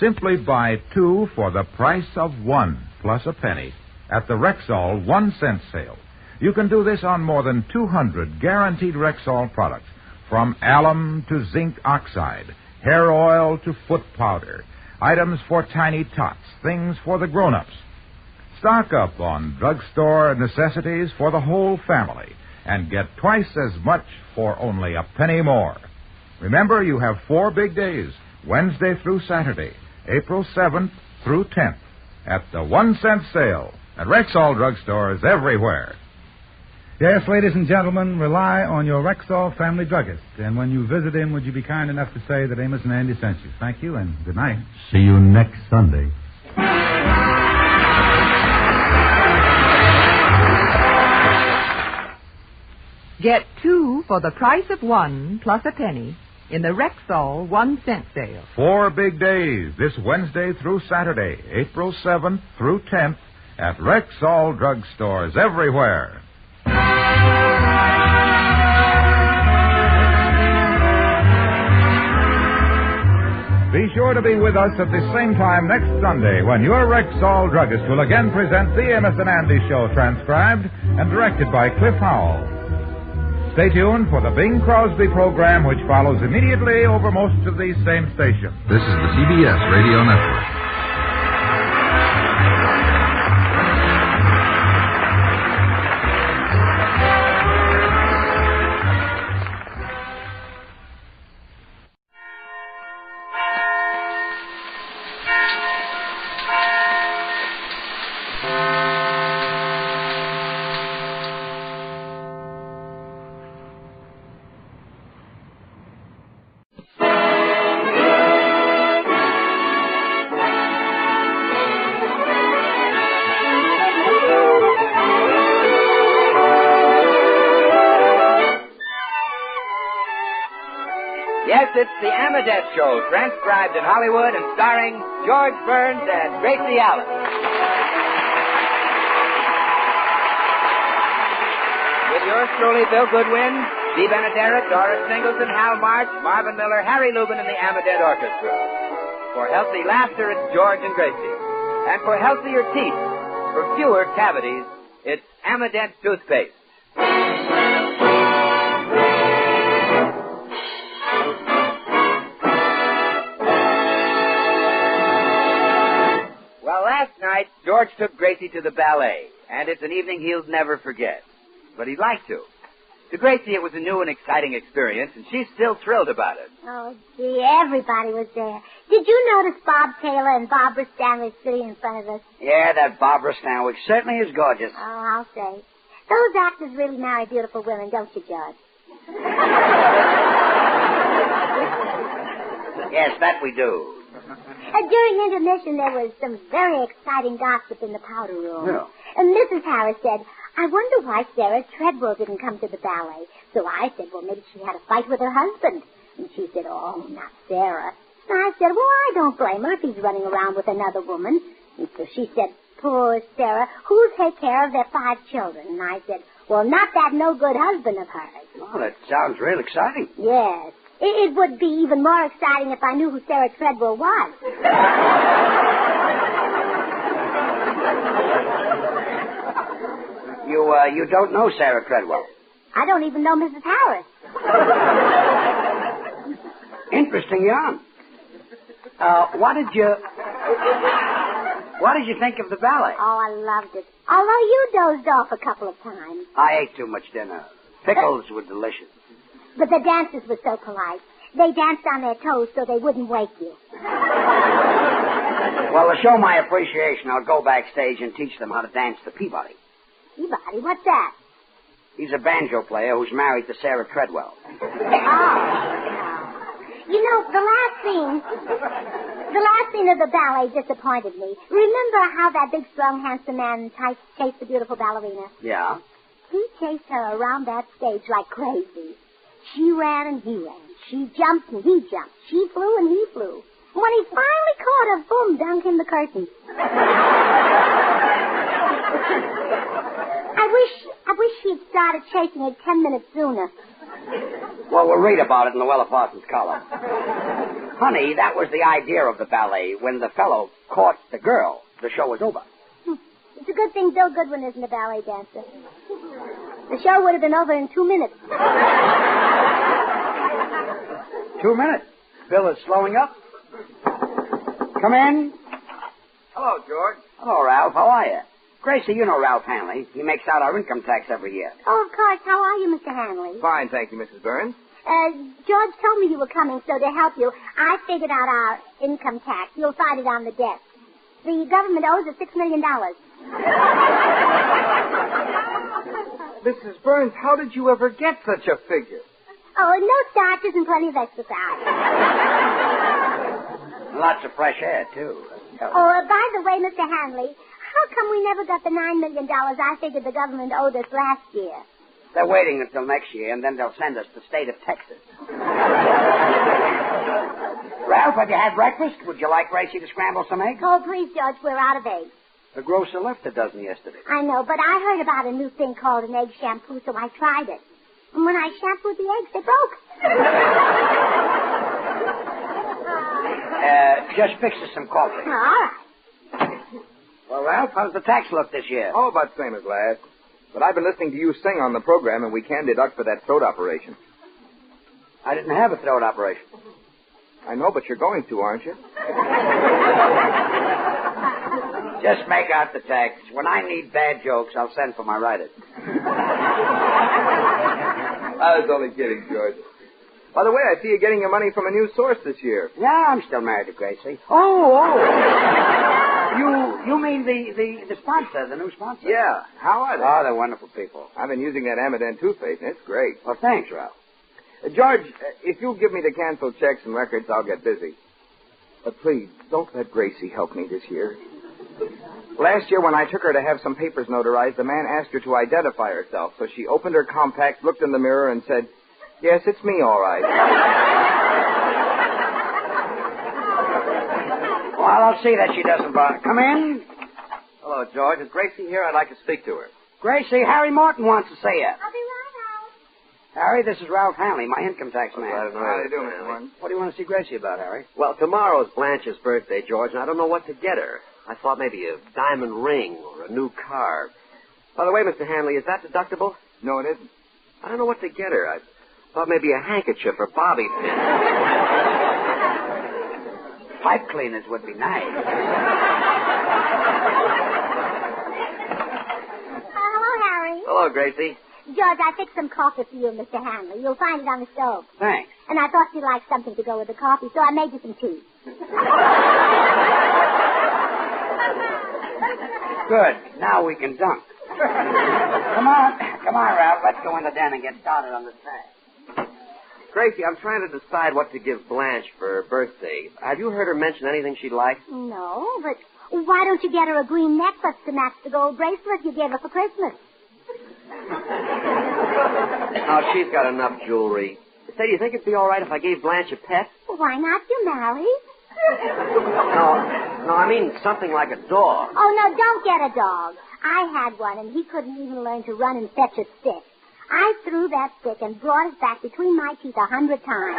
Simply buy two for the price of one plus a penny at the Rexall 1-cent sale. You can do this on more than 200 guaranteed Rexall products, from alum to zinc oxide, hair oil to foot powder, items for tiny tots, things for the grown-ups. Stock up on drugstore necessities for the whole family and get twice as much for only a penny more. Remember, you have 4 big days, Wednesday through Saturday, April 7th through 10th, at the 1-cent sale at Rexall drugstores everywhere. Yes, ladies and gentlemen, rely on your Rexall family druggist. And when you visit him, would you be kind enough to say that Amos and Andy sent you? Thank you, and good night. See you next Sunday. Get two for the price of one plus a penny in the Rexall 1-cent sale. 4 big days, this Wednesday through Saturday, April 7th through 10th, at Rexall drugstores everywhere. Be sure to be with us at the same time next Sunday when your Rexall druggist will again present the Amos and Andy Show, transcribed and directed by Cliff Howell. Stay tuned for the Bing Crosby program, which follows immediately over most of these same stations. This is the CBS Radio Network. Yes, it's the Abbott Show, transcribed in Hollywood and starring George Burns and Gracie Allen. With yours truly, Bill Goodwin, Dee Benaderet, Doris Singleton, Hal March, Marvin Miller, Harry Lubin, and the Abbott Orchestra. For healthy laughter, it's George and Gracie. And for healthier teeth, for fewer cavities, it's Abbott toothpaste. George took Gracie to the ballet, and it's an evening he'll never forget. But he'd like to. To Gracie, it was a new and exciting experience, and she's still thrilled about it. Oh, gee, everybody was there. Did you notice Bob Taylor and Barbara Stanwyck sitting in front of us? Yeah, that Barbara Stanwyck certainly is gorgeous. Oh, I'll say. Those actors really marry beautiful women, don't you, George? Yes, that we do. During intermission, there was some very exciting gossip in the powder room. Yeah. And Mrs. Harris said, I wonder why Sarah Treadwell didn't come to the ballet. So I said, well, maybe she had a fight with her husband. And she said, oh, not Sarah. And I said, well, I don't blame her if he's running around with another woman. And so she said, poor Sarah, who'll take care of their 5 children? And I said, well, not that no-good husband of hers. Oh, that sounds real exciting. Yes. It would be even more exciting if I knew who Sarah Treadwell was. You don't know Sarah Treadwell? I don't even know Mrs. Harris. Interesting yarn. What did you think of the ballet? Oh, I loved it. Although you dozed off a couple of times. I ate too much dinner. Pickles were delicious. But the dancers were so polite. They danced on their toes so they wouldn't wake you. Well, to show my appreciation, I'll go backstage and teach them how to dance the Peabody. Peabody? What's that? He's a banjo player who's married to Sarah Treadwell. Oh. You know, the last scene of the ballet disappointed me. Remember how that big, strong, handsome man chased the beautiful ballerina? Yeah? He chased her around that stage like crazy. She ran and he ran. She jumped and he jumped. She flew and he flew. When he finally caught her, boom, down came the curtain. I wish he'd started chasing it 10 minutes sooner. Well, we'll read about it in the Weller Parsons column. Honey, that was the idea of the ballet. When the fellow caught the girl, the show was over. It's a good thing Bill Goodwin isn't a ballet dancer. The show would have been over in 2 minutes. 2 minutes. Bill is slowing up. Come in. Hello, George. Hello, Ralph. How are you? Gracie, you know Ralph Hanley. He makes out our income tax every year. Oh, of course. How are you, Mr. Hanley? Fine, thank you, Mrs. Burns. George told me you were coming, so to help you, I figured out our income tax. You'll find it on the desk. The government owes us $6 million. Mrs. Burns, how did you ever get such a figure? Oh, no starches and plenty of exercise. Lots of fresh air, too. Oh, by the way, Mr. Hanley, how come we never got the $9 million I figured the government owed us last year? They're waiting until next year, and then they'll send us the state of Texas. Ralph, have you had breakfast? Would you like Gracie to scramble some eggs? Oh, please, George, we're out of eggs. The grocer left a dozen yesterday. I know, but I heard about a new thing called an egg shampoo, so I tried it. And when I shampooed the eggs, they broke. Just fix us some coffee. All right. Well, Ralph, how's the tax look this year? Oh, about the same as last. But I've been listening to you sing on the program, and we can deduct for that throat operation. I didn't have a throat operation. I know, but you're going to, aren't you? Just make out the tax. When I need bad jokes, I'll send for my writer. I was only kidding, George. By the way, I see you're getting your money from a new source this year. Yeah, I'm still married to Gracie. Oh. You mean the sponsor, the new sponsor? Yeah. How are they? Oh, they're wonderful people. I've been using that Amadant toothpaste, and it's great. Well, thanks, Ralph. George, if you'll give me the canceled checks and records, I'll get busy. But please, don't let Gracie help me this year. Last year, when I took her to have some papers notarized, the man asked her to identify herself. So she opened her compact, looked in the mirror, and said, "Yes, it's me, all right." Well, I'll see that she doesn't bother. Come in. Hello, George. Is Gracie here? I'd like to speak to her. Gracie, Harry Martin wants to see you. I'll be right out. Harry, this is Ralph Hanley, my income tax man. How do you do, Mr. Martin? What do you want to see Gracie about, Harry? Well, tomorrow's Blanche's birthday, George, and I don't know what to get her. I thought maybe a diamond ring or a new car. By the way, Mr. Hanley, is that deductible? No, it isn't. I don't know what to get her. I thought maybe a handkerchief or bobby pin. Pipe cleaners would be nice. Hello, Gracie. George, I fixed some coffee for you and Mr. Hanley. You'll find it on the stove. Thanks. And I thought you'd like something to go with the coffee, so I made you some tea. Good. Now we can dunk. Come on, Ralph. Let's go in the den and get started on this thing. Gracie, I'm trying to decide what to give Blanche for her birthday. Have you heard her mention anything she'd like? No, but why don't you get her a green necklace to match the gold bracelet you gave her for Christmas? Oh, she's got enough jewelry. Say, do you think it'd be all right if I gave Blanche a pet? Well, why not? You married. No, I mean something like a dog. Oh, no, don't get a dog. I had one, and he couldn't even learn to run and fetch a stick. I threw that stick and brought it back between my teeth 100 times.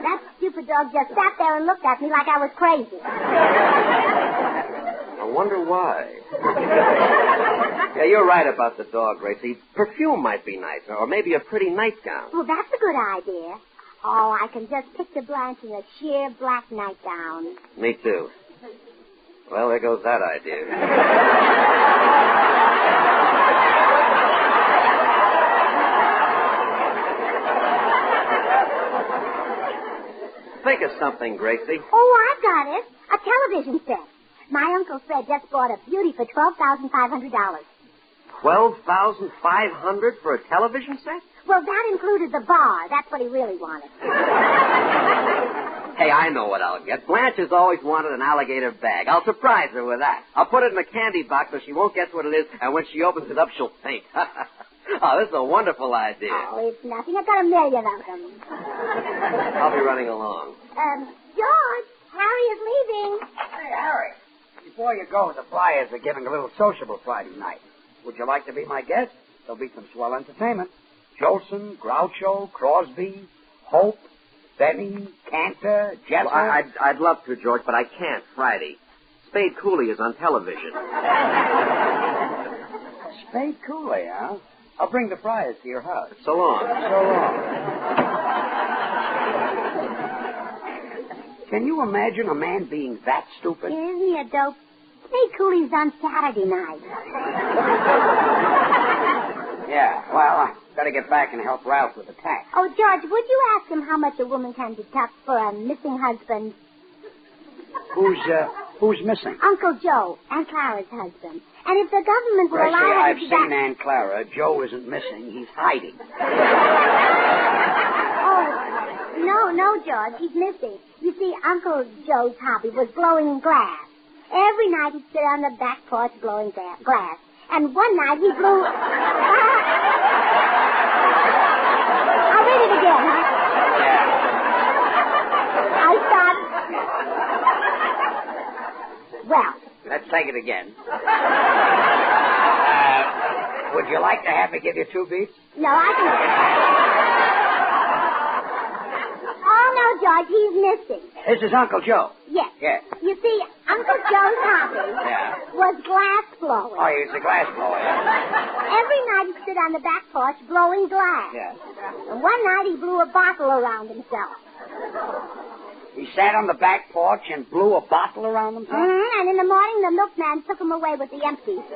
That stupid dog just sat there and looked at me like I was crazy. I wonder why. Yeah, you're right about the dog, Gracie. Perfume might be nice, or maybe a pretty nightgown. Well, that's a good idea. Oh, I can just picture Blanche in a sheer black nightgown. Me too. Well, there goes that idea. Think of something, Gracie. Oh, I got it. A television set. My Uncle Fred just bought a beauty for $12,500. $12,500 for a television set? Well, that included the bar. That's what he really wanted. Hey, I know what I'll get. Blanche has always wanted an alligator bag. I'll surprise her with that. I'll put it in a candy box so she won't guess what it is, and when she opens it up, she'll faint. Oh, this is a wonderful idea. Oh, it's nothing. I've got a million of them. I'll be running along. George, Harry is leaving. Hey, Harry. Before you go, the Flyers are giving a little sociable Friday night. Would you like to be my guest? There'll be some swell entertainment. Jolson, Groucho, Crosby, Hope, Benny, Cantor, Jester. Well, I'd love to, George, but I can't Friday. Spade Cooley is on television. Spade Cooley, huh? I'll bring the Flyers to your house. So long. So long. Can you imagine a man being that stupid? Isn't he a dope? Spade Cooley's on Saturday night. Yeah, well, I better get back and help Ralph with the tax. Oh, George, would you ask him how much a woman can deduct for a missing husband? Who's missing? Uncle Joe, Aunt Clara's husband. And if the government will allow her I've seen Aunt Clara. Joe isn't missing. He's hiding. Oh, no, George. He's missing. You see, Uncle Joe's hobby was blowing glass. Every night he'd sit on the back porch blowing glass. And one night he blew... I'll read it again, huh? Yeah. I thought... Well... Let's take it again. Would you like to have me give you 2 beats? No, I can... Oh, no, George, he's missing. This is Uncle Joe. Yes. Yes. You see, Uncle Joe's hobby was glass blowing. Oh, he's a glass blower. Every night he'd sit on the back porch blowing glass. Yeah. And one night he blew a bottle around himself. He sat on the back porch and blew a bottle around himself? Mm-hmm. And in the morning, the milkman took him away with the empties.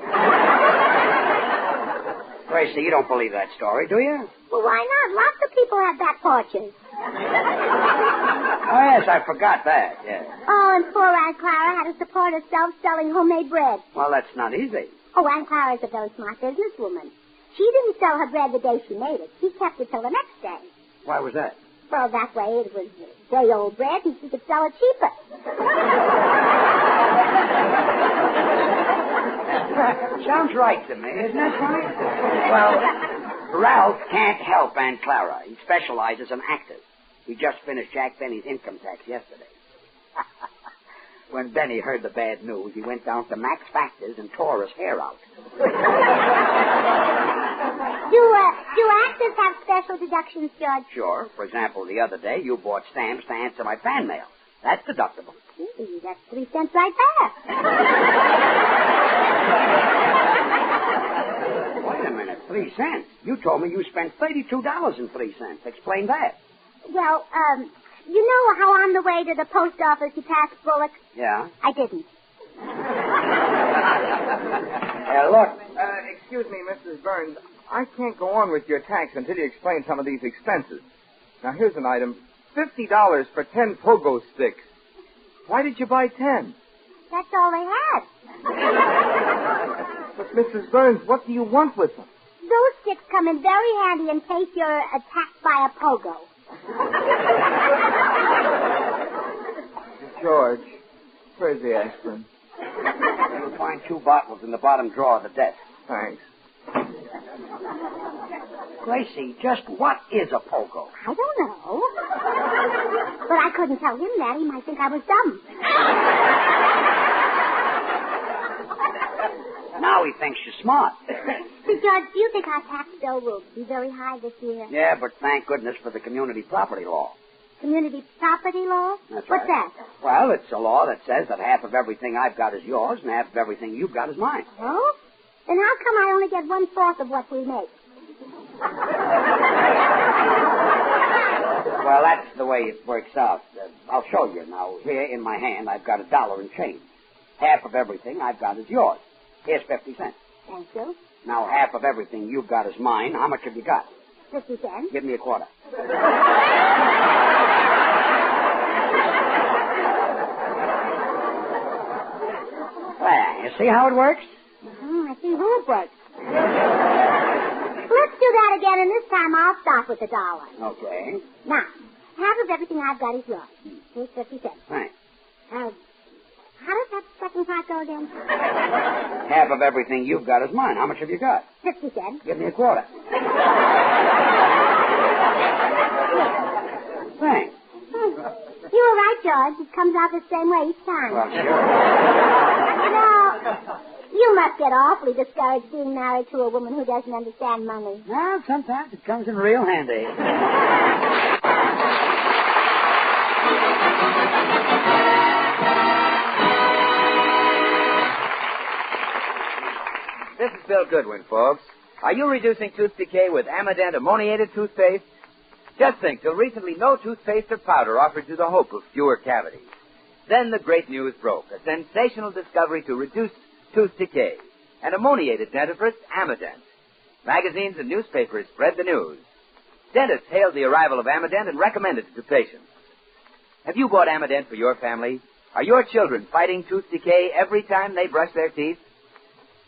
Gracie, you don't believe that story, do you? Well, why not? Lots of people have back porches. Oh, yes, I forgot that, yes. Oh, and poor Aunt Clara had to support herself selling homemade bread. Well, that's not easy. Oh, Aunt Clara's a very smart businesswoman. She didn't sell her bread the day she made it. She kept it till the next day. Why was that? Well, that way it was day-old bread, and she could sell it cheaper. Sounds right to me, isn't it, funny? Well, Ralph can't help Aunt Clara. He specializes in actors. We just finished Jack Benny's income tax yesterday. When Benny heard the bad news, he went down to Max Factor's and tore his hair out. Do actors have special deductions, George? Sure. For example, the other day, you bought stamps to answer my fan mail. That's deductible. Gee, that's 3 cents right there. Wait a minute, 3 cents? You told me you spent $32 and 3 cents. Explain that. Well, you know how on the way to the post office you passed Bullock? Yeah? I didn't. Look. Excuse me, Mrs. Burns. I can't go on with your tax until you explain some of these expenses. Now, here's an item. $50 for 10 pogo sticks. Why did you buy 10? That's all they had. But, Mrs. Burns, what do you want with them? Those sticks come in very handy in case you're attacked by a pogo. George, where's the aspirin? You'll find 2 bottles in the bottom drawer of the desk. Thanks. Gracie, just what is a pogo? I don't know. But I couldn't tell him that. He might think I was dumb. Now he thinks you're smart. But, George, do you think our tax bill will be very high this year? Yeah, but thank goodness for the community property law. Community property law? That's What's right. that? Well, it's a law that says that half of everything I've got is yours and half of everything you've got is mine. Oh? Then how come I only get 1/4 of what we make? Well, that's the way it works out. I'll show you. Now, here in my hand, I've got $1 in change. Half of everything I've got is yours. Here's 50 cents. Thank you. Now, half of everything you've got is mine. How much have you got? 50 cents. Give me a quarter. Well, you see how it works? I see how it works. Let's do that again, and this time I'll start with $1. Okay. Now, half of everything I've got is yours. Here's 50 cents. Thanks. How does that second part go again? Half of everything you've got is mine. How much have you got? 50 cents. Give me a quarter. Thanks. You were right, George. It comes out the same way each time. Well, sure. Now, you must get awfully discouraged being married to a woman who doesn't understand money. Well, sometimes it comes in real handy. This is Bill Goodwin, folks. Are you reducing tooth decay with Amident ammoniated toothpaste? Just think, till recently, no toothpaste or powder offered you the hope of fewer cavities. Then the great news broke, a sensational discovery to reduce tooth decay. An ammoniated dentifrice, Amident. Magazines and newspapers spread the news. Dentists hailed the arrival of Amident and recommended it to patients. Have you bought Amident for your family? Are your children fighting tooth decay every time they brush their teeth?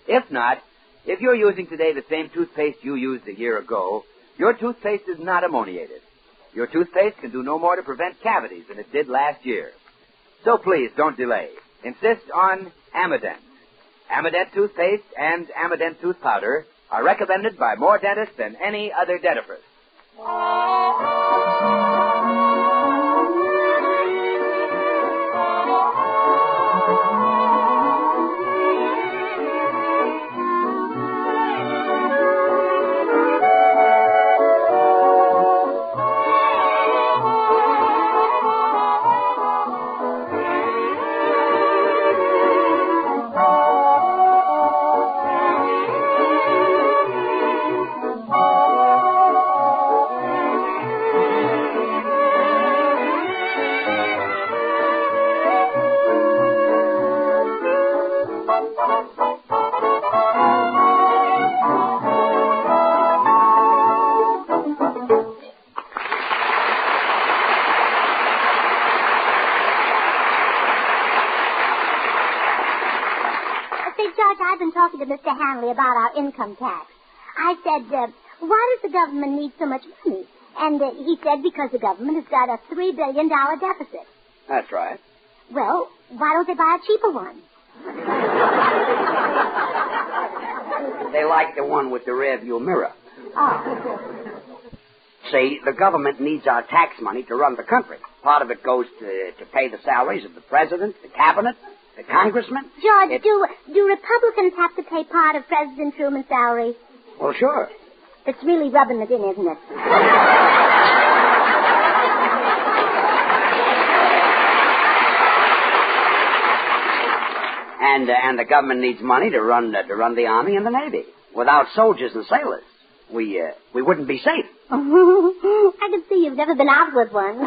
If not, if you're using today the same toothpaste you used a year ago, your toothpaste is not ammoniated. Your toothpaste can do no more to prevent cavities than it did last year. So please, don't delay. Insist on Amident. Amident toothpaste and Amident tooth powder are recommended by more dentists than any other dentifrice. I've been talking to Mr. Hanley about our income tax. I said, why does the government need so much money? And he said because the government has got a $3 billion deficit. That's right. Well, why don't they buy a cheaper one? They like the one with the rear view mirror. Oh. See, the government needs our tax money to run the country. Part of it goes to pay the salaries of the president, the cabinet, the congressmen. George, do Republicans have to pay part of President Truman's salary? Well, sure. It's really rubbing it in, isn't it? And the government needs money to run the Army and the Navy. Without soldiers and sailors, we wouldn't be safe. I can see you've never been out with one.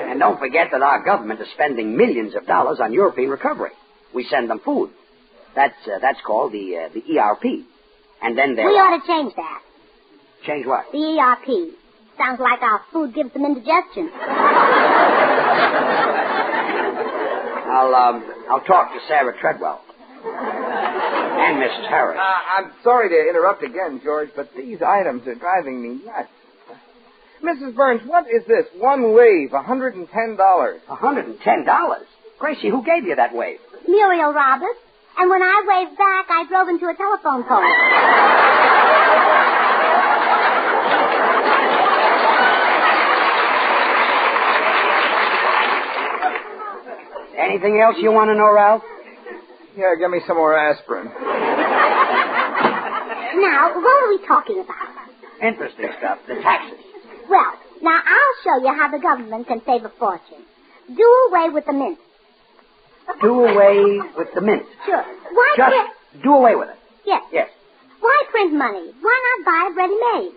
And don't forget that our government is spending millions of dollars on European recovery. We send them food. That's called the ERP. And then there We ought to change that. Change what? The ERP. Sounds like our food gives them indigestion. I'll talk to Sarah Treadwell. And Mrs. Harris. I'm sorry to interrupt again, George, but these items are driving me nuts. Mrs. Burns, what is this? One wave, $110. $110? Gracie, who gave you that wave? Muriel Roberts. And when I waved back, I drove into a telephone pole. Anything else you want to know, Ralph? Yeah, give me some more aspirin. Now, what are we talking about? Interesting stuff. The taxes. Well, now I'll show you how the government can save a fortune. Do away with the mint. Do away with the mint. Sure. Why Just can't... do away with it. Yes. Yes. Why print money? Why not buy it ready-made?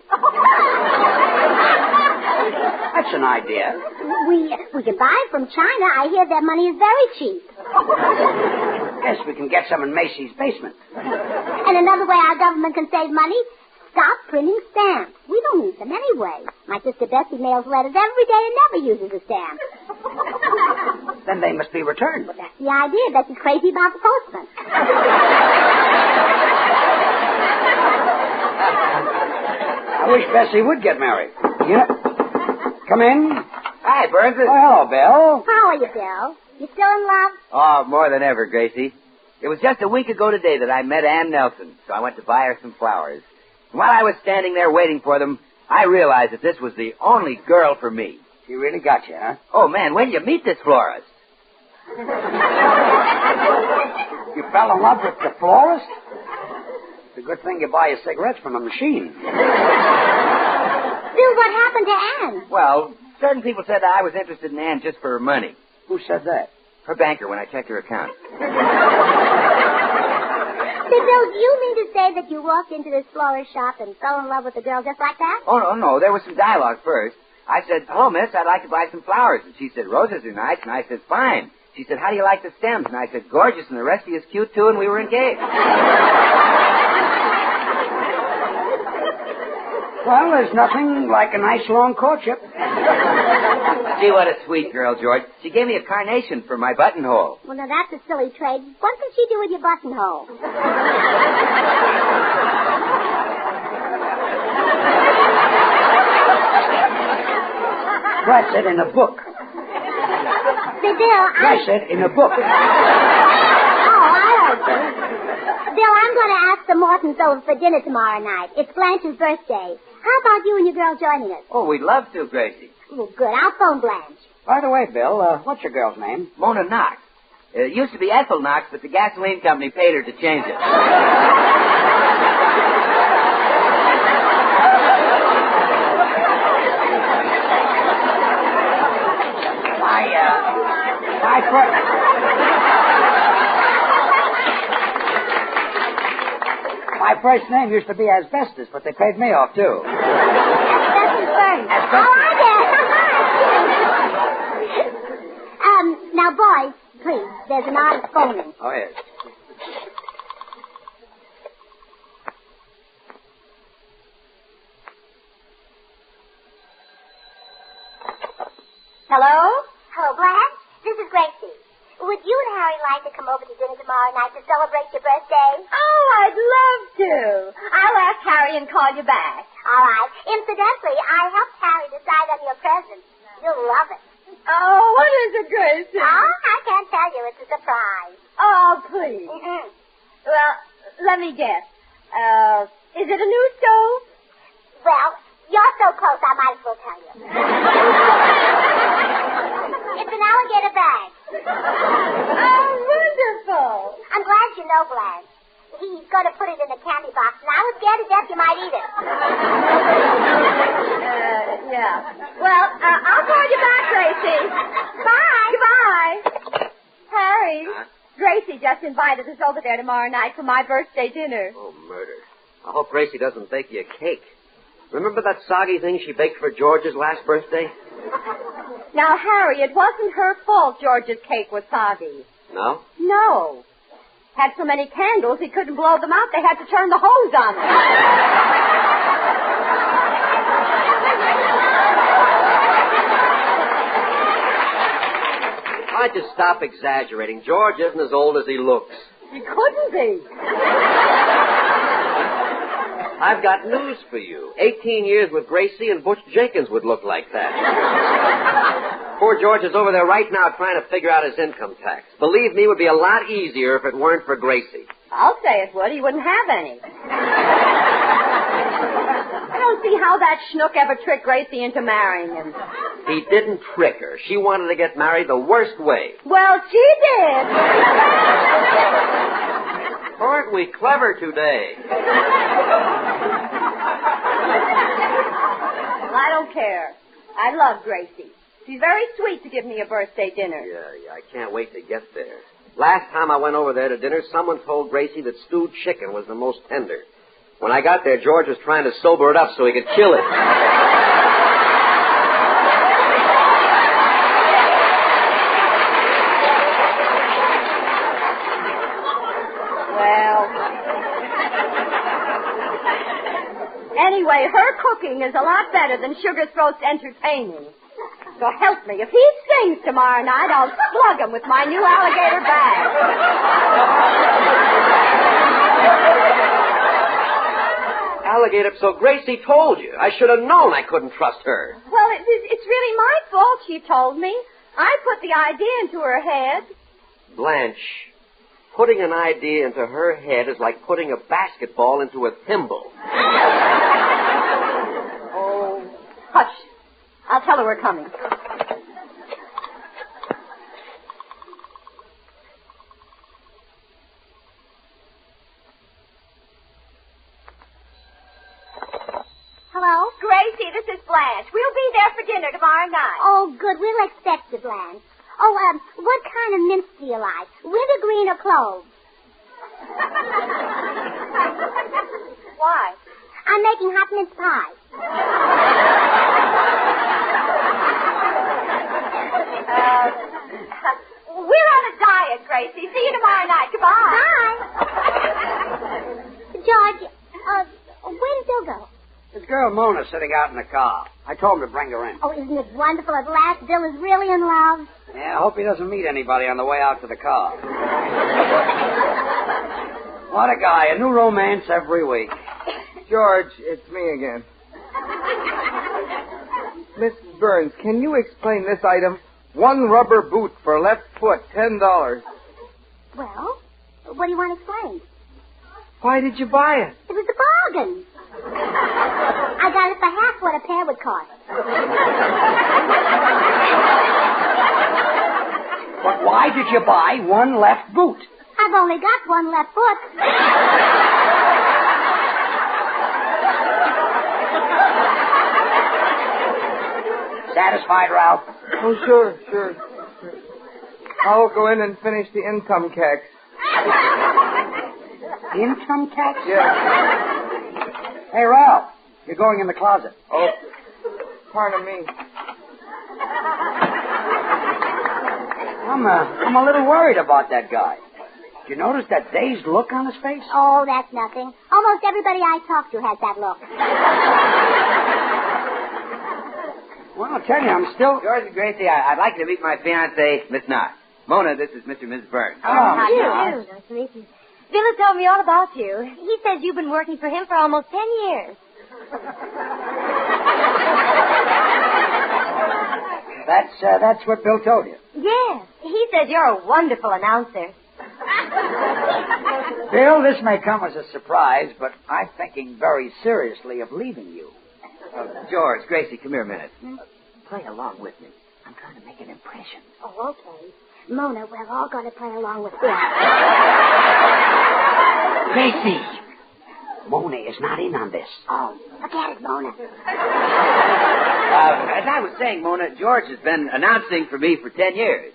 That's an idea. We can buy it from China. I hear their money is very cheap. Yes, we can get some in Macy's basement. And another way our government can save money, stop printing stamps. We don't need them anyway. My sister Bessie mails letters every day and never uses a stamp. Then they must be returned. Well, that's the idea. Bessie's crazy about the postman. I wish Bessie would get married. Yeah. Come in. Hi, Burns. Oh, hello, Bill. How are you, Bill? You still in love? Oh, more than ever, Gracie. It was just a week ago today that I met Ann Nelson, so I went to buy her some flowers. And while I was standing there waiting for them, I realized that this was the only girl for me. She really got you, huh? Oh, man, when you meet this florist? You fell in love with the florist? It's a good thing you buy your cigarettes from a machine. Bill, what happened to Ann? Well, certain people said that I was interested in Ann just for her money. Who said that? Her banker when I checked her account. Say, Bill, do you mean to say that you walked into this florist shop and fell in love with the girl just like that? Oh, no. There was some dialogue first. I said, hello, miss, I'd like to buy some flowers. And she said, roses are nice. And I said, fine. She said, how do you like the stems? And I said, gorgeous. And the rest of you is cute, too. And we were engaged. Well, there's nothing like a nice long courtship. Gee, what a sweet girl, George. She gave me a carnation for my buttonhole. Well, now that's a silly trade. What can she do with your buttonhole? That's it in a book. Say, Bill, That's it in a book. Oh, I heard you. Bill, I'm going to ask the Mortons over for dinner tomorrow night. It's Blanche's birthday. How about you and your girl joining us? Oh, we'd love to, Gracie. Oh, good. I'll phone Blanche. By the way, Bill, what's your girl's name? Mona Knox. It used to be Ethel Knox, but the gasoline company paid her to change it. My first name used to be Asbestos, but they paid me off, too. Asbestos Burns. Oh, I get. Now, boys, please, there's an artist phoning. Oh, yes. Hello? Hello, Blanche. This is Gracie. Would you and Harry like to come over to dinner tomorrow night to celebrate your birthday? Oh, I'd love to. I'll ask Harry and call you back. All right. Incidentally, I helped Harry decide on your present. You'll love it. Oh, what is it, Gracie? Oh, I can't tell you. It's a surprise. Oh, please. Mm-hmm. Well, let me guess. Is it a new stove? Well, you're so close, I might as well tell you. It's an alligator bag. Oh, wonderful. I'm glad you know, Blanche. He's going to put it in a candy box, and I was scared to death you might eat it. Yeah. Well, I'll call you back, Gracie. Bye. Goodbye. Harry, Gracie just invited us over there tomorrow night for my birthday dinner. Oh, murder. I hope Gracie doesn't bake you a cake. Remember that soggy thing she baked for George's last birthday? Now, Harry, it wasn't her fault George's cake was soggy. No? No. Had so many candles he couldn't blow them out. They had to turn the hose on them. Why'd you stop exaggerating? George isn't as old as he looks. He couldn't be. I've got news for you. 18 years with Gracie and Butch Jenkins would look like that. Poor George is over there right now trying to figure out his income tax. Believe me, it would be a lot easier if it weren't for Gracie. I'll say it would. He wouldn't have any. I don't see how that schnook ever tricked Gracie into marrying him. He didn't trick her. She wanted to get married the worst way. Well, she did. Aren't we clever today? Well, I don't care. I love Gracie. She's very sweet to give me a birthday dinner. Yeah, I can't wait to get there. Last time I went over there to dinner, someone told Gracie that stewed chicken was the most tender. When I got there, George was trying to sober it up so he could kill it. Well, anyway, her cooking is a lot better than Sugarthroat's entertaining. So help me. If he sings tomorrow night, I'll slug him with my new alligator bag. Alligator, so Gracie told you. I should have known I couldn't trust her. Well, it's really my fault, she told me. I put the idea into her head. Blanche, putting an idea into her head is like putting a basketball into a thimble. Oh, hush. I'll tell her we're coming. Hello? Gracie, this is Blanche. We'll be there for dinner tomorrow night. Oh, good. We'll expect you, Blanche. Oh, what kind of mince do you like? Wintergreen or cloves? Why? I'm making hot mince pie. We're on a diet, Gracie. See you tomorrow night. Goodbye. Bye. George, where did Bill go? This girl Mona's sitting out in the car. I told him to bring her in. Oh, isn't it wonderful? At last, Bill is really in love. Yeah, I hope he doesn't meet anybody on the way out to the car. What a guy. A new romance every week. George, it's me again. Mrs. Burns, can you explain this item? One rubber boot for left foot, $10. Well, what do you want explained? Why did you buy it? It was a bargain. I got it for half what a pair would cost. But why did you buy one left boot? I've only got one left foot. Satisfied, Ralph? Oh, sure. I'll go in and finish the income tax. Income tax? Yeah. Hey, Ralph, you're going in the closet. Oh, pardon me. I'm a little worried about that guy. Did you notice that dazed look on his face? Oh, that's nothing. Almost everybody I talk to has that look. Well, I'll tell you, I'm still... George and Gracie, I'd like you to meet my fiancée, Miss Knott. Mona, this is Mr. and Mrs. Burns. How do you do? Nice to meet you. Bill has told me all about you. He says you've been working for him for almost 10 years. That's what Bill told you. Yes. He says you're a wonderful announcer. Bill, this may come as a surprise, but I'm thinking very seriously of leaving you. George, Gracie, come here a minute. Play along with me. I'm trying to make an impression. Oh, okay. Mona, we're all going to play along with Bill. Gracie! Mona is not in on this. Oh, forget it, Mona. As I was saying, Mona, George has been announcing for me for 10 years.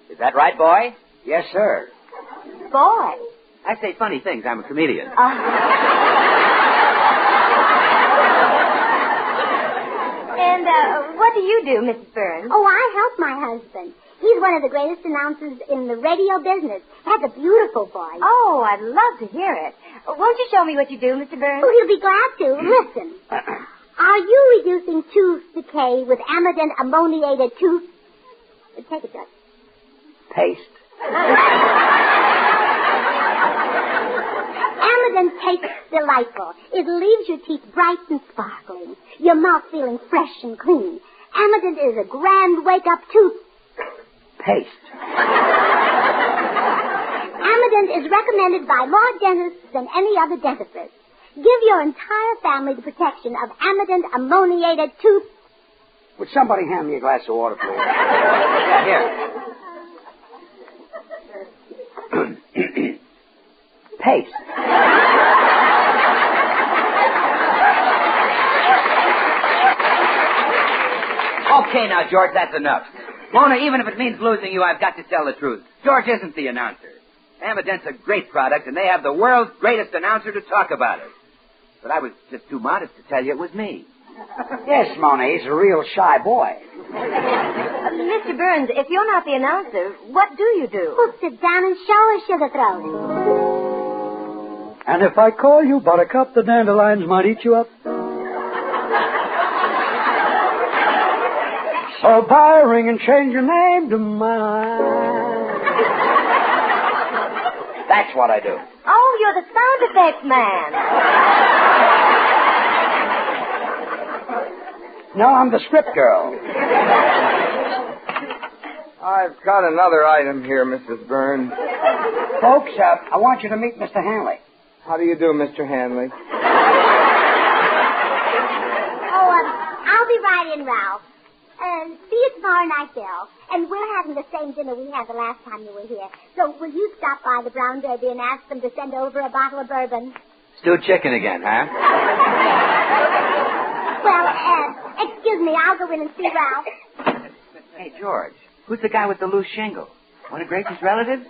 Is that right, boy? Yes, sir. Boy. I say funny things. I'm a comedian. And what do you do, Mrs. Burns? Oh, I help my husband. He's one of the greatest announcers in the radio business. Has a beautiful voice. Oh, I'd love to hear it. Won't you show me what you do, Mr. Burns? Oh, he'll be glad to. Listen. Are you reducing tooth decay with Amident ammoniated tooth? Take it, Judge. Paste. Amident tastes delightful. It leaves your teeth bright and sparkling. Your mouth feeling fresh and clean. Amident is a grand wake-up tooth. Paste. Amident is recommended by more dentists than any other dentifrice. Give your entire family the protection of Amident ammoniated tooth. Would somebody hand me a glass of water, please? Here. Paste. Okay, now, George, that's enough. Mona, even if it means losing you, I've got to tell the truth. George isn't the announcer. Amident's a great product, and they have the world's greatest announcer to talk about it. But I was just too modest to tell you it was me. Yes, Mona, he's a real shy boy. Mr. Burns, if you're not the announcer, what do you do? Well, sit down and show us, Sugar Throat. And if I call you Buttercup, the dandelions might eat you up. So buy a ring and change your name to mine. That's what I do. Oh, you're the sound effects man. No, I'm the script girl. I've got another item here, Mrs. Burns. Folks, I want you to meet Mr. Hanley. How do you do, Mr. Hanley? I'll be right in, Ralph. See you tomorrow night, Bill. And we're having the same dinner we had the last time you were here. So will you stop by the Brown Derby and ask them to send over a bottle of bourbon? Stewed chicken again, huh? Well, excuse me, I'll go in and see Ralph. Hey, George, who's the guy with the loose shingle? One of Gracie's relatives?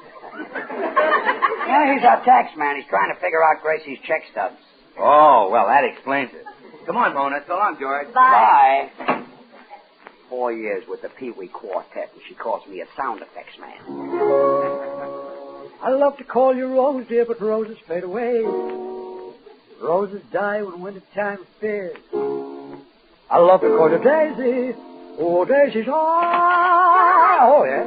Yeah, he's our tax man. He's trying to figure out Gracie's check stubs. Oh, well, that explains it. Come on, Mona. So long, George. Bye. 4 years with the Pee Wee Quartet, and she calls me a sound effects man. I love to call you Rose, dear, but roses fade away. Roses die when winter time appears. I love to call you Daisy. Oh, Daisy's oh, yeah.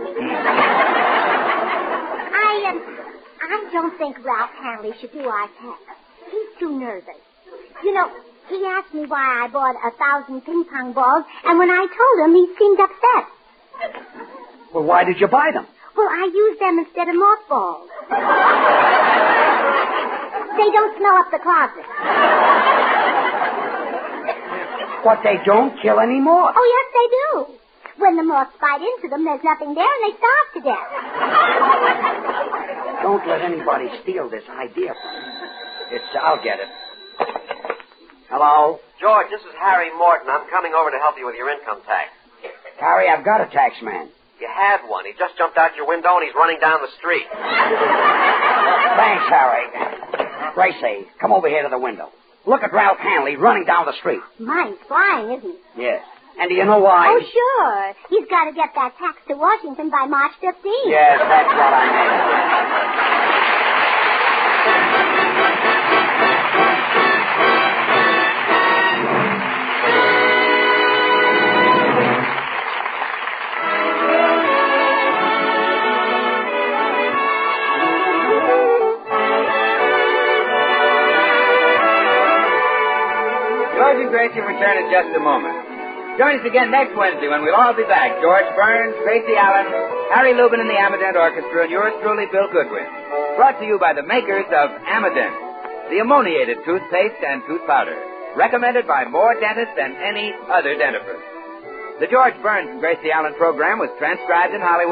I don't think Ralph Hanley should do our tax. He's too nervous. You know, he asked me why I bought 1,000 ping pong balls, and when I told him, he seemed upset. Well, why did you buy them? Well, I used them instead of mothballs. They don't smell up the closet. What, they don't kill any moths? Oh, yes, they do. When the moths bite into them, there's nothing there, and they starve to death. Don't let anybody steal this idea from you. I'll get it. Hello? George, this is Harry Morton. I'm coming over to help you with your income tax. Harry, I've got a tax man. You had one. He just jumped out your window and he's running down the street. Thanks, Harry. Gracie, come over here to the window. Look at Ralph Hanley running down the street. Mine's flying, isn't he? Yes. And do you know why? Oh, sure. He's got to get that tax to Washington by March 15th. Yes, that's what I meant. George and Gracie return in just a moment. Join us again next Wednesday when we'll all be back. George Burns, Gracie Allen, Harry Lubin and the Amident Orchestra, and yours truly, Bill Goodwin. Brought to you by the makers of Amident, the ammoniated toothpaste and tooth powder. Recommended by more dentists than any other dentifrice. The George Burns and Gracie Allen program was transcribed in Hollywood.